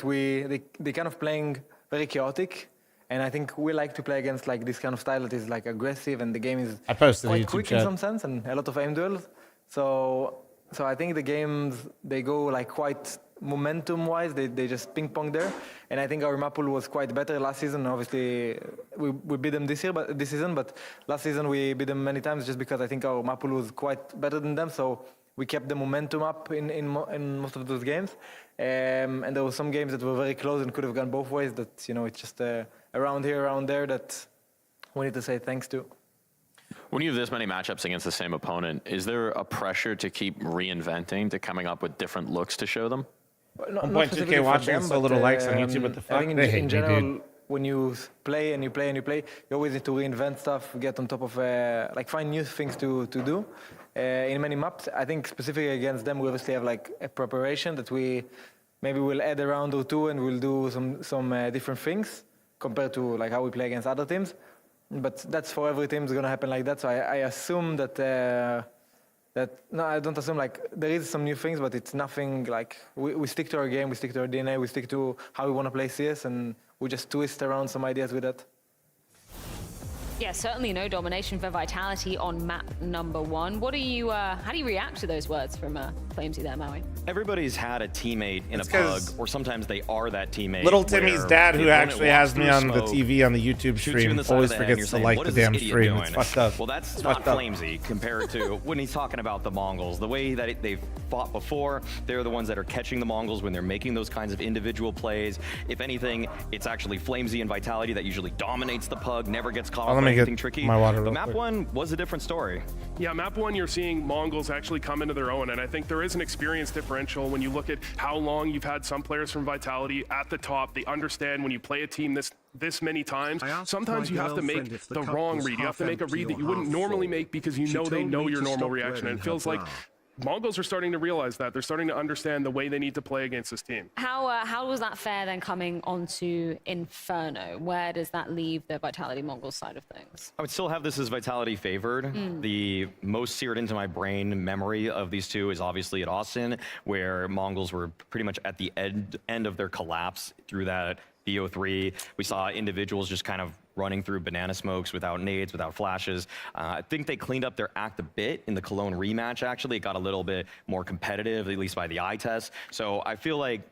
they kind of playing very chaotic, and I think we like to play against like this kind of style that is like aggressive, and the game is quite quick in some sense, and a lot of aim duels. So I think the games they go like quite momentum-wise, they just ping-pong there, and I think our map pool was quite better last season. Obviously, we beat them this season, but last season we beat them many times just because I think our map pool was quite better than them. So we kept the momentum up in most of those games, and there were some games that were very close and could have gone both ways. That it's just around here, around there that we need to say thanks to. When you have this many matchups against the same opponent, is there a pressure to keep reinventing, to coming up with different looks to show them? 1.2K watching and so little likes on YouTube. What the fuck? I think They hate in me, general, dude. when you play and you play and you play, you always need to reinvent stuff, get on top of like find new things to do. In many maps, I think specifically against them, we obviously have like a preparation that we maybe will add a round or two and we'll do some different things compared to like how we play against other teams. But that's for every team is going to happen like that. So I assume that no, I don't assume like there is some new things, but it's nothing like we stick to our game, we stick to our DNA, we stick to how we want to play CS, and we just twist around some ideas with that. Yeah, certainly no domination for Vitality on map number 1. What do you, how do you react to those words from fl0m there, Maui? Everybody's had a teammate in It's a pug, or sometimes they are that teammate. Little Timmy's dad, who actually has me on the smoke, TV on the YouTube shoots you in stream, the side always of the head, and forgets to you're like saying, the "What is this damn idiot stream. doing?" It's fucked up. Well, that's It's not fucked up. fl0m compared to when he's talking about the Mongols. The way that they've fought before, they're the ones that are catching the Mongols when they're making those kinds of individual plays. If anything, it's actually fl0m and Vitality that usually dominates the pug, never gets caught Oh, up let on me get anything tricky. my water But real map quick. 1 was a different story. Yeah, map 1, you're seeing Mongols actually come into their own, and I think there is an experience differential when you look at how long you've had some players from Vitality at the top. They understand when you play a team this many times, sometimes you have to make the wrong read. You have to make a read that you wouldn't normally make because you know they know your normal reaction, and it feels like Mongols are starting to realize that. They're starting to understand the way they need to play against this team. How was that fair then coming onto Inferno? Where does that leave the Vitality Mongols side of things? I would still have this as Vitality favored. The most seared into my brain memory of these two is obviously at Austin, where Mongols were pretty much at the end of their collapse through that BO3. We saw individuals just kind of running through banana smokes without nades, without flashes. I think they cleaned up their act a bit in the Cologne rematch, actually. It got a little bit more competitive, at least by the eye test. So I feel like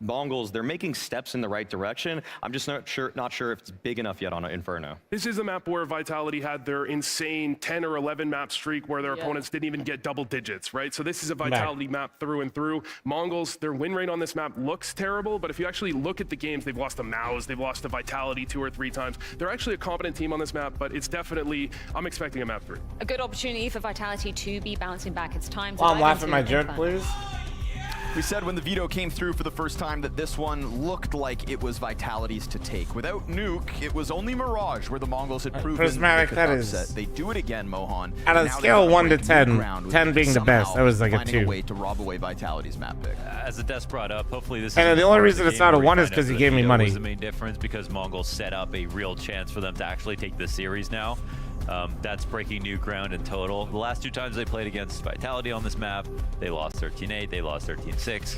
Mongols, they're making steps in the right direction. I'm just not sure if it's big enough yet on Inferno. This is a map where Vitality had their insane 10 or 11 map streak where their opponents didn't even get double digits, right? So this is a Vitality map through and through. Mongols, their win rate on this map looks terrible, but if you actually look at the games, they've lost to Maus, they've lost to Vitality 2 or 3 times. They're actually a competent team on this map, but it's definitely, I'm expecting a map 3. A good opportunity for Vitality to be bouncing back. It's time to I'm laughing my joke, please. We said when the veto came through for the first time that this one looked like it was Vitality's to take. Without Nuke, it was only Mirage where the Mongols had proven Prismatic, they could that upset. is... They do it again, Mohan. Out of scale 1 to 10, 10 being the best, that was like a 2. Finding a way to rob away Vitality's map pick. As the desk brought up, hopefully this. And the only reason it's not a 1 is because he gave me money. Was the main difference because Mongols set up a real chance for them to actually take this series now. That's breaking new ground in total. The last 2 times they played against Vitality on this map, they lost 13-8, they lost 13-6.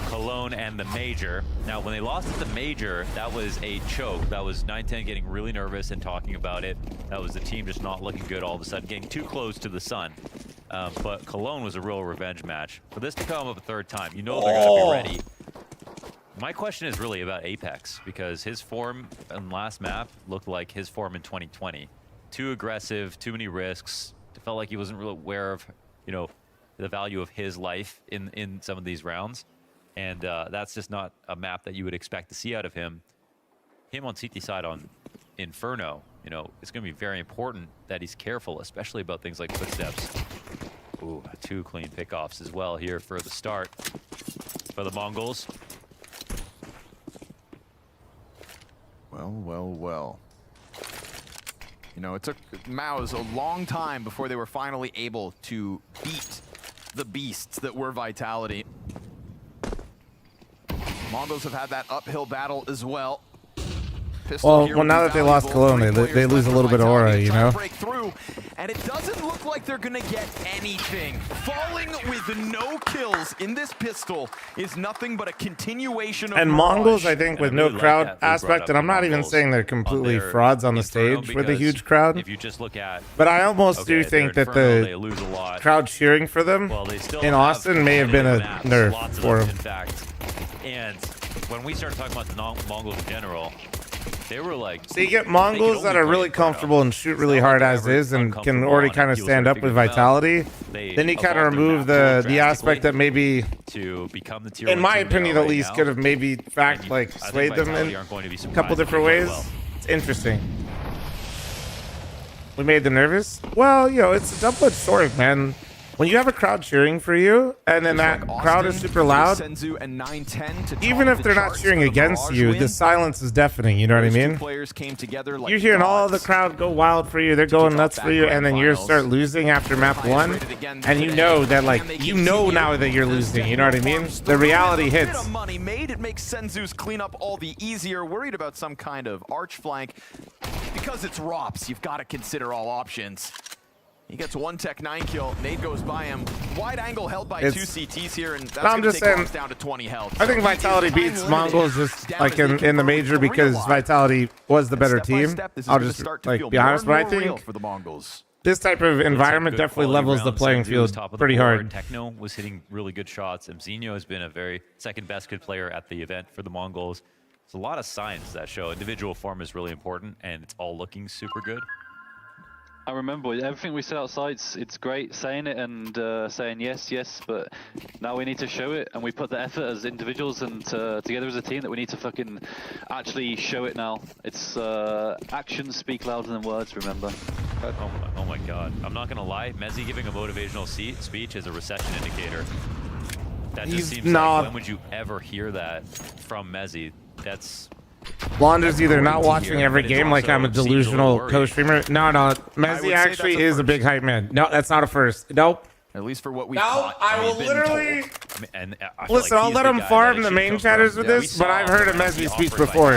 Cologne and the Major. Now, when they lost at the Major, that was a choke. That was 9-10 getting really nervous and talking about it. That was the team just not looking good all of a sudden, getting too close to the sun. But Cologne was a real revenge match. For this to come up a 3rd time, you know they're going to be ready. My question is really about Apex, because his form in last map looked like his form in 2020. Too aggressive, too many risks. It felt like he wasn't really aware of, you know, the value of his life in some of these rounds. And that's just not a map that you would expect to see out of him. Him on CT side on Inferno, you know, it's going to be very important that he's careful, especially about things like footsteps. Ooh, 2 clean pickoffs as well here for the start for the Mongols. Well, well, well. You know, it took Maus a long time before they were finally able to beat the beasts that were Vitality. Mongols have had that uphill battle as well. Well, now that they lost Cologne, they lose a little bit of aura, you know? Break through, and it doesn't look like they're gonna get anything. Falling with no kills in this pistol is nothing but a continuation of And Mirage. Mongols, I think, with no crowd aspect, and I'm not even saying they're completely frauds on the stage with a huge crowd. If you just look at, but I almost do think that the crowd cheering for them in Austin may have been a nerf for them. In fact, and when we started talking about the Mongols in general, they were like, so you get Mongols that are really comfortable and shoot really hard as is and can already kind of stand up with Vitality. Then you kind of remove the aspect that maybe, to become the tier in my opinion at least, could have maybe swayed them in a couple different ways. It's interesting. We made them nervous? Well, you know, it's a double-edged sword, man. When you have a crowd cheering for you, and then that crowd is super loud, even if they're not cheering against you, the silence is deafening, you know what I mean? You're hearing all the crowd go wild for you, they're going nuts for you, and then you start losing after map 1, and you know that, like, you know now that you're losing, you know what I mean? The reality hits. Money made, it makes Senzu's cleanup all the easier. Worried about some kind of arch flank. Because it's ROPS, you've got to consider all options. He gets 1 tech 9 kill. Nade goes by him. Wide angle held by 2 CTs here, and that's going to take Ross down to 20 health. I think Vitality beats Mongols just like in the major because Vitality was the better team. I'll just like be honest, but I think this type of environment definitely levels the playing field pretty hard. Techno was hitting really good shots. Mzinho has been a very second best good player at the event for the Mongols. There's a lot of signs that show individual form is really important, and it's all looking super good. I remember everything we said outside, it's great saying it and saying yes, yes, but now we need to show it, and we put the effort as individuals and together as a team that we need to fucking actually show it now. It's actions speak louder than words, remember. Oh my god. I'm not gonna lie, Mezzi giving a motivational speech is a recession indicator. That just seems like, when would you ever hear that from Mezzi? That's... Blonder's either not watching every game like I'm a delusional co-streamer. No, Mezzi actually is a big hype man. No, that's not a first. Nope. At least for what we thought. I will literally... And listen, I'll let him farm the main chatters with this, but I've heard a Mezzi speech before.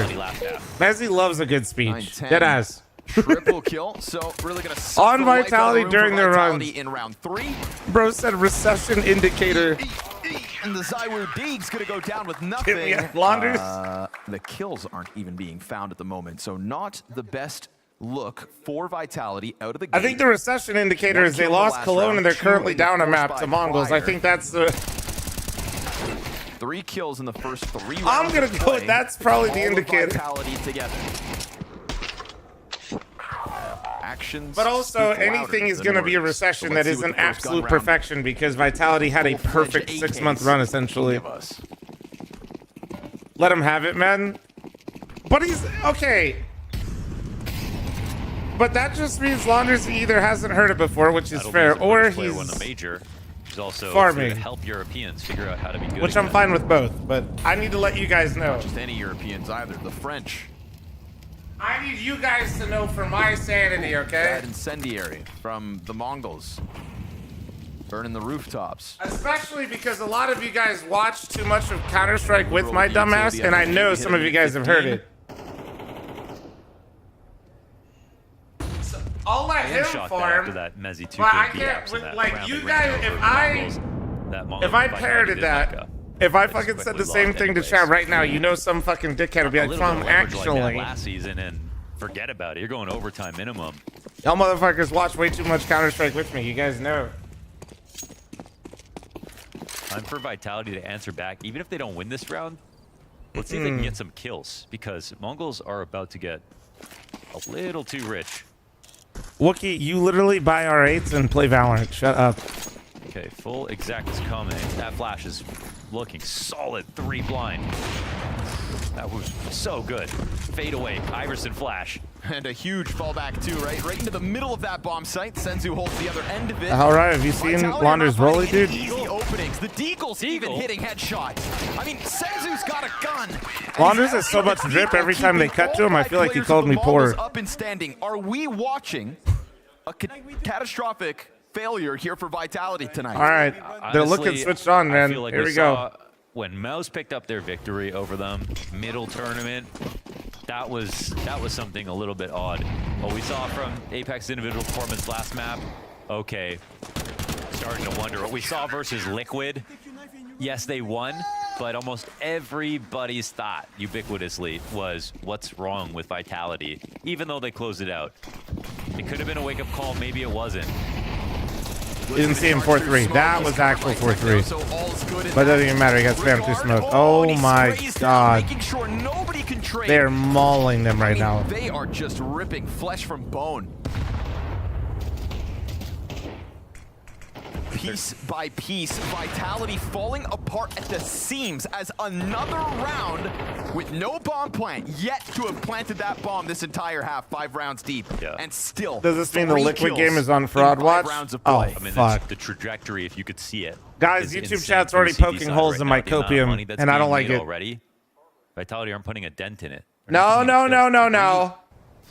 Mezzi loves a good speech. Deadass. Triple kill, so really gonna on Vitality during their run. In round 3. Bro said recession indicator. and the Zywoo Deeg's gonna go down with nothing. Launders. The kills aren't even being found at the moment, so not the best look for Vitality out of the gate. I think the recession indicator is they lost Cologne and they're currently down a map to Mongols. I think that's the... 3 kills in the first 3 rounds. I'm gonna go with that's probably the indicator. Vitality together. Actions. But also, anything is going to be a recession that is an absolute perfection because Vitality had a perfect 6-month run, essentially. Let him have it, man. But he's... Okay. But that just means Launders either hasn't heard it before, which is fair, or he's... won the major. He's also farming. to help Europeans figure out how to be good. Which I'm again. fine with both, but I need to let you guys know. Not just any Europeans either. The French. I need you guys to know for my sanity, okay? That incendiary from the Mongols. Burning the rooftops. Especially because a lot of you guys watch too much of Counter-Strike with my dumbass, and I know some of you guys have heard it. So I'll let him farm. After that Mezzi 2 but I can't, like, you guys, if I parroted that, if I fucking said the same thing to chat right now, you know some fucking dickhead would be like, "Fl0m, actually." Like last season and forget about it. You're going overtime minimum. Y'all motherfuckers watch way too much Counter-Strike with me. You guys know. Time for Vitality to answer back, even if they don't win this round. Let's see if they can get some kills because Mongols are about to get a little too rich. Wookie, you literally buy R8s and play Valorant. Shut up. Okay, full exact is coming. That flash is looking solid. 3 blind. That was so good. Fade away. Iverson flash. And a huge fallback too, right? Right into the middle of that bomb site. Senzu holds the other end of it. All right, have you seen Launders Rolly, dude? Easy openings. The Deagle's even hitting headshots. I mean, Senzu's got a gun. Launders has so much drip every time they cut to him. I feel like he called me poor. Up and standing. Are we watching a catastrophic failure here for Vitality tonight? All right, they're looking switched on, man. I feel like Here we go. When Mouse picked up their victory over them, middle tournament, that was something a little bit odd. What we saw from Apex individual performance last map, okay, starting to wonder. What we saw versus Liquid, yes, they won, but almost everybody's thought ubiquitously was what's wrong with Vitality, even though they closed it out. It could have been a wake-up call, maybe it wasn't. Didn't see him 4-3. That was actual 4-3. But it doesn't even matter. He got spammed through smoke. Oh my god. They're mauling them right now. They are just ripping flesh from bone. Piece by piece, Vitality falling apart at the seams as another round with no bomb plant, yet to have planted that bomb this entire half, 5 rounds deep, and still. Does this mean the Liquid game is on fraud watch? Oh, I mean, fuck. the trajectory, if you could see it. Guys, YouTube chat's already poking holes in my copium, and I don't like it. Already. Vitality aren't putting a dent in it. No, no, no, no, no.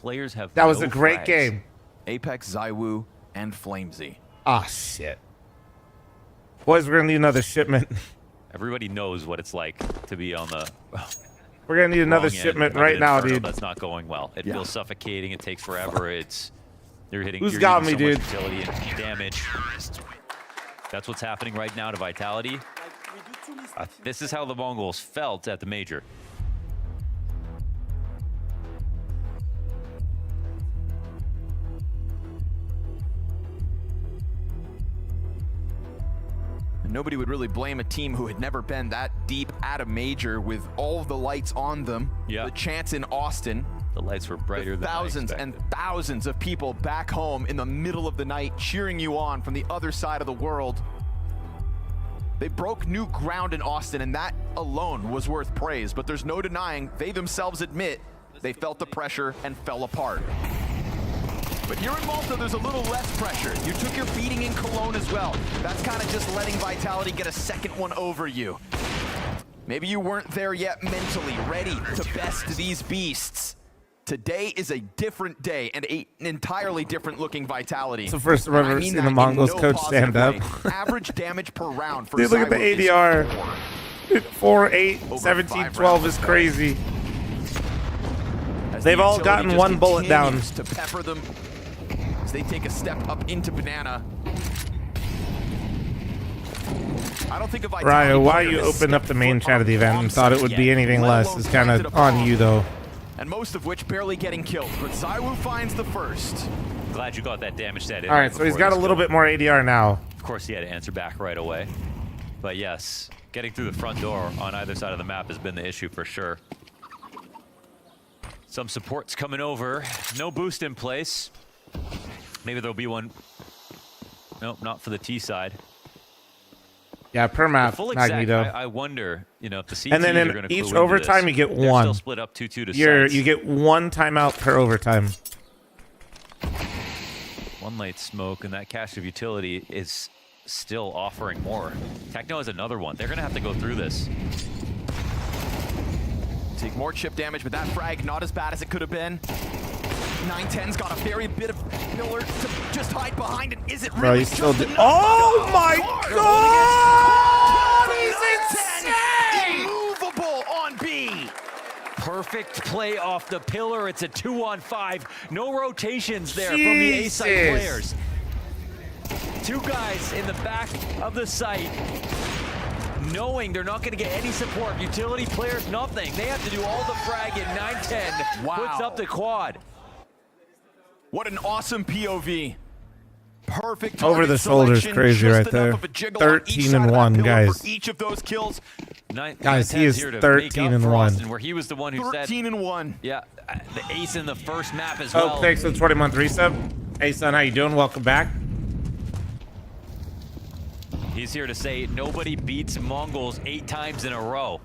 Players have That was no a great frags. game. Apex, Zywoo, and fl0m. Ah, shit. Boys, we're gonna need another shipment. Everybody knows what it's like to be on the. We're gonna need another wrong end shipment of right an now, inferno dude. That's not going well. It feels suffocating. It takes forever. You're hitting. Who's you're got using me, so much dude? Utility and damage. That's what's happening right now to Vitality. This is how the Mongols felt at the major. Nobody would really blame a team who had never been that deep at a major with all of the lights on them. Yeah. The chance in Austin. The lights were brighter than thousands and thousands of people back home in the middle of the night cheering you on from the other side of the world. They broke new ground in Austin, and that alone was worth praise, but there's no denying they themselves admit they felt the pressure and fell apart. But here in Malta, there's a little less pressure. You took your beating in Cologne as well. That's kind of just letting Vitality get a second one over you. Maybe you weren't there yet mentally, ready to best these beasts. Today is a different day and an entirely different looking Vitality. It's the first time I've ever seen the Mongols coach stand up. Average damage per round for Dude, look at the Zywoo ADR. 4, 8, 17, 12 is crazy. They've all gotten one bullet down. To pepper them as they take a step up into Banana. I don't think of Ryo, why you opened up the main chat of the event and thought it would be anything less is kind of on you, though. And most of which barely getting killed, but ZywOo finds the first. Glad you got that damage set in. All right, so he's got a little bit more ADR now. Of course, he had to answer back right away. But yes, getting through the front door on either side of the map has been the issue for sure. Some supports coming over. No boost in place. Maybe there'll be one. Nope, not for the T side. Yeah, per map, Full exact, Magneto. I wonder, you know, if the CTs And then are in going to each overtime, you get They're one. still split up 2-2 to sides. You get one timeout per overtime. One late smoke, and that cache of utility is still offering more. Techno has another one. They're going to have to go through this. Take more chip damage, but that frag not as bad as it could have been. 910's got a very bit of pillar to just hide behind it. Is it Bro, really he's still just enough? Oh my God! He's insane! Immovable on B. Perfect play off the pillar. It's a 2-on-5. No rotations there from the A site players. Two guys in the back of the site, knowing they're not going to get any support. Utility players, nothing. They have to do all the frag in 910. Wow. Puts up the quad. What an awesome POV. Perfect Over the shoulders, crazy right there. 13-1, guys. Each of those kills. Guys, he is 13-1. Where he was the one who said 13-1. Yeah, the ace in the first map as well. Oh, thanks for the 20-month resub. Hey, son, how you doing? Welcome back. He's here to say nobody beats Mongols 8 times in a row.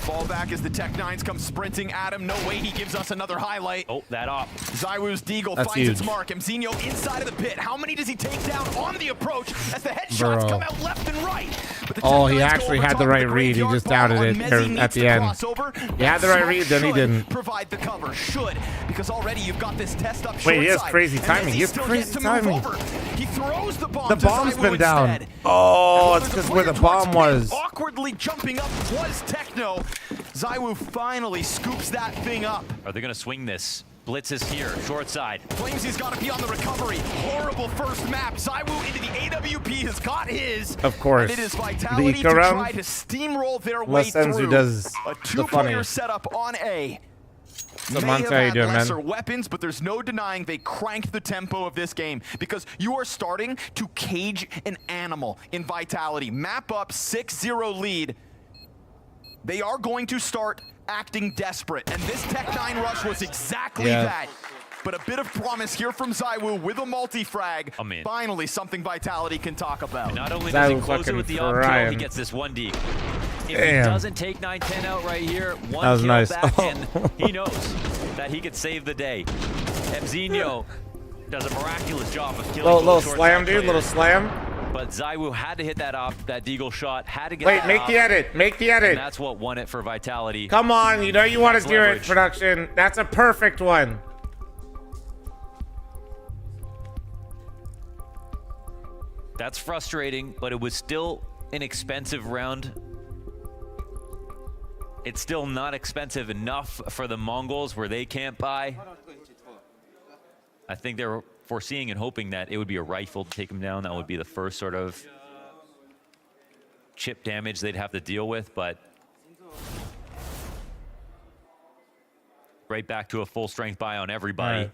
Fallback as the Tech-9s come sprinting at him. No way he gives us another highlight. Oh, that op. ZywOo's Deagle That's finds its huge. mark. Mzinho inside of the pit. How many does he take down on the approach as the headshots Bro. come out left and right? But the Oh, he Tech-9s go actually over had top the of right read. He graveyard just ball doubted on it Mezzi there needs at the to end. cross over. He had the right Smart read, then he should didn't. provide the cover. Should, because already you've got this test up Wait, he has short side, crazy and timing. Mezzi He has still crazy gets to move timing. over. He throws the bomb The to bomb's ZywOo been down. instead. Oh, And it's there's a because where the player towards bomb pit. was. Awkwardly jumping up was Techno. ZywOo finally scoops that thing up. Are they going to swing this? Blitz is here, short side. Flamesy's got to be on the recovery. Horrible first map. ZywOo into the AWP has got his. Of course. And it is The Vitality eco to round? try to steamroll their way Unless Senzu through. does A the two-player funny. setup on A. So, May Monte, have how you had doing, lesser man? weapons, but there's no denying they cranked the tempo of this game because you are starting to cage an animal in Vitality. Map up 6-0 lead. They are going to start acting desperate, and this Tech-9 rush was exactly that. But a bit of promise here from ZywOo with a multi-frag. Finally, something Vitality can talk about. And not only does he close it with the up kill, he gets this 1D. If he doesn't take 910 out right here, one That was kill nice. back, and he knows that he could save the day. Mzinho does a miraculous job of killing Little short slam, side dude. players. Little slam. But ZywOo had to hit that op, that Deagle shot, had to get Wait, that make op, the edit. Make the edit. and that's what won it for Vitality. Come on, you know you want to That's do it, leverage. production. That's a perfect one. That's frustrating, but it was still an expensive round. It's still not expensive enough for the Mongols where they can't buy. I think they were foreseeing and hoping that it would be a rifle to take them down. That would be the first sort of chip damage they'd have to deal with, but right back to a full strength buy on everybody.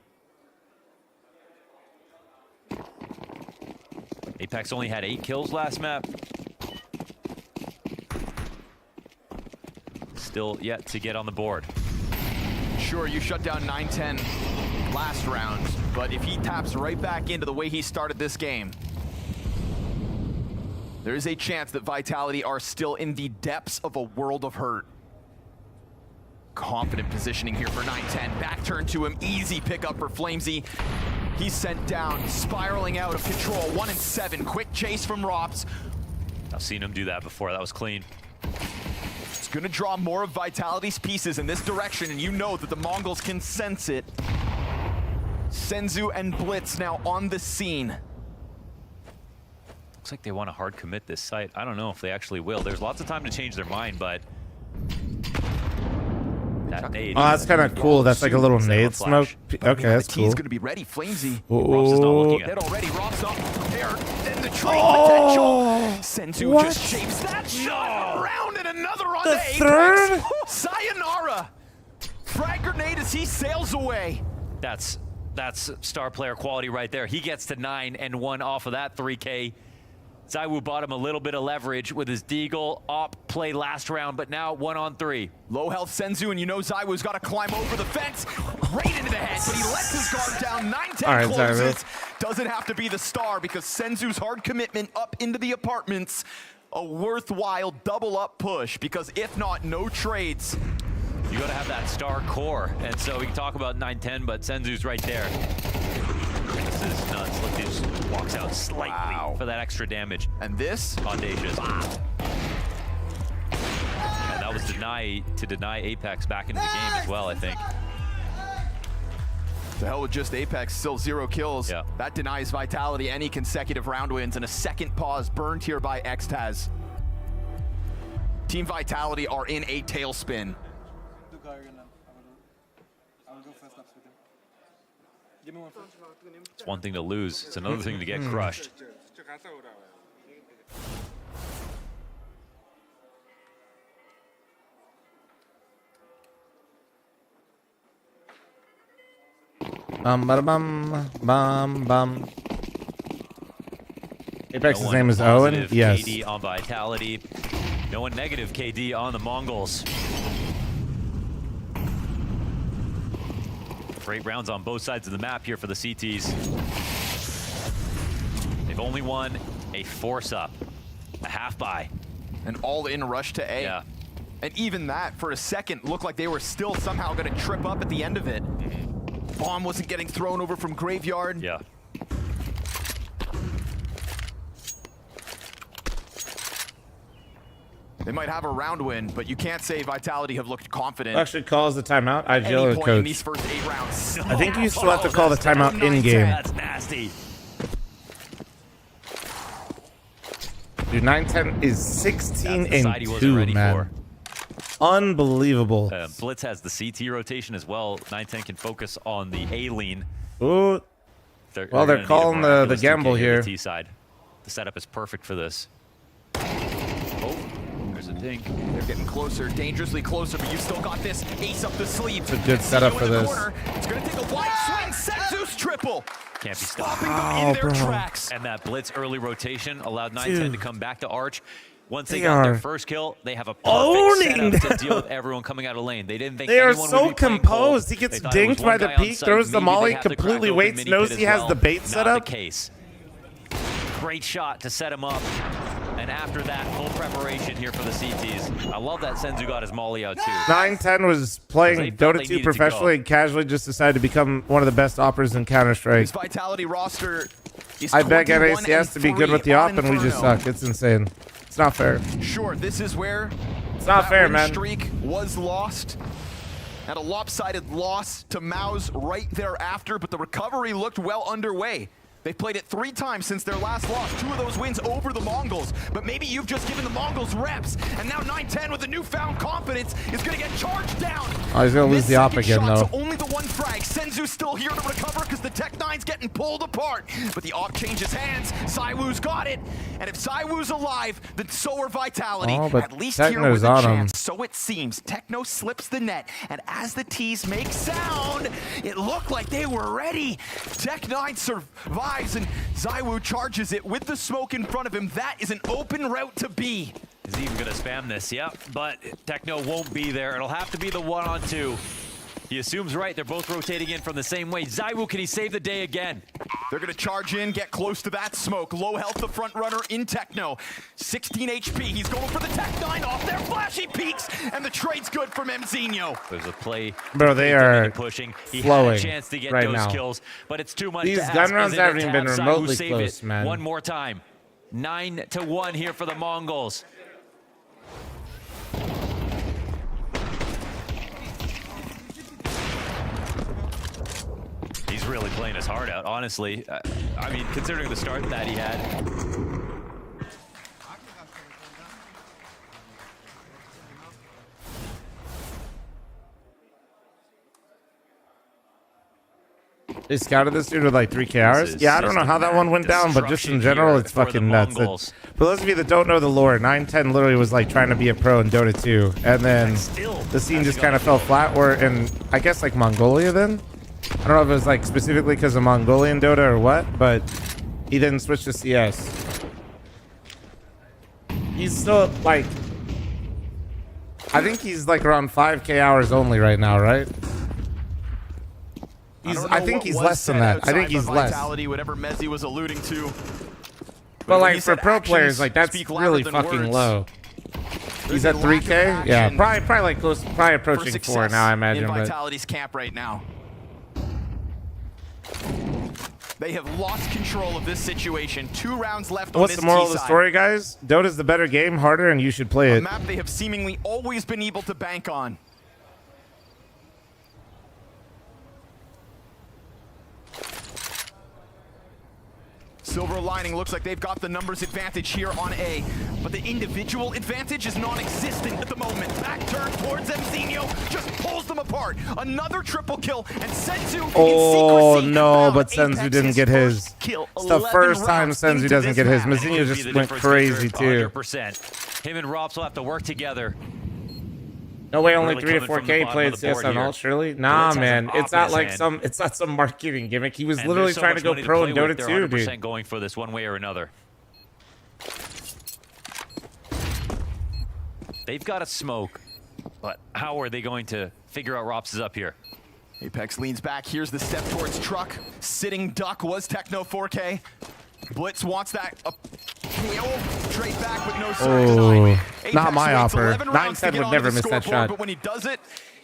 Apex only had 8 kills last map. Still yet to get on the board. Sure, you shut down 910 last round, but if he taps right back into the way he started this game, there is a chance that Vitality are still in the depths of a world of hurt. Confident positioning here for 910. Back turn to him, easy pickup for fl0m. He's sent down, spiraling out of control. 1 and 7, quick chase from Rops. I've seen him do that before. That was clean. It's gonna draw more of Vitality's pieces in this direction, and you know that the Mongols can sense it. Senzu and Blitz now on the scene. Looks like they want to hard commit this site. I don't know if they actually will. There's lots of time to change their mind, but That nade. Oh, that's kind of cool. That's like a little nade smoke. Okay, that's the cool. team's going to be ready. fl0m. Rob's is not looking at It already. Rob's not prepared. Then the trade Oh, potential. Senzu just shapes that shot around and another on The the third? Apex. Sayonara. Frag grenade as he sails away. That's star player quality right there. He gets to 9 and 1 off of that 3K. ZywOo bought him a little bit of leverage with his deagle op play last round, but now 1-on-3. Low health Senzu, and you know ZywOo's got to climb over the fence, right into the head, but he lets his guard down. 9-10 All right, closes. ZywOo. Doesn't have to be the star because Senzu's hard commitment up into the apartments, a worthwhile double up push, because if not, no trades. You gotta have that star core, and so we can talk about 9-10, but Senzu's right there. This is nuts. Look, he just walks out slightly for that extra damage. And this? Audacious. And that was to deny Apex back into the game as well, I think. The hell with just Apex, still 0 kills. Yeah. That denies Vitality any consecutive round wins, and a second pause burned here by Xtaz. Team Vitality are in a tailspin. It's one thing to lose. It's another thing to get crushed. Bum, bum, bum. Apex's No name one is Owen. positive Yes. KD on Vitality. No one negative KD on the Mongols. Great rounds on both sides of the map here for the CTs. They've only won a force-up, a half-buy. An all-in rush to A. Yeah. And even that, for a second, looked like they were still somehow going to trip up at the end of it. Bomb wasn't getting thrown over from Graveyard. Yeah. They might have a round win, but you can't say Vitality have looked confident. Actually calls the timeout. Any IGL or point in coach. these first 8 rounds. I think you still have to call the timeout in game. That's nasty. Dude, 9-10 is 16 That's the side he and wasn't 2, ready man. for. Unbelievable. Blitz has the CT rotation as well. 9-10 can focus on the A lean. Ooh. Well, gonna they're need a calling the miraculous gamble 2K to here. the T side. The setup is perfect for this. Oh, there's a dink. They're getting closer, dangerously closer, but you still got this ace up the sleeve. It's a good setup for this. It's going to take a wide swing. Senzu's triple. Can't be stopped. Stopping them in their tracks. And that blitz early rotation allowed 9-10 Dude. to come back to Arch. Once they They got their are first kill, they have a owning perfect setup to deal with everyone coming out of lane. They didn't think They are anyone would so be playing composed. cold. He gets They thought it was dinked one by the guy on peak, site. throws the Maybe molly, they have to crack completely open waits, mini knows pit he as has well. the bait Not set up. the case. Great shot to set him up. And after that, full preparation here for the CTs. I love that Senzu got his molly out too. 9-10 was playing Dota 2 professionally and casually just decided to become one of the best operators in Counter-Strike. This Vitality roster is I beg 21 NACS to be good with the on op, and we just Inferno. suck. It's insane. It's not fair. Sure, this is where It's not that fair, win man. streak was lost. At a lopsided loss to Mao's right thereafter, but the recovery looked well underway. They've played it 3 times since their last loss. 2 of those wins over the Mongols. But maybe you've just given the Mongols reps. And now 9-10 with a newfound confidence is going to get charged down. Oh, he's going to lose the op again, though. So only the 1 frag. Senzu's still here to recover because the Tech 9's getting pulled apart. But the op changes hands. ZywOo's got it. And if ZywOo's alive, then so are Vitality. Oh, but At least here Techno's with a on him. chance. So it seems. Techno slips the net. And as the T's make sound, it looked like they were ready. Tech 9 survives, and ZywOo charges it with the smoke in front of him. That is an open route to B. Is he even going to spam this? Yep, but Techno won't be there. It'll have to be the 1-on-2. He assumes right. They're both rotating in from the same way. ZywOo, can he save the day again? They're going to charge in, get close to that smoke. Low health, the front runner in Techno. 16 HP. He's going for the Tech 9 off their flashy peaks, and the trade's good from Mzinho. There's a play. Bro, they are pushing. He flowing had a chance to get right those now. kills, but it's too much. These to ask. gun rounds Is it a haven't even been tap? ZywOo remotely save close, it man. One more time. 9-1 here for the Mongols. He's really playing his heart out, honestly. I mean, considering the start that he had. They scouted this dude with like 3K hours. Yeah, I don't know how that one went down, but just in general, it's fucking nuts. For those of you that don't know the lore, 910 literally was like trying to be a pro in Dota 2, and then the scene just kind of fell flat. Where in, I guess, like Mongolia then? I don't know if it was like specifically because of Mongolian Dota or what, but he then switched to CS. He's still like, I think he's like around 5K hours only right now, right? I think he's less than that. I think he's less. Whatever Mezzi was alluding to. But like for pro players, like that's really fucking low. He's at 3K. Yeah, probably like close, probably approaching 4 now. I imagine. In Vitality's camp right now. They have lost control of this situation. 2 rounds left on this What's the moral of the story, guys? Dota's the better game, harder, and you should play it. A map they have seemingly always been able to bank on. Silver Lining looks like they've got the numbers advantage here on A, but the individual advantage is non-existent at the moment. Back turn towards Mzinho just pulls them apart. Another triple kill, and Senzu Oh no, but Senzu didn't get his. It's the first time Senzu doesn't get his. Mzinho just went crazy too. 100%. Him and Rops will have to work together. No way, only 3 to 4K played CS on alt, surely? Nah, man, it's not like it's not some marketing gimmick. He was literally trying to go pro in Dota 2, dude. They're 100% going for this one way or another. They've got a smoke, but how are they going to figure out Rops is up here? Apex leans back. Here's the step towards truck. Sitting duck was Techno 4K. Blitz wants that. Straight back with no oh, not my offer. 910 would never miss that shot. But when he does it,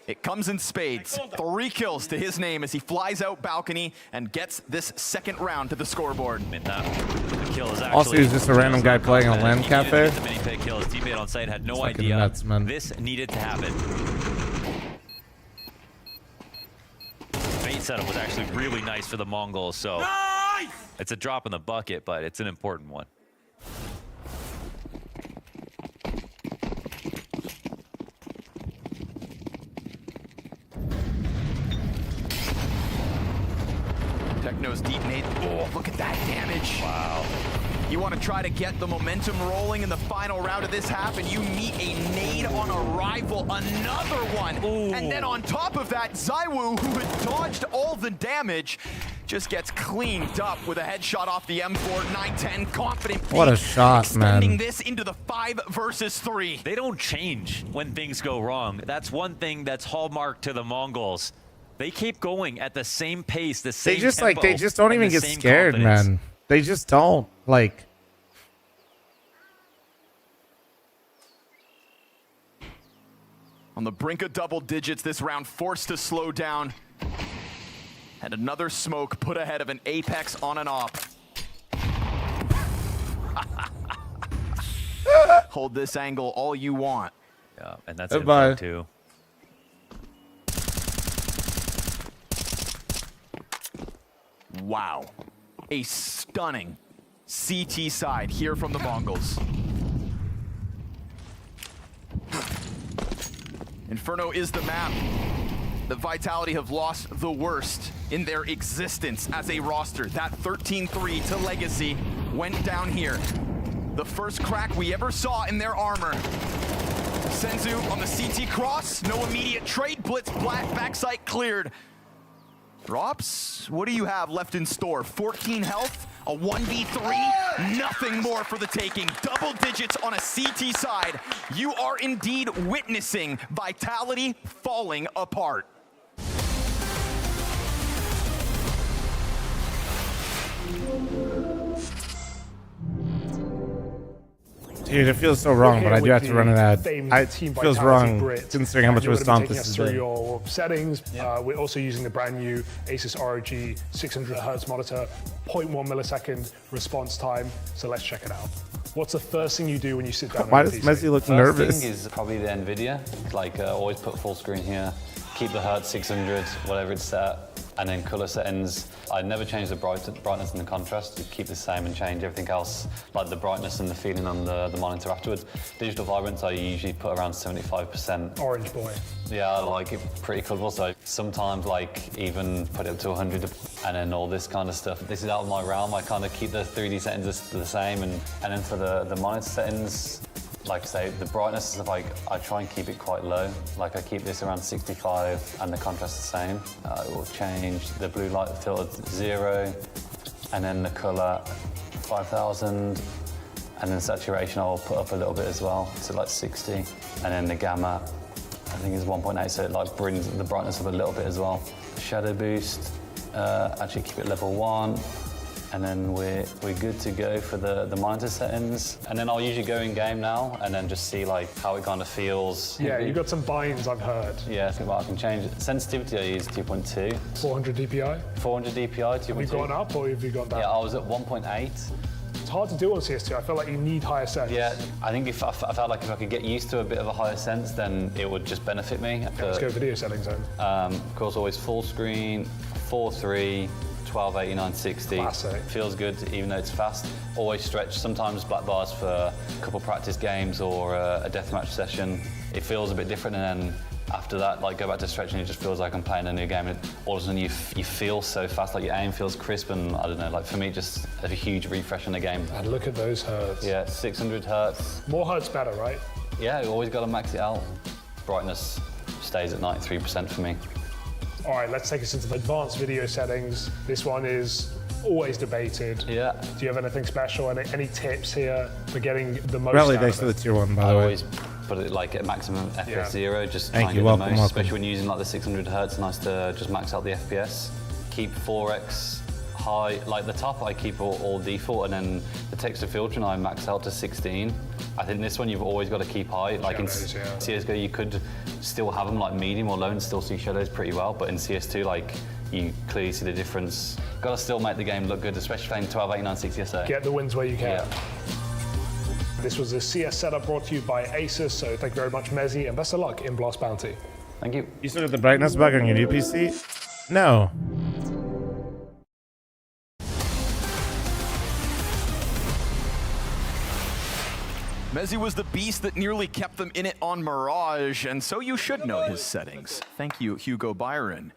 it comes in spades. 3 kills to his name as he flies out balcony and gets this second round to the scoreboard. Also, he's just a random guy playing on LAN Cafe. The mini pick kill. His teammate on site had no idea nuts, man. This needed to happen. Bait setup was actually really nice for the Mongols, so it's a drop in the bucket, but it's an important one. Techno's detonate. Oh, look at that damage. Wow. You want to try to get the momentum rolling in the final round of this half, and you meet a nade on arrival, another one. Ooh. And then on top of that, Zaiwu, who had dodged all the damage, just gets cleaned up with a headshot off the M4. 910, confident. What a shot, man. Extending this into the 5 versus 3. They don't change when things go wrong. That's one thing that's hallmark to the Mongols. They keep going at the same pace, the same tempo, like, they just don't even get scared, man. They just don't, like. On the brink of double digits this round, forced to slow down. And another smoke put ahead of an Apex on an op. Hold this angle all you want. Yeah, and that's it too. Wow. A stunning CT side here from the Mongols. Inferno is the map. The Vitality have lost the worst in their existence as a roster. That 13-3 to Legacy went down here. The first crack we ever saw in their armor. Senzu on the CT cross. No immediate trade. Blitz backside cleared. Rops, what do you have left in store? 14 health, a 1v3, nothing more for the taking. Double digits on a CT side. You are indeed witnessing Vitality falling apart. Dude, it feels so wrong, but I do have to run it out. It feels wrong considering how much of a stomp this has been. Your settings. We're also using the brand new Asus ROG 600Hz monitor, 0.1 millisecond response time. So let's check it out. What's the first thing you do when you sit down? Why does Messi look nervous? First thing is probably the NVIDIA. Like always put full screen here. Keep the Hertz 600, whatever it's set. And then color settings, I never change the brightness and the contrast. You keep the same and change everything else, like the brightness and the feeling on the monitor afterwards. Digital vibrance, I usually put around 75%. Orange boy. Yeah, I like it pretty colorful, so sometimes like even put it up to 100 and then all this kind of stuff. This is out of my realm. I kind of keep the 3D settings the same, and then for the monitor settings, like I say, the brightness is like, I try and keep it quite low. Like I keep this around 65 and the contrast the same. It will change the blue light filter 0, and then the color 5000, and then saturation I'll put up a little bit as well to like 60, and then the gamma I think is 1.8, so it like brings the brightness up a little bit as well. Shadow boost, actually keep it level 1. And then we're good to go for the monitor settings. And then I'll usually go in game now and then just see like how it kind of feels. Yeah, you got some binds, I've heard. Yeah, so I can change it. Sensitivity I use 2.2. 400 DPI? 400 DPI, 2.2. Have you gone up or have you gone down? Yeah, I was at 1.8. It's hard to do on CS2. I feel like you need higher sense. Yeah, I think I felt like if I could get used to a bit of a higher sense, then it would just benefit me. Okay, let's go video settings then. Of course, always full screen, 4:3. 1280, 960. Classic. Feels good even though it's fast. Always stretch, sometimes black bars for a couple practice games or a deathmatch session. It feels a bit different, and then after that, like go back to stretch and it just feels like I'm playing a new game. And all of a sudden you feel so fast, like your aim feels crisp, and I don't know, like for me just a huge refresh in the game. And look at those hertz. Yeah, 600 hertz. More hertz better, right? Yeah, you always got to max it out. Brightness stays at 93% for me. All right, let's take us into the advanced video settings. This one is always debated. Yeah. Do you have anything special? Any tips here for getting the most Rally out thanks of for it? the tier 1, by I the way. always put it like at maximum FPS 0, just try Thank and you, get welcome, the most, welcome. especially when you're using like the 600 hertz, nice to just max out the FPS. Keep 4x high, like the top I keep all default, and then the texture filtering I max out to 16. I think this one you've always got to keep high. Like Shadows, in yeah. CSGO you could still have them like medium or low and still see shadows pretty well, but in CS2 like you clearly see the difference. Got to still make the game look good, especially playing 1280, 960 SA. Get the wins where you can. Yeah. This was the CS setup brought to you by Asus, so thank you very much, Mezzy, and best of luck in Blast Bounty. Thank you. You still got the brightness bug on your new PC? No. Mezzy was the beast that nearly kept them in it on Mirage, and so you should know his settings. Thank you, Hugo Byron.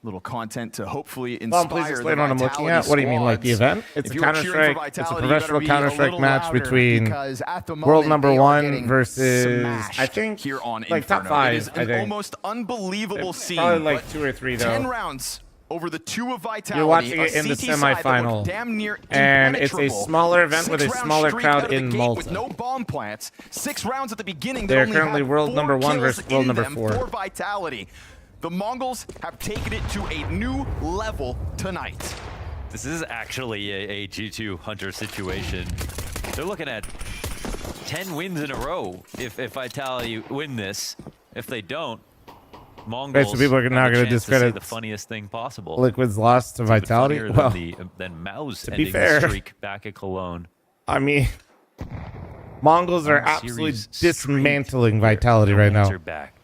Little content to hopefully inspire Please explain the what I'm looking Vitality at. What do you mean, like the squads. event? It's If a you are cheering for Counter-Strike. It's a Vitality, you professional gotta be a Counter-Strike little match louder, between because at the world moment, number they are 1 getting versus, smashed I think, here on like top Inferno. 5, It is I an think. almost unbelievable scene. Probably like but 2 or 3 though. 10 rounds over the 2 of Vitality. You're watching a it in the CT side that semifinal, looked damn near and it's a impenetrable. smaller event with a 6-round smaller streak crowd out of the in gate Malta. With no bomb plants, 6 rounds at the beginning. that They're only currently had world 4 number 1 kills versus world in number them 4. For Vitality, the Mongols have taken it to a new level tonight. This is actually a G2 Hunter situation. They're looking at 10 wins in a row if Vitality win this. If they don't, Mongols so people are now have a going to chance say discredit the funniest thing possible. Liquid's loss to It's even Vitality. funnier Well, than Mao's to be ending fair, the streak back at Cologne. I mean, Mongols are absolutely dismantling Vitality right now. Back.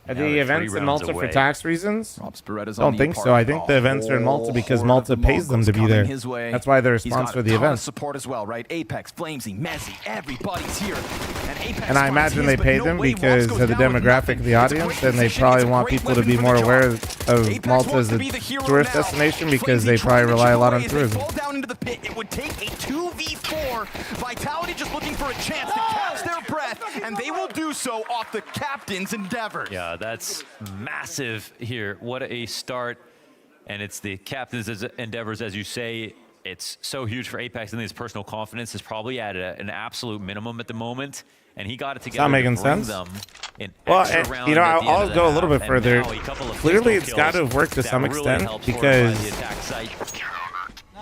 Are Now the they're events 3 in rounds Malta for away. tax reasons? Beretta's I don't think so. I think the events are in Malta because Malta pays them to be there. That's why they're a sponsor of the event. Support as well, right? Apex, Flamesy, Mezzy, everybody's here. And Apex And I imagine they pay them because of the demographic of the audience, and they probably want people to be more aware of Malta as a tourist destination because they probably rely a lot on tourism. Fall down into the pit. It would take a 2v4. Vitality just looking for a chance to catch their breath, and they will do so off the captain's endeavors. Yeah, that's massive here. What a start. And it's the captain's endeavors, as you say. It's so huge for Apex, and his personal confidence is probably at an absolute minimum at the moment. And he got it together It's not making to bring sense. them an Well, extra and, round you know, at the end I'll of the go a half, little bit and further. now a couple of Clearly, pistol it's got to kills have worked to that some really extent helped fortify the because attack site.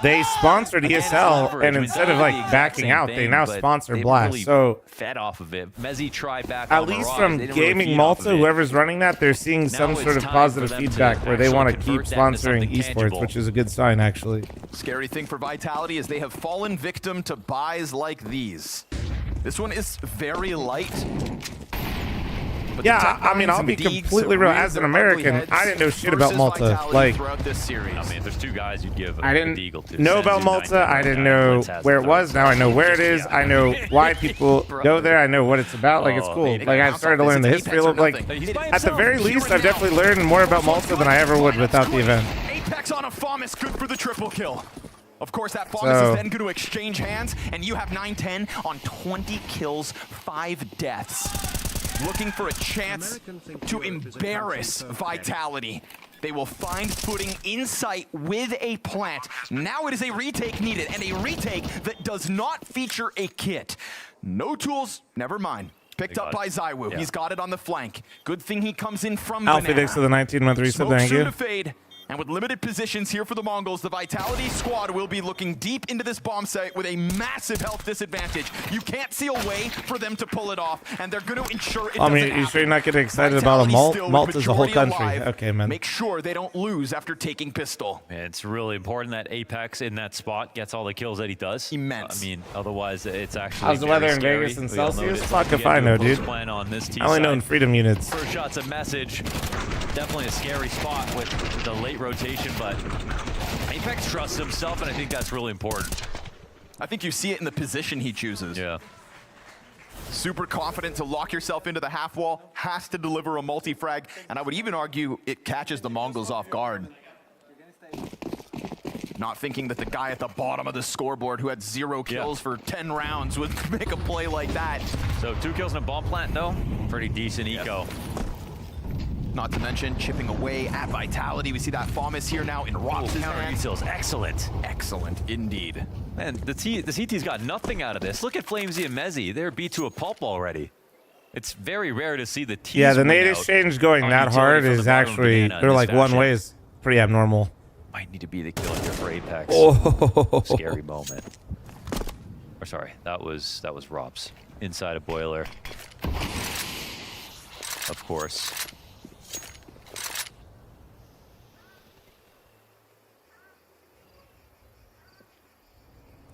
they sponsored ESL, Leverage. and I mean, instead of not like the exact backing same out, they thing, now but sponsor they Blast. really So fed off of it. Mezzy tried back at on least Mirage. from They didn't really Gaming feed off Malta, of it. whoever's running that, they're seeing some Now sort it's of time positive for them to feedback where they actually want to keep convert that into sponsoring something esports, tangible. which is a good sign, actually. Scary thing for Vitality is they have fallen victim to buys like these. This one is very light. But the Yeah, Tech I mean, Nines I'll be and Deegs completely real. reared As an their American, ugly I didn't know heads shit about versus Malta. Vitality Like, throughout this series. I mean, there's 2 guys you'd give I a didn't Deagle to. know about Malta. I didn't know where it was. Now I know where it is. I know why people go there. I know what it's about. Like, it's cool. Like, I've started to learn the history. Like, at the very least, I've definitely learned more about Malta than I ever would without the event. Apex on a fl0m, good for the triple kill. Of course, that fl0m is then going to exchange hands, and you have 9-10 on 20 kills, 5 deaths. Looking for a chance to embarrass Vitality. They will find footing in sight with a plant. Now it is a retake needed, and a retake that does not feature a kit. No tools, never mind. Picked up by ZywOo. Yeah. He's got it on the flank. Good thing he comes in from Banana. Alpha to the 19-month reset, thank you. To fade. And with limited positions here for the Mongols, the Vitality squad will be looking deep into this bomb site with a massive health disadvantage. You can't see a way for them to pull it off, and they're going to ensure it doesn't happen. You sure you're not getting excited about a Malt? Malt is the whole country. Okay, man. Make sure they don't lose after taking pistol. And it's really important that Apex in that spot gets all the kills that he does. Immense. I mean, otherwise it's actually how's the weather in Vegas and Celsius? Fuck if I know, dude. On this I only know in Freedom units. First shot's a message. Definitely a scary spot with the late rotation, but Apex trusts himself, and I think that's really important. I think you see it in the position he chooses. Yeah. Super confident to lock yourself into the half wall, has to deliver a multi-frag, and I would even argue it catches the Mongols off guard. Not thinking that the guy at the bottom of the scoreboard who had 0 kills for 10 rounds would make a play like that. So 2 kills in a bomb plant, though. Pretty decent eco. Not to mention chipping away at Vitality. We see that fl0m here now in Rops' counter utils. Excellent. Excellent indeed. Man, the CT's got nothing out of this. Look at fl0mz and Mezzy. They're beat to a pulp already. It's very rare to see the T's. Yeah, the nade exchange going that hard is actually, they're like one way is pretty abnormal. Might need to be the kill here for Apex. Oh. Scary moment. Or sorry, that was Robs inside a boiler. Of course.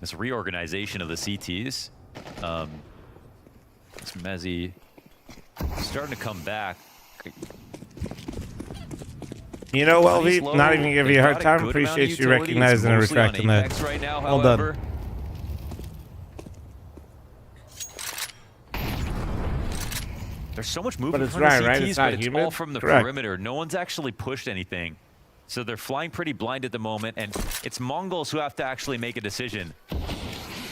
This reorganization of the CTs. This Mezzy starting to come back. You know, LV, not even give you a hard time. Appreciate you recognizing and respecting that. Right now, well done. There's so much movement from the CTs, but it's all from the perimeter. No one's actually pushed anything. So they're flying pretty blind at the moment, and it's Mongols who have to actually make a decision.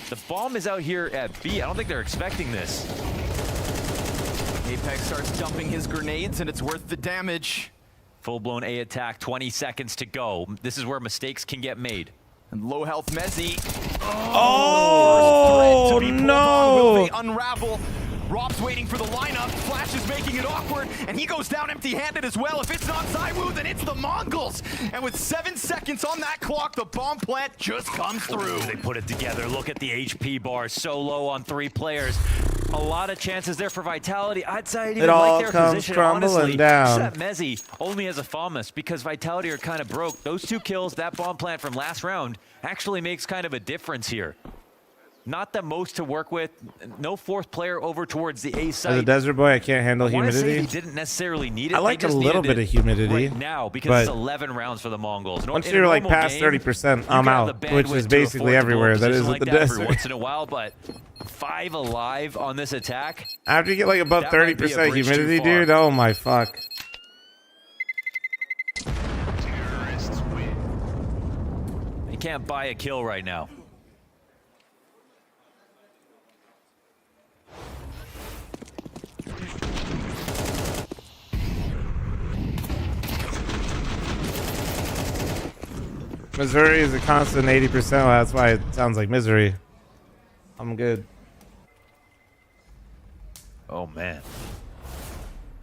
The bomb is out here at B. I don't think they're expecting this. Apex starts dumping his grenades, and it's worth the damage. Full-blown A attack, 20 seconds to go. This is where mistakes can get made. And low health Mezzy. Oh, no! Will they unravel? Rob's waiting for the lineup. Flash is making it awkward, and he goes down empty-handed as well. If it's not ZywOo, then it's the Mongols. And with 7 seconds on that clock, the bomb plant just comes through. They put it together. Look at the HP bar, so low on 3 players. A lot of chances there for Vitality. I'd say I'd even like their position, honestly. Down. That Mezzy only has a fl0m because Vitality are kind of broke. Those 2 kills, that bomb plant from last round, actually makes kind of a difference here. Not the most to work with. No 4th player over towards the A site. As a desert boy, I can't handle humidity. They didn't necessarily need it. I like a little bit of humidity right now because it's 11 rounds for the Mongols. Once you're like past 30%, I'm out, which is basically everywhere. That isn't the desert. Every once in a while, but 5 alive on this attack. After you get like above 30% humidity, dude, oh my fuck. You can't buy a kill right now. Missouri is a constant 80%. Well, that's why it sounds like misery. I'm good. Oh, man.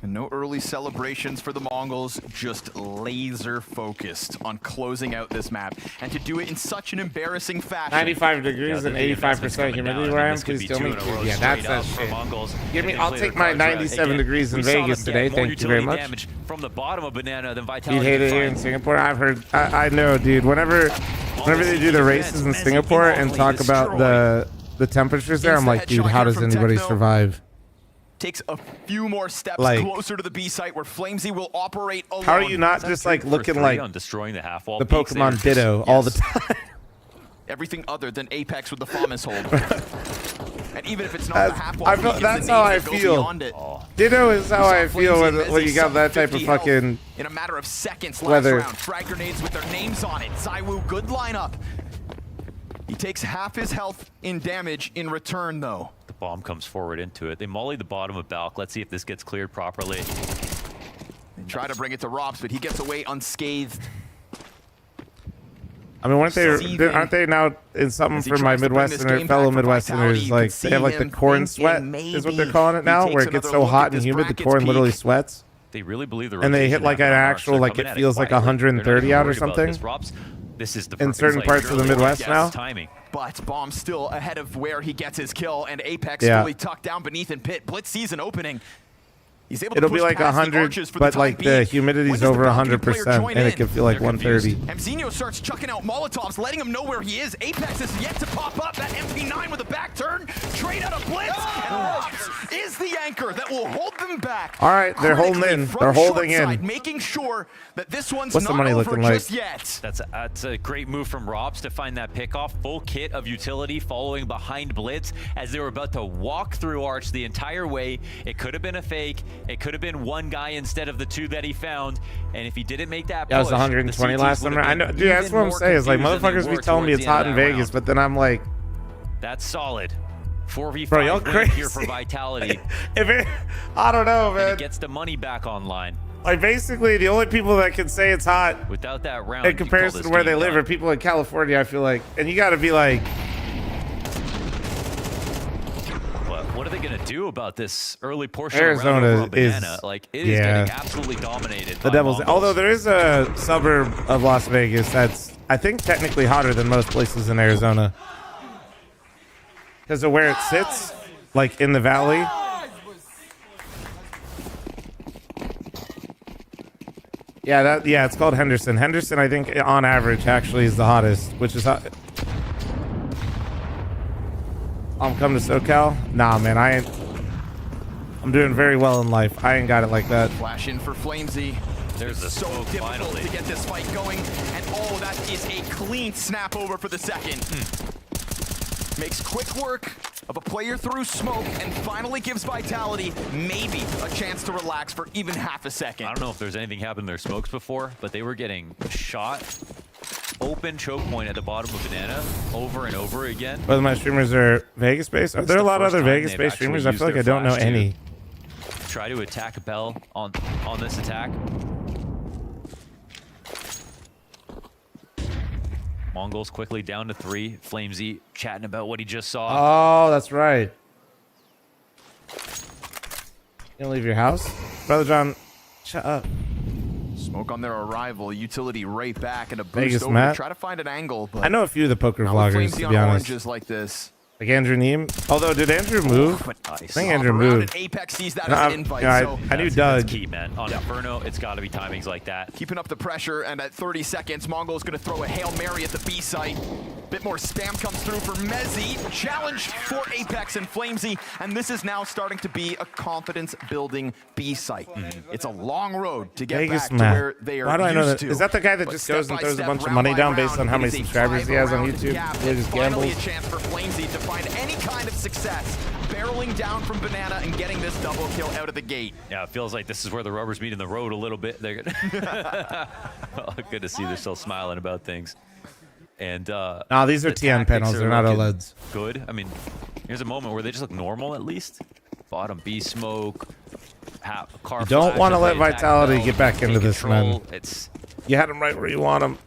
And no early celebrations for the Mongols, just laser focused on closing out this map. And to do it in such an embarrassing fashion. 95 degrees and 85% humidity where I am. Please tell me. Yeah, that's that shit. Give me, I'll take my 97 degrees in Vegas today. Thank you very much. From the bottom of Banana than Vitality. You'd hate it here in Singapore. I've heard, I know, dude. Whenever they do the races in Singapore and talk about the temperatures there, I'm like, dude, how does anybody survive? Takes a few more steps closer to the B site where fl0mz will operate alone. How are you not just like looking like on destroying the half wall the Pokemon Ditto all the time? Everything other than Apex with the fl0m hold. And even if it's not the half wall, that's how I feel. Ditto is how I feel when you got that type of fucking in a matter of seconds last weather. round. Frag grenades with their names on it. ZywOo, good lineup. He takes half his health in damage in return, though. The bomb comes forward into it. They molly the bottom of Balk. Let's see if this gets cleared properly. They try to bring it to Robs, but he gets away unscathed. I mean, aren't they now in something for my Midwesterner fellow Midwesterners? Like they have like the corn sweat is what they're calling it now, where it gets so hot and humid the corn literally sweats. They really believe the and they hit like an actual like it feels like 130 out or something. This is the in certain parts of the Midwest now. Timing. But Bomb still ahead of where he gets his kill, and Apex fully tucked down beneath in pit. Blitz sees an opening. He's able to It'll be like 100, but like the humidity's over 100%, and it can feel like 130. Mzinho starts chucking out Molotovs, letting him know where he is. Apex is yet to pop up. That MP9 with a back turn, trade out of Blitz, and Robs is the anchor that will hold them back. All right, they're holding in. They're holding in. Making sure that this one's What's not the money over looking just like? yet. That's a great move from Robs to find that pickoff. Full kit of utility following behind Blitz as they were about to walk through Arch the entire way. It could have been a fake. It could have been one guy instead of the two that he found. And if he didn't make that push, Yeah, it was 120 last summer. I know, dude. That's what I'm saying. Is like motherfuckers be telling me it's hot in Vegas, but then I'm like, that's solid. 4v5 bro, y'all crazy here for Vitality. I don't know, man. And it gets the money back online. Like basically, the only people that can say it's hot without that round in comparison to where they live are people in California. I feel like, and you got to be like, what are they gonna do about this early portion Arizona of round is Banana? Like it is getting absolutely dominated. The by Devils. Mongols. Although there is a suburb of Las Vegas that's I think technically hotter than most places in Arizona because of where it sits, like in the valley. Yeah, it's called Henderson. Henderson, I think, on average, actually is the hottest, which is hot. I'm coming to SoCal. Nah, man, I'm doing very well in life. I ain't got it like that. Flash in for fl0m. There's a so smoke difficult finally to get this fight going, and oh, that is a clean snap over for the second. Makes quick work of a player through smoke and finally gives Vitality maybe a chance to relax for even half a second. I don't know if there's anything happened in their smokes before, but they were getting shot. Open choke point at the bottom of Banana over and over again. Whether my streamers are Vegas based, are there a lot of other Vegas based streamers? I feel like I don't know any. Try to attack Bell on this attack. Mongols quickly down to 3. fl0m chatting about what he just saw. Oh, that's right. You gonna leave your house? Brother John, shut up. Smoke on their arrival, utility right back, and a boost Vegas over. Matt. Try to find an angle. But I know a few of the poker now with vloggers, fl0m to on be honest. oranges like this. Like Andrew Neem. Although, did Andrew move? I think Andrew moved. Apex sees that No, as an invite. I knew Doug. That's key, man. On Inferno, it's got to be timings like that. Keeping up the pressure, and at 30 seconds, Mongo's going to throw a Hail Mary at the B site. Bit more spam comes through for Mezzi. Challenge for Apex and fl0m, and this is now starting to be a confidence-building B site. It's a long road to get Vegas back to Matt. where they are Why do I know used that? to. Is that the guy that But just goes and throws a step-by-step, bunch of round money by down based round, on how it many is a subscribers he has on 5-round YouTube? gap, He just finally gambles. a chance for fl0m to find any kind of success, barreling down from Banana and getting this double kill out of the gate. Yeah, it feels like this is where the rubbers meet in the road a little bit. They're well, good to see they're still smiling about things. And No, these are TN panels. They're not OLEDs. Good. I mean, here's a moment where they just look normal at least. Bottom B smoke. Car You don't want to let flash, Vitality attack get back Bell, into take this, man. control. It's You had them right where you want them.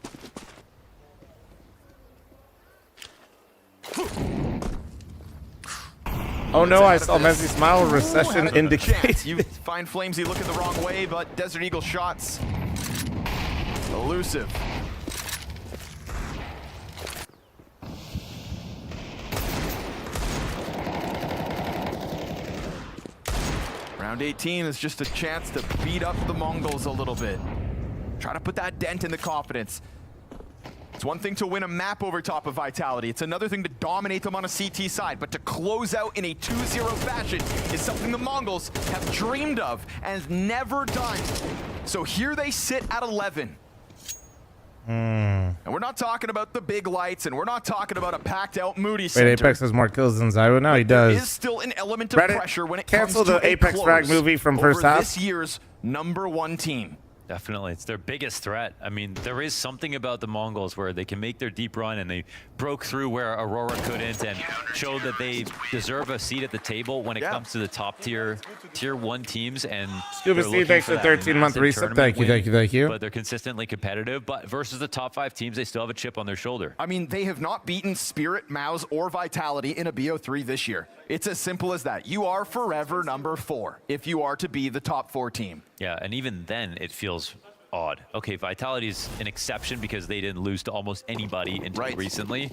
Oh no, I saw Mezzi smile. Recession indicates. You find fl0m looking the wrong way, but Desert Eagle shots elusive. Round 18 is just a chance to beat up the Mongols a little bit. Try to put that dent in the confidence. It's one thing to win a map over top of Vitality. It's another thing to dominate them on a CT side, but to close out in a 2-0 fashion is something the Mongols have dreamed of and never done. So here they sit at 11. And we're not talking about the big lights, and we're not talking about a packed-out Moody Wait, center. Apex has more kills than Zywo? No, he does. There is still an element of Reddit, pressure when it cancel comes to the Apex a frag close movie from over first half. this year's #1 team. Definitely. It's their biggest threat. I mean, there is something about the Mongols where they can make their deep run, and they broke through where Aurora couldn't and showed that they deserve a seat at the table when it comes to the top tier 1 teams. And Scuba Steve, thanks for 13-month reset. Thank you, thank you, thank you. But they're consistently competitive. But versus the top 5 teams, they still have a chip on their shoulder. I mean, they have not beaten Spirit, Mouse, or Vitality in a BO3 this year. It's as simple as that. You are forever #4 if you are to be the top 4 team. Yeah, and even then, it feels odd. Okay, Vitality's an exception because they didn't lose to almost anybody until recently.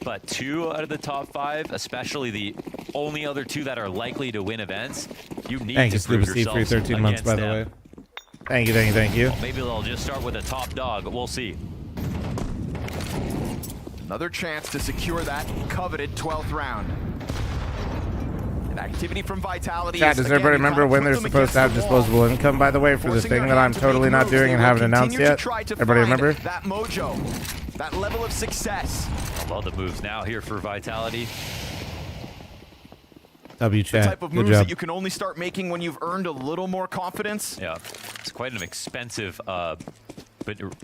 But 2 out of the top 5, especially the only other 2 that are likely to win events, you need to prove yourself for 13 months, by the way. Thank you, thank you, thank you. Well, maybe they'll just start with a top dog. We'll see. Another chance to secure that coveted 12th round. And activity from Vitality. Chat, does everybody remember when they're supposed to have disposable income, by the way, for the thing that I'm totally not doing and haven't announced yet? Everybody remember? That mojo, that level of success. I love the moves now here for Vitality. W The chat. type of Good moves job. that you can only start making when you've earned a little more confidence. Yeah, it's quite an expensive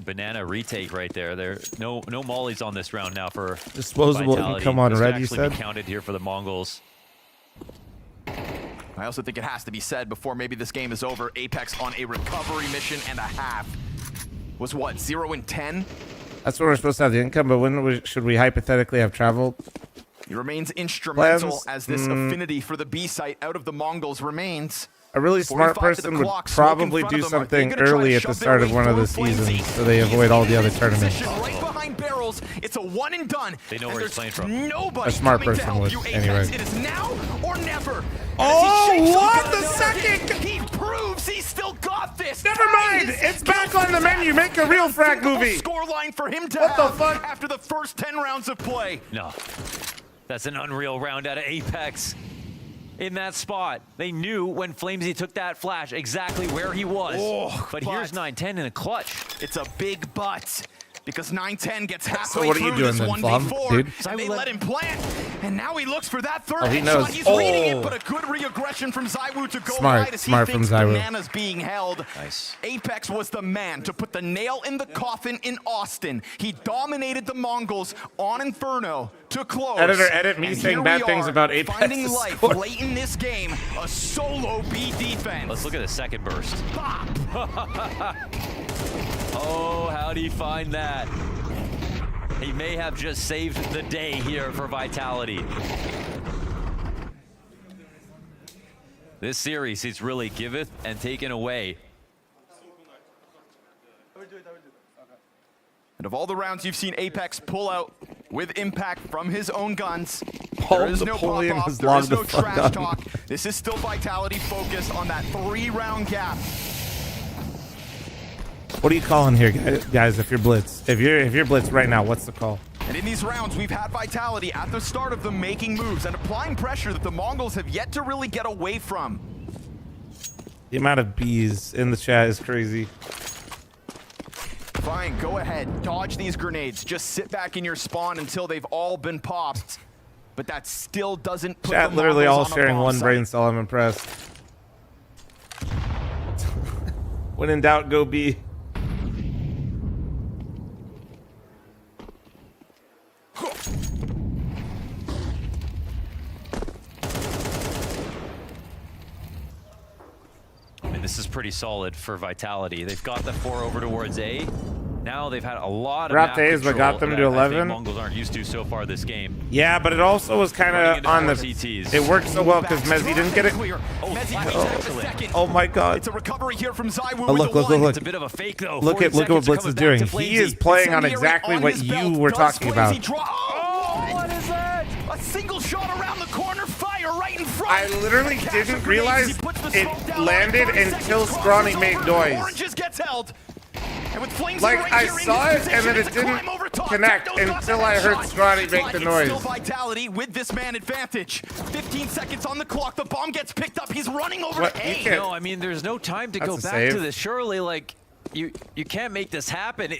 banana retake right there. No mollies on this round now for Disposable Vitality. income on This red, could you actually be said? counted here for the Mongols. I also think it has to be said before maybe this game is over. Apex on a recovery mission and a half. Was what, 0 and 10? That's when we're supposed to have the income, but when should we hypothetically have traveled? He remains instrumental Plans? as this affinity for the B site out of the Mongols remains. A really smart 45 to the person would clock, smoke in probably front do of them. Are they something gonna try to early at the shove their start of way one of the through Flamesy? seasons so they avoid all the other tournaments. Position right behind barrels. It's a one and done. They know and where he's there's playing from. Nobody A smart coming to person help would, you, Apex. anyway. It is now or never. Oh, what? The second? He proves he still got this. Never mind. It's back on the menu. Make a real frag movie. Scoreline for him to What the have fuck? after the first 10 rounds of play. No, that's an unreal round out of Apex. In that spot, they knew when fl0m took that flash exactly where he was. Oh, but here's 910 in a clutch. It's a big but. Because 910 gets halfway So what are you through doing this then, 1v4, Flom, dude? and they let him plant, and now he looks for that third Oh, he headshot. knows. He's Oh. reading it, but a good re-aggression from Zywu to go Smart. right as Smart he from thinks Zywu. Banana's being held. Nice. Apex was the man to put the nail in the coffin in Austin. He dominated the Mongols on Inferno to close. Editor, edit me And saying here bad we things are, about Apex finding to life score. late in this game, a solo B defense. Let's look at the second burst. Oh, how'd he find that? He may have just saved the day here for Vitality. This series, he's really giveth and taken away. And of all the rounds you've seen Apex pull out with impact from his own guns, Paul there is no Napoleon pop-off, has there is logged no the fuck trash on. talk. This is still Vitality focused on that 3-round gap. What are you calling here, guys? If you're blitz, if you're blitz right now, what's the call? And in these rounds, we've had Vitality at the start of them making moves and applying pressure that the Mongols have yet to really get away from. The amount of bees in the chat is crazy. Fine, go ahead, dodge these grenades. Just sit back in your spawn until they've all been popped. But that still doesn't put Chat the literally all Mongols on a sharing bomb one site. brain cell. I'm impressed. When in doubt, go B. I mean, this is pretty solid for Vitality. They've got the 4 over towards A. Now they've had a lot of Dropped map A's, but got control them to that I think 11. Mongols aren't used to so far this game. Yeah, but it also was kind Running of into on the. 4 CTs. It worked so well because Mezzi didn't get it. Oh my God! It's a recovery here from Zywu. Oh, look, look, look, look. It's a bit of a fake though. Look at 40 what seconds Blitz coming is back doing. to He fl0m. is playing on Incendiary exactly on what his you belt. were Does talking about. fl0m Oh, what is that? A single shot around the corner, fire right in front. I literally didn't realize it landed until Scrawny made noise. Oranges gets held. And with fl0m Like, right I here in saw this it, and then position, it it's a didn't climb over top. connect Techno's got until the I heard headshot. Scrawny It's make like the it's noise. Still Vitality with this man advantage. 15 seconds on the clock. The bomb gets picked up. He's running over What? to You A. can't- No, I mean, there's no time to That's go a back save. to this. Surely, like, you can't make this happen.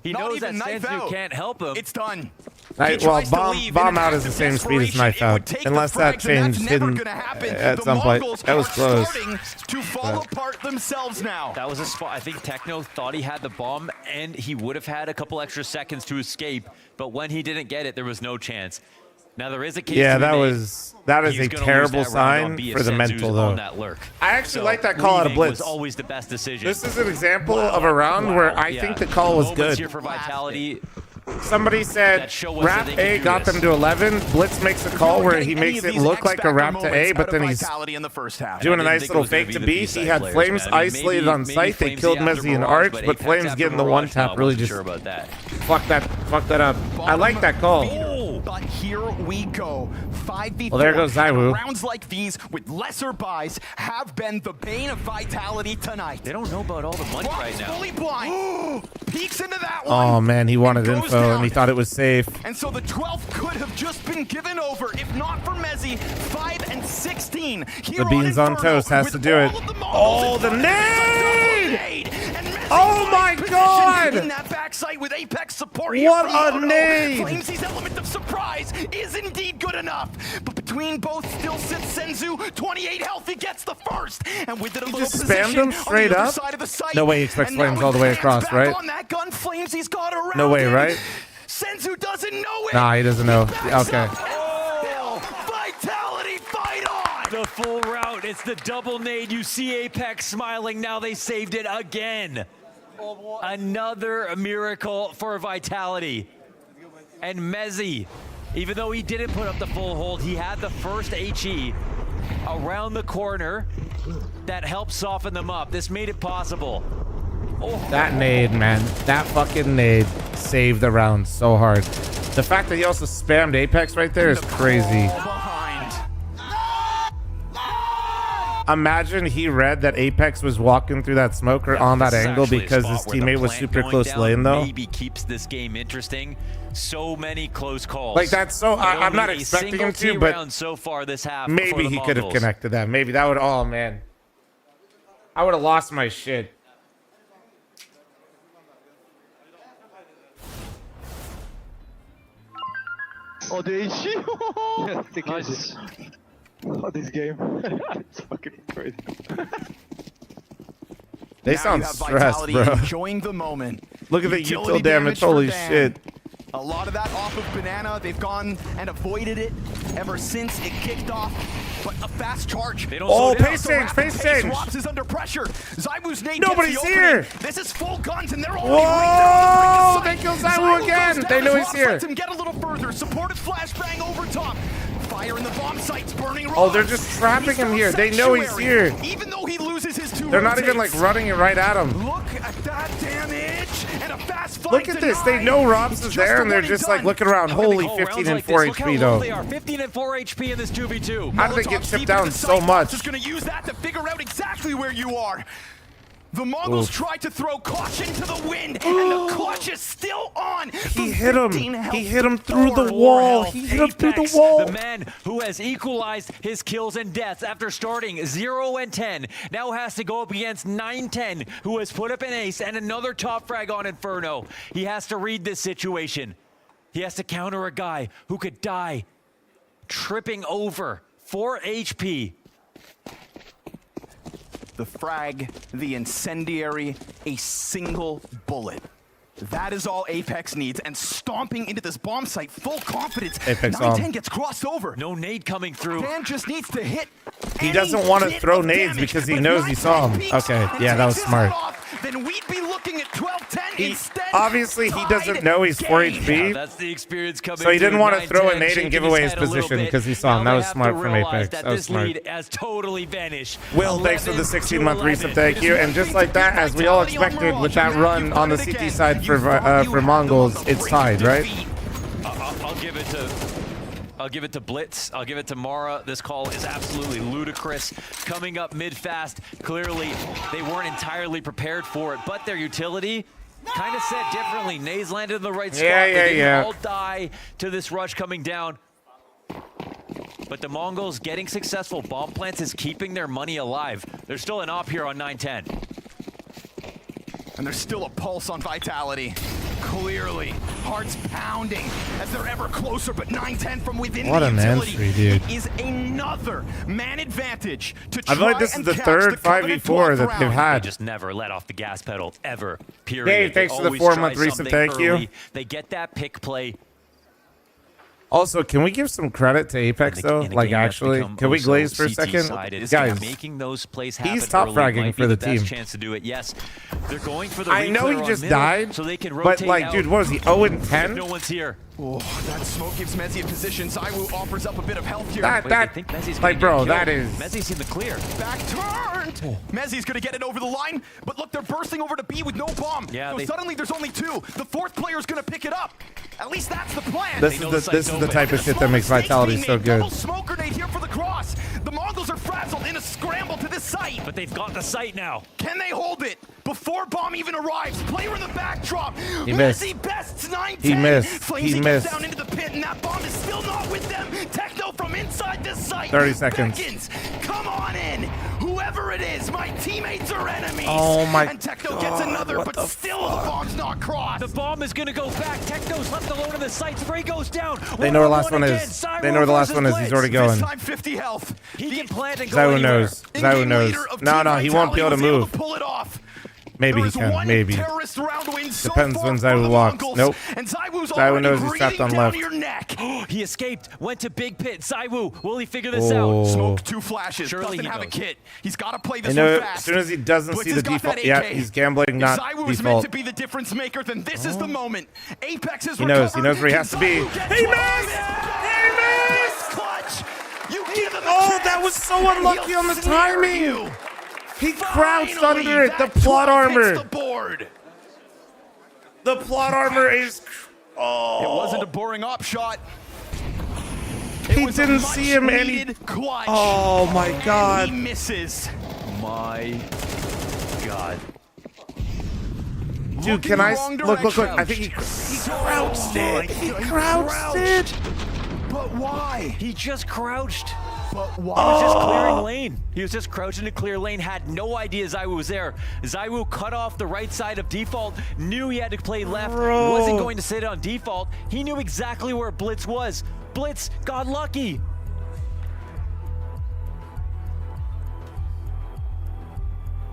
He Not knows even that knife Senzu out. can't help him. It's done. Right, He well, tries to leave bomb in an out act is the of same speed as knife desperation. It would out, take the unless that frags, and that's changed never hidden gonna happen. at The some point. Mongols That was are close. starting to fall apart themselves now. That was a spot. I think Techno thought he had the bomb, and he would have had a couple extra seconds to escape. But when he didn't get it, there was no chance. Now there is a case. Yeah, to be that made. is He's a gonna lose terrible that round on sign B if for the Senzu's mental, on though. that lurk. I actually So like that call out of leaving blitz. was always the best decision. This is an example of a round where I think the call was Moments good. here for Vitality. Somebody said Rap A got them to 11. Blitz makes a call where he makes it look like a Rap to A, but then he's doing a nice little fake to B. He had Flames isolated on site. They killed Mezzy and Arch, but Flames getting the one tap really just fucked that up. I like that call. But here we go. 5v4. Well, there goes Zywoo. Rounds like these with lesser buys have been the bane of Vitality tonight. They don't know about all the money right now. Fully blind. Peeks into that one. Oh man, he wanted info and he thought it was safe. And so the 12th could have just been given over if not for Mezzy. 5 and 16. The beans on toast has to do it. Oh, the nade! Oh my god! In that backside with Apex support. What a nade! Flamesy's element of surprise is indeed good enough. But between both still sits Senzu. 28 health, he gets the first. And with it a little Just position spammed him straight on the other up? side of the site. No way he expects And now Flames all the way hands across, back right? on that gun. Flamesy's got around No way, him. right? Senzu doesn't know it. Nah, he doesn't know. Okay. Vitality fight on. The full route. It's the double nade. You see Apex smiling. Now they saved it again. Another miracle for Vitality. And Mezzy, even though he didn't put up the full hold, he had the first HE around the corner that helped soften them up. This made it possible. Oh. That nade, man. That fucking nade saved the round so hard. The fact that he also spammed Apex right there is crazy. Imagine he read that Apex was walking through that smoke or on that angle because his teammate was super close lane, though. Maybe keeps this game interesting. So many close calls. Like, that's so... I'm not expecting him to, but so far this half maybe he could have connected that. Maybe that would... Oh, man. I would have lost my shit. Oh, the HG! Nice. Oh, this game. It's fucking crazy. They Now sound you have stressed, Vitality bro. enjoying the moment. Look at the Utility util damage. for Holy Dan. shit. A lot of that off of Banana. They've gone and avoided it ever since it kicked off. But a fast charge. They don't Oh, slow down. pace change, pace change. Rops is under pressure. Zywoo's nade Nobody's gets the here. opening. This is full guns and they're all Whoa! They killed Zywoo again. They knew he's here. Lets him get a little further. Supported flashbang over top. Fire in the bomb sites, burning rocks. Oh, they're just trapping him here. They know he's here. Even though he loses his two They're not even like rotates. running it right at him. Look at that damage and a fast fight. Look at this. They know Robs is there and they're just like looking around. Holy 15 and 4 HP though. They are 15 and 4 HP in this 2v2. How did they get chipped down so much? Is going to use that to figure out exactly where you are. The Mongols Oof. tried to throw caution to the wind, and the clutch is still on. He hit him. He hit him through the wall. He hit him through the wall. The man who has equalized his kills and deaths after starting 0 and 10 now has to go up against 9-10, who has put up an ace and another top frag on Inferno. He has to read this situation. He has to counter a guy who could die tripping over 4 HP. The frag, the incendiary, a single bullet. That is all Apex needs, and stomping into this bomb site, full confidence. Apex 9-10 gets crossed over. No nade coming through. Dan just needs to hit. He doesn't want to throw nades because he knows he saw him. Okay, yeah, that was smart. Then we'd be looking at 12-10 instead. Obviously, he doesn't know he's 4 HP. That's the experience coming. So he didn't want to throw a 9-10, nade and shaking give away his head a little position bit. because he saw him. Now That they was have smart to from realize Apex. That That was this smart. lead has totally vanished. Will, thanks for the 16-month 11 resub. Thank you. And just like that, as we all expected with that run on the CT side for Mongols, it's tied, right? I'll give it to. I'll give it to Blitz. I'll give it to Mara. This call is absolutely ludicrous. Coming up mid-fast, clearly they weren't entirely prepared for it, but their utility kind of set differently. Nays landed in the right spot. They didn't all die to this rush coming down. But the Mongols getting successful bomb plants is keeping their money alive. There's still an op here on 9-10. And there's still a pulse on Vitality. clearly. Hearts pounding as they're ever closer, but 9-10 from within What the an utility. entry, dude. It is another man advantage to I feel like this is the third 5v4 that they've They had. just never let off the gas pedal, ever. Period. Dave, thanks for the 4-month recent thank you. They get that pick play. Also, can we give some credit to Apex though? Like actually, can we glaze for a second? Guys, making those plays happen he's top early fragging might for be the best team. chance to do it. Yes, they're going for the I know he reclear on just middle, died, so they can but rotate like, out. dude, what was he? 0-10? No one's here. Oh, that smoke gives Mezzi a position. Zywoo offers up a bit of health here. Like, bro, that is. Mezzi's in the clear. Back turned. Mezzi's gonna get it over the line, but look, they're bursting over to B with no bomb. Yeah, so suddenly there's only 2. The 4th player's gonna pick it up. At least that's the plan. This is the type of shit that makes Vitality so good. Double smoke grenade here for the cross. The Mongols are frazzled in a scramble to this site. But they've got the site now. Can they hold it before bomb even arrives? Player in the backdrop. He missed. Mezzi bests 9-10. He missed. Fl0m He gets missed. down into the pit, and that bomb is still not with them. Techno from inside this site. 30 seconds. Beckons. Come on in. Whoever it is, my teammates are enemies. Oh my And Techno gets another, but still the bomb's not crossed. The bomb is going to go back. Techno's left alone in the site. Spray goes down. They know where the last one is. They know where the last one is. He's already going. This time 50 health. He can plant and go Zywoo anywhere. knows. Zywoo knows. No, he won't be able to move. Pull it off. Maybe he can. Maybe. Terrorist round win so Depends far when for the Zywoo walks. Mongols, Nope. And Zywoo's Zywoo knows he's trapped on left. your neck. He escaped. Went to big pit. Zywoo, will he figure this Oh. out? Smoke 2 flashes. Surely Doesn't he have a knows. kit. He's got to play this You know, one fast. as soon as he doesn't Blitz see has the got that default, yeah, AK. he's gambling, not If Zywoo is meant default. to be the difference maker, then this is the moment. Apex is He knows. He recovered. knows where he has to be. Zywoo gets He one. missed! He missed! Clutch. You give him a Oh, chance, that was so and unlucky he'll on the snare timing. you. He crouched Finally, under it. The that plot 12 hits armor. the board. The plot armor is. Oh. It wasn't a boring op shot. He didn't see him and he. Clutch. Oh my God. And he misses. My God. Dude, can I look? I think he crouched it. He crouched it. But why? He just crouched. But He why? was just clearing lane. He was just crouching to clear lane, had no idea Zywoo was there. Zywoo cut off the right side of default, knew he had to play left, wasn't going to sit on default. He knew exactly where Blitz was. Blitz got lucky.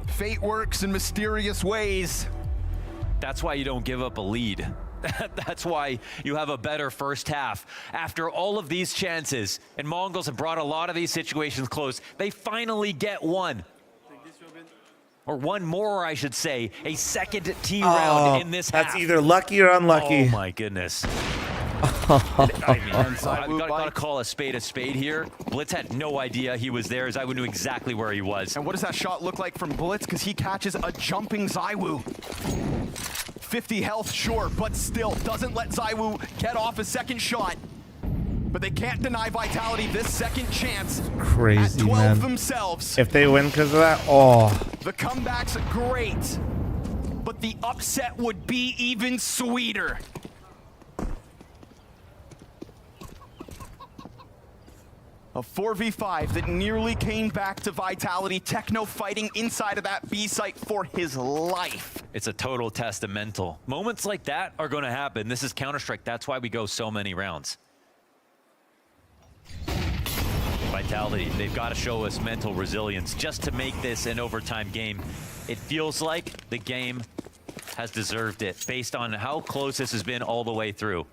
Fate works in mysterious ways. That's why you don't give up a lead. That's why you have a better first half. After all of these chances, and Mongols have brought a lot of these situations close, they finally get one. Or one more, I should say, a second T round in this half. That's either lucky or unlucky. Oh my goodness. I mean, I've got to call a spade here. Blitz had no idea he was there. Zywoo knew exactly where he was. And what does that shot look like from Blitz? Because he catches a jumping Zywoo. 50 health, sure, but still doesn't let Zywoo get off a second shot. But they can't deny Vitality this second chance. Crazy, at 12 man. themselves. If they win because of that, oh. The comeback's great, but the upset would be even sweeter. A 4v5 that nearly came back to Vitality. Techno fighting inside of that B site for his life. It's a total test of mental. Moments like that are going to happen. This is Counter-Strike. That's why we go so many rounds. Vitality, they've got to show us mental resilience just to make this an overtime game. It feels like the game has deserved it based on how close this has been all the way through.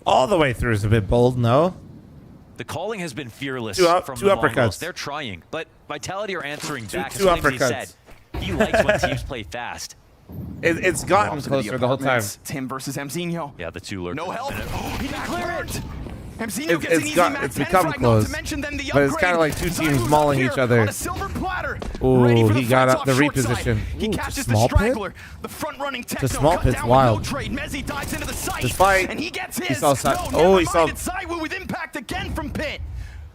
All the way through is a bit bold, no? The calling has been fearless Two from uppercuts. the Mongols. They're trying, but Vitality are answering back. Two As Flimsy uppercuts. said, he likes when teams play fast. It's gotten Off to closer the whole time. apartments. Tim versus Mzinho. Yeah, the two lurkers. No help. He didn't clear it. Mzinho It's- gets an it's easy got- Mac it's 10 become frag, not close. to mention then the But it's upgrade. kinda like two teams Zywoo's mauling up each here other. on a silver platter. Ooh, Ready for he got fights up the off short side. reposition. He Ooh, catches small the pit? straggler. The front running Techno small cut pit's down wild. with no trade. Mezzi dives into the site. This fight, and he gets he his. saw side. No, Oh, never he saw. mind. It's Zywoo with impact again from Pit.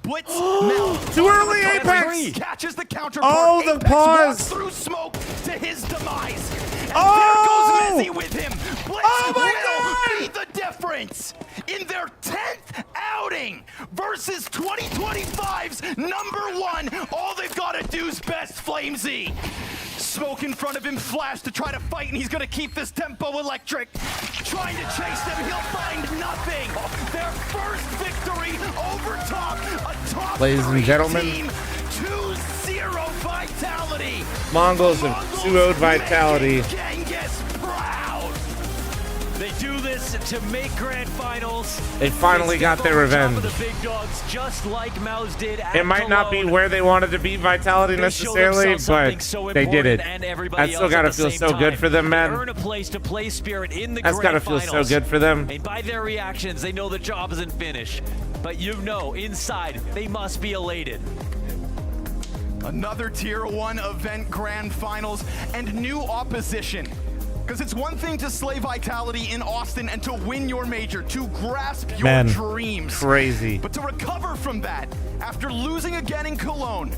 Blitz now. Too early, Apex Apex! catches the counterpart. Oh, the Apex pause! walks through smoke to his demise. And Oh! there goes Mezzi with him. Blitz Oh my will God! be the difference in their 10th outing versus 2025's #1. All they've got to do is best fl0m. smoke in front of him, flash to try to fight, and he's gonna keep this tempo electric. Trying to chase them, he'll find nothing. Their first victory over top, a top Ladies and gentlemen, team, 2-0 Vitality. Mongols have 2-0'd Vitality. They do this to make grand finals. They finally got their revenge. The big dogs, just like Mouse did. It might not be where they wanted to be Vitality necessarily, but they did it. That's still gotta feel so good for them, man. Earn a place to play Spirit in the That's gotta feel so good for them. And by their reactions, they know the job isn't finished. But you know, inside, they must be elated. Another Tier 1 event grand finals and new opposition. Because it's one thing to slay Vitality in Austin and to win your major, to grasp your dreams. Crazy. But to recover from that, after losing again in Cologne,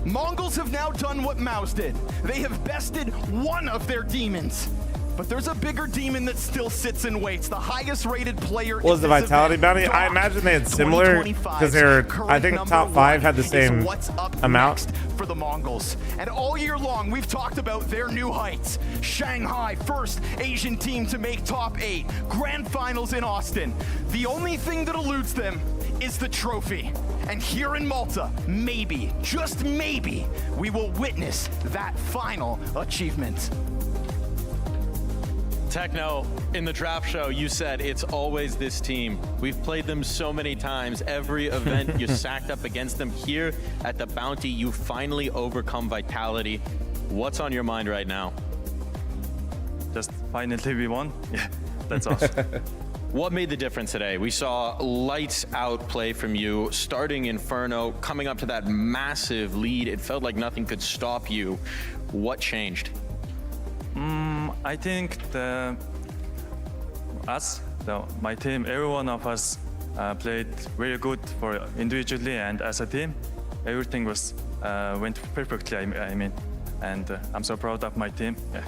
Mongols have now done what Mouse did. They have bested one of their demons. But there's a bigger demon that still sits and waits. The highest rated player. What was the Vitality bounty? Donk. I imagine they had similar because they're. I think top 5 had the same amount. For the Mongols. And all year long, we've talked about their new heights. Shanghai, first Asian team to make top 8. Grand finals in Austin. The only thing that eludes them is the trophy. And here in Malta, maybe, just maybe, we will witness that final achievement. Techno, in the draft show, you said it's always this team. We've played them so many times. Every event you sacked up against them. Here at the Bounty, you finally overcome Vitality. What's on your mind right now? Just finally we won. Yeah, that's awesome. What made the difference today? We saw lights out play from you, starting Inferno, coming up to that massive lead. It felt like nothing could stop you. What changed? I think my team, every one of us played very good for individually and as a team. Everything went perfectly, I mean. And I'm so proud of my team. Yeah.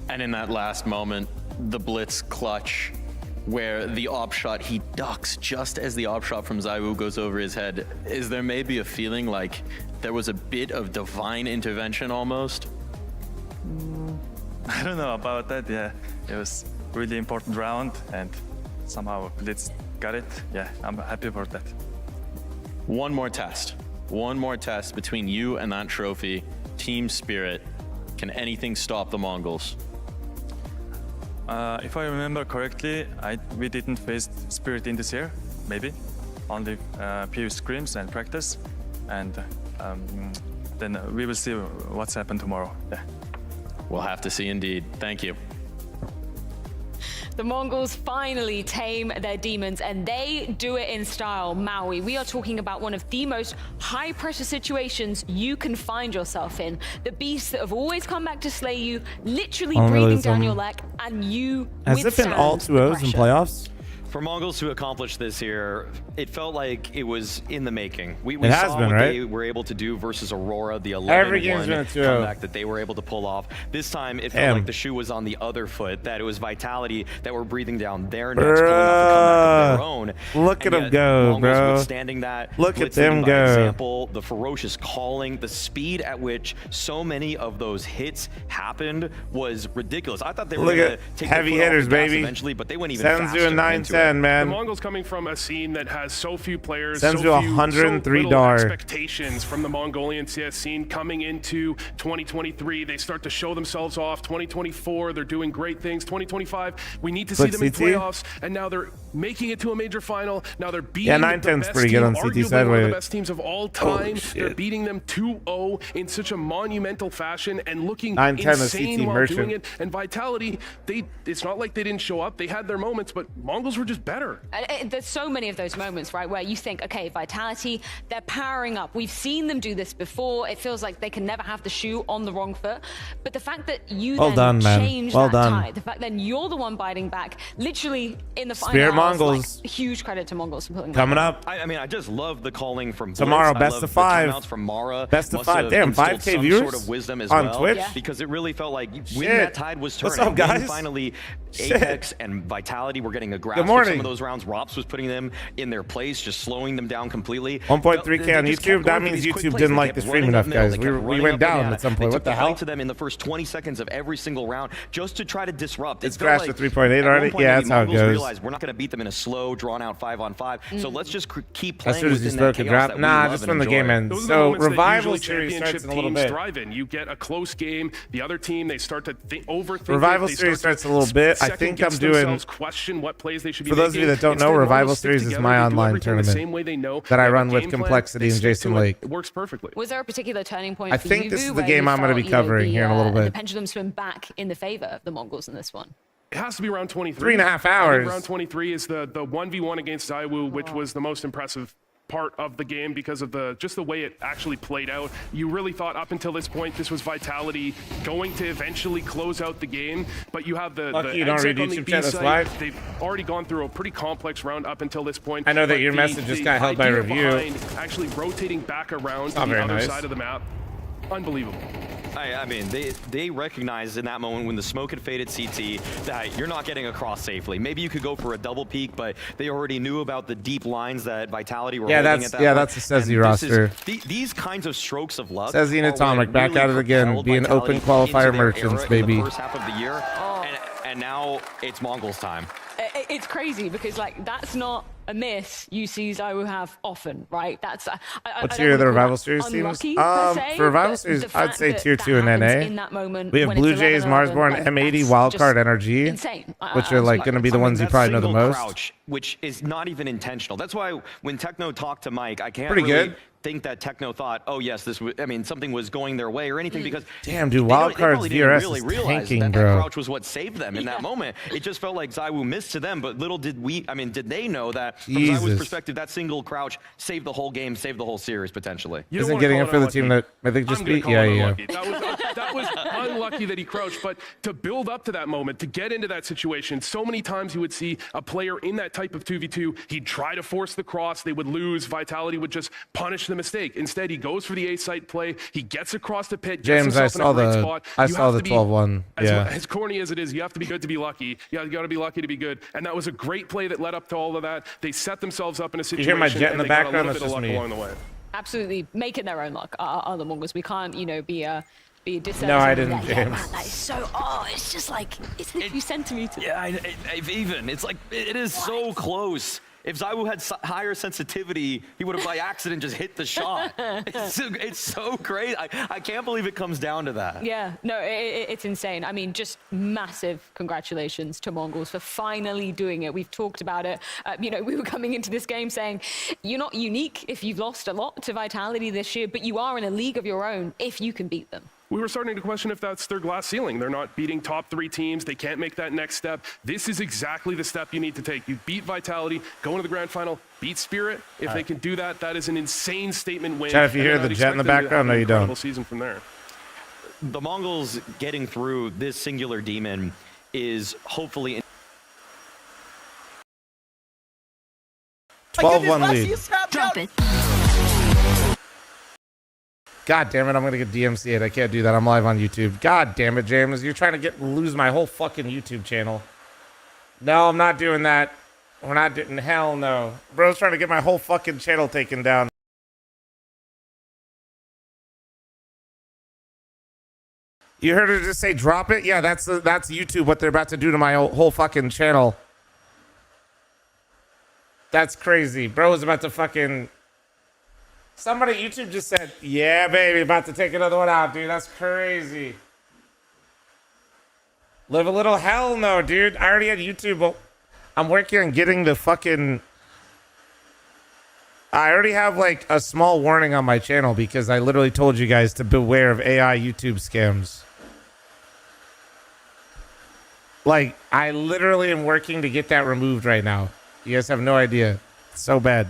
And in that last moment, the blitz clutch, where the op shot, he ducks just as the op shot from Zaiwu goes over his head. Is there maybe a feeling like there was a bit of divine intervention almost? I don't know about that. Yeah, it was really important round and somehow Blitz got it. Yeah, I'm happy about that. One more test between you and that trophy. Team Spirit. Can anything stop the Mongols? If I remember correctly, we didn't face Spirit in this year, maybe. Only few scrims and practice. And then we will see what's happened tomorrow. Yeah. We'll have to see indeed. Thank you. The Mongols finally tame their demons, and they do it in style. Maui, we are talking about one of the most high-pressure situations you can find yourself in. The beasts that have always come back to slay you, literally breathing down your neck, and you Has it been all 2-0s in playoffs? For Mongols to accomplish this here, it felt like it was in the making. We it has saw been, what right? they were able to do versus Aurora, the 11-1 Every game's been a 2-0 comeback that they were able to pull off. This time, it felt like the shoe was on the other foot, that it was Vitality that were breathing down their necks, pulling off a comeback of their own. Look at them go, Mongols bro. withstanding that, Look at blitzing them by go. example, the ferocious calling, the speed at which so many of those hits happened was ridiculous. I thought they were Look going to at take heavy their foot off hitters, the gas baby. eventually, but they went even Senzu faster and into it. 9-10, man. The Mongols coming from a scene that has so few players, Senzu so few, 103 so little dar. expectations from the Mongolian CS scene coming into 2023. They start to show themselves off. 2024, they're doing great things. 2025, we need to see them in CT? playoffs, and now they're making it to a major final. Now they're beating the 9-10's best pretty team, good on CT arguably side. one of the Wait. best teams of all Holy time. shit. They're beating them 2-0 in such a monumental fashion and looking 9-10 is insane CT while Merchant. doing it. And Vitality, it's not like they didn't show up. They had their moments, but Mongols were just better. There's so many of those moments, right, where you think, okay, Vitality, they're powering up. We've seen them do this before. It feels like they can never have the shoe on the wrong foot. But the fact that you Well then done, man. change Well that done. tide, the fact that you're the one biting back, literally in the Spirit finals, Mongols. like, huge credit to Mongols for pulling Coming that up. I mean, I just love the calling from Blitz. Tomorrow, I best love of the 5. timeouts from Mara. Best of Must 5. have Damn, instilled 5K some viewers sort of wisdom as on well, Twitch? because it really felt like when Shit. that tide was turning, What's up, guys? when finally Shit. Apex and Vitality were getting a grasp Good of morning. some of those rounds. Rops was putting them in their place, just slowing them down completely. 1.3K on They just kept YouTube. That going for means these quick YouTube plays. didn't They like kept the stream running enough, up middle. guys. They We kept went running up down banana. at some They point. took What the the hell? fight to them in the first 20 seconds of every single round just to try to disrupt. It's It felt crashed like to 3.8 at one already? point, Yeah, maybe that's how it Mongols goes. realized we're not going to beat them in a slow, drawn-out 5-on-5. So let's just keep playing As soon as you within spoke that a chaos drop. that we Nah, love just and when the enjoy. game ends. Those are the So moments that revival usually series starts in a little teams bit. thrive in. You get a close game, the other team, they start to overthink Revival it. They series start starts a little bit. I think I'm second-guess doing. themselves, question what plays they should be For those of you making. that don't know, Instead, Revival Mongols stick Series is together, my they do online everything the tournament same way they know. that I They have run a with game plan, Complexity they and stick Jason to it. Lake. It works perfectly. Was there a particular turning point I for think you, this is Vu, the where game you I'm gonna felt, be covering here in a little the bit. pendulum swim back in the favor of the Mongols in this one? It has to be round 23. 3.5 I think hours. round 23 is the 1v1 against Zaiwu, which was the most impressive part of the game because of just the way it actually played out. You really thought up until this point this was Vitality going to eventually close out the game, but you have the Lucky you don't read exec on the YouTube B chat, that's side. why. They've already gone through a pretty complex round up until this point. I know that but your message just got held by idea review. behind actually rotating back around to Not the very other nice. side of the map, unbelievable. I mean, they recognized in that moment when the smoke had faded CT that you're not getting across safely. Maybe you could go for a double peek, but they already knew about the deep lines that Vitality were Yeah, holding that's at that point. that's the Sezzy And roster. These kinds of strokes of luck. Sezzy and are what Atomic back really at it again, propelled being Vitality open qualifier into their merchants, era baby. In the first half of the year, and now it's Mongols' time. It's crazy because like that's not a miss you see Zaiwu have often, right? That's What's your other Revival Series teams? unlucky, per se, For Revival but Series, the I'd fact say that Tier that 2 in happens NA. in that moment We have when Blue it's Jays, 11-11, Marsborn, like, M80, that's Wildcard, just NRG, insane. which are like going to be the ones you that probably know the single most. Crouch, which is not even intentional. That's why when Techno talked to Mike, I can't Pretty really good. think that Techno thought, oh yes, something was going their way or anything, because Damn, dude, they Wildcard's probably didn't VRS really is realize tanking, that bro. Crouch was what saved them in that moment. It just felt like Zaiwu missed to them, but little did did they know that from Zaiwu's Jesus. perspective, that single Crouch saved the whole game, saved the whole series potentially. Isn't getting it for the team that I think just beat? Yeah. That was unlucky that he crouched, but to build up to that moment, to get into that situation, so many times you would see a player in that type of 2v2, he'd try to force the cross, they would lose, Vitality would just punish the mistake. Instead, he goes for the A-site play, he gets across the pit, gets James, I himself in a saw great the spot. I You saw have the to be- 12-1. Yeah. As corny as it is, you have to be good to be lucky. You got to be lucky to be good. And that was a great play that led up to all of that. They set themselves up in a You situation hear my jet in and the they got a background? little That's bit of just luck me. along the way. Absolutely making their own luck are the Mongols. We can't, be discerning. No, I didn't, Yeah, James. man, that is so. Oh, it's just like it's a few centimeters. Yeah, it's like it is so close. If Zaiwu had higher sensitivity, he would have by accident just hit the shot. It's so great. I can't believe it comes down to that. Yeah, no, it's insane. I mean, just massive congratulations to Mongols for finally doing it. We've talked about it. We were coming into this game saying, you're not unique if you've lost a lot to Vitality this year, but you are in a league of your own if you can beat them. We were starting to question if that's their glass ceiling. They're not beating top 3 teams. They can't make that next step. This is exactly the step you need to take. You beat Vitality, go into the grand final, beat Spirit. If they can do that, that is an insane statement win. Chad, if you And hear then the I'd jet in the expect them to have background, no, an you don't. incredible season from there. The Mongols getting through this singular demon is hopefully 12-1 lead. Drop it. God damn it, I'm gonna get DMCA'd. I can't do that. I'm live on YouTube. God damn it, James. You're trying to lose my whole fucking YouTube channel. No, I'm not doing that. We're not doing hell no. Bro's trying to get my whole fucking channel taken down. You heard her just say drop it? Yeah, that's YouTube, what they're about to do to my whole fucking channel. That's crazy. Bro is about to fucking... Somebody at YouTube just said, yeah, baby, about to take another one out, dude. That's crazy. Live a little hell no, dude. I already had YouTube. But I'm working on getting the fucking... I already have like a small warning on my channel because I literally told you guys to beware of AI YouTube scams. Like, I literally am working to get that removed right now. You guys have no idea. It's so bad.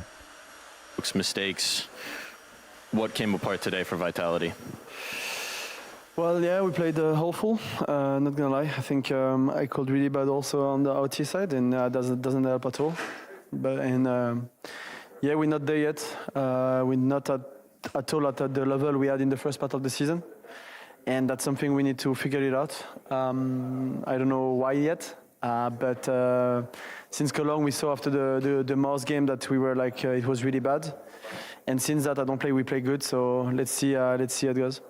Mistakes. What came apart today for Vitality? Well, yeah, we played hopeful. Not gonna lie, I think I called really bad also on the OT side, and doesn't help at all. Yeah, we're not there yet. We're not at all at the level we had in the first part of the season. And that's something we need to figure it out. I don't know why yet, but since Cologne, we saw after the Mars game that we were like, it was really bad. And since that, we play good. So let's see how it goes.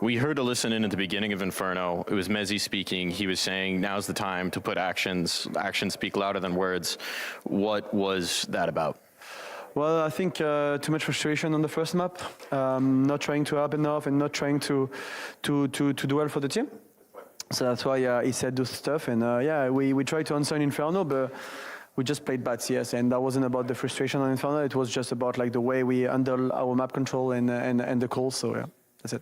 We heard a listen in at the beginning of Inferno. It was Mezzi speaking. He was saying, now's the time to put actions speak louder than words. What was that about? Well, I think too much frustration on the first map, not trying to help enough and not trying to do well for the team. So that's why he said those stuff. And yeah, we tried to answer in Inferno, but we just played bad CS. And that wasn't about the frustration on Inferno. It was just about like the way we handle our map control and the calls. So yeah, that's it.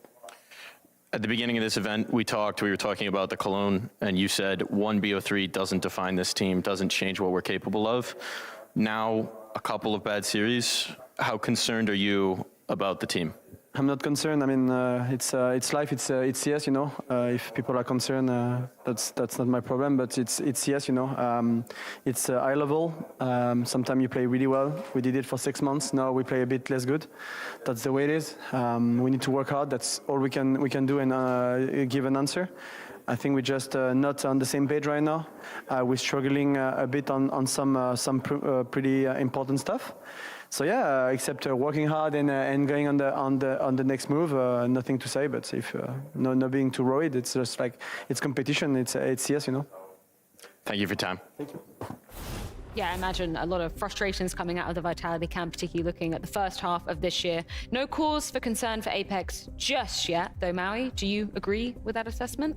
At the beginning of this event, we were talking about the Cologne, and you said one BO3 doesn't define this team, doesn't change what we're capable of. Now, a couple of bad series. How concerned are you about the team? I'm not concerned. I mean, it's life. It's CS. You know, if people are concerned, that's not my problem. But it's CS. You know, it's high level. Sometimes you play really well. We did it for 6 months. Now we play a bit less good. That's the way it is. We need to work hard. That's all we can do and give an answer. I think we're just not on the same page right now. We're struggling a bit on some pretty important stuff. So yeah, except working hard and going on the next move, nothing to say. But if not being too worried, it's just like it's competition. It's CS, you know. Thank you for your time. Thank you. Yeah, I imagine a lot of frustrations coming out of the Vitality camp, particularly looking at the first half of this year. No cause for concern for Apex just yet, though. Maui, do you agree with that assessment?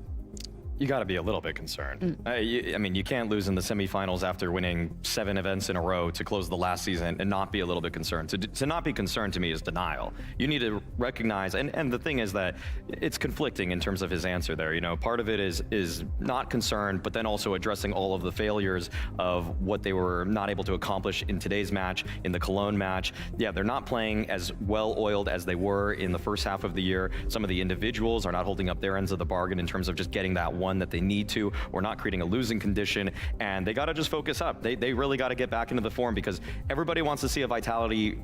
You got to be a little bit concerned. I mean, you can't lose in the semifinals after winning 7 events in a row to close the last season and not be a little bit concerned. To not be concerned to me is denial. You need to recognize, and the thing is that it's conflicting in terms of his answer there. You know, part of it is not concerned, but then also addressing all of the failures of what they were not able to accomplish in today's match, in the Cologne match. Yeah, they're not playing as well-oiled as they were in the first half of the year. Some of the individuals are not holding up their ends of the bargain in terms of just getting that one that they need to, or not creating a losing condition, and they got to just focus up. They really got to get back into the form, because everybody wants to see a Vitality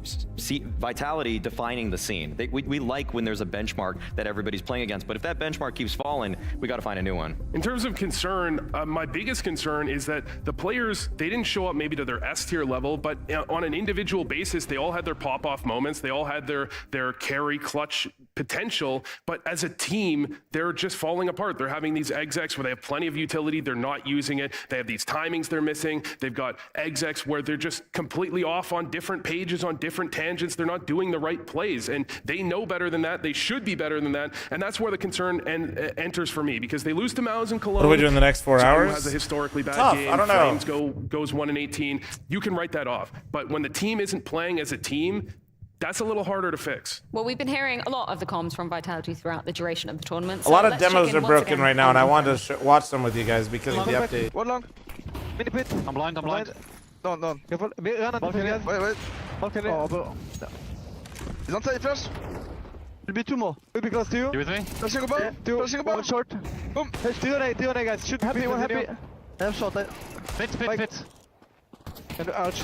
defining the scene. We like when there's a benchmark that everybody's playing against, but if that benchmark keeps falling, we got to find a new one. In terms of concern, my biggest concern is that the players, they didn't show up maybe to their S tier level, but on an individual basis, they all had their pop-off moments, they all had their carry clutch potential, but as a team, they're just falling apart. They're having these execs where they have plenty of utility, they're not using it. They have these timings they're missing. They've got execs where they're just completely off on different pages, on different tangents. They're not doing the right plays, and they know better than that. They should be better than that, and that's where the concern enters for me, because they lose to Maus and Cologne. What do we do in the next 4 hours? Has a historically bad Tough. game. I don't know. fl0m goes 1-18. You can write that off, but when the team isn't playing as a team, that's a little harder to fix. Well, we've been hearing a lot of the comms from Vitality throughout the duration of the tournament. A lot of demos are broken right now, and I wanted to watch them with you guys because of the update. One long. Mini pit. I'm blind. Don't. Careful. Run at the Wait. Balcony. Oh, bro. He's on side, flash. Will be 2 more. Will be close to you. You with me? Flashing above. Yeah. 2. Flashing above. Short. Boom. 3 on A, guys. Should happy, one happy. I have short. Pit. And arch.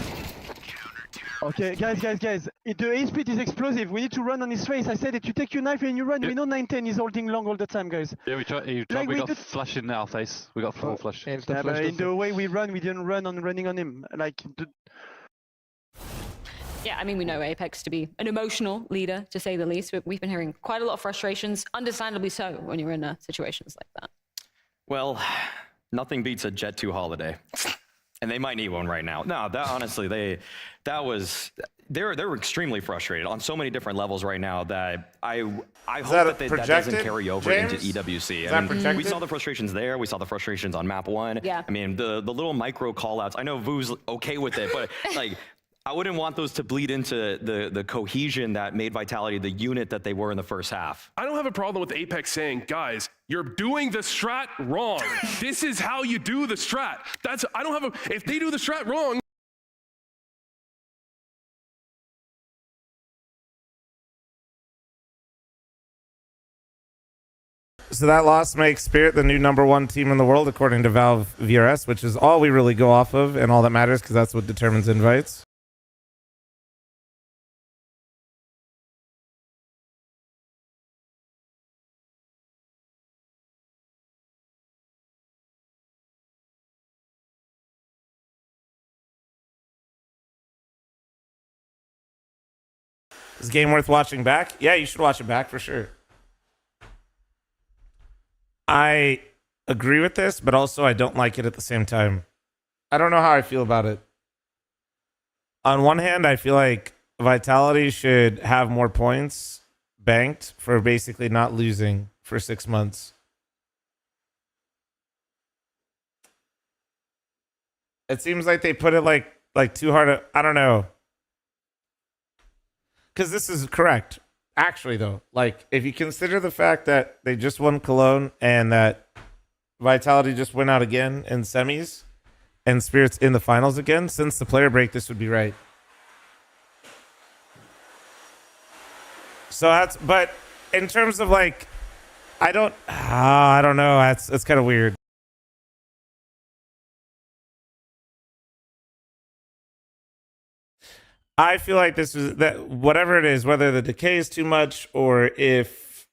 Okay, guys. The A speed is explosive. We need to run on his face. I said it. You take your knife and you run. Yeah. We know 910 is holding long all the time, guys. Yeah, we got flash in our face. We got full flash. Yeah, but in the way we run, we didn't run on running on him. Yeah, I mean, we know Apex to be an emotional leader, to say the least. We've been hearing quite a lot of frustrations, understandably so, when you're in situations like that. Well, nothing beats a Jet 2 holiday. And they might need one right now. No, that honestly, they're extremely frustrated on so many different levels right now that I hope that doesn't carry over into EWC. I mean, we saw the frustrations there. We saw the frustrations on map 1. Yeah. I mean, the little micro callouts. I know Vu's okay with it, but like, I wouldn't want those to bleed into the cohesion that made Vitality the unit that they were in the first half. I don't have a problem with Apex saying, guys, you're doing the strat wrong. This is how you do the strat. If they do the strat wrong, So that loss makes Spirit the new #1 team in the world, according to Valve VRS, which is all we really go off of and all that matters because that's what determines invites. Is the game worth watching back? Yeah, you should watch it back for sure. I agree with this, but also I don't like it at the same time. I don't know how I feel about it. On one hand, I feel like Vitality should have more points banked for basically not losing for 6 months. It seems like they put it like too hard. I don't know. Because this is correct. Actually, though, like if you consider the fact that they just won Cologne and that Vitality just went out again in semis and Spirit's in the finals again, since the player break, this would be right. So that's, but in terms of like, I don't know. It's kind of weird. I feel like this is that whatever it is, whether the decay is too much or if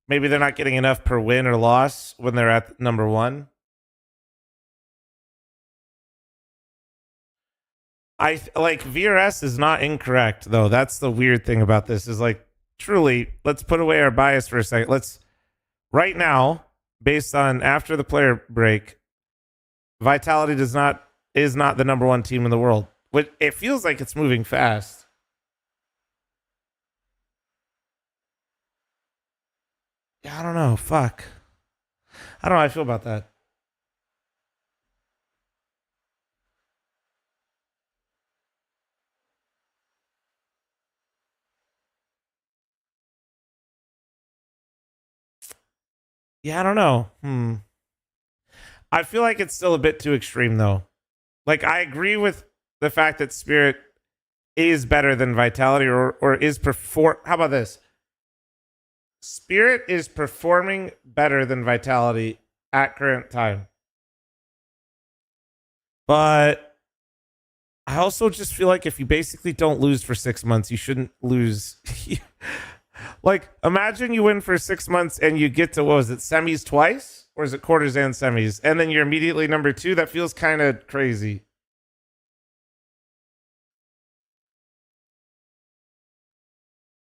maybe they're not getting enough per win or loss when they're at #1. I like VRS is not incorrect though. That's the weird thing about this is like truly, let's put away our bias for a second. Let's right now, based on after the player break, Vitality is not the #1 team in the world. But it feels like it's moving fast. Yeah, I don't know. Fuck. I don't know how I feel about that. Yeah, I don't know. I feel like it's still a bit too extreme though. Like I agree with the fact that Spirit is better than Vitality or is how about this? Spirit is performing better than Vitality at current time. But I also just feel like if you basically don't lose for 6 months, you shouldn't lose. Like, imagine you win for 6 months and you get to, what was it, semis twice? Or is it quarters and semis? And then you're immediately #2? That feels kind of crazy.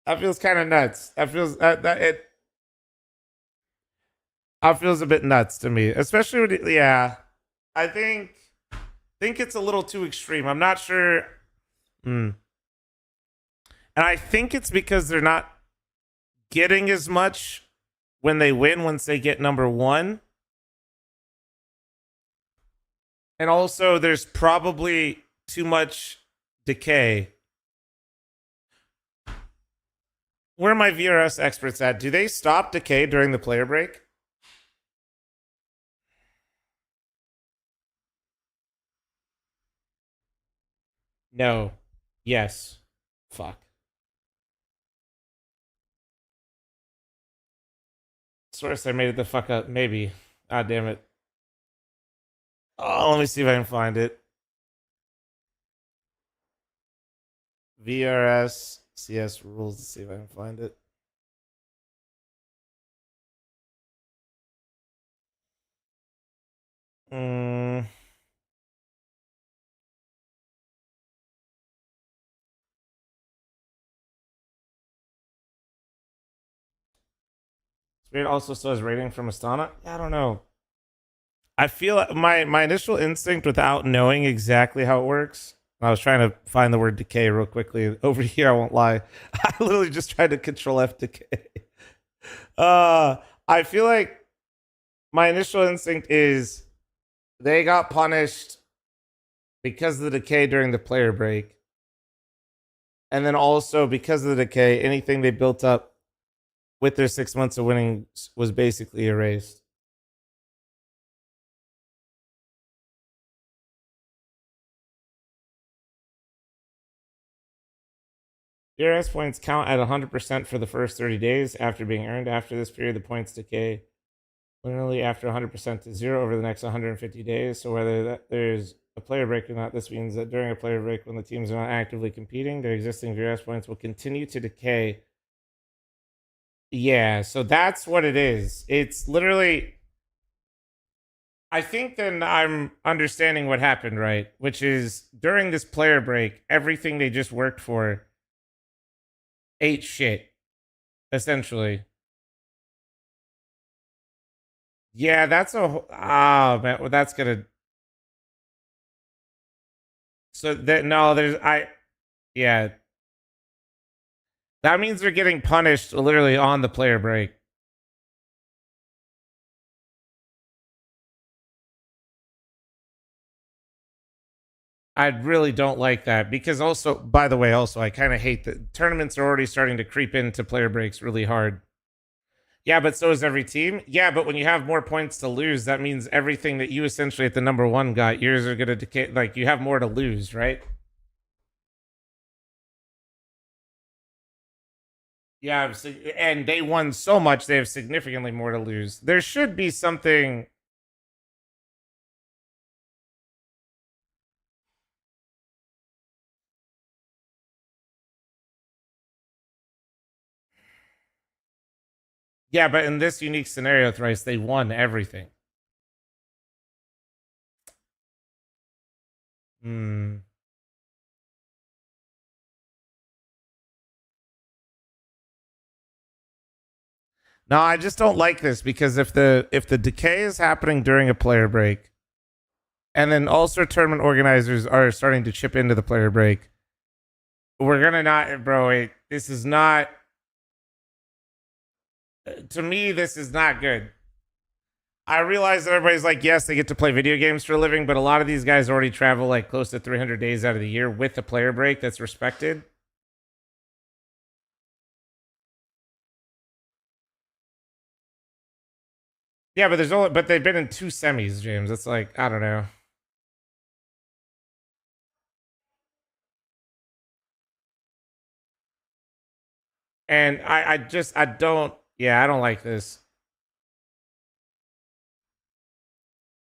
That feels kind of nuts. That feels that feels a bit nuts to me, especially when yeah. I think it's a little too extreme. I'm not sure. And I think it's because they're not getting as much when they win once they get #1. And also there's probably too much decay. Where are my VRS experts at? Do they stop decay during the player break? No. Yes. Fuck. Source, I made it the fuck up. Maybe. Ah, damn it. Oh, let me see if I can find it. VRS CS rules. Let's see if I can find it. Spirit also still has rating from Astana. Yeah, I don't know. I feel my initial instinct without knowing exactly how it works. I was trying to find the word decay real quickly. Over here, I won't lie. I literally just tried to Control F decay. I feel like my initial instinct is they got punished because of the decay during the player break. And then also because of the decay, anything they built up with their 6 months of winning was basically erased. VRS points count at 100% for the first 30 days after being earned. After this period, the points decay linearly after 100% to 0 over the next 150 days. So whether there's a player break or not, this means that during a player break, when the teams are not actively competing, their existing VRS points will continue to decay. Yeah, so that's what it is. It's literally... I think then I'm understanding what happened, right? Which is, during this player break, everything they just worked for ate shit, essentially. Yeah, that's a... Ah, man, well, that's gonna... So, that no, there's... Yeah. That means they're getting punished literally on the player break. I really don't like that, because also, by the way, also, I kind of hate that tournaments are already starting to creep into player breaks really hard. Yeah, but so is every team. Yeah, but when you have more points to lose, that means everything that you essentially at the number one got, yours are going to decay. Like, you have more to lose, right? Yeah, and they won so much, they have significantly more to lose. There should be something... Yeah, but in this unique scenario, Thrice, they won everything. Hmm. No, I just don't like this, because if the decay is happening during a player break, and then also tournament organizers are starting to chip into the player break, we're gonna not, bro. This is not. To me, this is not good. I realize that everybody's like, yes, they get to play video games for a living, but a lot of these guys already travel like close to 300 days out of the year with a player break that's respected. Yeah, but they've been in 2 semis, James. It's like, I don't know. And I don't like this.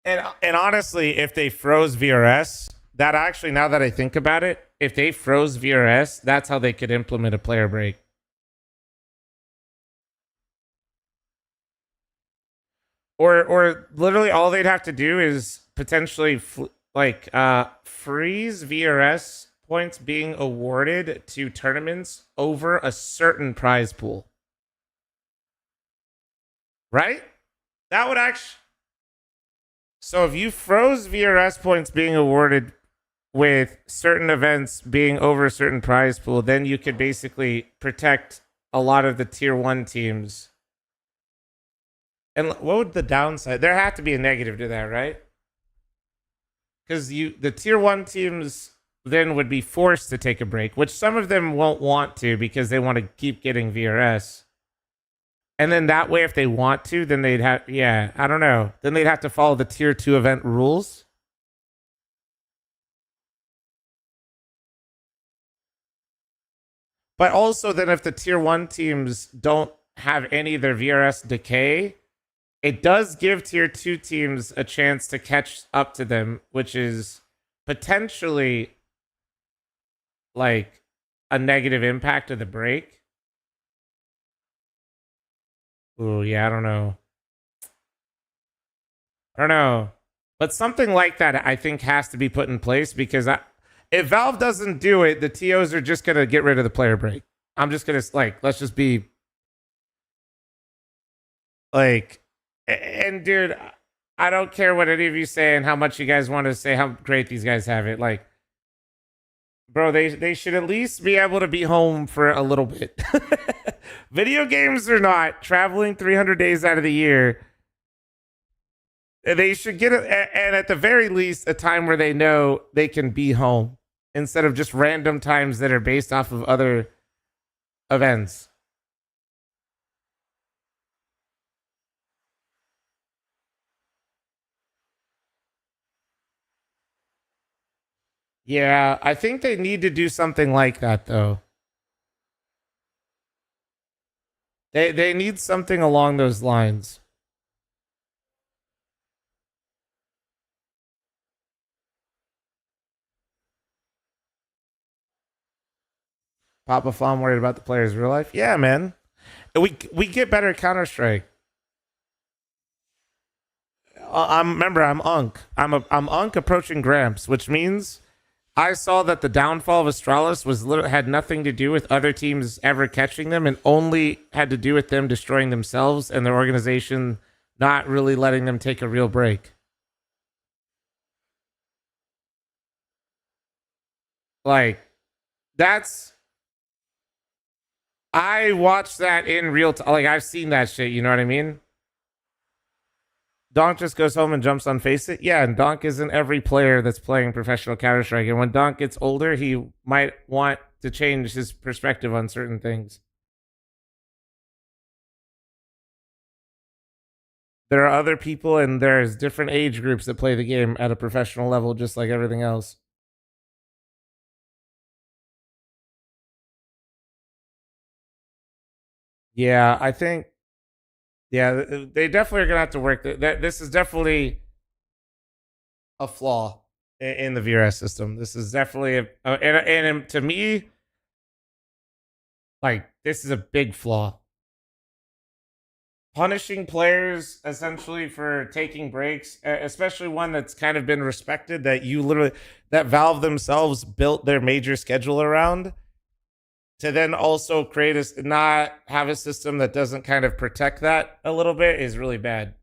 And honestly, if they froze VRS, that actually, now that I think about it, if they froze VRS, that's how they could implement a player break. Or literally all they'd have to do is potentially freeze VRS points being awarded to tournaments over a certain prize pool. Right? That would actually... So if you froze VRS points being awarded with certain events being over a certain prize pool, then you could basically protect a lot of the tier 1 teams. And what would the downside? There had to be a negative to that, right? Because the tier 1 teams then would be forced to take a break, which some of them won't want to because they want to keep getting VRS. And then that way, if they want to, then they'd have... Yeah, I don't know. Then they'd have to follow the tier 2 event rules. But also, then if the tier 1 teams don't have any of their VRS decay, it does give tier 2 teams a chance to catch up to them, which is potentially like a negative impact of the break. Ooh, yeah, I don't know. But something like that, I think, has to be put in place, because if Valve doesn't do it, the TOs are just going to get rid of the player break. I'm just going to, let's just be... And dude, I don't care what any of you say and how much you guys want to say how great these guys have it. Bro, they should at least be able to be home for a little bit. Video games or not, traveling 300 days out of the year, they should get and at the very least, a time where they know they can be home instead of just random times that are based off of other events. Yeah, I think they need to do something like that, though. They need something along those lines. Papa fl0m worried about the players' real life. Yeah, man. We get better at Counter-Strike. I'm Unk. I'm Unk approaching Gramps, which means I saw that the downfall of Astralis had nothing to do with other teams ever catching them, and only had to do with them destroying themselves and their organization not really letting them take a real break. Like, I watched that in real time. Like, I've seen that shit, you know what I mean? Donk just goes home and jumps on Face It. Yeah, and Donk isn't every player that's playing professional Counter-Strike. And when Donk gets older, he might want to change his perspective on certain things. There are other people and there's different age groups that play the game at a professional level, just like everything else. Yeah, I think, yeah, they definitely are going to have to work. This is definitely a flaw in the VRS system. This is definitely, and to me, like, this is a big flaw. Punishing players essentially for taking breaks, especially one that's kind of been respected, that Valve themselves built their major schedule around, to then also not have a system that doesn't kind of protect that a little bit is really bad.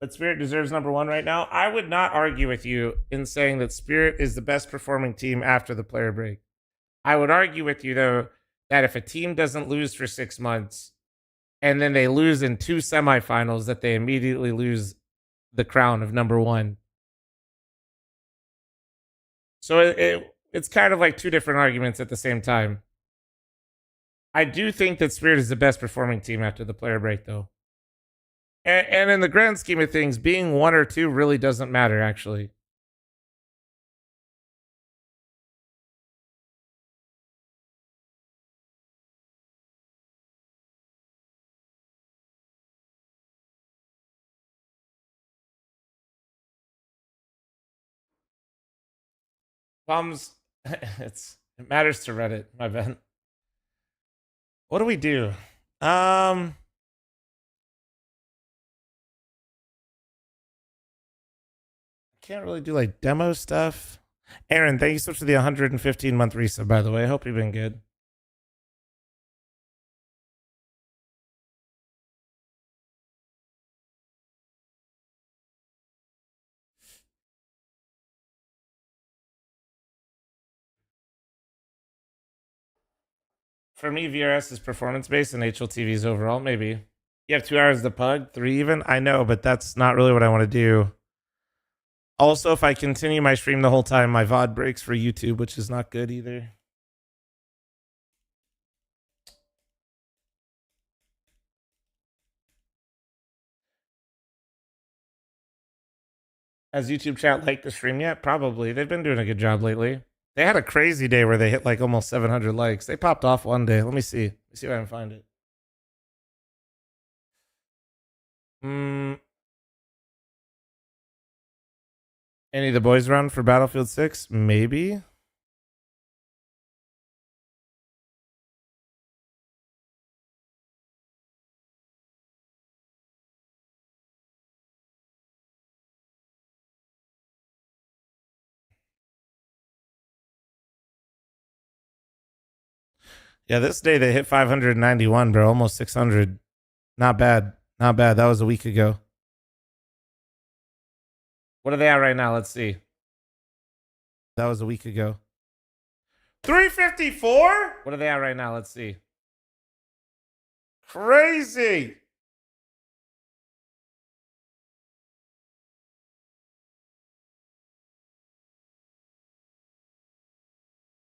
But Spirit deserves #1 right now. I would not argue with you in saying that Spirit is the best performing team after the player break. I would argue with you, though, that if a team doesn't lose for 6 months and then they lose in 2 semifinals, that they immediately lose the crown of #1. So it's kind of like two different arguments at the same time. I do think that Spirit is the best performing team after the player break, though. And in the grand scheme of things, being 1 or 2 really doesn't matter, actually. It matters to Reddit, my bad. What do we do? Can't really do like demo stuff. Aaron, thank you so much for the 115-month resub, by the way. I hope you've been good. For me, VRS is performance-based and HLTVs overall, maybe. You have 2 hours to pug, 3 even? I know, but that's not really what I want to do. Also, if I continue my stream the whole time, my VOD breaks for YouTube, which is not good either. Has YouTube chat liked the stream yet? Probably. They've been doing a good job lately. They had a crazy day where they hit like almost 700 likes. They popped off one day. Let me see. Let me see if I can find it. Any of the boys around for Battlefield 6? Maybe. Yeah, this day they hit 591, bro. Almost 600. Not bad. Not bad. That was a week ago. What are they at right now? Let's see. That was a week ago. 354? What are they at right now? Let's see. Crazy.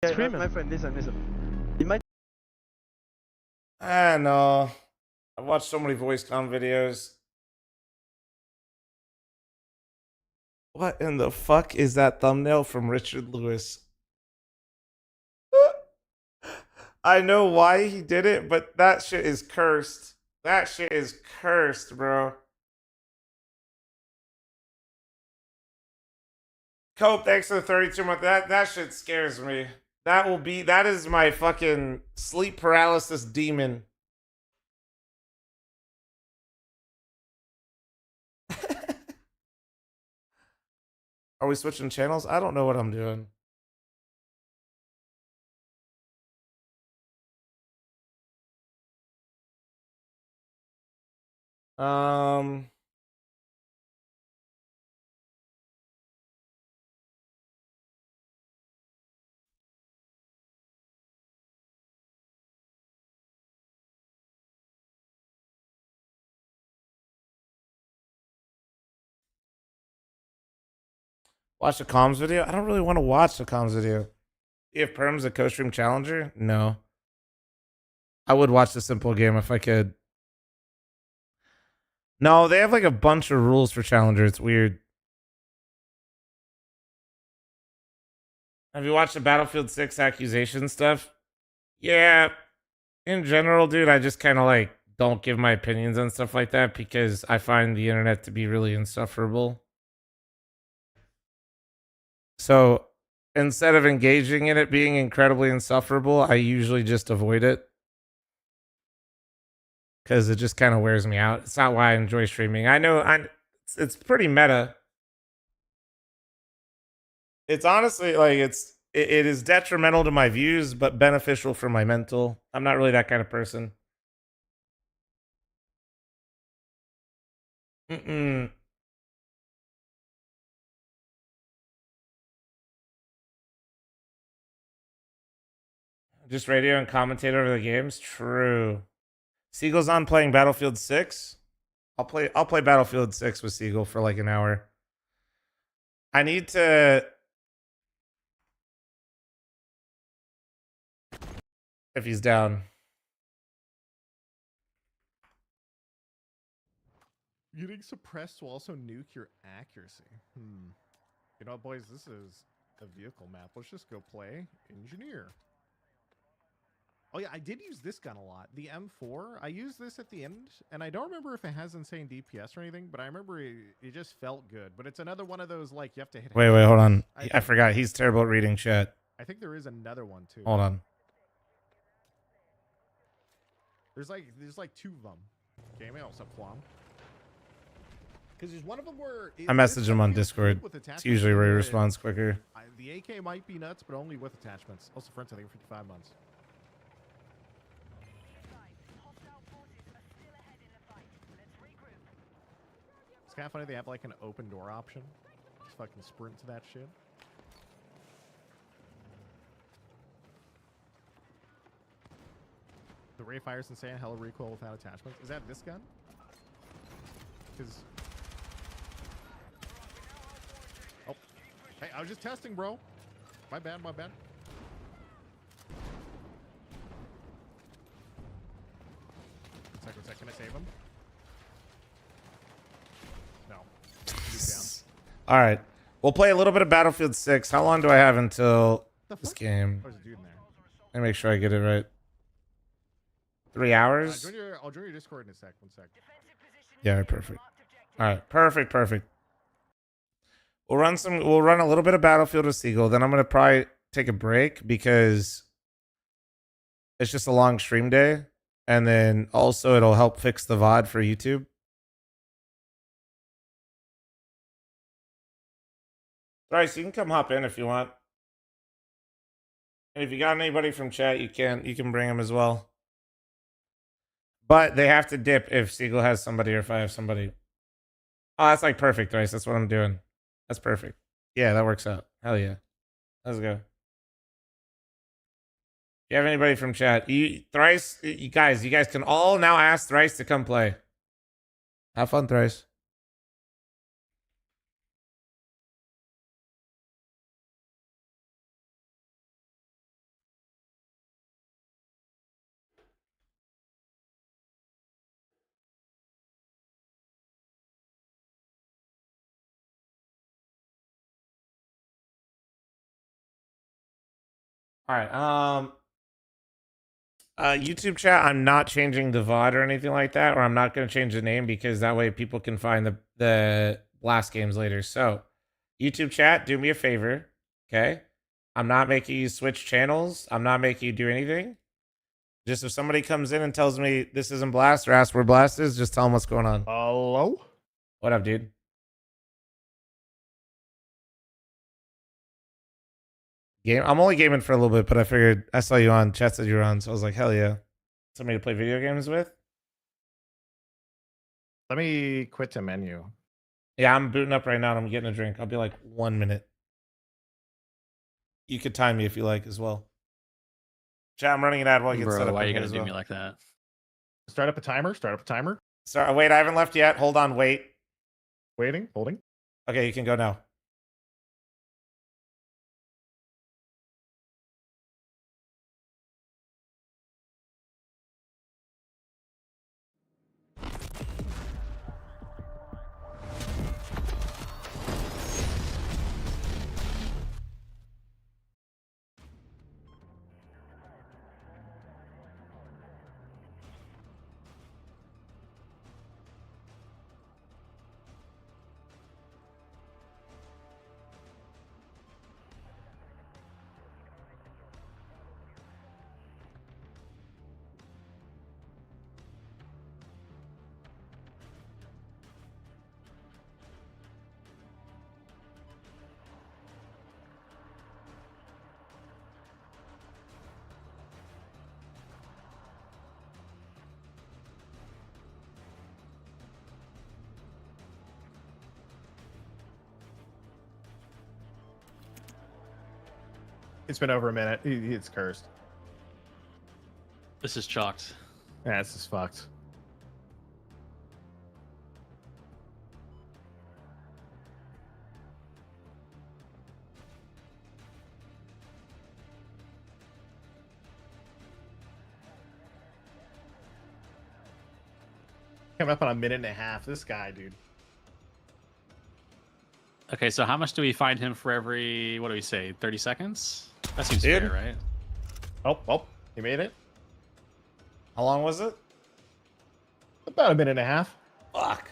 My friend, listen. It might. I know. I've watched so many voice comm videos. What in the fuck is that thumbnail from Richard Lewis? I know why he did it, but that shit is cursed. That shit is cursed, bro. Cope, thanks for the 32 month. That shit scares me. That is my fucking sleep paralysis demon. Are we switching channels? I don't know what I'm doing. Watch the comms video? I don't really want to watch the comms video. If Perm's a co-stream challenger? No. I would watch the simple game if I could. No, they have like a bunch of rules for challenger. It's weird. Have you watched the Battlefield 6 accusation stuff? Yeah. In general, dude, I just kind of like don't give my opinions on stuff like that because I find the internet to be really insufferable. So instead of engaging in it being incredibly insufferable, I usually just avoid it. Because it just kind of wears me out. It's not why I enjoy streaming. I know it's pretty meta. It's honestly like it is detrimental to my views, but beneficial for my mental. I'm not really that kind of person. Just radio and commentate over the games? True. Siegel's on playing Battlefield 6? I'll play Battlefield 6 with Siegel for like an hour. I need to, if he's down. Getting suppressed will also nuke your accuracy. You know what, boys? This is a vehicle map. Let's just go play Engineer. Oh yeah, I did use this gun a lot. The M4. I used this at the end, and I don't remember if it has insane DPS or anything, but I remember it just felt good. But it's another one of those, like, you have to hit... Wait, hold on. I forgot. He's terrible at reading chat. I think there is another one, too. Hold on. There's like two of them. Okay, maybe also fl0m. Because there's one of them where... I message him on Discord. It's usually where he responds quicker. The AK might be nuts, but only with attachments. Also, friends, I think 55 months. It's kind of funny they have like an open door option. Just fucking sprint to that shit. The ray fire's insane. Hella recoil without attachments. Is that this gun? Because... Oh. Hey, I was just testing, bro. My bad, my bad. One sec. Can I save him? No. All right. We'll play a little bit of Battlefield 6. How long do I have until this game? There's a dude in there. Let me make sure I get it right. 3 hours? I'll join your Discord in a sec. 1 sec. Yeah, perfect. All right, perfect. We'll run a little bit of Battlefield with Siegel. Then I'm gonna probably take a break because it's just a long stream day, and then also it'll help fix the VOD for YouTube. Bryce, you can come hop in if you want. And if you got anybody from chat, you can bring them as well. But they have to dip if Siegel has somebody or if I have somebody. Oh, that's like perfect, Thrice. That's what I'm doing. That's perfect. Yeah, that works out. Hell yeah. Let's go. If you have anybody from chat, Thrice, you guys can all now ask Thrice to come play. Have fun, Thrice. All right. YouTube chat, I'm not changing the VOD or anything like that, or I'm not going to change the name because that way people can find the Blast games later. So, YouTube chat, do me a favor, okay? I'm not making you switch channels. I'm not making you do anything. Just if somebody comes in and tells me this isn't Blast or asks where Blast is, just tell them what's going on. Hello? What up, dude? I'm only gaming for a little bit, but I figured I saw you on. Chat said you were on, so I was like, hell yeah. Somebody to play video games with? Let me quit the menu. Yeah, I'm booting up right now and I'm getting a drink. I'll be like 1 minute. You could time me if you like as well. Chat, I'm running an ad while I get set up. Why are you in here gonna as do well. me like that? Start up a timer. Start up a timer. Sorry, wait, I haven't left yet. Hold on, wait. Waiting, holding. Okay, you can go now. It's been over a minute. It's cursed. This is chalked. Yeah, this is fucked. Coming up on a minute and a half. This guy, dude. Okay, so how much do we find him for every, what do we say, 30 seconds? That seems Dude. fair, right? Oh, he made it. How long was it? About a minute and a half. Fuck.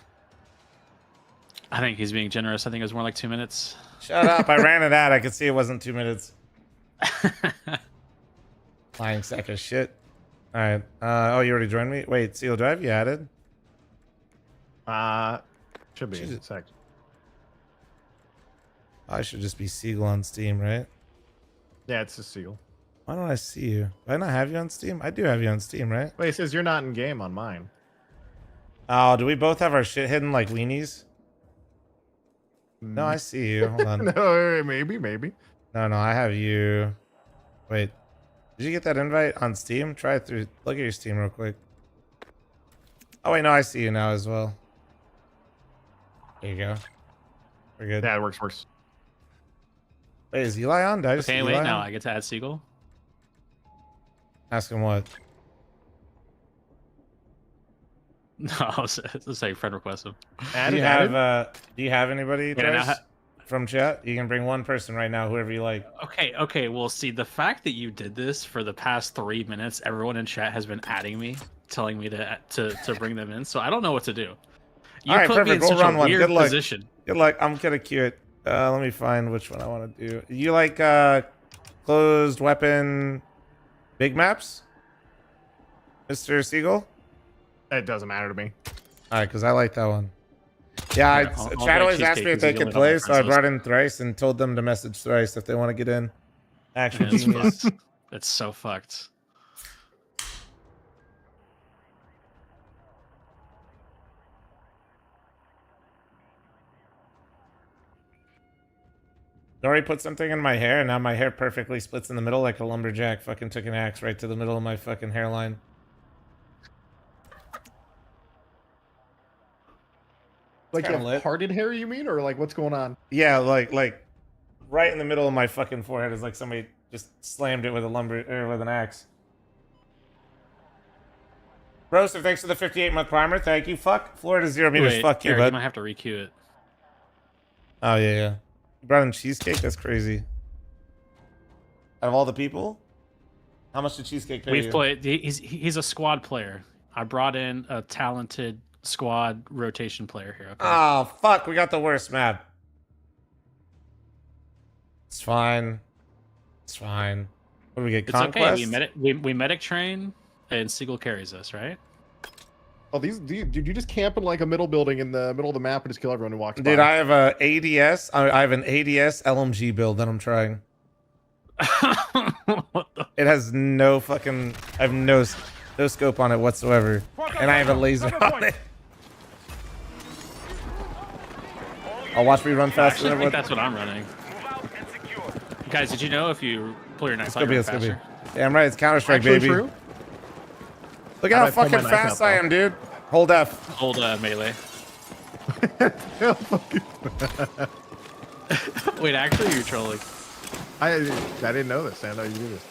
I think he's being generous. I think it was more like 2 minutes. Shut up. I ran an ad. I could see it wasn't 2 minutes. Lying sack of shit. All right. Oh, you already joined me? Wait, Seal Drive, you added? Should be in a sec. I should just be Seagull on Steam, right? Yeah, it's a seal. Why don't I see you? Do I not have you on Steam? I do have you on Steam, right? Wait, it says you're not in game on mine. Oh, do we both have our shit hidden like weenies? No, I see you. Hold on. No, maybe. No, I have you. Wait. Did you get that invite on Steam? Try it through. Look at your Steam real quick. Oh, wait, no, I see you now as well. There you go. We're good. Yeah, it works. Wait, is Eli on? Did I just see Okay, Eli wait, now on? I get to add Seagull. Ask him what? No, I was saying friend request him. Do you have anybody from chat? You can bring one person right now, whoever you like. Okay, well, see, the fact that you did this for the past 3 minutes, everyone in chat has been adding me, telling me to bring them in, so I don't know what to do. You All right, put me in perfect. We'll such run a one. weird Good luck. position. Good luck. I'm gonna queue it. Let me find which one I want to do. You like closed weapon big maps, Mr. Seagull? It doesn't matter to me. All right, because I like that one. Yeah, chat always asked me if they could play, so I brought in Thrice and told them to message Thrice if they want to get in. Actual It's genius. fucked. It's so fucked. Nori put something in my hair, and now my hair perfectly splits in the middle like a lumberjack. Fucking took an axe right to the middle of my fucking hairline. Like you kinda have lit. parted hair, you mean, or like what's going on? Yeah, like right in the middle of my fucking forehead is like somebody just slammed it with with an axe. Roaster, thanks for the 58-month primer. Thank you. Fuck Florida 0 meters. Wait, Fuck you, Eric, bud. you might have to re-queue it. Oh yeah. You brought in cheesecake? That's crazy. Out of all the people? How much did Cheesecake pay We've you? played. He's a squad player. I brought in a talented squad rotation player here. Okay. Oh fuck, we got the worst map. It's fine. It's fine. What do we get? It's Conquest? okay. We medic train, and Siegel carries us, right? Oh, dude, you just camp in like a middle building in the middle of the map and just kill everyone who walks by. Dude, I have a ADS. I have an ADS LMG build that I'm trying. It has no fucking. I have no scope on it whatsoever, and I have a laser on it. I'll watch me run faster. Actually, I think that's what I'm running. Guys, did you know if you pull your knife out, you're faster? Damn right, it's Counter-Strike, baby. True. Look at how fucking fast I am, dude. Hold F. Hold melee. Wait, actually, you're trolling. I didn't know this. I didn't know you do this.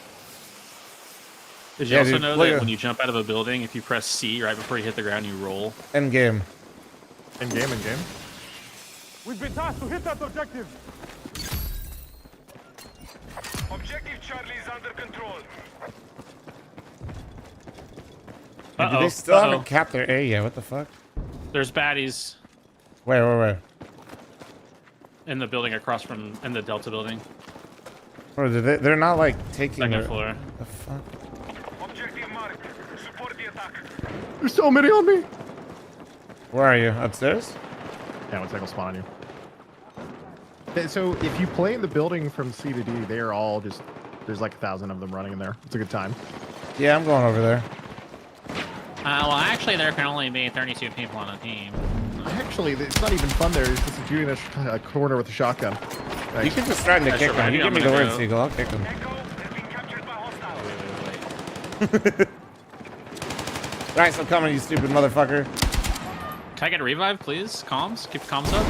Did you also know that when you jump out of a building, if you press C right before you hit the ground, you roll? End game. End game. We've been tasked to hit that objective. Objective Charlie is under control. Do they still haven't capped their A yet? What the fuck? There's baddies. Where? In the building across from, in the Delta building. Bro, they're not like taking Second floor. The fuck? Objective marked. Support the attack. There's so many on me. Where are you? Upstairs? Yeah, one second, I'll spawn on you. So if you play in the building from C to D, they are all just, there's like 1,000 of them running in there. It's a good time. Yeah, I'm going over there. Well, actually, there can only be 32 people on a team. Actually, it's not even fun there. It's just a dude in a corner with a shotgun. Thanks. You can just threaten to kick him. You give me the word, Siegel. I'll kick him. Nice, I'm coming, you stupid motherfucker. Can I get a revive, please? Comms? Keep comms up.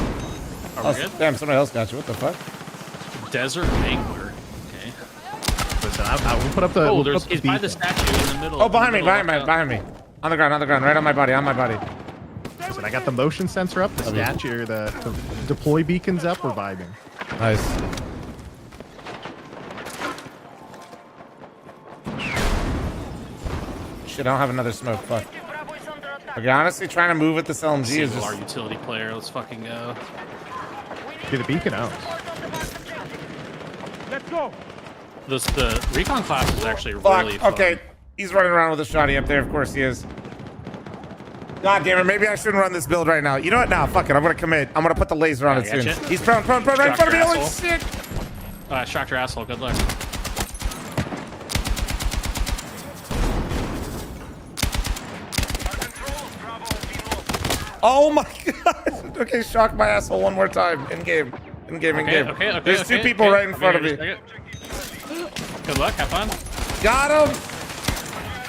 Are we good? Damn, somebody else got you. What the fuck? Desert Angler. Okay. Listen, we'll put up the. Oh, he's by the statue in the middle. Oh, behind me. On the ground, right on my body, Listen, I got the motion sensor up, the statue, the deploy beacons up, we're vibing. Nice. Shit, I don't have another smoke. Fuck. Okay, honestly, trying to move with this LMG is just... our utility player. Let's fucking go. Dude, the beacon out. Let's go. The recon class is actually really fun. Okay, he's running around with a shotty up there. Of course he is. God damn it, maybe I shouldn't run this build right now. You know what? Nah, fuck it. I'm gonna commit. I'm gonna put the laser on it soon. He's prone right in front of me. Holy shit! Shocked your asshole. Good luck. Oh my god! Okay, shock my asshole one more time. In game. Okay, There's two people right in front of me. Good luck. Have fun. Got him!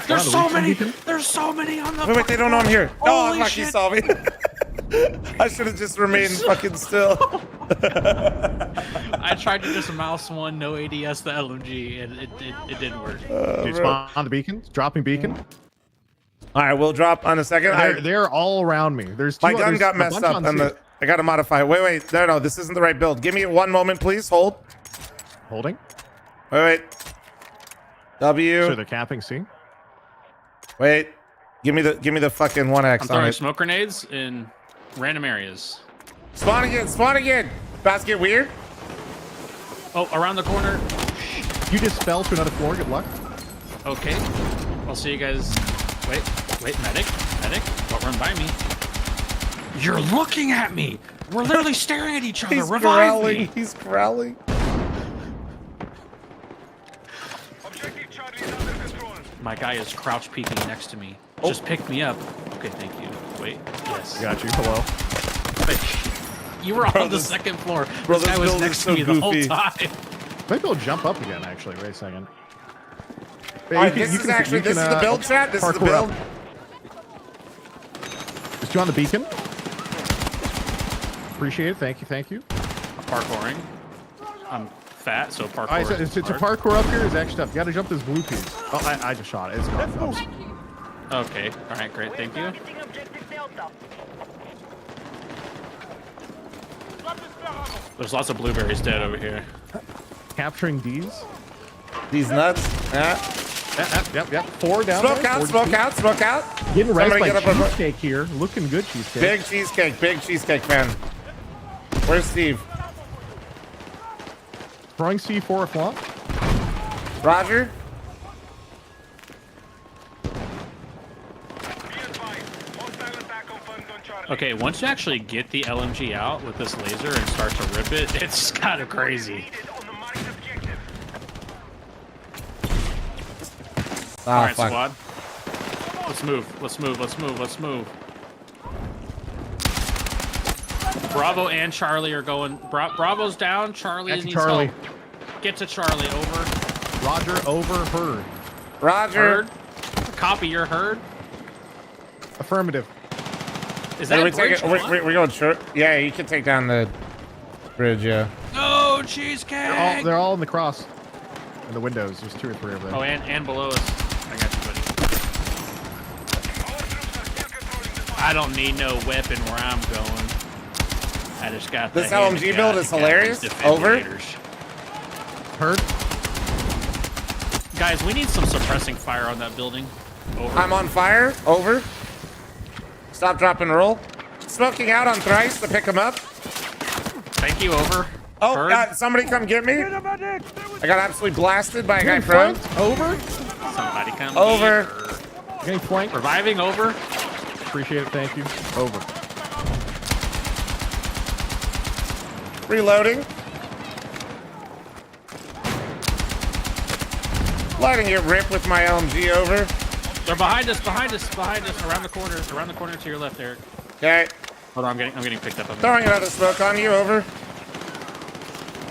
There's so many. There's so many on the. Wait, they don't know I'm here. Oh, Holy fuck, he saw me. I should have just remained fucking still. I tried to just mouse one, no ADS, the LMG, and it didn't work. Dude, spawn on the beacon. Dropping beacon. All right, we'll drop on a second. They're all around me. There's my gun got messed up, and I got to modify it. Wait. No, this isn't the right build. Give me 1 moment, please. Hold. Holding. Wait. W. So they're capping C. Wait. Give me the fucking 1x I'm on throwing it. smoke grenades in random areas. Spawn again. About to get weird. Oh, around the corner. You just fell to another floor. Good luck. Okay. I'll see you guys. Wait, medic. Don't run by me. You're looking at me. We're literally staring at each other. He's Revive growling. me. He's growling. My guy is crouch peeking next to me. Just pick me up. Okay, thank you. Wait. Yes. Got you. Hello. You were on the second floor. Bro, this guy was next to me the whole time. Maybe I'll jump up again, actually. Wait a second. Alright, this is the build, chat. This is the build. Just you on the beacon. Appreciate it. Thank you. Parkouring. I'm fat, so parkour. Alright, so to parkour up here is actually tough. You gotta jump this blue piece. Oh, I just shot it. It's gone. Okay. Alright, great. Thank you. There's lots of blueberries dead over here. Capturing D's. These nuts. Yeah. Yep. 4 down Smoke there. out, 4 smoke out, smoke out. Getting raced Somebody by get up a- Cheesecake here. Looking good, Cheesecake. Big cheesecake fan. Where's Steve? Throwing C4 fl0m. Roger. Okay, once you actually get the LMG out with this laser and start to rip it, it's kind of crazy. All right, fuck. squad. Let's move. Let's move. Let's move. Let's move. Bravo and Charlie are going. Bravo's down. Charlie needs Charlie. help. Get to Charlie. Over. Roger, over, heard. Roger. Heard. Copy your heard. Affirmative. Is Hey, that we bridge take it, we're going short. Yeah, you can take down the bridge, yeah. No, cheesecake! They're all in the cross. In the windows. There's 2 or 3 of them. Oh, and below us. I got you, buddy. I don't need no weapon where I'm going. I just got This the hand LMG of build God is to got hilarious. these Over. defibrillators. Heard. Guys, we need some suppressing fire on that building. Over. I'm on fire. Over. Stop, drop, and roll. Smoking out on Thrice to pick him up. Thank you, over. Oh, Heard. God, somebody come get me. I got absolutely blasted by a guy front. Over. Somebody come Over. Getting flanked. Reviving, over. Appreciate it. Thank you. Over. Reloading. Letting it rip with my LMG over. They're behind us, around the corner to your left, Eric. Okay. Hold on, I'm getting picked up. Throwing another smoke on you, over.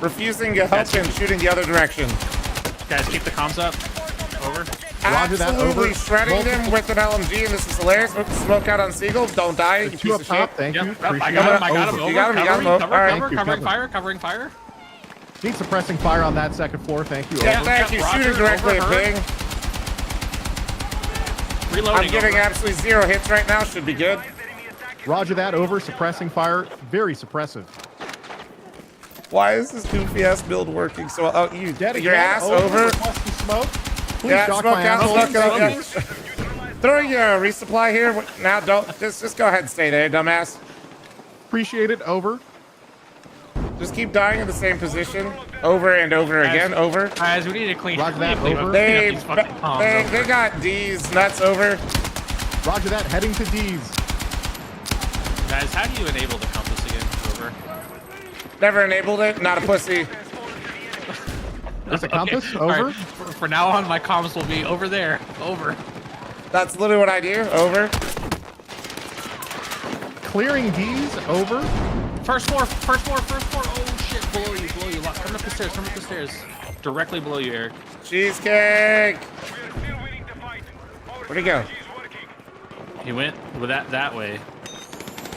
Refusing to help and shooting the other direction. Guys, keep the comms up. Over. Roger that, Absolutely over. shredding them with an LMG, and this is hilarious. Smoke out on Siegel. Don't die, you 2 piece up of top. shit. Thank you. I Appreciate got it. him, I got him. You Over. got him, you got him. All right. Covering fire. Need suppressing fire on that 2nd floor. Thank you. Yeah, Over. thank you. Roger, Shooting directly at overheard. Ping. Reloading. I'm getting over. absolutely 0 hits right now. Should be good. Roger that. Over. Suppressing fire. Very suppressive. Why is this goofy ass build working so well? Oh, you Dead your again. ass over. Requesting smoke. Please Yeah, shock smoke my out, ass. smoke out. Yeah. Throwing your resupply here. Now, don't just go ahead and stay there, dumbass. Appreciate it. Over. Just keep dying in the same position over and over again. Over. Guys, we need to clean. Roger we need that, to clean up- over. clean up these fucking comms. They got D's nuts over. Roger that. Heading to D's. Guys, how do you enable the compass again? Over. Never enabled it. Not a pussy. There's a compass. All right. Over. For now on, my comms will be over there. Over. That's literally what I do. Over. Clearing D's. Over. First floor. Oh shit, below you. Come up the stairs. Directly below you, Eric. Cheesecake. Where'd he go? He went with that way.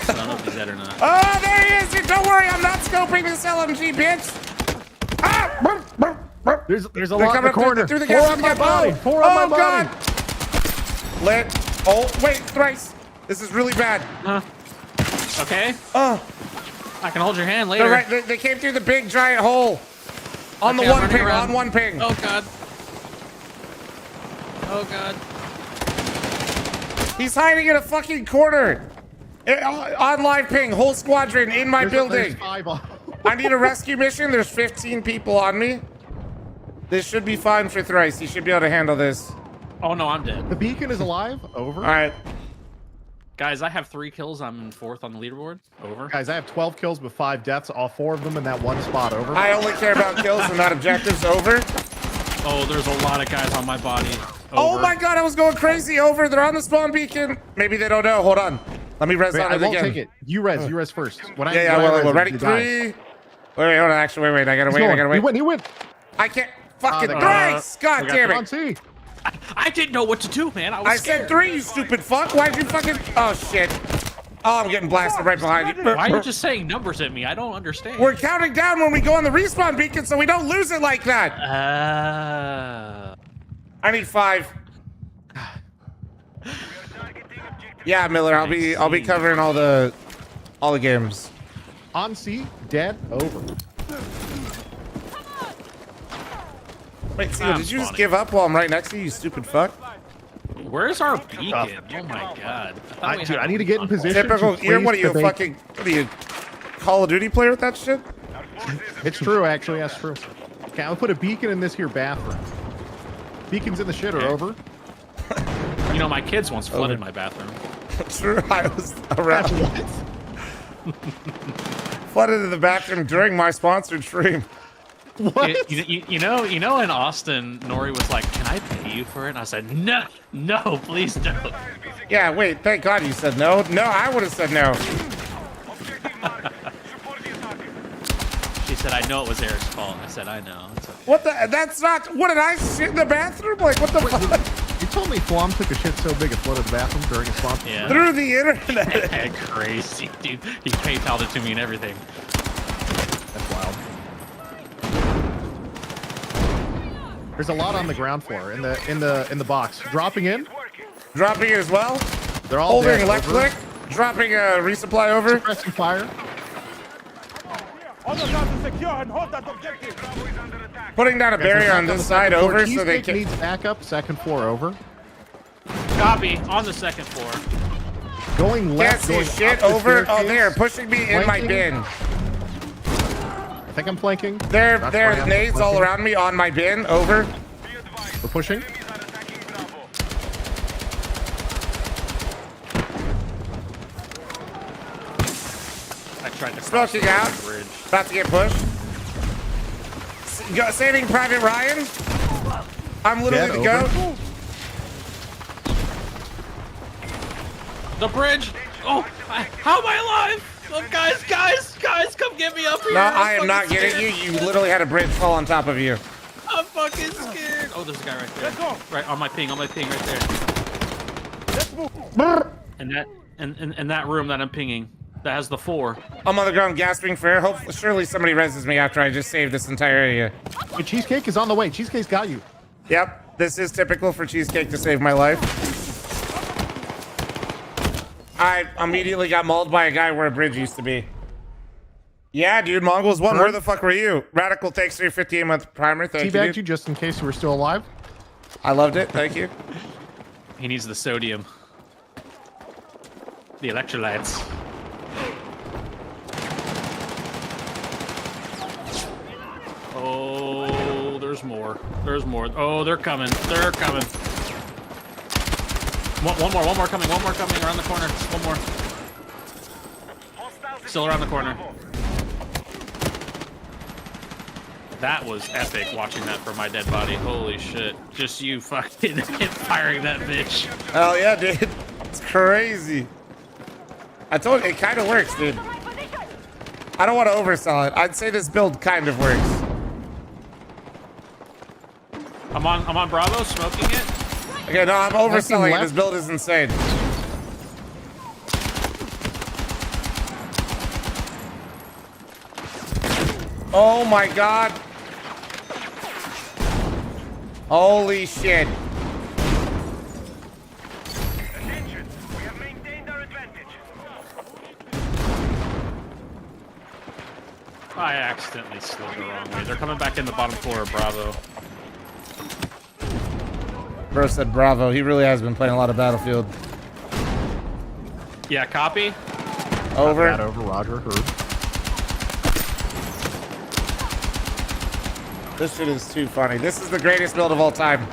I don't know if he's dead or not. Oh, there he is. Don't worry, I'm not scoping this LMG, bitch. Ah! There's a They're lot in coming the up corner. through the 4 gas. on my body. 4 on my body. God. Lit. Oh, wait, Thrice. This is really bad. Okay. Oh. I can hold your hand later. They're right. They came through the big giant hole. On Okay, the I'm one running ping. around. On one ping. Oh god. Oh god. He's hiding in a fucking corner. On live ping. Whole squadron in my building. There's 5 on. I need a rescue mission. There's 15 people on me. This should be fine for Thrice. He should be able to handle this. Oh no, I'm dead. The beacon is alive. Over. All right. Guys, I have 3 kills. I'm in 4th on the leaderboard. Over. Guys, I have 12 kills with 5 deaths. All 4 of them in that one spot. Over. I only care about kills and not objectives. Over. Oh, there's a lot of guys on my body. Oh Over. my god, I was going crazy. Over. They're on the spawn beacon. Maybe they don't know. Hold on. Let me res Wait, on I it won't again. take it. You res first. When I, Yeah, when I well, res, ready? you 3. die. Wait, hold on. Actually, wait. I gotta wait. I gotta wait. You win. I can't. Fucking the- Thrice. God damn On it. C. I didn't know what to do, man. I said 3, you stupid fuck. Why'd you fucking... Oh, shit. Oh, I'm getting blasted right behind you. Why are you just saying numbers at me? I don't understand. We're counting down when we go on the respawn beacon so we don't lose it like that. I need 5. Yeah, Miller, I'll be covering all the games. On C. Dead. Over. Wait, Seal, did you just give up while I'm right next to you, you stupid fuck? Where's our beacon? Oh my god. Dude, I need to get in position. Typical. to You're what are place you, a the fucking what are you, Call of Duty player with that shit? It's true, actually. That's true. Okay, I'll put a beacon in this here bathroom. Beacons in the shit are over. You know, my kids once flooded my bathroom. True, I was around. Flooded in the bathroom during my sponsored stream. What? You know, in Austin, Nori was like, "Can I pay you for it?" And I said, "No, please don't." Yeah, wait. Thank God you said no. No, I would have said no. She said, "I know it was Eric's fault." I said, "I know." It's okay. What the? That's not. What did I shit in the bathroom? Like what the fuck? You told me fl0m took a shit so big it flooded the bathroom during his sponsor. Yeah. Through the internet. Crazy, dude. He PayPal'd it to me and everything. That's wild. There's a lot on the ground floor in the box. Dropping in. Dropping it as well. They're all holding dead. left click. Dropping a resupply over. Suppressing fire. All the guns are secure and hold that objective. Putting down a barrier on this side over so they can. Needs backup. Second floor over. Copy on the second floor. Going left. Can't see shit over. Oh, they are pushing me in my bin. I think I'm flanking. There are nades all around me on my bin. Over. We're pushing. I tried to Smoking out. bridge. About to get pushed. Saving Private Ryan. I'm literally the goat. The bridge. Oh, how am I alive? Oh, guys, come get me up here. No, I am I'm not fucking getting you. scared. You literally had a bridge fall on top of you. I'm fucking scared. Oh, there's a guy right there. Let's go. Right on my ping right there. Let's move. And that room that I'm pinging, that has the 4. I'm on the ground gasping for air. Hopefully, surely somebody reses me after I just saved this entire area. Hey, Cheesecake is on the way. Cheesecake's got you. Yep, this is typical for Cheesecake to save my life. I immediately got mauled by a guy where a bridge used to be. Yeah, dude, Mongols won. Where the fuck were you? Radical, thanks for your 58-month primer. Thank you, Teabagged dude. you just in case you were still alive. I loved it. Thank you. He needs the sodium. The electrolytes. Oh, there's more. There's more. Oh, they're coming. They're coming. One more coming. One more coming around the corner. One more. Still around the corner. That was epic watching that for my dead body. Holy shit. Just you fucking firing that bitch. Hell yeah, dude. It's crazy. I told you, it kind of works, dude. I don't want to oversell it. I'd say this build kind of works. I'm on Bravo, smoking it. Okay, no, I'm overselling it. This build is insane. Oh my god. Holy shit. Attention, we have maintained our advantage. I accidentally slid the wrong way. They're coming back in the bottom floor of Bravo. Bro said bravo. He really has been playing a lot of Battlefield. Yeah, copy. Over. Over, Roger, heard. This shit is too funny. This is the greatest build of all time.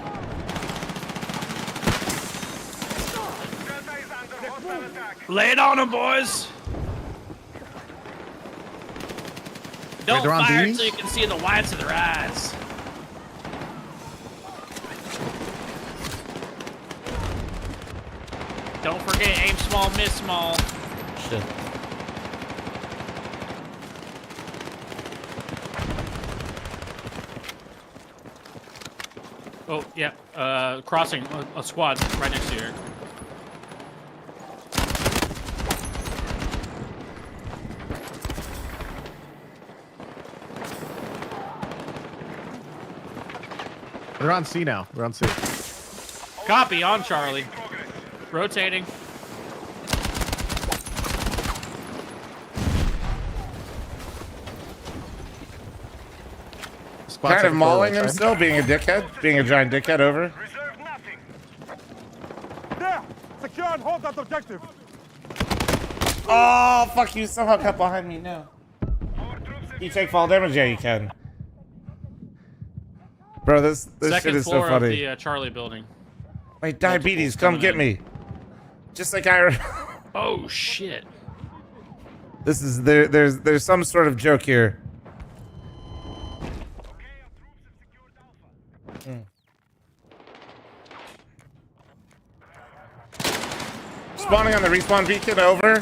Lay it on them, boys. Don't they're on fire Bs? until you can see the whites of their eyes. Don't forget, aim small, miss small. Shit. Oh, yeah. Crossing a squad right next to you. They're on C now. They're on C. Copy on Charlie. Rotating. squad kind of second mauling forward, him right? still, being a dickhead, being a giant dickhead over. There! Secure and hold that objective! Oh, fuck, you somehow got behind me, no. You take fall damage? Yeah, you can. Bro, this Second shit is so floor of funny. the Charlie building. Wait, diabetes, come get me. Just like I... Oh, shit. This is... There's some sort of joke here. Spawning on the respawn beacon, over.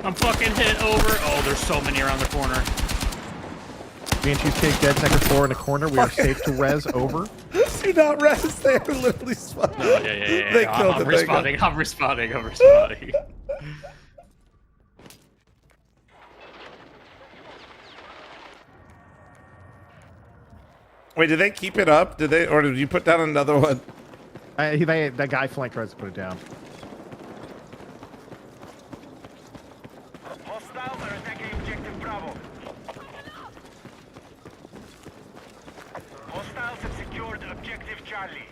I'm fucking hit, over. Oh, there's so many around the corner. Me and Cheesecake dead second floor in a corner. We are safe to res, over. Do not res, they are literally spawning. No, yeah. They I'm killed it, they got respawning, I'm respawning. Wait, did they keep it up? Did they, or did you put down another one? That guy flanked tries to put it down. Hostiles are attacking objective Bravo. Hostiles have secured objective Charlie.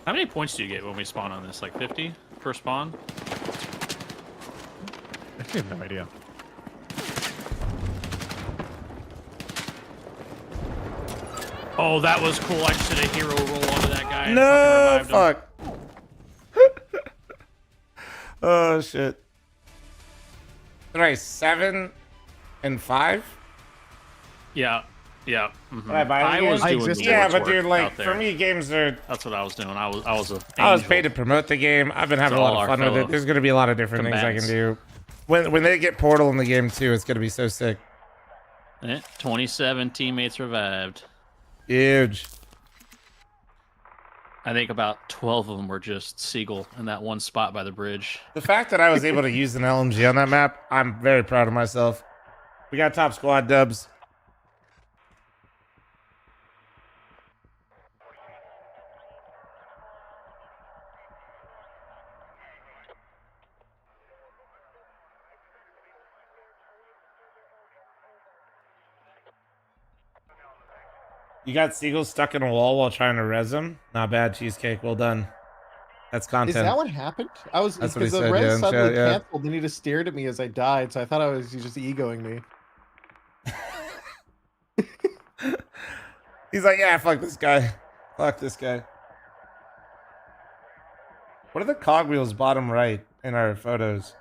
How many points do you get when we spawn on this? Like 50 per spawn? I actually have no idea. Oh, that was cool. I just did a hero roll onto that guy. No, and fucking fuck. Oh, shit. Right, 7 and 5? Yeah. Mm-hmm. Right, but I was doing the yeah, Lord's but work dude, like out there. for me, games are. That's what I was doing. I was I was paid to promote the game. I've been having a lot of fun with it. There's gonna be a lot of different things I can do. When they get Portal in the game too, it's gonna be so sick. 27 teammates revived. Huge. I think about 12 of them were just Seagull in that one spot by the bridge. The fact that I was able to use an LMG on that map, I'm very proud of myself. We got top squad dubs. You got seagulls stuck in a wall while trying to res them? Not bad, Cheesecake. Well done. That's content. Is that what happened? I was That's what he because the said, res yeah, in suddenly chat, yeah. canceled and he just stared at me as I died, so I thought I was just egoing me. He's like, yeah, fuck this guy. Fuck this guy. What are the cogwheels bottom right in our photos?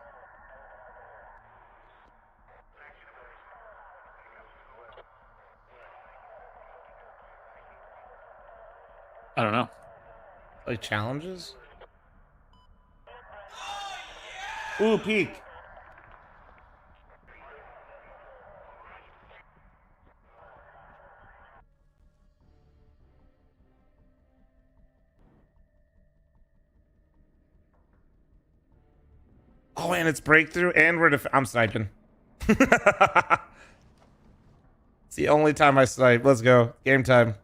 I don't know. Like challenges? Ooh, peek. Oh, and it's breakthrough, and we're I'm sniping. It's the only time I snipe. Let's go. Game time.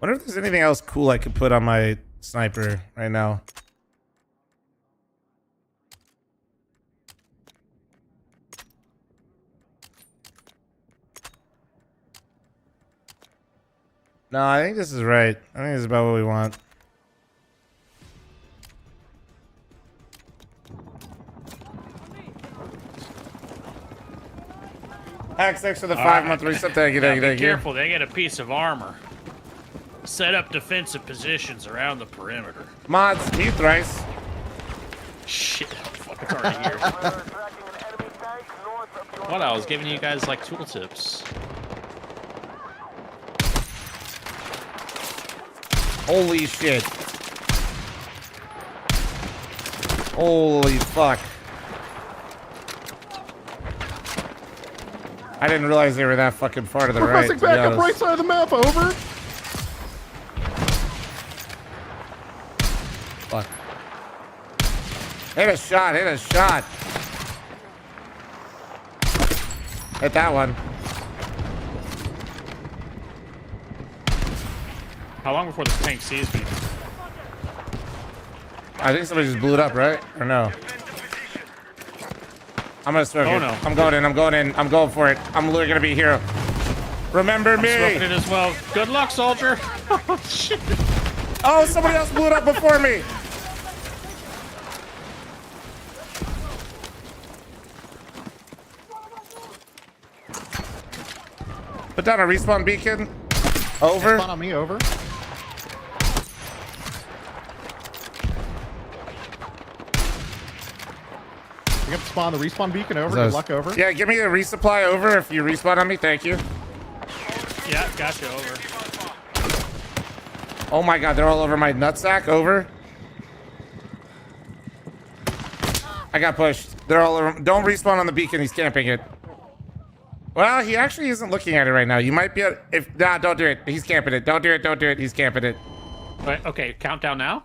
Wonder if there's anything else cool I could put on my sniper right now. No, I think this is right. I think this is about what we want. Hack 6 for the 5-month reset. Thank you, thank you, Be thank you. careful, they get a piece of armor. Set up defensive positions around the perimeter. Mods, Heath Rice. Shit, fuck, it's already here. What, I was giving you guys like tooltips. Holy shit. Holy fuck. I didn't realize they were that fucking far to the We're right. crossing to be back up honest. right side of the map, over. Fuck. Hit a shot, hit a shot. Hit that one. How long before the tank sees me? I think somebody just blew it up, right? Or no? I'm gonna smoke Oh, it. no. I'm going in. I'm going in. I'm going for it. I'm literally gonna be a hero. Remember me. Smoking it as well. Good luck, soldier. Oh, shit. Oh, somebody else blew it up before me. Put down a respawn beacon. Over. Spawn on me, over. You have to spawn the respawn beacon over. Good luck over. Yeah, give me a resupply over if you respawn on me. Thank you. Yeah, gotcha, over. Oh my god, they're all over my nutsack. Over. I got pushed. They're all over. Don't respawn on the beacon. He's camping it. Well, he actually isn't looking at it right now. You might be able, if nah, don't do it. He's camping it. Don't do it. Don't do it. He's camping it. Wait, okay, countdown now?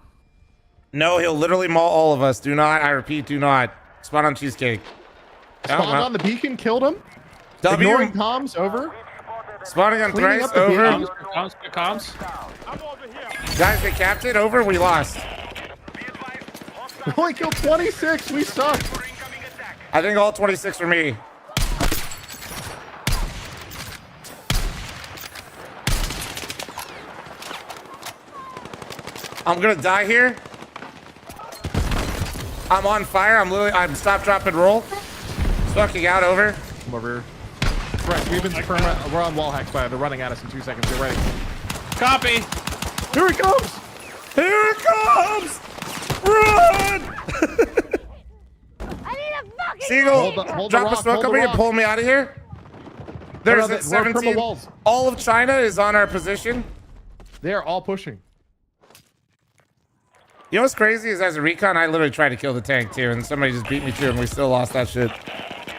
No, he'll literally maul all of us. Do not. I repeat, do not. Spawn on cheesecake. Spawned on the beacon, killed him. W. Ignoring comms, over. Spawning on Cleaning thrice, up the over. beacon. Comms. Guys, they capped it, over. We lost. We only killed 26. We suck. I think all 26 for me. I'm gonna die here. I'm on fire. I'm stop, drop, and roll. Smoking out, over. Come over. Right, we've been we're on wall hacks, but they're running at us in 2 seconds. Get ready. Copy. Here it comes. Here it comes. Run. Seagull, Hold the drop rock, a smoke hold on the me and rock. pull me out of here. There's We're at from the 17. walls. All of China is on our position. They are all pushing. You know what's crazy is as a recon, I literally tried to kill the tank too, and somebody just beat me to it, and we still lost that shit.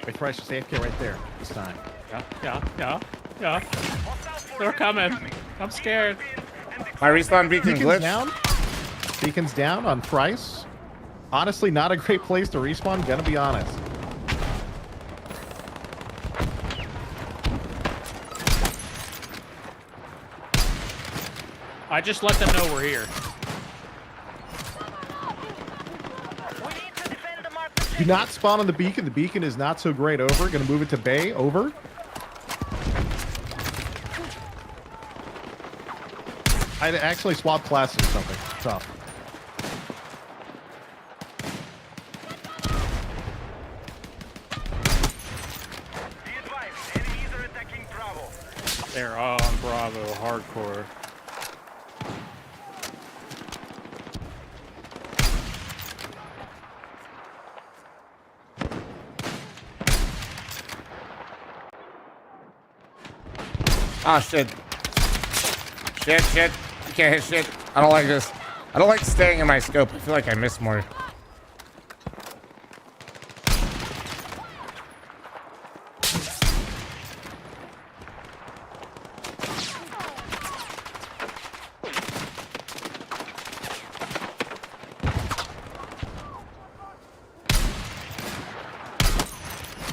Wait, Price, just AFK right there this time. Yeah. They're coming. I'm scared. My respawn beacon Beacon's glitched. down. Beacon's down on Price. Honestly, not a great place to respawn, gonna be honest. I just let them know we're here. Do not spawn on the beacon. The beacon is not so great, over. Gonna move it to Bay, over. I actually swapped classes or something. Tough. They're on Bravo, hardcore. Oh shit. Shit. You can't hit shit. I don't like this. I don't like staying in my scope. I feel like I miss more.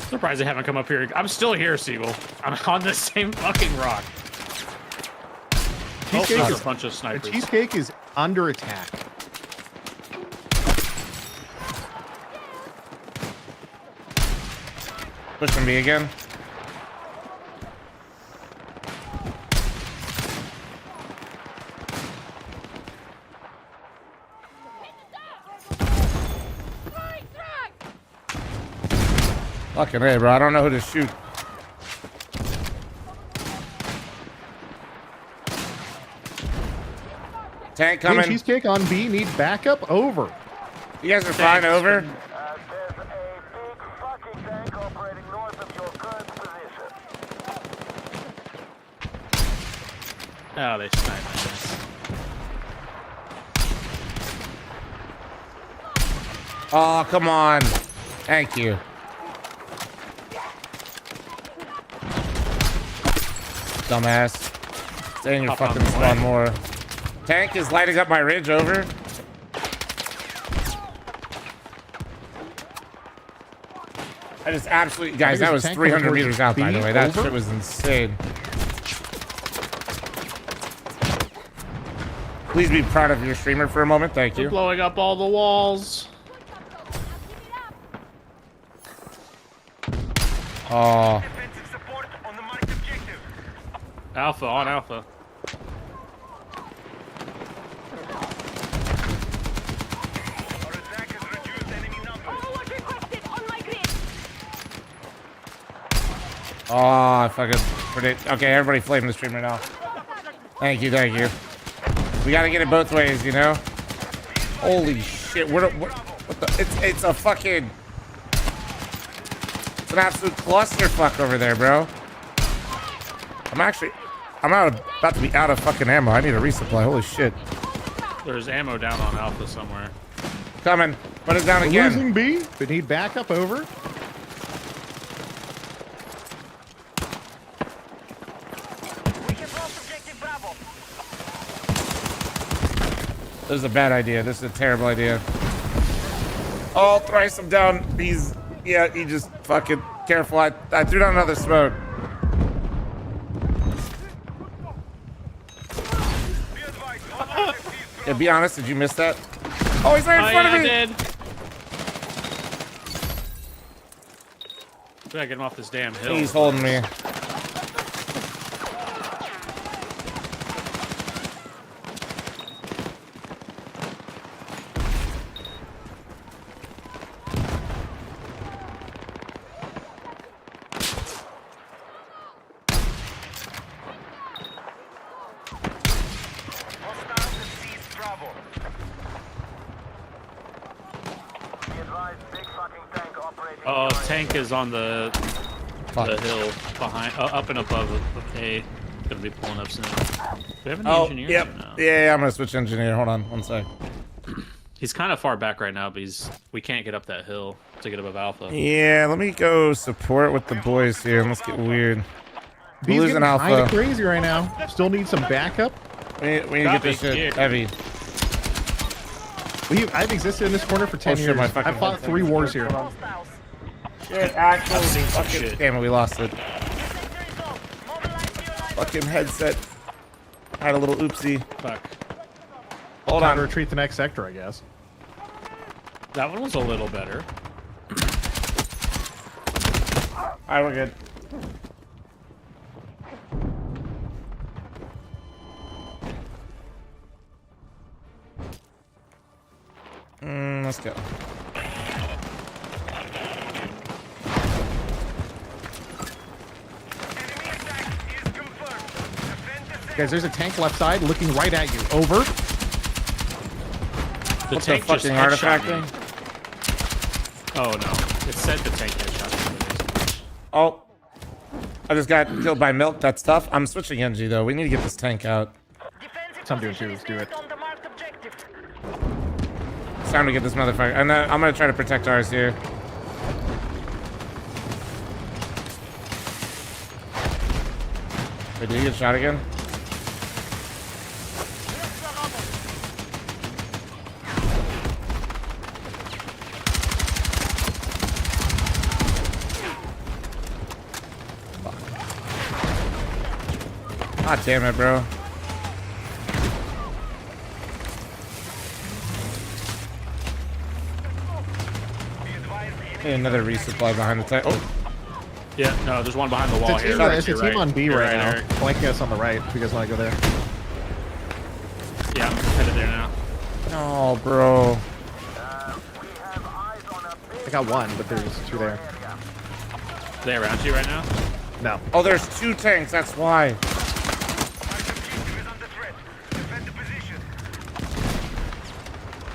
Surprised they haven't come up here. I'm still here, Siegel. I'm on the same fucking rock. Cheesecake there's is a bunch of snipers. Cheesecake is under attack. Pushing me again. Fucking hey, bro. I don't know who to shoot. Tank Team coming. Cheesecake on B, need backup, over. You guys are fine, over. Oh, they sniped us. Oh, come on. Thank you. Dumbass. Stay in your Hop on fucking the spawn way. more. Tank is lighting up my ridge, over. I just absolutely, guys, that there's a was tank 300 coming meters towards out, by B, the way. That over. shit was insane. Please be proud of your streamer for a moment. Thank They're you. blowing up all the walls. Oh. Alpha on Alpha. Oh, I fucking predict. Okay, everybody flame the stream right now. Thank you, thank you. We gotta get it both ways, you know? Holy shit, what the, it's a fucking, it's an absolute clusterfuck over there, bro. I'm about to be out of fucking ammo. I need a resupply, holy shit. There's ammo down on Alpha somewhere. Coming, put it down again. Losing B, we need backup over. This is a bad idea. This is a terrible idea. Oh, thrice him down. Yeah, he just fucking careful. I threw down another smoke. Yeah, be honest, did you miss that? Oh, he's right in front of me. I did. We gotta get him off this damn hill. He's holding me. Oh, tank is on the hill behind, up and above A. Gonna be pulling up soon. Do we have any engineers? Yep. Or no? Yeah, I'm gonna switch engineer. Hold on, one sec. He's kind of far back right now, but we can't get up that hill to get above Alpha. Yeah, let me go support with the boys here. Let's get weird. B's Losing getting Alpha. kinda crazy right now. Still need some backup. We need to get this shit heavy. I've existed in this corner for 10 Oh, shit, years. my fucking I've fought headset 3 is wars here. Shit, actual I've seen some fucking shit. damn it, we lost it. Fucking headset. Had a little oopsie. Fuck. Hold on. Retreat the next sector, I guess. That one was a little better. Alright, we're good. Let's go. Guys, there's a tank left side looking right at you. Over. The What's tank the just fucking headshot artifact me. thing? Oh no, it said the tank headshot me. Oh. I just got killed by milk. That's tough. I'm switching NG though. We need to get this tank out. That's what I'm doing too. Let's do it. It's time to get this motherfucker. And I'm gonna try to protect ours here. Wait, did he get shot again? God damn it, bro. Hey, another resupply behind the tank. Oh. Yeah, no, there's one behind the wall here. It's a team on B You're right now. Eric. Flanking us on the right. If you guys want to go there. Yeah, I'm headed there now. Oh, bro. I got one, but there's 2 there. Are they around you right now? No. Oh, there's 2 tanks. That's why.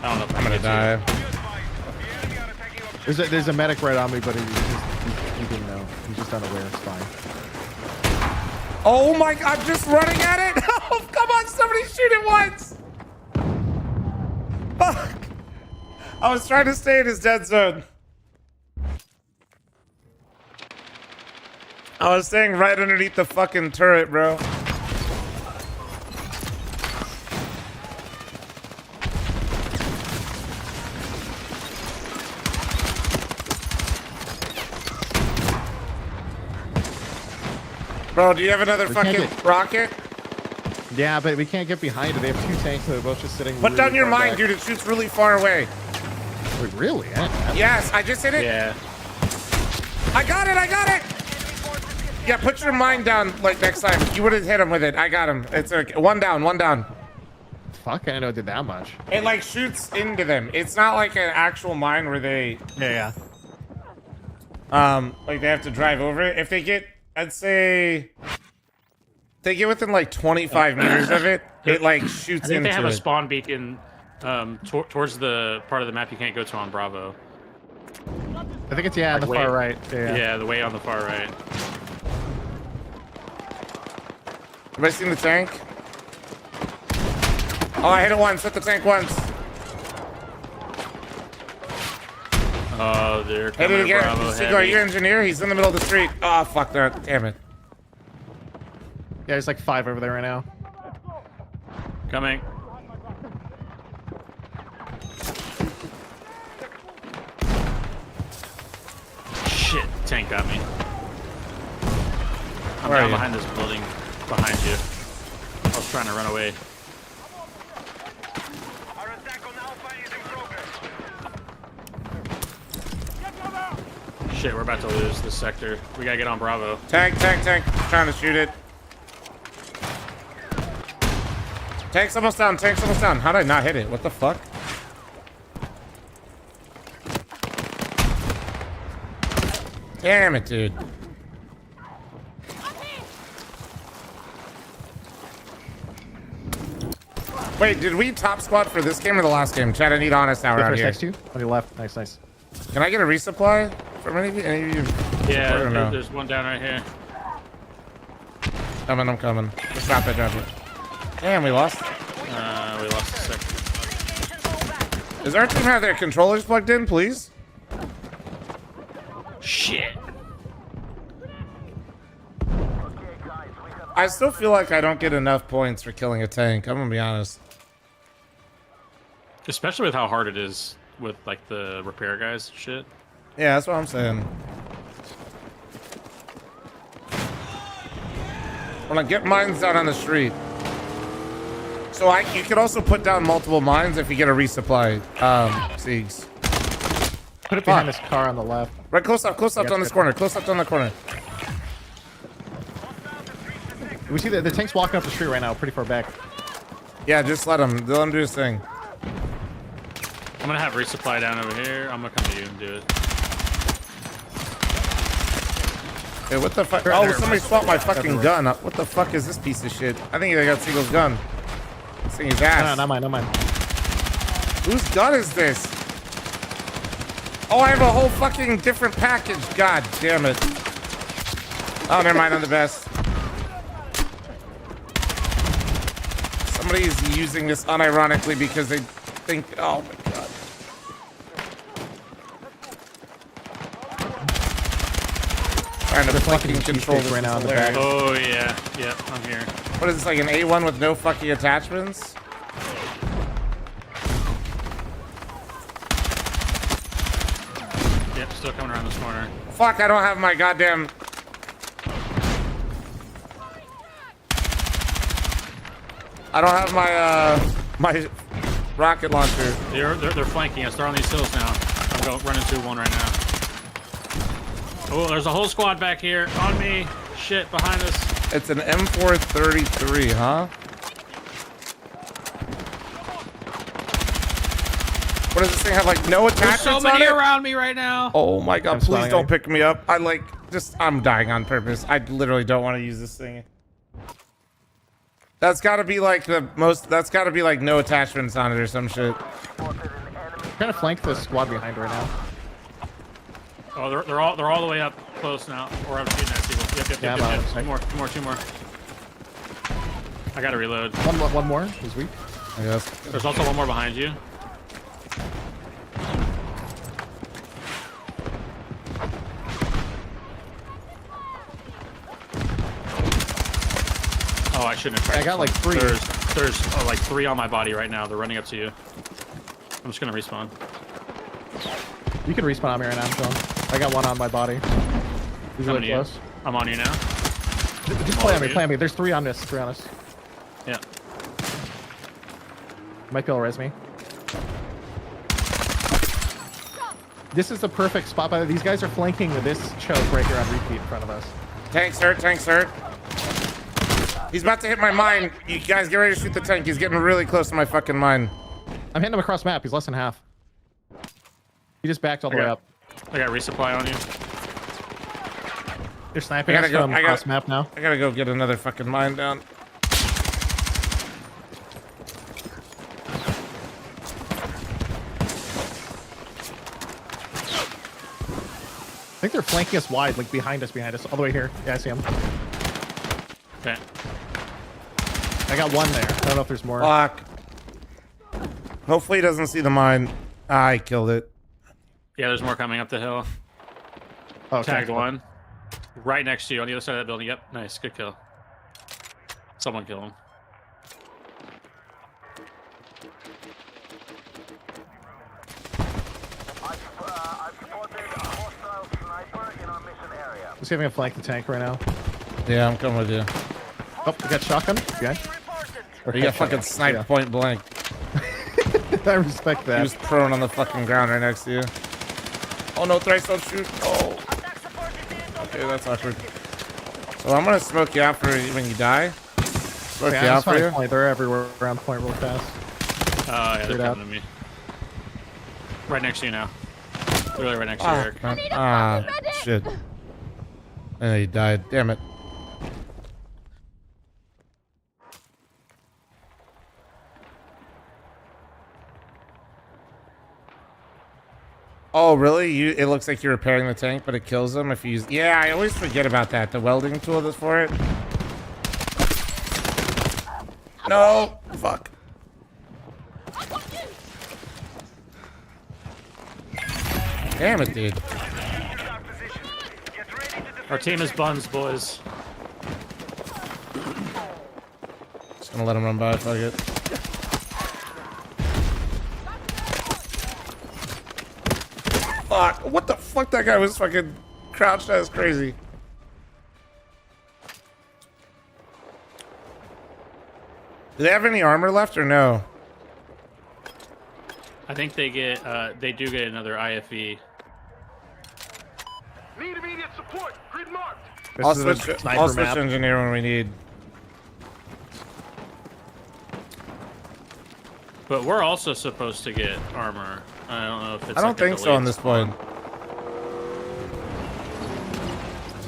I don't know if I'm gonna die. There's a medic right on me, but he didn't know. He's just unaware. It's fine. Oh my God, I'm just running at it. Oh, come on, somebody shoot it once. Fuck. I was trying to stay in his dead zone. I was staying right underneath the fucking turret, bro. Bro, do you have another fucking rocket? Yeah, but we can't get behind it. They have 2 tanks that are both just sitting. Put down your far mine, back. dude. It shoots really far away. Wait, really? Yes, I just hit it. Yeah. I got it. I got it. Yeah, put your mine down like next time. You would have hit him with it. I got him. It's okay. One down, one down. Fuck, I didn't know it did that much. It like shoots into them. It's not like an actual mine where they like they have to drive over it. If they get, I'd say they get within like 25 meters of it, it like shoots into it. I think they have a spawn beacon towards the part of the map you can't go to on Bravo. I think it's on the far right. Yeah, the way on the far right. Everybody seen the tank? Oh, I hit it once. Hit the tank once. Oh, they're Hit coming it again. Bravo Seagull, heavy. your engineer. He's in the middle of the street. Oh, fuck that. Damn it. Yeah, there's like 5 over there right now. Coming. Shit, tank got me. I'm Where are down you? behind this building, behind you. I was trying to run away. Shit, we're about to lose this sector. We gotta get on Bravo. Tank. Trying to shoot it. Tank's almost down. How did I not hit it? What the fuck? Damn it, dude. Wait, did we top squad for this game or the last game? Chat, I need honest now around here. Next to you. On your left. Nice. Can I get a resupply from any of you? Yeah, I don't know. there's one down right here. I'm coming. Just drop it. Damn, we lost. We lost a sector. Does our team have their controllers plugged in, please? Shit. I still feel like I don't get enough points for killing a tank. I'm gonna be honest. Especially with how hard it is with like the repair guys and shit. Yeah, that's what I'm saying. When I get mines down on the street. So you could also put down multiple mines if you get a resupply. Siegs. Put it behind this car on the left. Right, close up on this corner. Close up on the corner. We see the tank's walking up the street right now, pretty far back. Yeah, just let him do his thing. I'm gonna have resupply down over here. I'm gonna come to you and do it. Hey, what the fuck? Oh, somebody swapped my fucking gun. What the fuck is this piece of shit? I think they got Seagull's gun. This thing is ass. No, not mine. Whose gun is this? Oh, I have a whole fucking different package. God damn it. Oh, never mind. I'm the best. Somebody's using this unironically because they think, oh my god. Trying to fucking control this right now in the hilarious. back. Oh yeah, I'm here. What is this, like an A1 with no fucking attachments? Yep, still coming around this corner. Fuck, I don't have my goddamn... I don't have my rocket launcher. They're flanking us. They're on these hills now. I'm running to one right now. Oh, there's a whole squad back here on me. Shit, behind us. It's an M433, huh? What does this thing have? Like no attachments There's so many on it? around me right now. Oh my god! I'm Please flying don't out. pick me up. I'm dying on purpose. I literally don't want to use this thing. That's got to be like the most. That's got to be like no attachments on it or some shit. Trying to flank the squad behind right now. Oh, they're all the way up close now. Or I'm shooting at people. Yep. Two more. I gotta reload. One more. He's weak. I guess. There's also one more behind you. Oh, I shouldn't have tried. I got like 3. There's like 3 on my body right now. They're running up to you. I'm just gonna respawn. You can respawn on me right now, John. I got 1 on my body. He's Coming really to you. close. I'm on you now. Just play on me. There's 3 on this. 3 on us. Yeah. Might be able to res me. This is the perfect spot. By these guys are flanking this choke right here on repeat in front of us. Tank's hurt, tank's hurt. He's about to hit my mine. You guys get ready to shoot the tank. He's getting really close to my fucking mine. I'm hitting him across map. He's less than half. He just backed all the way up. I got resupply on you. They're sniping I us gotta from go. across map now. I gotta go get another fucking mine down. I think they're flanking us wide, like behind us, all the way here. Yeah, I see him. Okay. I got one there. I don't know if there's more. Fuck. Hopefully he doesn't see the mine. I killed it. Yeah, there's more coming up the hill. Oh, Tagged okay. one. Right next to you on the other side of that building. Yep. Nice. Good kill. Someone kill him. I'm see if I can flank the tank right now. Yeah, I'm coming with you. Oh, we got shotgun. Yeah. You got fucking sniped point blank. I respect that. He was prone on the fucking ground right next to you. Oh no, Thrice, don't shoot. Oh. Okay, that's awkward. So I'm gonna smoke you out for when you die. Smoke you out for you. Point. They're everywhere around point real fast. Oh, yeah, they're Straight out. coming to me. Right next to you now. Literally right next to you, Eric. Ah, shit. And he died. Damn it. Oh, really? It looks like you're repairing the tank, but it kills them if you use... Yeah, I always forget about that. The welding tool that's for it. No! Fuck. Damn it, dude. Our team is buns, boys. Just gonna let him run by. Fuck it. Fuck. What the fuck? That guy was fucking crouched as crazy. Do they have any armor left or no? I think they do get another IFE. Need immediate support. Grid marked. I'll switch engineer when we need. But we're also supposed to get armor. I don't know if it's. I don't like a think so on delayed this point.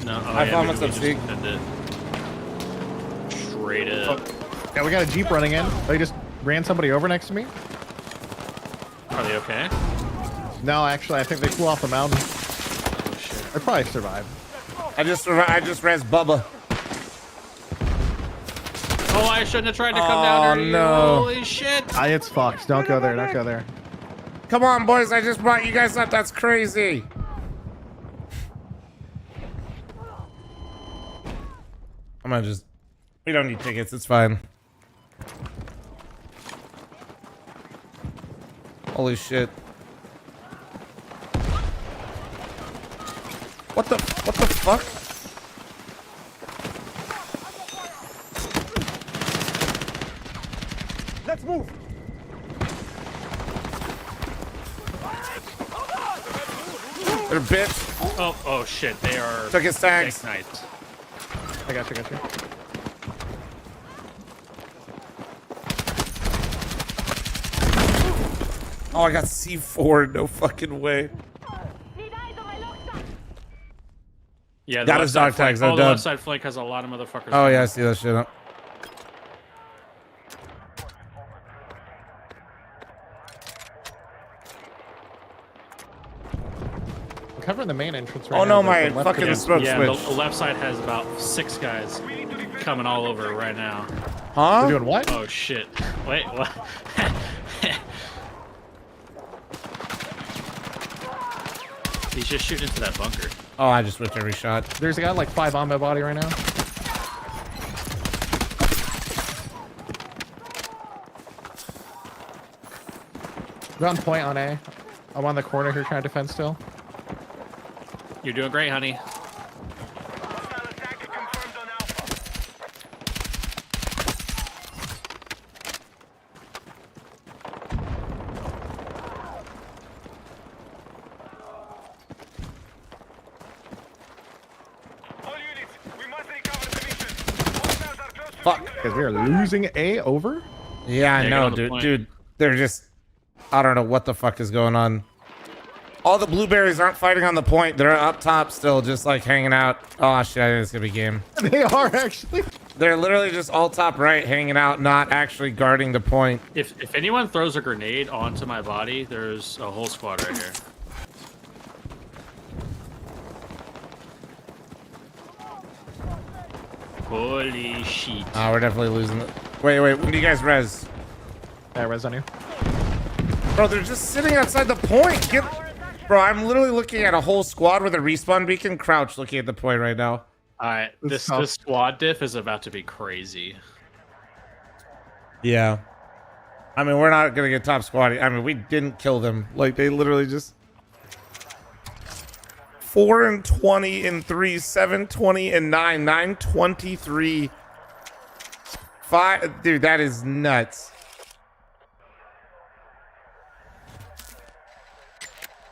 No. Oh, I yeah, found we myself just seek. ended straight up. Yeah, we got a Jeep running in. They just ran somebody over next to me. Are they okay? No, actually, I think they flew off the mountain. Oh shit. They probably survived. I just res Bubba. Oh, I shouldn't have tried to come down there. No. Holy shit. It's fucked. Don't go there. Don't go there. Come on, boys. I just brought you guys up. That's crazy. I'm gonna just... We don't need tickets. It's fine. Holy shit. What the fuck? Let's move. They're bit. Oh shit. They are. Took his tags. Sniped. I got you. Oh, I got C4. No fucking way. Yeah, the Got left his side dog tags. flank- I'm Oh, the done. left side flank has a lot of motherfuckers. Oh yeah, I see that shit. I'm covering the main entrance right Oh now. no, my the left fucking could- smoke Yeah, switch. the left side has about 6 guys coming all over right now. Huh? They're doing what? Oh shit. Wait, what? He's just shooting into that bunker. Oh, I just whipped every shot. There's a guy like 5 on my body right now. They're on point on A. I'm on the corner here trying to defend still. You're doing great, honey. Fuck. Because we are losing A over. Yeah, I Yeah, know, get on the point. dude. They're just, I don't know what the fuck is going on. All the blueberries aren't fighting on the point. They're up top still, just like hanging out. Oh shit, I think it's gonna be game. They are actually. They're literally just all top right, hanging out, not actually guarding the point. If anyone throws a grenade onto my body, there's a whole squad right here. Holy shit. Oh, we're definitely losing it. Wait, when do you guys res? Yeah, res on you. Bro, they're just sitting outside the point. Bro, I'm literally looking at a whole squad with a respawn beacon crouched looking at the point right now. Alright, this squad diff is about to be crazy. Yeah. I mean, we're not going to get top squad. I mean, we didn't kill them. Like, they literally just... 4 and 20 and 3, 7, 20 and 9, 9, 23. 5... Dude, that is nuts.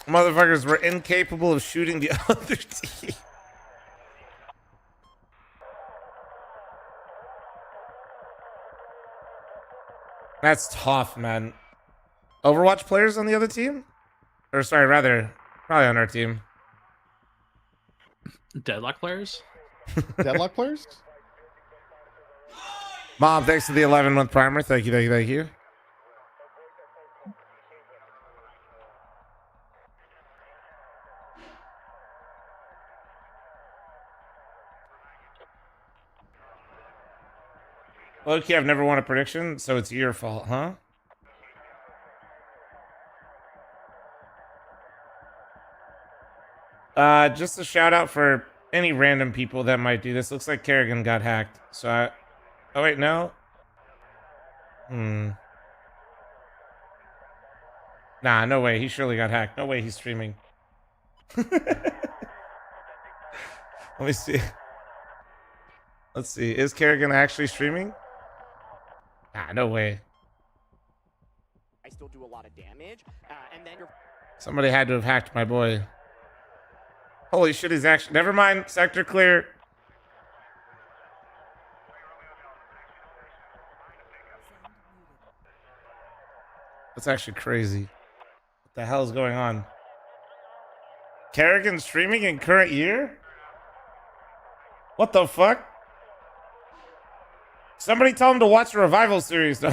Motherfuckers were incapable of shooting the other team. That's tough, man. Overwatch players on the other team? Or sorry, rather, probably on our team. Deadlock players? Deadlock players? Mom, thanks for the 11-month primer. Thank you, thank you, thank you. Okay, I've never won a prediction, so it's your fault, huh? Just a shout out for any random people that might do this. Looks like Kerrigan got hacked. So oh wait, no. Nah, no way. He surely got hacked. No way he's streaming. Let me see. Let's see. Is Kerrigan actually streaming? Nah, no way. I still do a lot of damage, and then Somebody had to have hacked my boy. Holy shit, he's actually... Never mind. Sector clear. That's actually crazy. What the hell is going on? Kerrigan streaming in current year? What the fuck? Somebody tell him to watch the Revival series.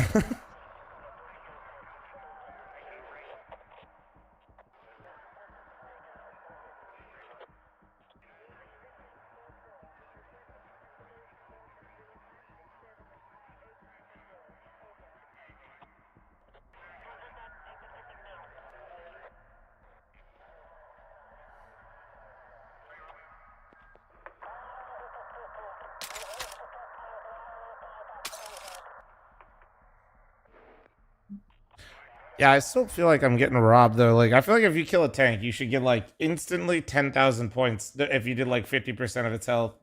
Yeah, I still feel like I'm getting robbed though. Like, I feel like if you kill a tank, you should get like instantly 10,000 points if you did like 50% of its health.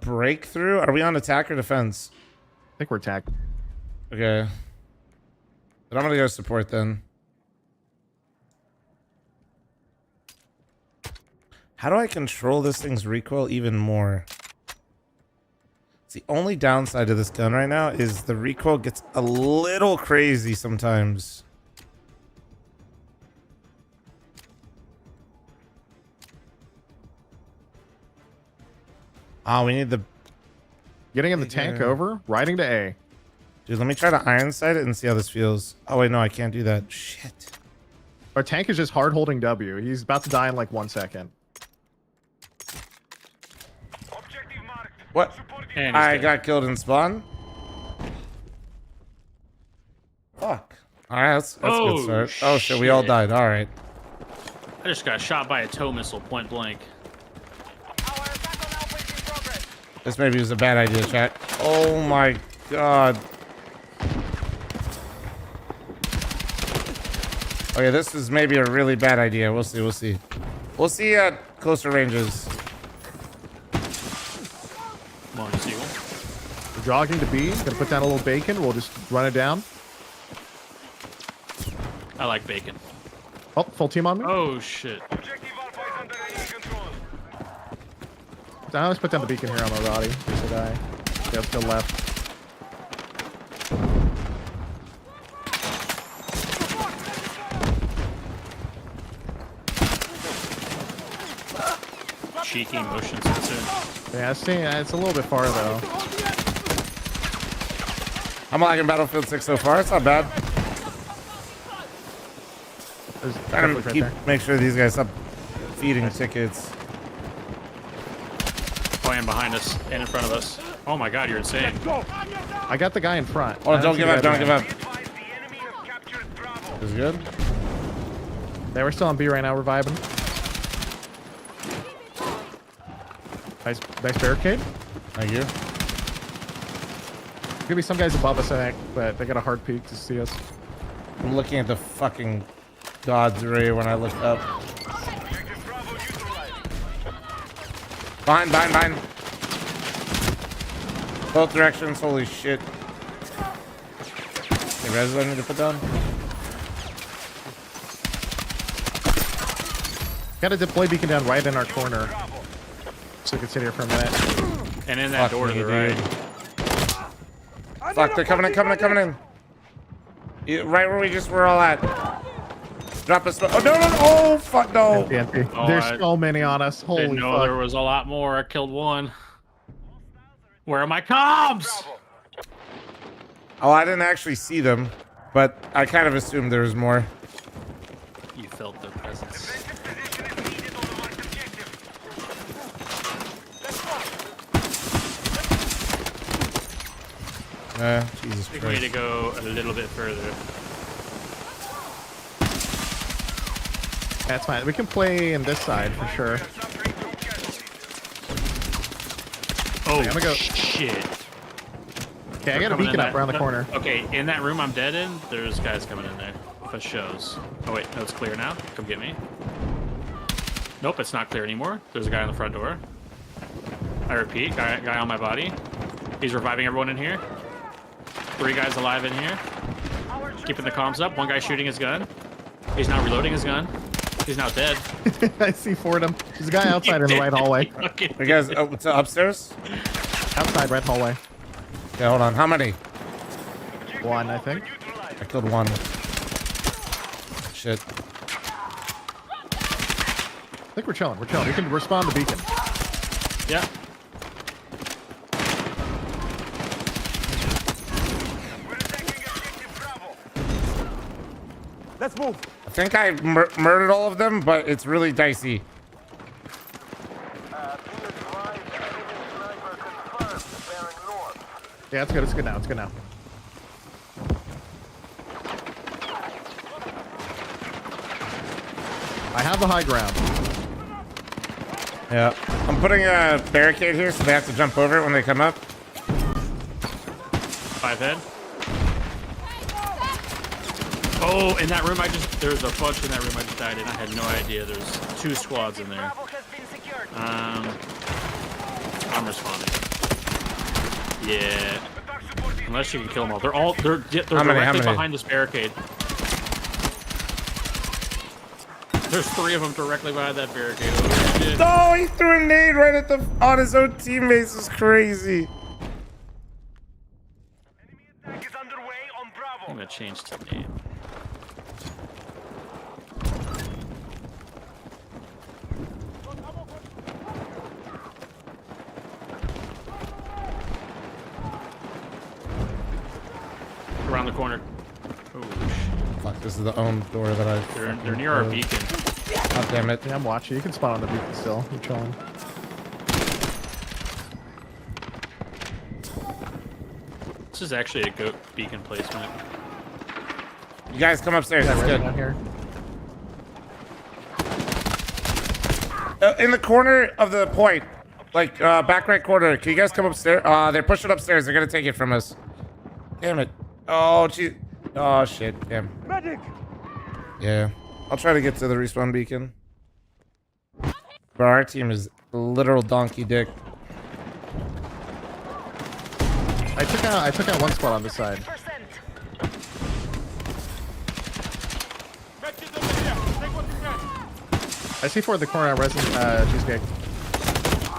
Breakthrough? Are we on attack or defense? I think we're attack. Okay. But I'm gonna go support then. How do I control this thing's recoil even more? It's the only downside to this gun right now is the recoil gets a little crazy sometimes. Oh, we need the... Getting in the tank over, riding to A. Dude, let me try to iron sight it and see how this feels. Oh, wait, no, I can't do that. Shit. Our tank is just hard holding W. He's about to die in like 1 second. What? I got killed in spawn? Fuck. Alright, that's a good start. Oh, shit, we all died. Alright. I just got shot by a tow missile point blank. This maybe was a bad idea, chat. Oh my god. Okay, this is maybe a really bad idea. We'll see, we'll see. We'll see at closer ranges. Come on, Seagull. We're jogging to B. Gonna put down a little bacon. We'll just run it down. I like bacon. Oh, full team on me. Oh shit. Now let's put down the beacon here on my body. There's a guy. Yeah, let's go left. Cheeky motion sensor. Yeah, it's a little bit far though. I'm liking Battlefield 6 so far. It's not bad. Trying to make sure these guys stop feeding tickets. Playing behind us and in front of us. Oh my god, you're insane. I got the guy in front. Oh, don't give up, don't give up. Is good? Yeah, we're still on B right now. We're vibing. Nice barricade. Thank you. Could be some guys above us, I think, but they got a hard peek to see us. I'm looking at the fucking God's ray when I look up. Behind. Both directions, holy shit. The res I need to put down. Got a deploy beacon down right in our corner. So we can sit here for a minute. And in that door to the right. Fuck, they're coming in. Right where we just were all at. Drop us. Oh, no. Oh, fuck, no. Empty. Oh, There's so many on us. Holy Didn't know fuck. there was a lot more. I killed one. Where are my comms? Oh, I didn't actually see them, but I kind of assumed there was more. You felt their presence. Jesus I think Christ. we need to go a little bit further. That's fine. We can play in this side for sure. Oh, I'm gonna go. shit. Okay, I got a beacon up around the corner. Okay, in that room I'm dead in, there's guys coming in there. If it shows. Oh wait, no, it's clear now. Come get me. Nope, it's not clear anymore. There's a guy on the front door. I repeat, guy on my body. He's reviving everyone in here. 3 guys alive in here. Keeping the comms up. 1 guy shooting his gun. He's now reloading his gun. He's now dead. I see Fordham. There's a guy outside in the right hallway. You guys, upstairs? Outside, right hallway. Okay, hold on. How many? 1, I think. I killed 1. Shit. I think we're chilling. We can respond to beacon. Yeah. Let's move. I think I murdered all of them, but it's really dicey. Yeah, it's good. It's good now. It's good now. I have the high ground. Yeah. I'm putting a barricade here so they have to jump over it when they come up. 5 head. Oh, in that room there's a bunch in that room I just died in. I had no idea. There's 2 squads in there. I'm responding. Yeah. Unless you can kill them all. They're directly behind this barricade. There's 3 of them directly behind that barricade. Oh, shit. No, he threw a nade right at on his own teammates. This is crazy. I'm gonna change to nade. Around the corner. Oh, fuck, this is the own door that I... They're near our beacon. God damn it. Yeah, I'm watching. You can spawn on the beacon still. You're chilling. This is actually a good beacon placement. You guys come upstairs. That's good. Down here. In the corner of the point, like back right corner. Can you guys come upstairs? They're pushing upstairs. They're gonna take it from us. Damn it. Oh, gee. Oh, shit. Damn. Medic! Yeah. I'll try to get to the respawn beacon. But our team is literal donkey dick. I took out one spot on this side. I see for the corner resin cheesecake.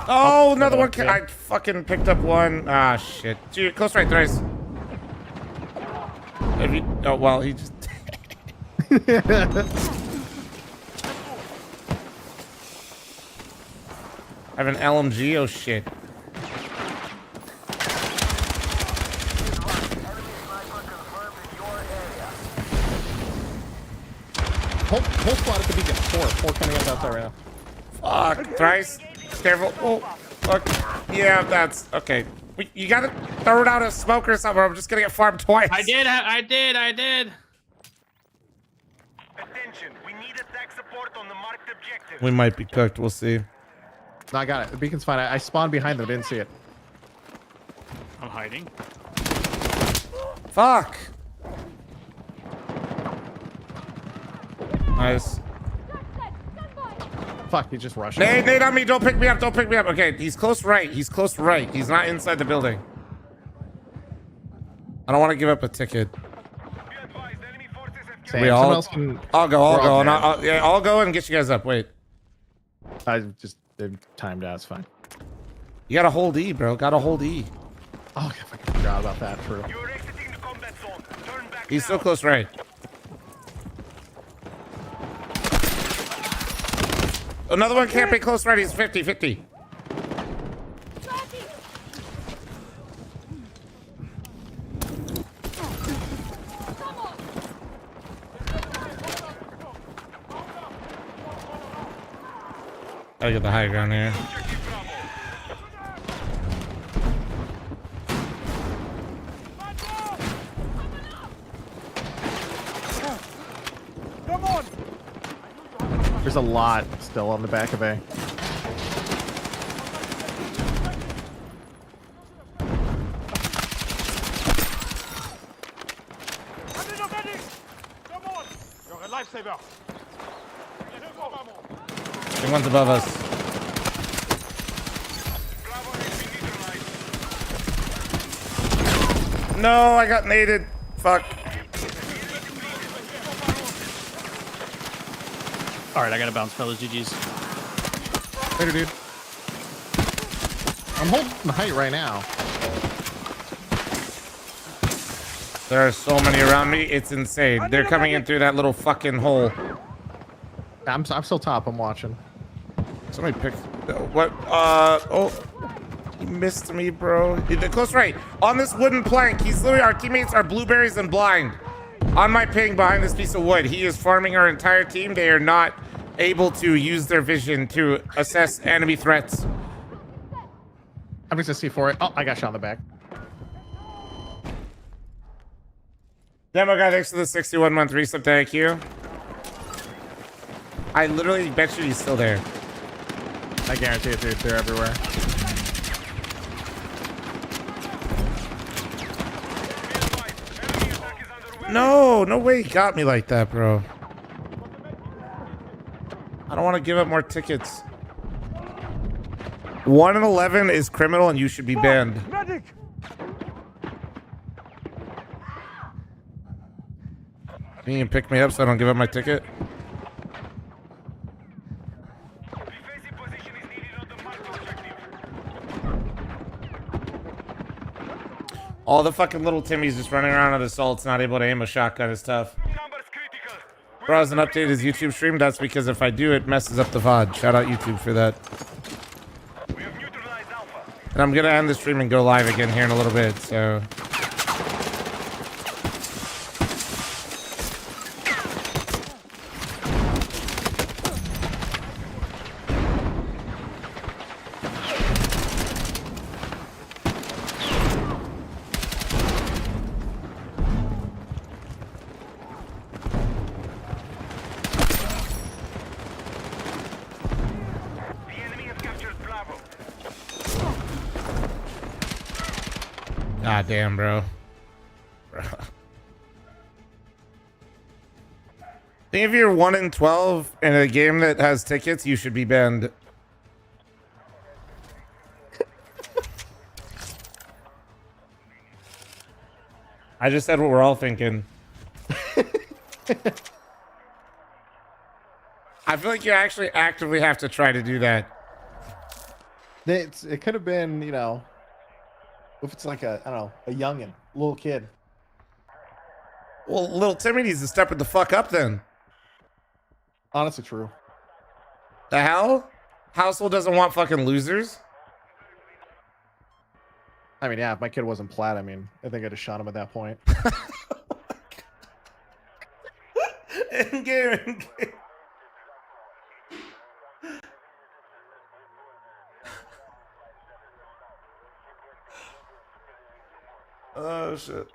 Oh, another one. I fucking picked up one. Ah, shit. Dude, close right, thrice. Oh, well, he just... I have an LMG. Oh, shit. Whole squad at the beacon. Four coming up outside right now. Fuck, thrice. Careful. Oh, fuck. Yeah, that's okay. You gotta throw it out a smoke or something. Or I'm just gonna get farmed twice. I did. Attention, we need attack support on the marked objective. We might be cooked. We'll see. No, I got it. The beacon's fine. I spawned behind them. Didn't see it. I'm hiding. Fuck. Nice. Fuck, he just rushed. Nade on me. Don't pick me up. Don't pick me up. Okay, he's close right. He's close right. He's not inside the building. I don't want to give up a ticket. We all. I'll go. I'll go and get you guys up. Wait. I just timed out. It's fine. You gotta hold E, bro. Gotta hold E. Oh, I fucking forgot about that. True. He's still close right. Another one camping close right. He's 50-50. Gotta get the high ground here. There's a lot still on the back of A. You're a lifesaver. The one's above us. No, I got naded. Fuck. Alright, I gotta bounce, fellas. GG's. Later, dude. I'm holding the height right now. There are so many around me. It's insane. They're coming in through that little fucking hole. I'm still top. I'm watching. Somebody picked. What? Oh. He missed me, bro. Close right. On this wooden plank. He's literally, our teammates are blueberries and blind. On my ping behind this piece of wood. He is farming our entire team. They are not able to use their vision to assess enemy threats. I'm just gonna C4 it. Oh, I got shot in the back. Demo guy, thanks for the 61-month resub. Thank you. I literally bet you he's still there. I guarantee it, dude. They're everywhere. No way he got me like that, bro. I don't want to give up more tickets. 1 in 11 is criminal and you should be banned. Medic! You can pick me up so I don't give up my ticket. All the fucking little Timmy's just running around at assaults, not able to aim a shotgun is tough. Bro, hasn't updated his YouTube stream. That's because if I do, it messes up the VOD. Shout out YouTube for that. And I'm gonna end the stream and go live again here in a little bit, so. God damn, bro. I think if you're 1 in 12 in a game that has tickets, you should be banned. I just said what we're all thinking. I feel like you actually actively have to try to do that. It could have been, you know, if it's like a, I don't know, a youngin, little kid. Well, little Timmy needs to step it the fuck up then. Honestly, true. The hell? Household doesn't want fucking losers? I mean, yeah, if my kid wasn't plat, I mean, I think I'd have shot him at that point. In-game. Oh, shit.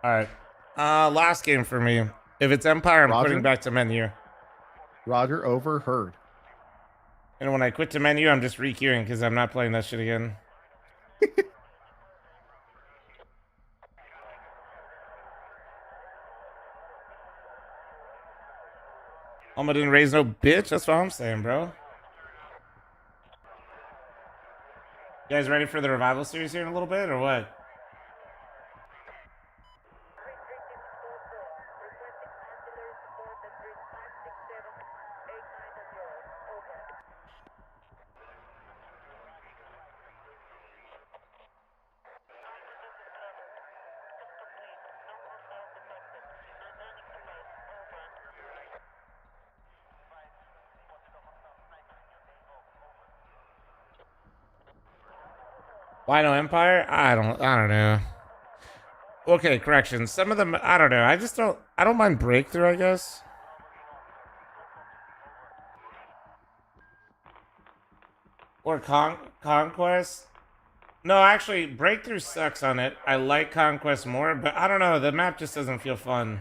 All right. Last game for me. If it's Empire, I'm Roger? putting back to menu. Roger, overheard. And when I quit to menu, I'm just re-queuing because I'm not playing that shit again. Alma didn't raise no bitch. That's what I'm saying, bro. You guys ready for the revival series here in a little bit, or what? Why no Empire? I don't know. Okay, correction. Some of them, I don't know. I don't mind Breakthrough, I guess. Or Conquest. No, actually, Breakthrough sucks on it. I like Conquest more, but I don't know. The map just doesn't feel fun.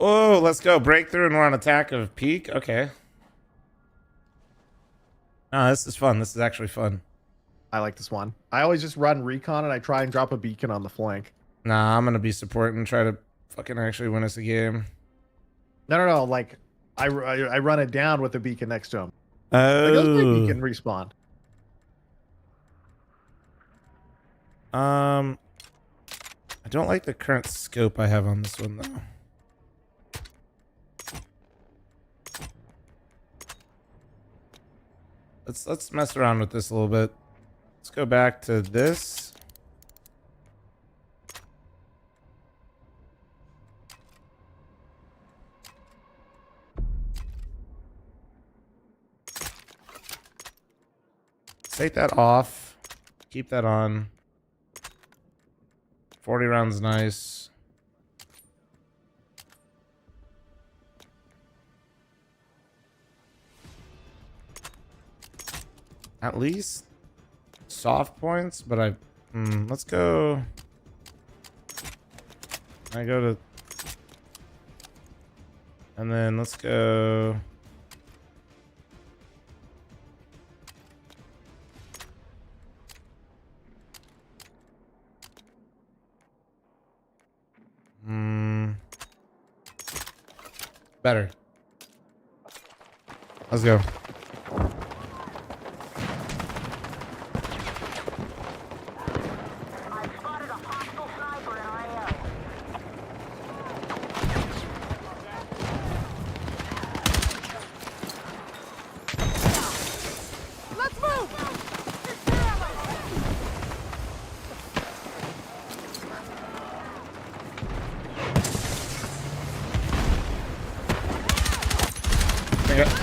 Oh, let's go. Breakthrough and we're on attack of Peak. Okay. Oh, this is fun. This is actually fun. I like this one. I always just run recon and I try and drop a beacon on the flank. Nah, I'm going to be supporting and try to fucking actually win us a game. No. Like, I run it down with the beacon next to him. Oh. Like, doesn't my beacon respawn? I don't like the current scope I have on this one, though. Let's mess around with this a little bit. Let's go back to this. Take that off. Keep that on. 40 rounds, nice. At least soft points, but let's go. I go to, and then let's go. Better. Let's go.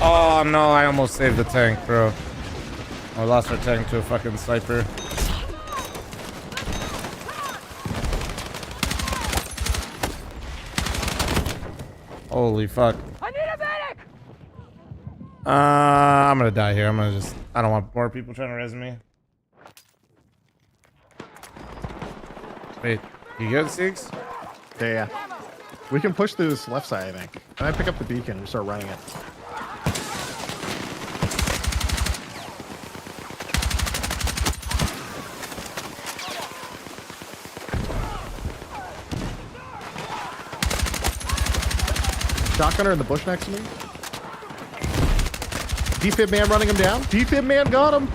Oh no, I almost saved the tank, bro. I lost our tank to a fucking sniper. Holy fuck. I need a medic! I'm gonna die here. I don't want more people trying to res me. Wait, you good, Siegs? Yeah. We can push through this left side, I think. And I pick up the beacon and start running it. Shotgunner in the bush next to me. Defib man running him down. Defib man got him.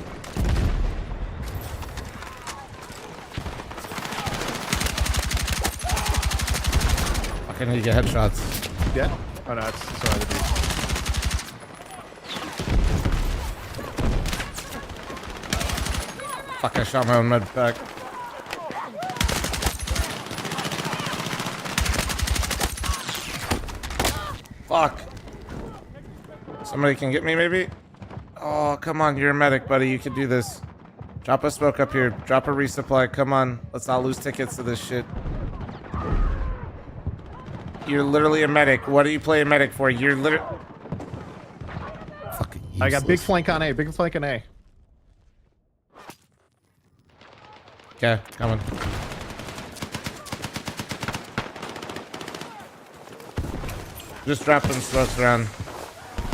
Fucking need to get headshots. Yeah? Oh no, it's alright. The beast. Fuck, I shot my own med pack. Fuck. Somebody can get me, maybe? Oh, come on. You're a medic, buddy. You can do this. Drop a smoke up here. Drop a resupply. Come on. Let's not lose tickets to this shit. You're literally a medic. What do you play a medic for? You're literally... Fucking useless. I got big flank on A. Big flank on A. Okay, coming. Just dropping smokes around.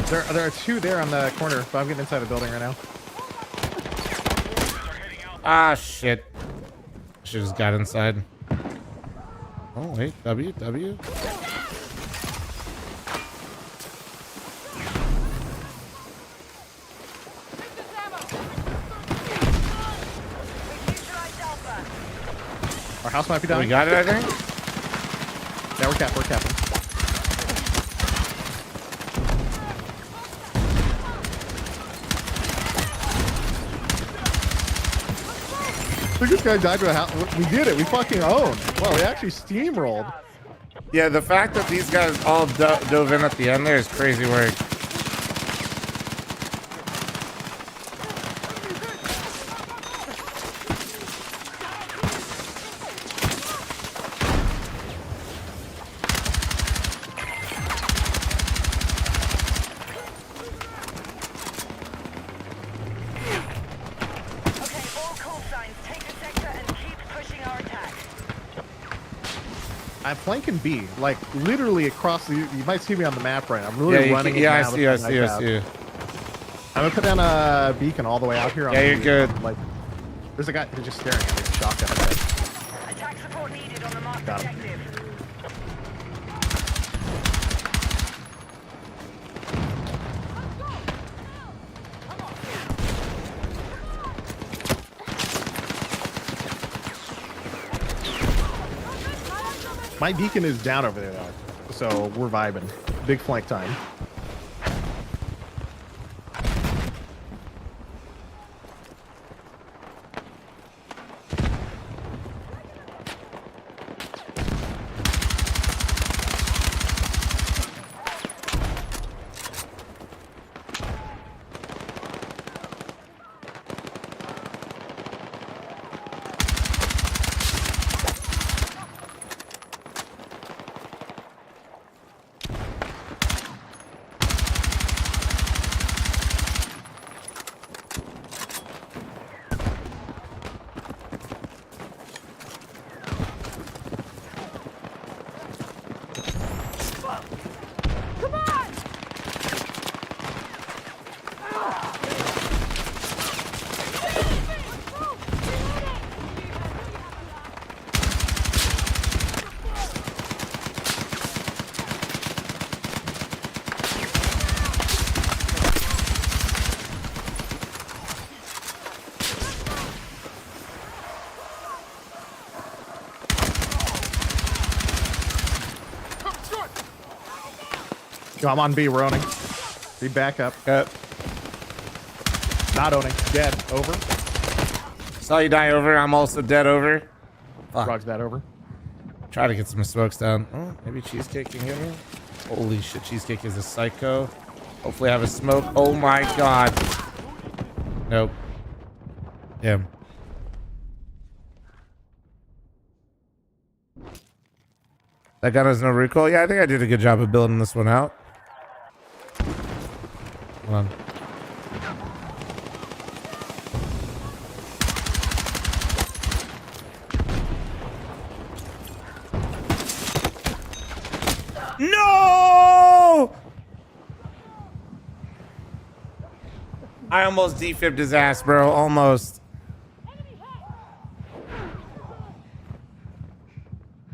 There are two there on the corner, but I'm getting inside the building right now. Ah, shit. Should've just got inside. Oh, wait. W. Our house might be down. We got it, I think? Yeah, we're capping. Look, this guy died to a house. We did it. We fucking owned. Well, we actually steamrolled. Yeah, the fact that these guys all dove in at the end there is crazy work. I'm flanking B, like literally across the. You might see me on the map right now. I'm really running. I see you. I'm gonna put down a beacon all the way out here. On you're good. Like, there's a guy who's just staring at me. Shotgun. Attack support needed on the marked Got him. objective. My beacon is down over there though, so we're vibing. Big flank time. Yo, I'm on B. We're owning. B back up. Not owning. Dead. Over. Saw you die over. I'm also dead over. Fuck. Rog's that over. Try to get some smokes down. Oh, maybe Cheesecake can get me. Holy shit, Cheesecake is a psycho. Hopefully I have a smoke. Oh my god. Nope. Damn. That gun has no recoil. Yeah, I think I did a good job of building this one out. Hold on. I almost defibbed his ass, bro. Almost.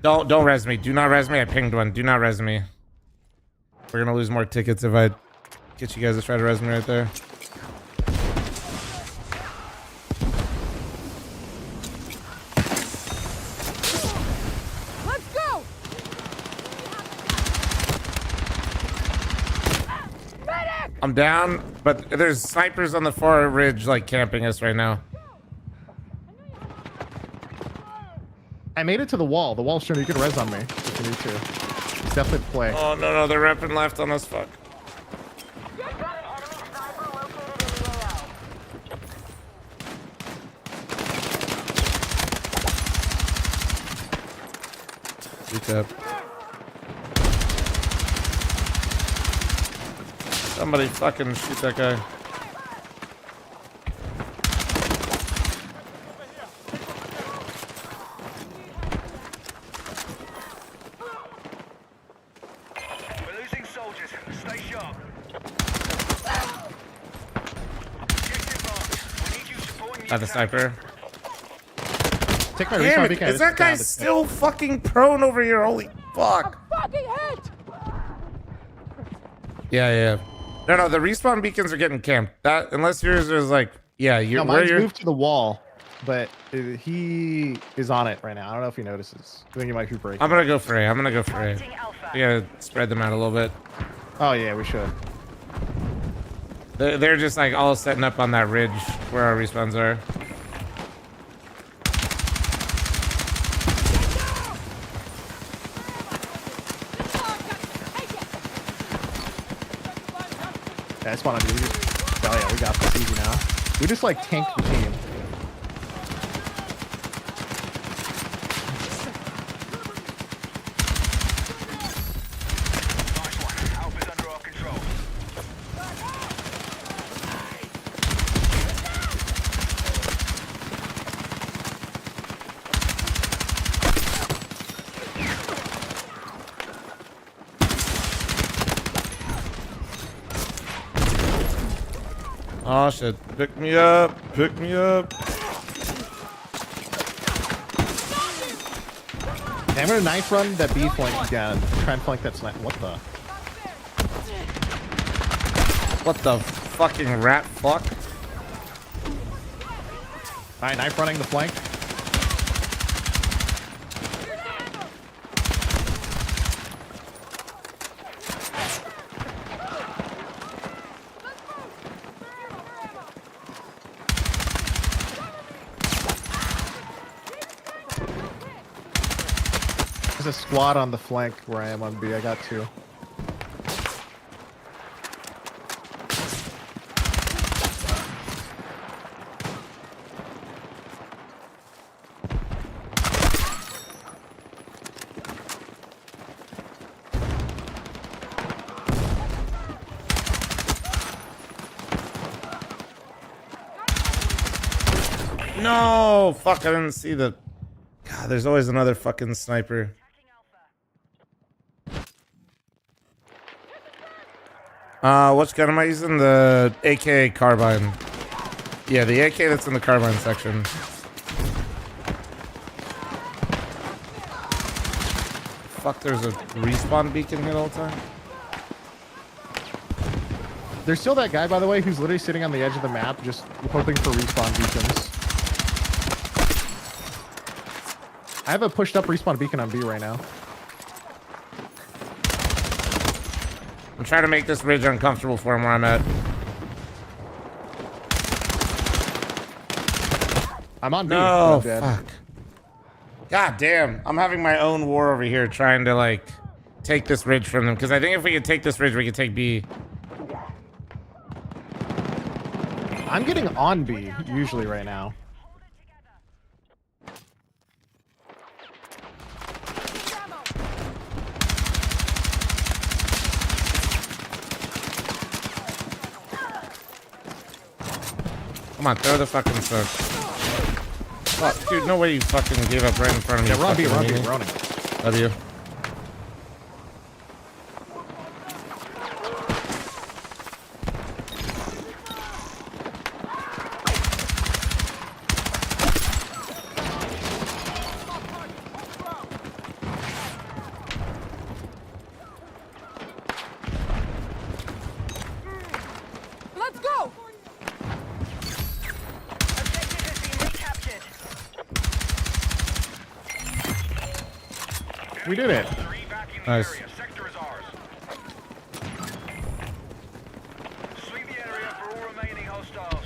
Don't res me. Do not res me. I pinged one. Do not res me. We're gonna lose more tickets if I get you guys to try to res me right there. Let's go! I'm down, but there's snipers on the far ridge like camping us right now. I made it to the wall. The wall's showing you can res on me if you need to. It's definitely the play. Oh no, they're repping left on us. Fuck. Recap. Somebody fucking shoot that guy. We're losing soldiers. Stay sharp. Got the sniper. Take my Damn respawn it, beacon. is that guy still fucking prone over here? Holy fuck. Fucking hit! Yeah. No, the respawn beacons are getting camped. That unless yours is like, yeah, you're No, where mine's you're. moved to the wall, but he is on it right now. I don't know if he notices. I think he might be breaking. I'm gonna go for A. We gotta spread them out a little bit. Oh yeah, we should. They're just like all setting up on that ridge where our respawns are. Yeah, I just want to do. Oh yeah, we got this easy now. We just like tanked the team. Oh shit. Pick me up. Pick me up. Yeah, I'm gonna knife run that B flank down. Try and flank that sniper. What the? What the fucking rat fuck? Alright, knife running the flank. There's a squad on the flank where I am on B. I got two. No, fuck, I didn't see the... God, there's always another fucking sniper. Which gun am I using? The AK carbine. Yeah, the AK that's in the carbine section. Fuck, there's a respawn beacon here all the time. There's still that guy, by the way, who's literally sitting on the edge of the map, just hoping for respawn beacons. I have a pushed up respawn beacon on B right now. I'm trying to make this ridge uncomfortable for him where I'm at. I'm on B. No, I'm dead. fuck. God damn. I'm having my own war over here trying to, like, take this ridge from them. Because I think if we could take this ridge, we could take B. I'm getting on B, usually, right now. Come on, throw the fucking smoke. Fuck, dude, no way you fucking gave up right in front of me. Yeah, we're on B, we're on B, fucking we're on it. meanie. Love you. We did it. Nice. Sector is ours. Sweep the area for all remaining hostiles.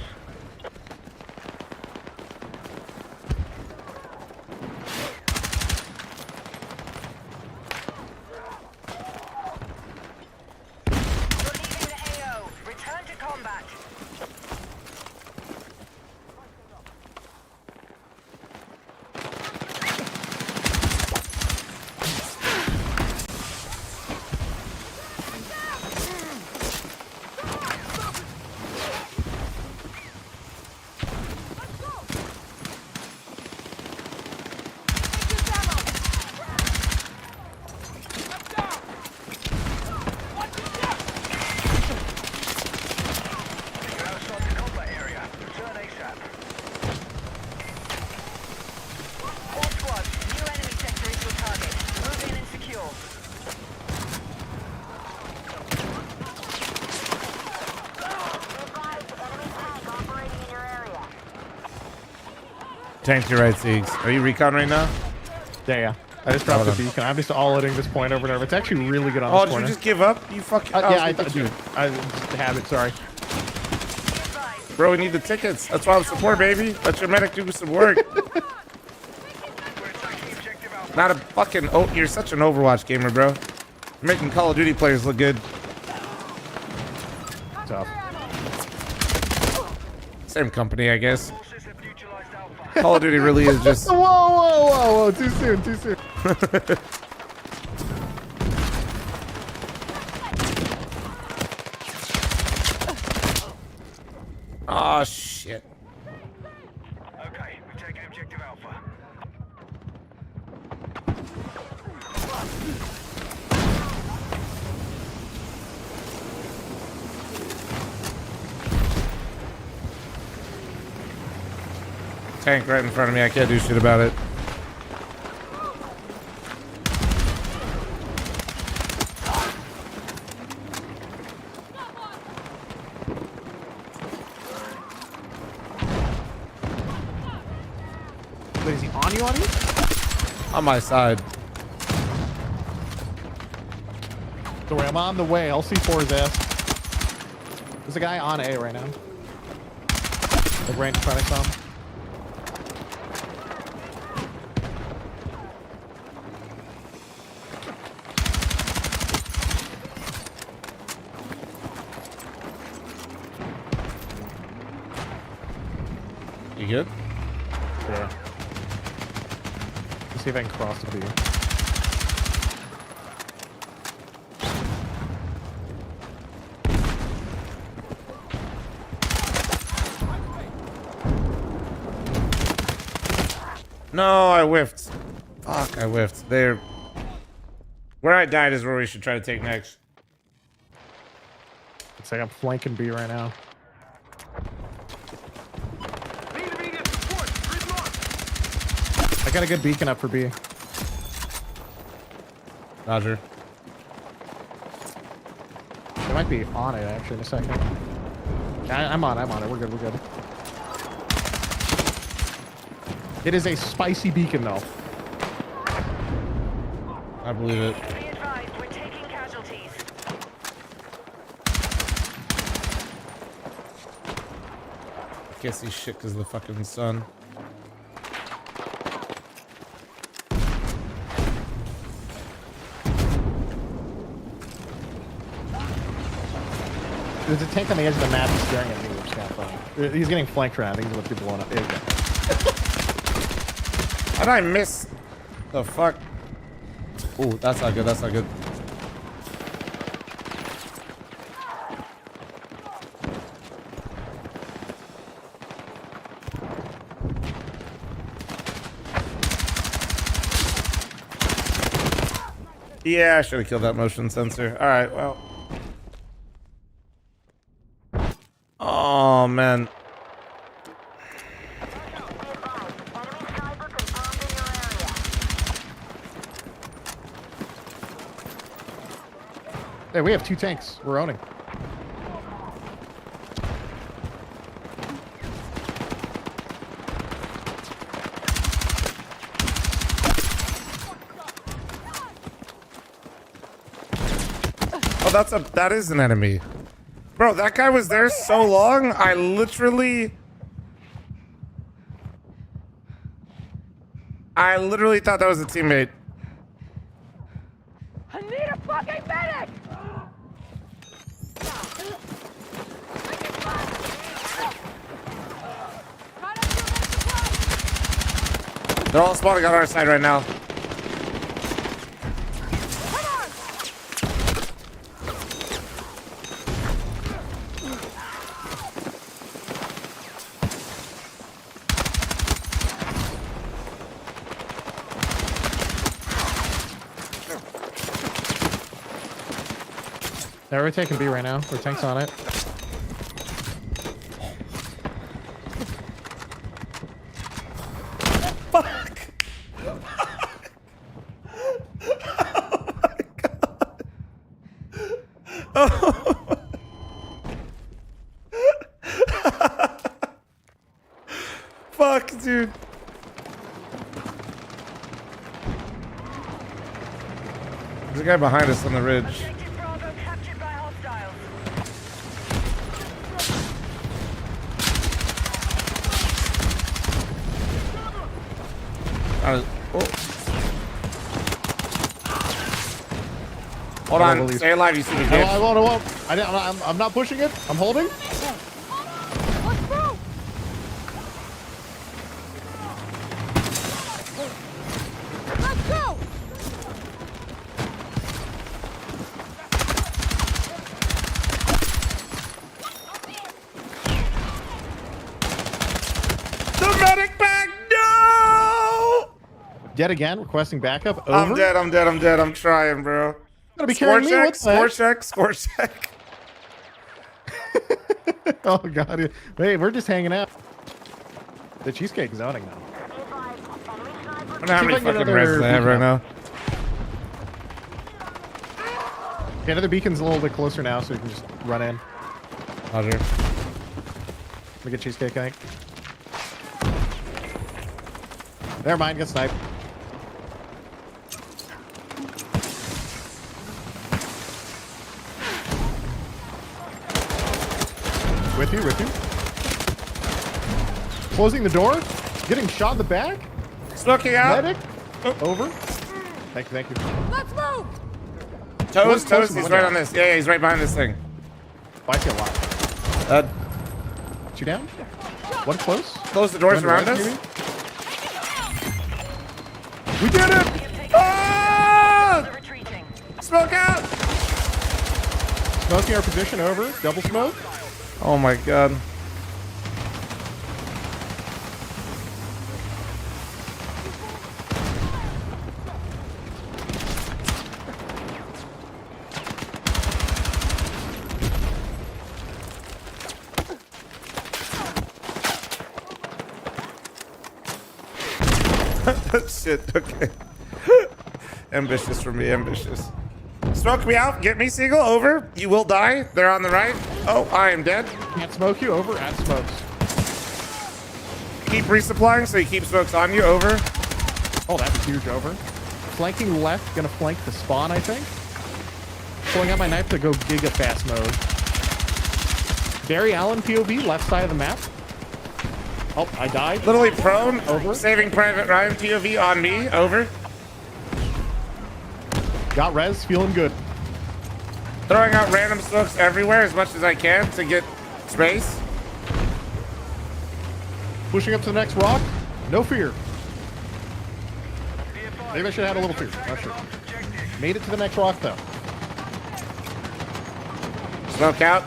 You're leaving the AO. Return to combat. Tank to your right, Siegs. Are you recon right now? Yeah. I just dropped the beacon. I'm just all-hitting this point over and over. It's actually really good on this Did corner. you just give up? You fucking... yeah, I do. I just have it, sorry. Bro, we need the tickets. That's why I'm support, baby. Let your medic do some work. Not a fucking... Oh, you're such an Overwatch gamer, bro. You're making Call of Duty players look good. Tough. Same company, I guess. Call of Duty really is just... Whoa. Too soon. Oh, shit. Okay, we've taken objective Alpha. Tank right in front of me. I can't do shit about it. Wait, is he on you? On my side. Don't worry, I'm on the way. I'll C4 his ass. There's a guy on A right now. Like right in front of some. You good? Yeah. Let's see if I can cross the B. No, I whiffed. Fuck, I whiffed. There. Where I died is where we should try to take next. Looks like I'm flanking B right now. I got a good beacon up for B. Roger. They might be on it actually in a second. I'm on it. We're good. It is a spicy beacon though. I believe it. Be advised, we're taking casualties. Can't see shit because of the fucking sun. There's a tank on the edge of the map staring at me, which is kind of funny. He's getting flanked around. I think he's what people want to. There you go. How did I miss? The fuck? Oh, that's not good. That's not good. Yeah, I should have killed that motion sensor. All right, well. Oh, man. Hey, we have 2 tanks. We're owning. Oh, that is an enemy. Bro, that guy was there so long, I literally thought that was a teammate. I need a fucking medic! They're all spawning on our side right now. Yeah, we're taking B right now. We're tanks on it. Fuck, dude. There's a guy behind us on the ridge. Hold on, stay alive. You see the kid. I won't. I'm not pushing it. I'm holding. Let's go! The medic back, no! Dead again, requesting backup. Over. I'm dead. I'm trying, bro. Gonna be carrying me. What the heck? Score check. Oh god. Wait, we're just hanging out. The cheesecake zoning now. I don't know how many fucking reds I have right now. Okay, another beacon's a little bit closer now, so we can just run in. Roger. We get cheesecake, I think. Never mind, get sniped. With you. Closing the door. Getting shot in the back. Smoking out. Medic. Over. Thank you. Let's move! Toast, he's right on this. Yeah, he's right behind this thing. Oh, I see a lot. You down? One close. Close the doors around us. We did it! Ah! Smoke out! Smoking our position over. Double smoke. Oh my god. Shit, okay. Ambitious for me, ambitious. Smoke me out. Get me, Seagull. Over. You will die. They're on the right. Oh, I am dead. Can't smoke you. Over. Add smokes. Keep resupplying so you keep smokes on you. Over. Oh, that's huge. Over. Flanking left. Gonna flank the spawn, I think. Pulling out my knife to go giga fast mode. Barry Allen POV. Left side of the map. Oh, I died. Literally prone. Over. Saving Private Ryan POV on me. Over. Got res. Feeling good. Throwing out random smokes everywhere as much as I can to get space. Pushing up to the next rock. No fear. Maybe I should have had a little fear. Not sure. Made it to the next rock, though. Smoke out.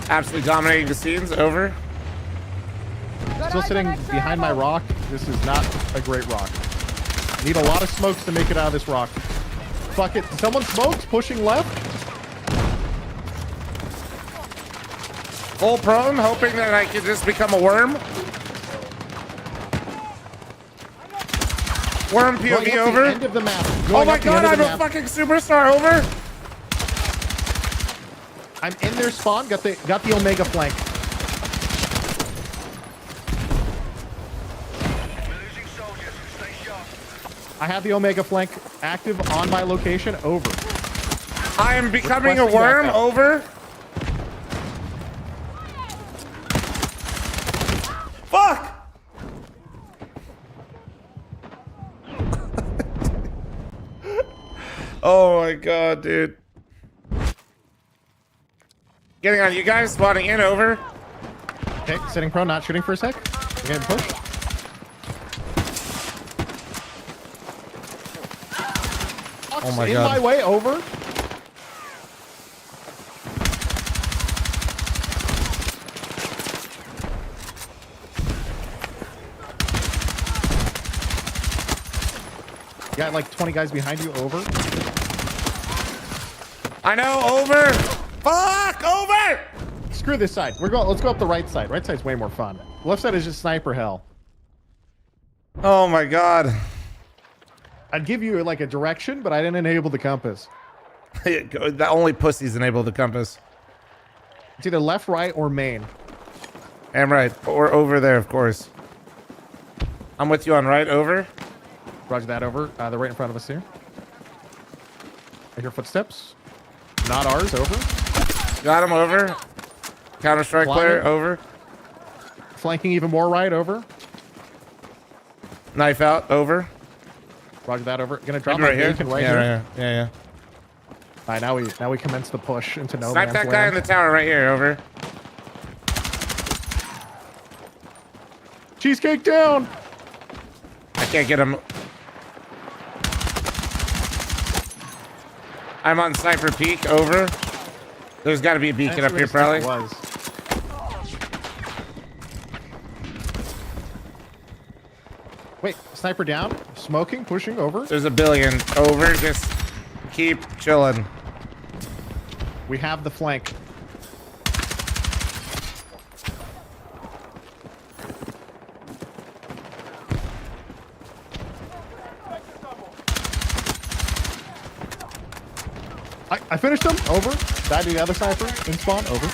Absolutely dominating the scenes. Over. Still sitting behind my rock. This is not a great rock. Need a lot of smokes to make it out of this rock. Fuck it. Someone smokes. Pushing left. Full prone, hoping that I could just become a worm. Worm POV over. End of the map. Oh my god, I'm a fucking superstar. Over. I'm in their spawn. Got the Omega flank. I have the Omega flank active on my location. Over. I am becoming a Requesting worm. backup. Over. Fuck! Oh my god, dude. Getting on you guys, spawning in, over. Okay, sitting prone, not shooting for a sec. We're getting pushed. Oh my in god. my way, over. You got like 20 guys behind you, over. I know, over. Fuck, over. Screw this side. Let's go up the right side. Right side's way more fun. Left side is just sniper hell. Oh my god. I'd give you like a direction, but I didn't enable the compass. The only pussies enable the compass. It's either left, right, or main. I'm right. Or over there, of course. I'm with you on right, over. Roger that, over. They're right in front of us here. I hear footsteps. Not ours, over. Got him, over. Counter-Strike player, over. Flanking even more right, over. Knife out, over. Roger that, over. Gonna drop Maybe my right bacon here. right Yeah, here. right here. Yeah. All right, now we commence the push into no Snipe man's that guy in land. the tower right here, over. Cheesecake down. I can't get him. I'm on sniper peak, over. There's got to be a beacon up here, probably. Was. Wait, sniper down, smoking, pushing, over. There's a billion, over. Just keep chilling. We have the flank. I finished him. Over. Died to the other sniper. In spawn. Over.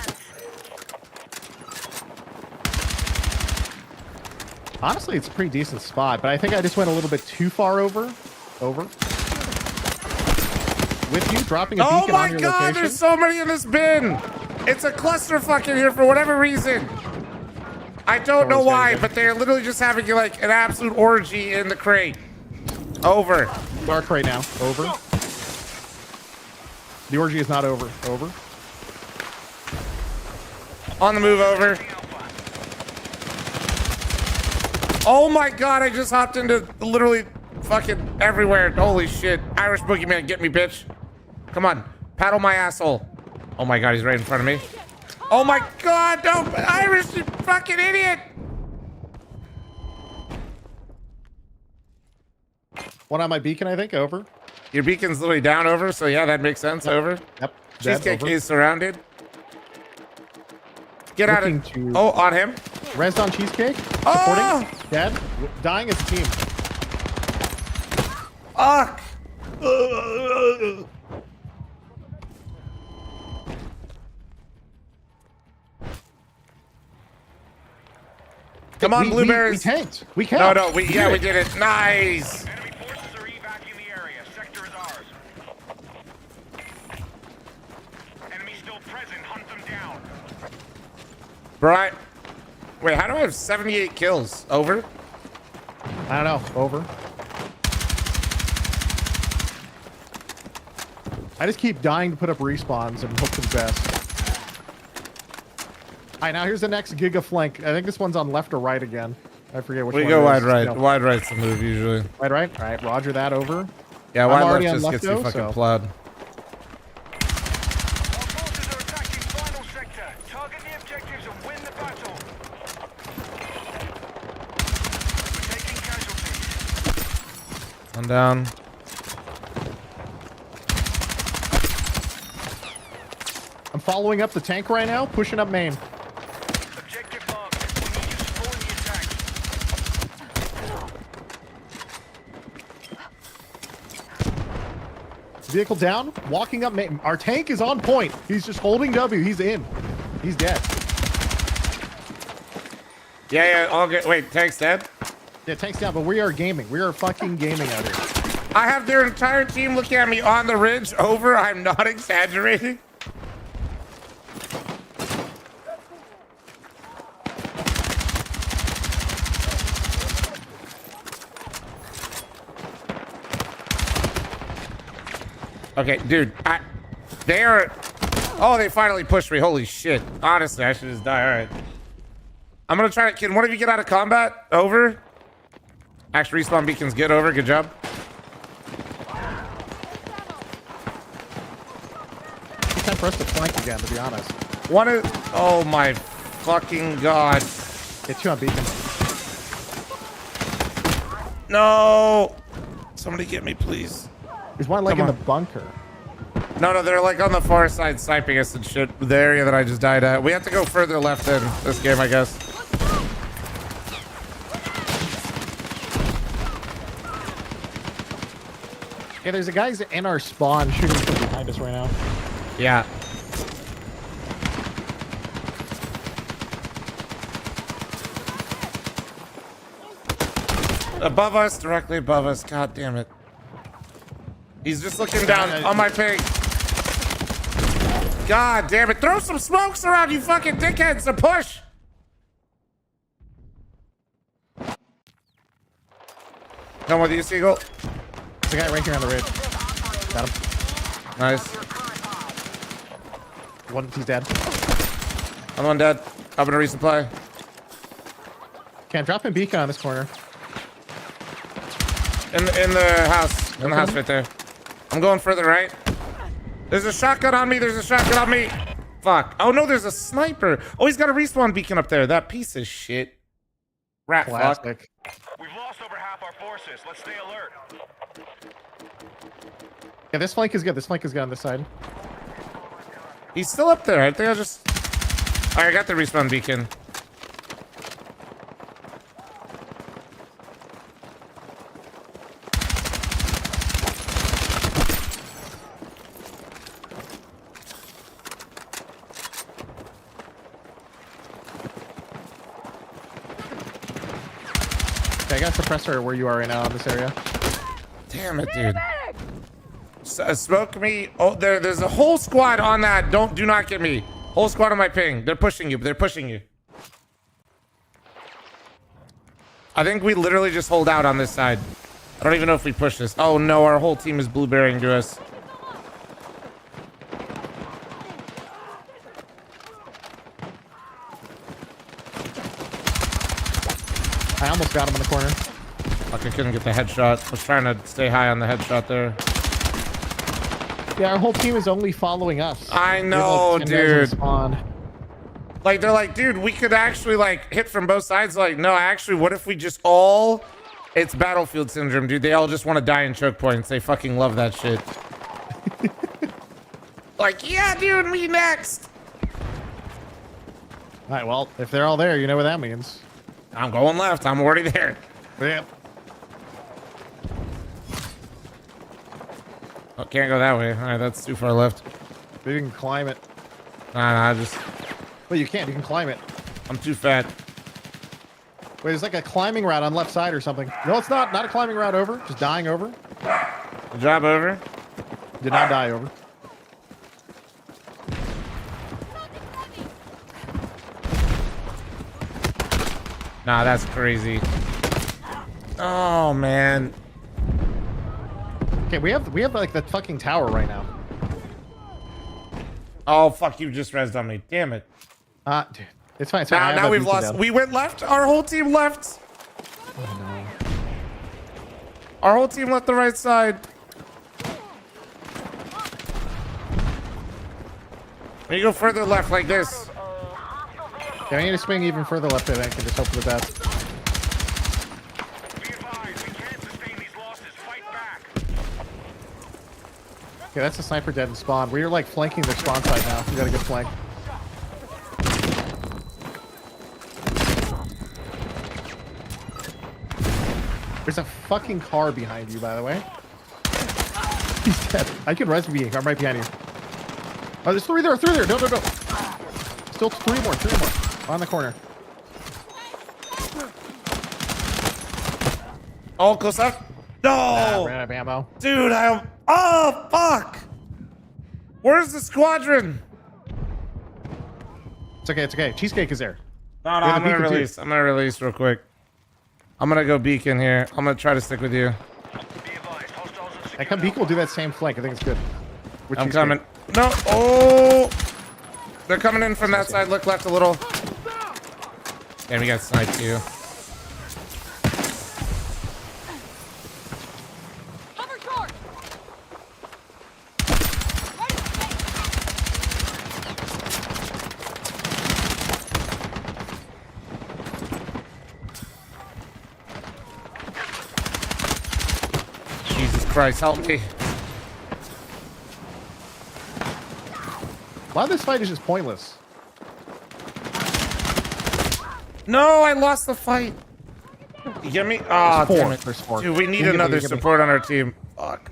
Honestly, it's a pretty decent spot, but I think I just went a little bit too far over. Over. With you, dropping a beacon on your god, location. there's so many in this bin. It's a clusterfuck in here for whatever reason. I don't know why, but they're literally just having like an absolute orgy in the crate. Over. Dark right now. Over. The orgy is not over. Over. On the move, over. Oh my god, I just hopped into literally fucking everywhere. Holy shit. Irish boogeyman, get me, bitch. Come on. Paddle my asshole. Oh my god, he's right in front of me. Oh my god, no, Irish, you fucking idiot. One on my beacon, I think. Over. Your beacon's literally down, over, so yeah, that makes sense, over. Yep. Cheesecake over. is surrounded. Get out of... Looking to- Oh, on him. Res on Cheesecake. Oh! Supporting. Dead. Dying as a team. Fuck! Come on, blueberries. We tanked. We No, capped. no, we did it. Nice. Enemy forces are evacuating the area. Sector is ours. Enemy still present. Hunt them down. Right. Wait, how do I have 78 kills? Over? I don't know. Over. I just keep dying to put up respawns and hope for the best. All right, now here's the next Giga flank. I think this one's on left or right again. I forget which one. We go it wide is. right. No. Wide right's the move usually. Wide right? All right, roger that, over. Yeah, I'm wide already left on just gets you lefto, fucking so- plowed. Our forces are attacking final sector. Target the objectives and win the battle. We're taking casualties. One down. I'm following up the tank right now, pushing up main. Objective marked. We need you supporting the attack. Vehicle down, walking up main. Our tank is on point. He's just holding W. He's in. He's dead. Yeah, all good. Wait, tank's dead? Yeah, tank's down, but we are gaming. We are fucking gaming out here. I have their entire team looking at me on the ridge over. I'm not exaggerating. Okay, dude, they are... Oh, they finally pushed me. Holy shit. Honestly, I should just die. All right. I'm going to try to... Can one of you get out of combat? Over. Actually, respawn beacons. Get over. Good job. It's time for us to flank again, to be honest. One is... Oh, my fucking God. Get two on beacon. No. Somebody get me, please. There's one like in the bunker. No, they're like on the far side sniping us and shit. The area that I just died at. We have to go further left in this game, I guess. Yeah, there's a guy's in our spawn shooting from behind us right now. Yeah. Above us, directly above us. God damn it. He's just looking down on my ping. God damn it. Throw some smokes around, you fucking dickheads, to push. Come with you, Seagull. There's a guy right here on the ridge. Got him. Nice. One, he's dead. I'm one dead. I'm gonna resupply. Can't drop in beacon on this corner. In the house. In the house right there. I'm going further right. There's a shotgun on me. There's a shotgun on me. Fuck. Oh no, there's a sniper. Oh, he's got a respawn beacon up there. That piece of shit. Rat fuck. We've lost over half our forces. Let's stay alert. Yeah, this flank is good. This flank is good on this side. He's still up there. I think I just... Alright, I got the respawn beacon. Okay, I got a suppressor where you are right now in this area. Damn it, dude. Smoke me. Oh, there's a whole squad on that. Do not get me. Whole squad on my ping. They're pushing you. They're pushing you. I think we literally just hold out on this side. I don't even know if we push this. Oh no, our whole team is blueberrying to us. I almost got him in the corner. Fuck, I couldn't get the headshot. I was trying to stay high on the headshot there. Yeah, our whole team is only following us. I know, dude. Spawn. Like, they're like, dude, we could actually, like, hit from both sides. Like, no, actually, what if we just all... It's Battlefield syndrome, dude. They all just want to die in choke points. They fucking love that shit. Like, yeah, dude, me next. All right, well, if they're all there, you know what that means. I'm going left. I'm already there. Yep. Oh, can't go that way. All right, that's too far left. But you can climb it. Nah, just... Well, you can't. You can climb it. I'm too fat. Wait, there's like a climbing route on left side or something. No, it's not. Not a climbing route over. Just dying over. Good job, over. Did not die over. Nah, that's crazy. Oh, man. Okay, we have like the fucking tower right now. Oh, fuck, you just rezzed on me. Damn it. Dude. It's fine. It's fine. Now we've lost. We went left. Our whole team left. Oh, no. Our whole team left the right side. When you go further left like this. Yeah, I need to swing even further left, I think, and just hope for the best. Okay, that's a sniper dead in spawn. We're like flanking their spawn side now. We got a good flank. There's a fucking car behind you, by the way. He's dead. I can res me. I'm right behind you. Oh, there's three there. Three there. No. Still three more. On the corner. Oh, close up. No! Ran out of ammo. Dude, oh, fuck! Where's the squadron? It's okay, it's okay. Cheesecake is there. No, We have I'm a gonna beacon too. release. I'm gonna release real quick. I'm gonna go beacon here. I'm gonna try to stick with you. And come beacon will do that same flank. I think it's good. With I'm Cheesecake. coming. No. Oh! They're coming in from that side. Look left a little. Damn, we got sniped too. Jesus Christ, help me. A lot of this fight is just pointless. No, I lost the fight. You get me? Oh, damn it. Dude, we need another support on our team. Fuck.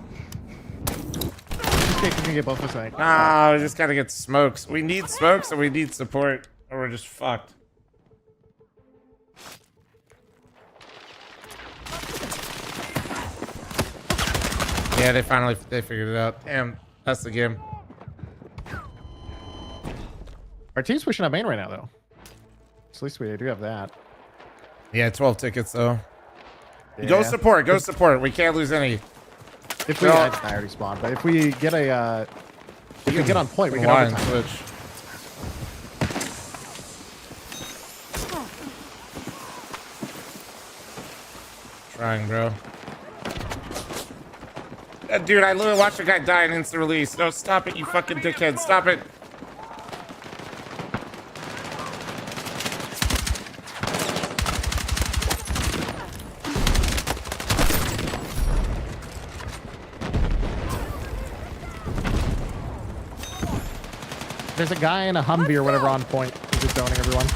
Cheesecake can get both of us, I think. Nah, we just gotta get smokes. We need smokes and we need support, or we're just fucked. Yeah, they figured it out. Damn, that's the game. Our team's pushing up main right now, though. So at least we do have that. Yeah, 12 tickets though. Yeah. Go support, go support. We can't lose any. If we, I already spawned, but if we get a, if we get on point, we can line overtime. switch. Trying, bro. Dude, I literally watched a guy die in instant release. No, stop it, you fucking dickhead. Stop it. There's a guy in a Humvee or whatever on point. He's just zoning everyone.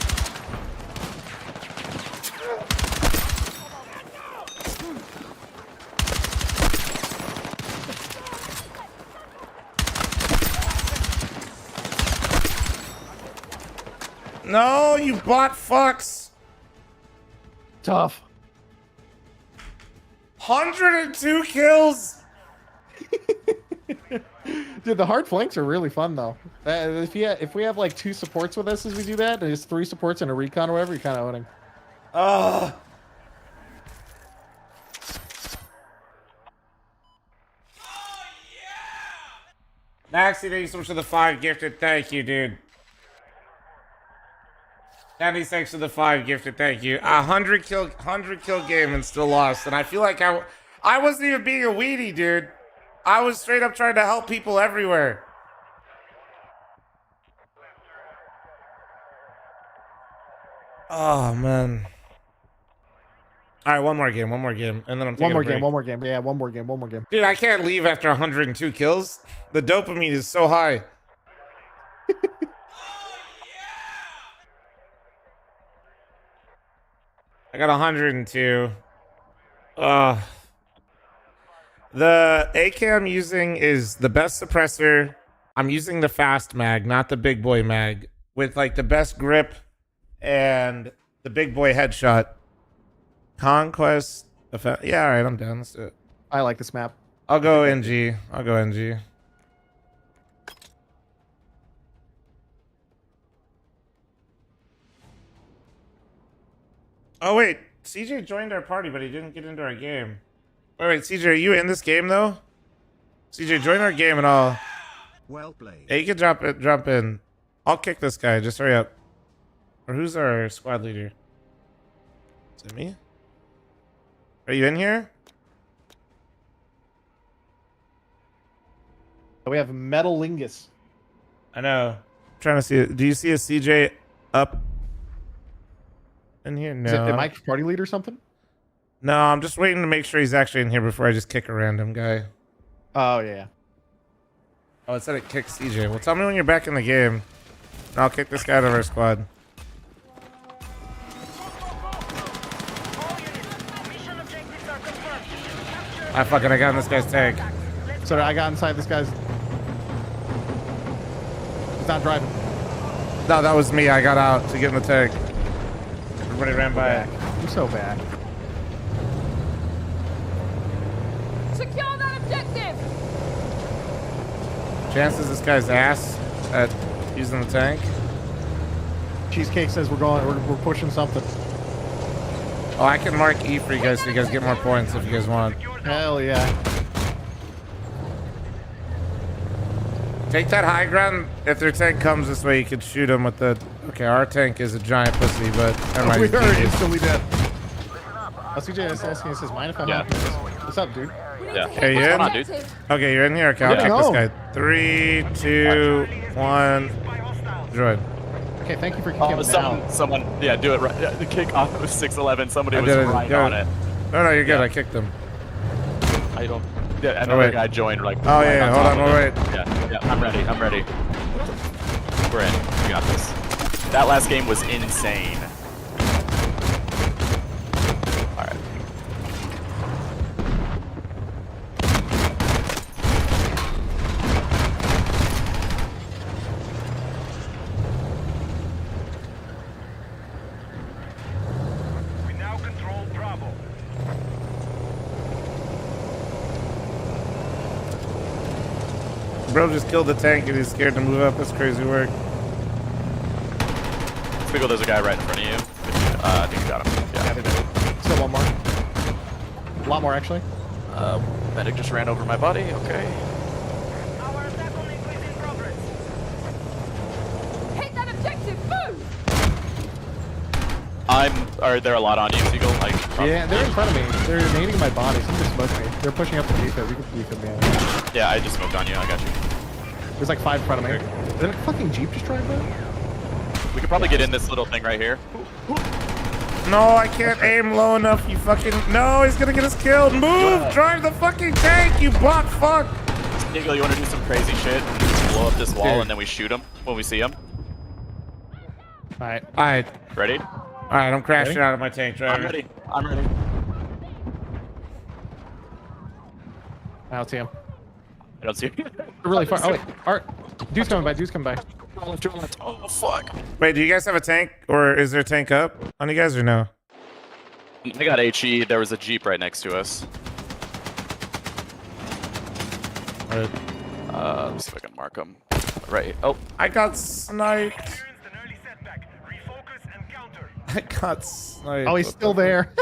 No, you bot fucks. Tough. 102 kills. Dude, the hard flanks are really fun though. If we have like 2 supports with us as we do that, and there's 3 supports and a recon or whatever, you're kind of owning. Maxie, thank you so much for the 5 gifted. Thank you, dude. 96 for the 5 gifted. Thank you. 100 kill game and still lost. And I feel like I wasn't even being a weenie, dude. I was straight up trying to help people everywhere. Oh man. All right, one more game, and then I'm taking a break. one more game. Yeah, one more game. Dude, I can't leave after 102 kills. The dopamine is so high. I got 102. The AK I'm using is the best suppressor. I'm using the fast mag, not the big boy mag, with like the best grip and the big boy headshot. Conquest. Yeah, all right, I'm down. Let's do it. I like this map. I'll go NG. Oh, wait. CJ joined our party, but he didn't get into our game. Wait, CJ, are you in this game, though? CJ, join our game and I'll... Well played. Hey, you can drop in. I'll kick this guy. Just hurry up. Or who's our squad leader? Is it me? Are you in here? We have Metal Lingus. I know. I'm trying to see it. Do you see a CJ up in here? No. Am I party lead or something? No, I'm just waiting to make sure he's actually in here before I just kick a random guy. Oh, yeah. Oh, it said it kicked CJ. Well, tell me when you're back in the game. And I'll kick this guy out of our squad. I got in this guy's tank. Sorry, I got inside this guy's... He's not driving. No, that was me. I got out to get in the tank. Everybody ran by it. You're so bad. Chances this guy's ass at using the tank. Cheesecake says we're pushing something. Oh, I can mark E for you guys so you guys get more points if you guys want. Hell yeah. Take that high ground. If their tank comes this way, you can shoot them with the... Okay, our tank is a giant pussy, but... We are instantly dead. CJ is asking, he says, mind if I'm not this way? What's up, dude? Yeah. Hey, you in? on, dude? Okay, you're in here? Okay, I'll kick this guy. 3, 2, 1... Droid. Okay, thank you for kicking him now. Someone, yeah, do it right. Yeah, the kick off was 611. Somebody was right Go. on it. No, you're good. I kicked him. I don't. Yeah, another guy joined like. Oh yeah, hold on, wait. Yeah, I'm ready. We're in. We got this. That last game was insane. All right. Bro just killed the tank and he's scared to move up. That's crazy work. Squiggle, there's a guy right in front of you. I think you got him. Yeah. Still one more. A lot more, actually. Medic just ran over my body. Okay. Hit that objective, move! Are there a lot on you, Seagull? Like, yeah, they're in front of me. They're nading my body. Someone just smoked me. They're pushing up the Jeep. We could beef them, man. Yeah, I just smoked on you. I got you. There's like 5 in front of me. Did a fucking Jeep just drive by? We could probably get in this little thing right here. No, I can't aim low enough. You fucking... No, he's gonna get us killed. Move! Drive the fucking tank, you bot fuck! Seagull, you want to do some crazy shit? Blow up this wall and then we shoot him when we see him? Alright. Alright. Ready? Alright, I'm crashing out of my tank, driver. I'm ready. I don't see him. I don't see him. They're really far. Oh, wait. Art. Dude's coming by. Dude's coming by. Oh, fuck. Wait, do you guys have a tank? Or is there a tank up on you guys or no? I got HE. There was a Jeep right next to us. Alright. Let's see if I can mark him. Right. Oh. I got sniped. I got sniped. Oh, he's still there.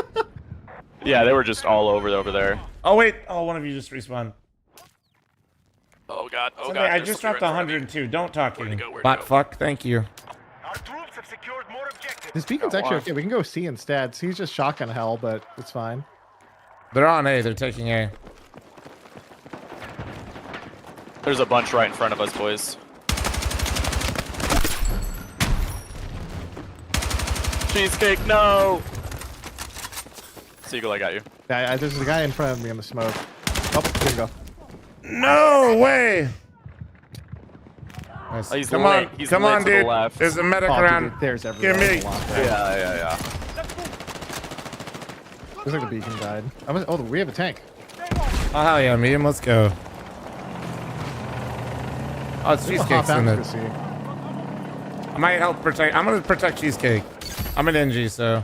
Yeah, they were just all over there. Oh, wait. Oh, one of you just respawned. Oh, God. Oh, Sunday, God. I just dropped 102. Don't talk to me. Bot fuck. Thank you. This beacon's actually okay. We can go C instead. C's just shotgun hell, but it's fine. They're on A. They're taking A. There's a bunch right in front of us, boys. Cheesecake, no! Seagull, I got you. Yeah, there's a guy in front of me in the smoke. Oh, here we go. No way! Nice. Oh, he's come lit. on, He's come lit on, to the dude. left. There's a medic Oh, dude, around. there's Give everyone. me. Yeah. Looks like the beacon died. Oh, we have a tank. Oh, hell yeah, medium. Let's go. Oh, it's Cheesecake's in it. I might help protect. I'm gonna protect Cheesecake. I'm an NG, so.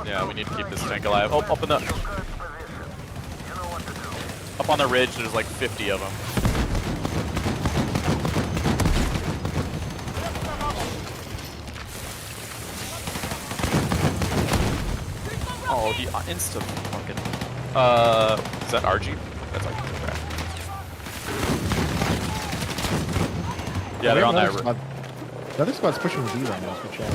Yeah, we need to keep this tank alive. Oh, up on the ridge, there's like 50 of them. Oh, he insta fucking. Is that RG? That's RG. Yeah, they're on that. The other squad's pushing B right now. For sure.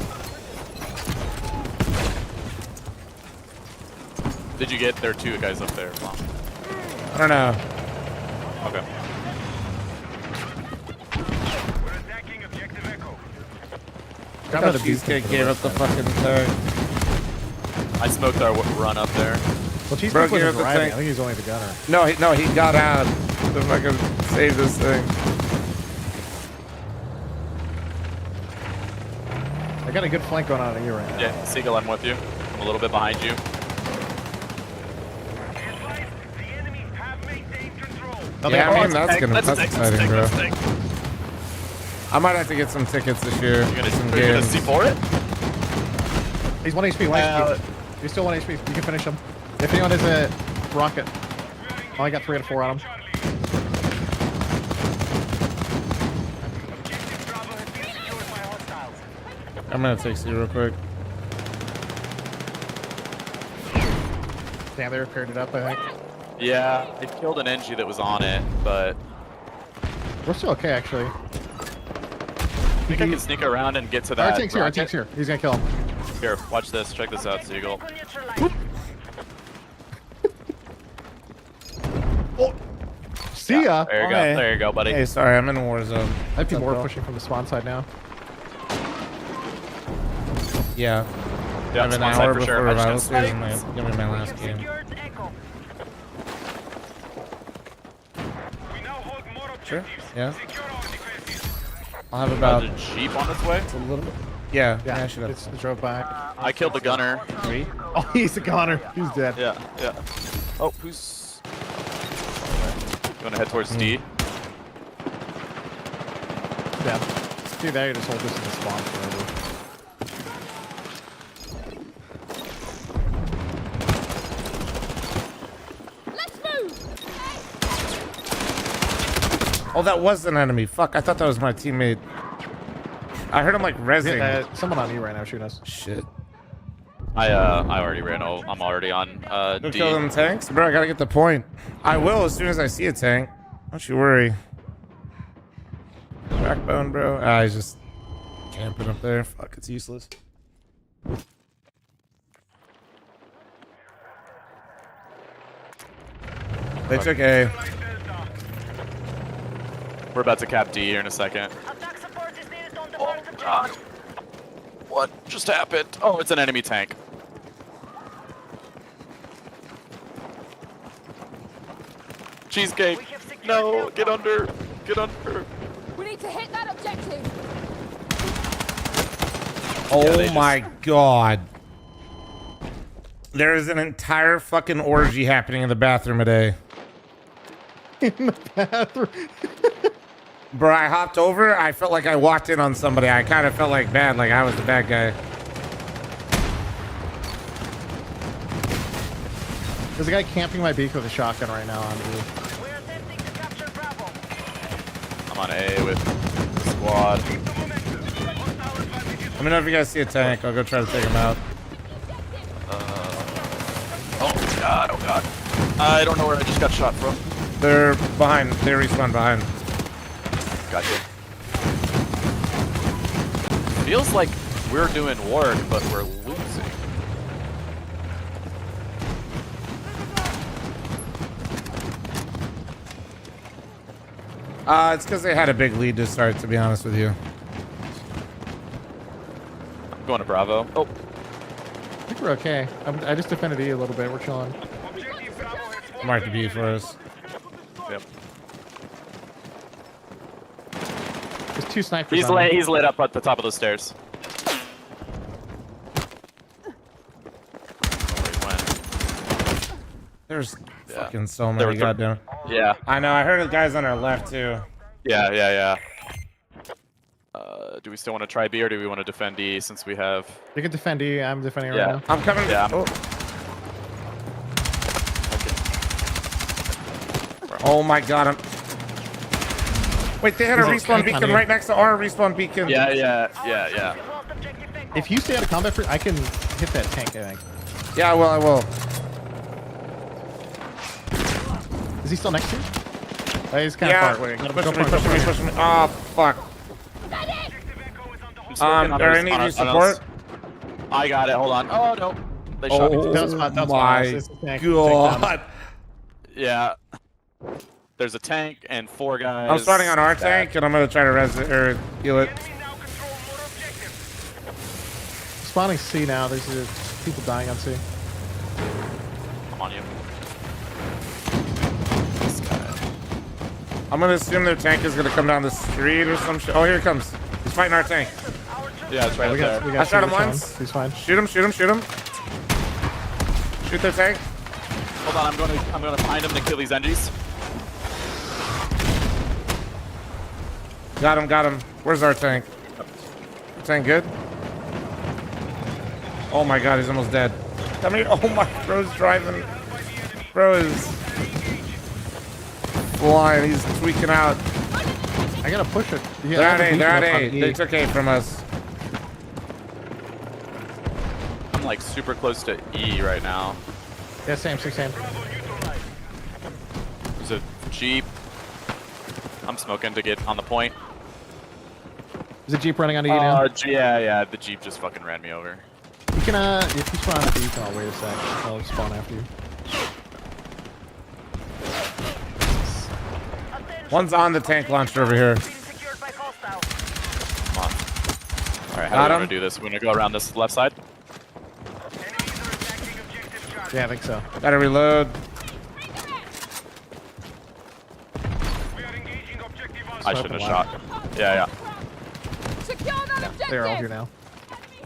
Did you get there? 2 guys up there? Mom. I don't know. Okay. Got the Cheesecake gave up the fucking third. I smoked our run up there. Well, Cheesecake wasn't driving. I think he's only the gunner. No, he got out to fucking save this thing. I got a good flank going on at you right now. Yeah, Seagull, I'm with you. I'm a little bit behind you. Oh, yeah, I mean, that's exciting, bro. I might have to get some tickets this year. You're gonna see for it? He's 1 HP, 1 HP. He's still 1 HP. You can finish him. If anyone has a rocket. Oh, I got 3 out of 4 on him. I'm gonna take C real quick. Damn, they repaired it up, I think. Yeah, they killed an NG that was on it, but We're still okay, actually. I think I can sneak around and get to that. Our tank's here, our tank's here. He's gonna kill him. Here, watch this. Check this out, Seagull. See ya. There you go. There you go, buddy. Hey, sorry, I'm in a war zone. I have people more pushing from the spawn side now. Yeah. Yeah, I have an spawn side hour for before sure. revival series and give me my last game. Sure. Yeah. I'll have about. Is a Jeep on its way? It's a little bit. Yeah. Yeah, I should have. it drove by. I killed the gunner. Oh, he's the gunner. He's dead. Yeah, yeah. Oh, who's... You want to head towards D? Yeah. See there, you just hold this in the spawn forever. Oh, that was an enemy. Fuck, I thought that was my teammate. I heard him like rezzing. Someone on you right now shooting us. Shit. I already ran. Oh, I'm already on Go D. kill them tanks? Bro, I gotta get the point. I will as soon as I see a tank. Don't you worry. Backbone, bro. Ah, he's just camping up there. Fuck, it's useless. They took A. We're about to cap D here in a second. Oh, God. What just happened? Oh, it's an enemy tank. Cheesecake. No, get under. Get under. We need to hit that objective. Oh my god. There is an entire fucking orgy happening in the bathroom today. In the bathroom. Bro, I hopped over. I felt like I walked in on somebody. I kind of felt like bad, like I was the bad guy. There's a guy camping my beak with a shotgun right now on me. I'm on A with the squad. Let me know if you guys see a tank. I'll go try to take him out. Oh god, oh god. I don't know where I just got shot from. They're behind. They respawn behind. Gotcha. Feels like we're doing work, but we're losing. It's because they had a big lead to start, to be honest with you. I'm going to Bravo. Oh. I think we're okay. I just defended E a little bit. We're chilling. Mark the B for us. Yep. There's 2 snipers. He's lit up at the top of the stairs. There's fucking so many goddamn. Yeah. I know. I heard the guys on our left too. Yeah, yeah, yeah. Do we still want to try B or do we want to defend D since we have... You can defend E. I'm defending Yeah. right now. I'm coming. Yeah. Oh my god. Wait, they had a respawn beacon right next to our respawn beacon. Yeah, yeah, yeah, yeah. If you stay out of combat, I can hit that tank, I think. Yeah, I will. I will. Is he still next to you? He's kind Yeah. of far away. Push me. Oh, fuck. Are any of you support? I got it. Hold on. Oh, no. They shot me. My god. Yeah. There's a tank and 4 guys. I'm starting on our tank, and I'm going to try to res it or heal it. Spawning C now. There's people dying on C. I'm on you. I'm going to assume their tank is going to come down the street or some shit. Oh, here it comes. He's fighting our tank. Yeah, it's right up there. I shot him once. He's fine. Shoot him. Shoot their tank. Hold on, I'm gonna find him to kill these NGs. Got him. Where's our tank? Tank good? Oh my god, he's almost dead. Come here. Oh my, bro's driving. Bro is flying. He's tweaking out. I gotta push it. Yeah, They're at A. They're at A. They took A from us. I'm like super close to E right now. Yeah, same. There's a Jeep. I'm smoking to get on the point. Is a Jeep running onto you now? Yeah, the Jeep just fucking ran me over. You can, if you spawn on the Jeep, I'll wait a sec. I'll spawn after you. One's on the tank launcher over here. Come on. Alright, how do we want to do this? We're gonna go around this left side? Yeah, I think so. Gotta reload. I shouldn't have shot. Yeah. Secure that objective. They're all here now.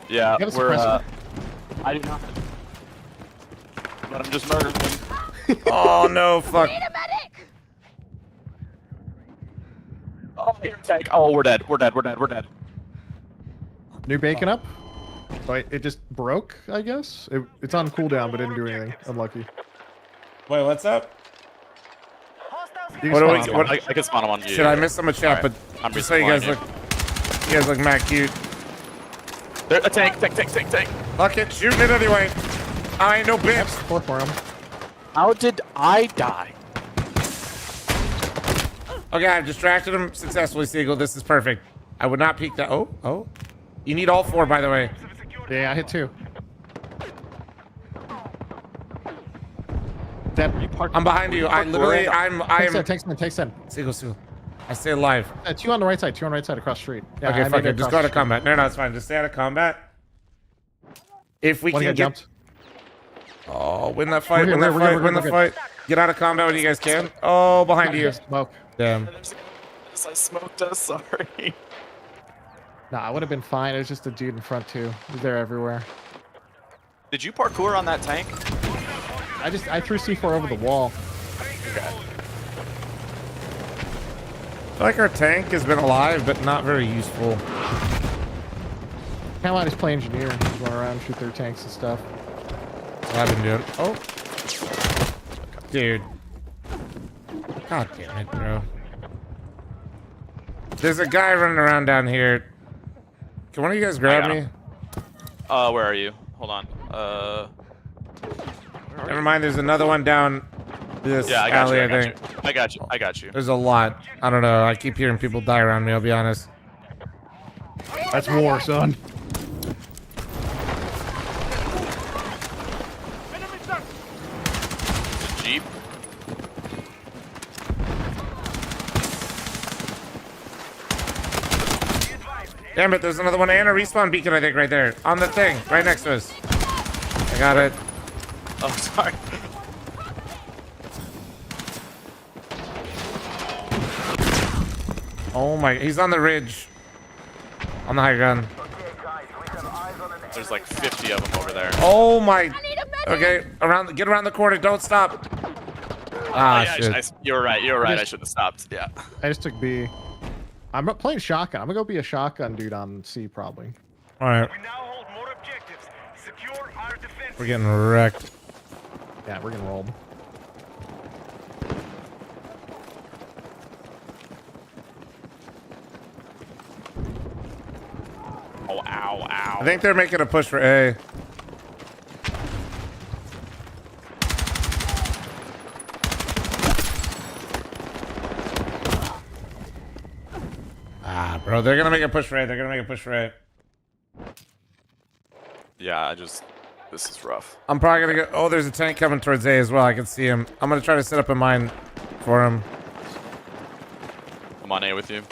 Yeah, You have a we're, suppressor? I do not. But I'm just murdering them. Oh no, fuck. Need a medic. Oh, here, tank. Oh, we're dead. We're dead. New bacon up? Wait, it just broke, I guess? It's on cooldown, but didn't do anything. Unlucky. Wait, what's up? You What do can we? spawn What, I can spawn them on you. Shit, I missed some of chat, Alright, but I'm just so you guys look, mad cute. There's a tank. Fuck it, shooting it anyway. I ain't no bitch. Fourth for him. How did I die? Okay, I've distracted him successfully, Siegel. This is perfect. I would not peek that. Oh. You need all 4, by the way. Yeah, I hit 2. Dead. I'm behind you. I literally, Takes 10. Siegel. I stay alive. 2 on the right side. 2 on the right side across the street. Yeah, Okay, I fuck made it. Just across go out the of combat. No, it's fine. Just stay out of combat. If we One can guy get... jumped. Oh, win that fight. We're Win good, that we're fight. good, Win we're the good. fight. Get out of combat when you guys can. Oh, behind you. Smoke. Damn. I smoked us. Sorry. Nah, I would have been fine. It was just a dude in front too. They're everywhere. Did you parkour on that tank? I threw C4 over the wall. Okay. I feel like our tank has been alive, but not very useful. Kind of like just play engineer. Just run around, shoot their tanks and stuff. That's what I've been doing. Oh. Dude. God damn it, bro. There's a guy running around down here. Can one of you guys grab me? Where are you? Hold on. Never mind, there's another one down this alley, I think. I got you. There's a lot. I don't know. I keep hearing people die around me, I'll be honest. That's war, son. Jeep. Damn it, there's another one and a respawn beacon, I think, right there. On the thing, right next to us. I got it. Oh, sorry. Oh my, he's on the ridge. On the high ground. There's like 50 of them over there. Oh my. Okay, get around the corner, don't stop. Ah, yeah, shit. You're right. I should have stopped. Yeah. I just took B. I'm playing shotgun. I'm gonna go be a shotgun dude on C probably. All right. We're getting wrecked. Yeah, we're getting rolled. Oh, ow. I think they're making a push for A. Ah, bro, they're gonna make a push for A. Yeah, this is rough. I'm probably gonna go. Oh, there's a tank coming towards A as well. I can see him. I'm gonna try to set up a mine for him. I'm on A with you.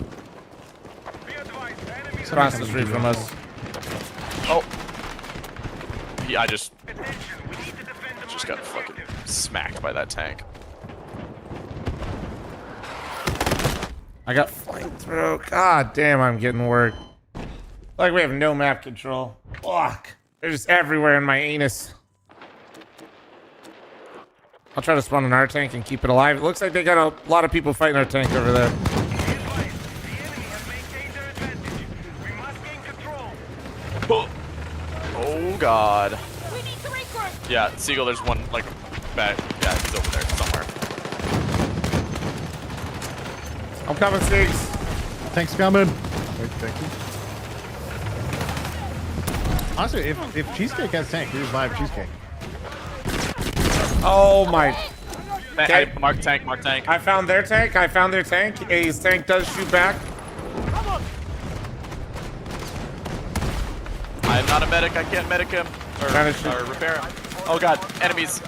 Across the street from us. Oh. I just got fucking smacked by that tank. I got flanked through. God damn, I'm getting worked. Like we have no map control. Fuck. They're just everywhere in my anus. I'll try to spawn an our tank and keep it alive. It looks like they got a lot of people fighting our tank over there. Oh God. We need to regroup. Yeah, Seagull, there's one, like, back. Yeah, he's over there somewhere. I'm coming, Six. Tank's coming. Wait, thank you. Honestly, if Cheesecake has tank, we just buy Cheesecake. Oh my. Hey, mark tank, mark tank. I found their tank. I found their tank. His tank does shoot back. I'm not a medic. I can't medic him. Or repair him. Oh god, enemies.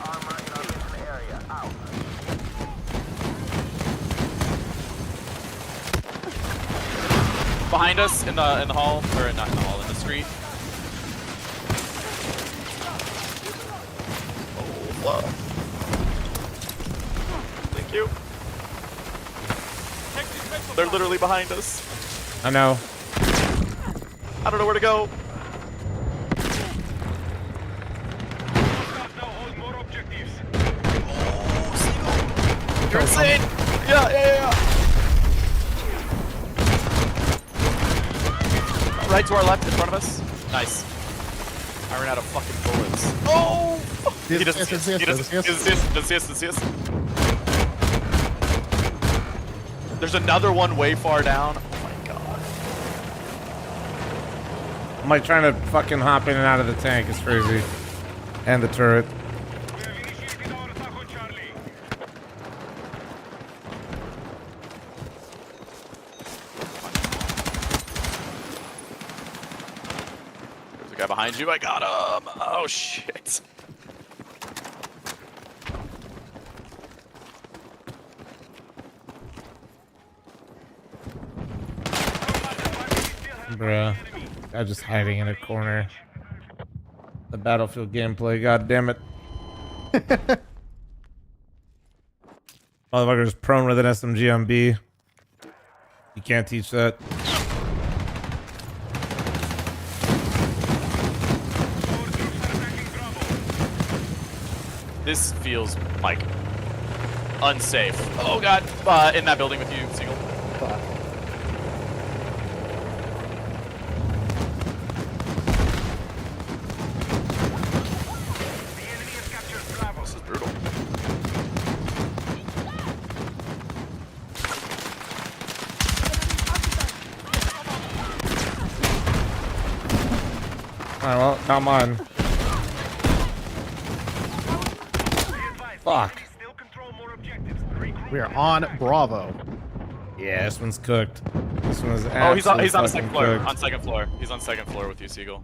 Behind us in the hall, or not in the hall, in the street. Oh, whoa. Thank you. They're literally behind us. I know. I don't know where to go. You're insane! Yeah. Right to our left, in front of us. Nice. I ran out of fucking bullets. Oh! He doesn't see us. He doesn't see us. There's another one way far down. Oh my god. I'm like trying to fucking hop in and out of the tank. It's crazy. And the turret. There's a guy behind you. I got him. Oh shit. Bruh. Guy just hiding in a corner. The Battlefield gameplay, god damn it. Motherfucker's prone with an SMG on B. You can't teach that. This feels like unsafe. Oh god, in that building with you, Seagull. This is brutal. Alright, well, come on. Fuck. We are on Bravo. Yeah, this one's cooked. This one's Oh, he's on the absolutely second fucking floor. cooked. On second floor. He's on second floor with you, Seagull.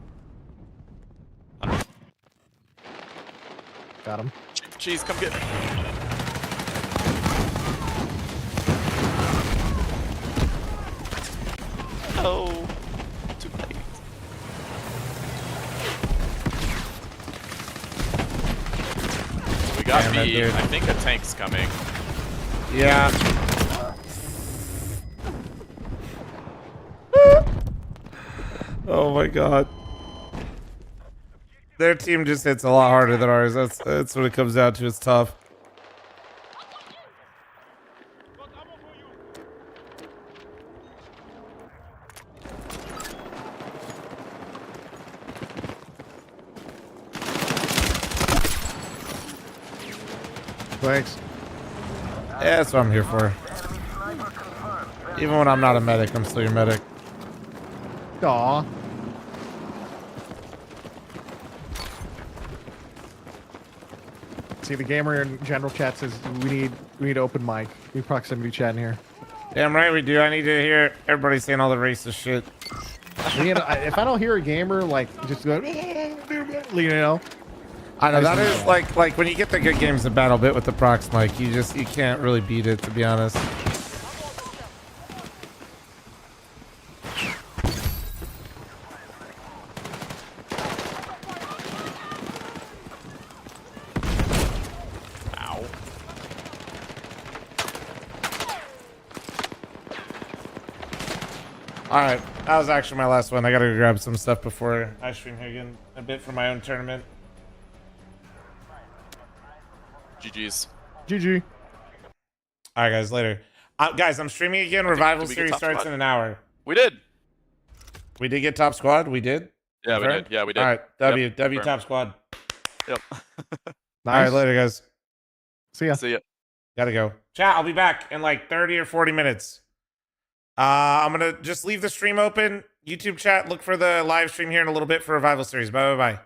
Got him. Cheese, come get me. Oh, too late. We got Damn it, B. dude. I think a tank's coming. Yeah. Oh my god. Their team just hits a lot harder than ours. That's what it comes down to. It's tough. Thanks. Yeah, that's what I'm here for. Even when I'm not a medic, I'm still your medic. Aw. See, the gamer in general chat says we need open mic. We need proximity chat in here. Damn right we do. I need to hear everybody saying all the racist shit. You know, if I don't hear a gamer like just go, you know. I know that is like when you get the good games of Battle Bit with the prox mic, you can't really beat it, to be honest. Ow. Alright, that was actually my last one. I gotta go grab some stuff before I stream here again a bit for my own tournament. GG's. GG. Alright guys, later. Guys, I'm streaming again. Revival did we get series top starts squad? in an hour. We did. We did get top squad? We did? Yeah, we Confirmed? did. Yeah, we did. Alright, Yep, W confirmed. top squad. Yep. All right, later, guys. See ya. See ya. Gotta go. Chat, I'll be back in like 30 or 40 minutes. I'm going to just leave the stream open. YouTube chat, look for the live stream here in a little bit for Revival Series. Bye, bye, bye.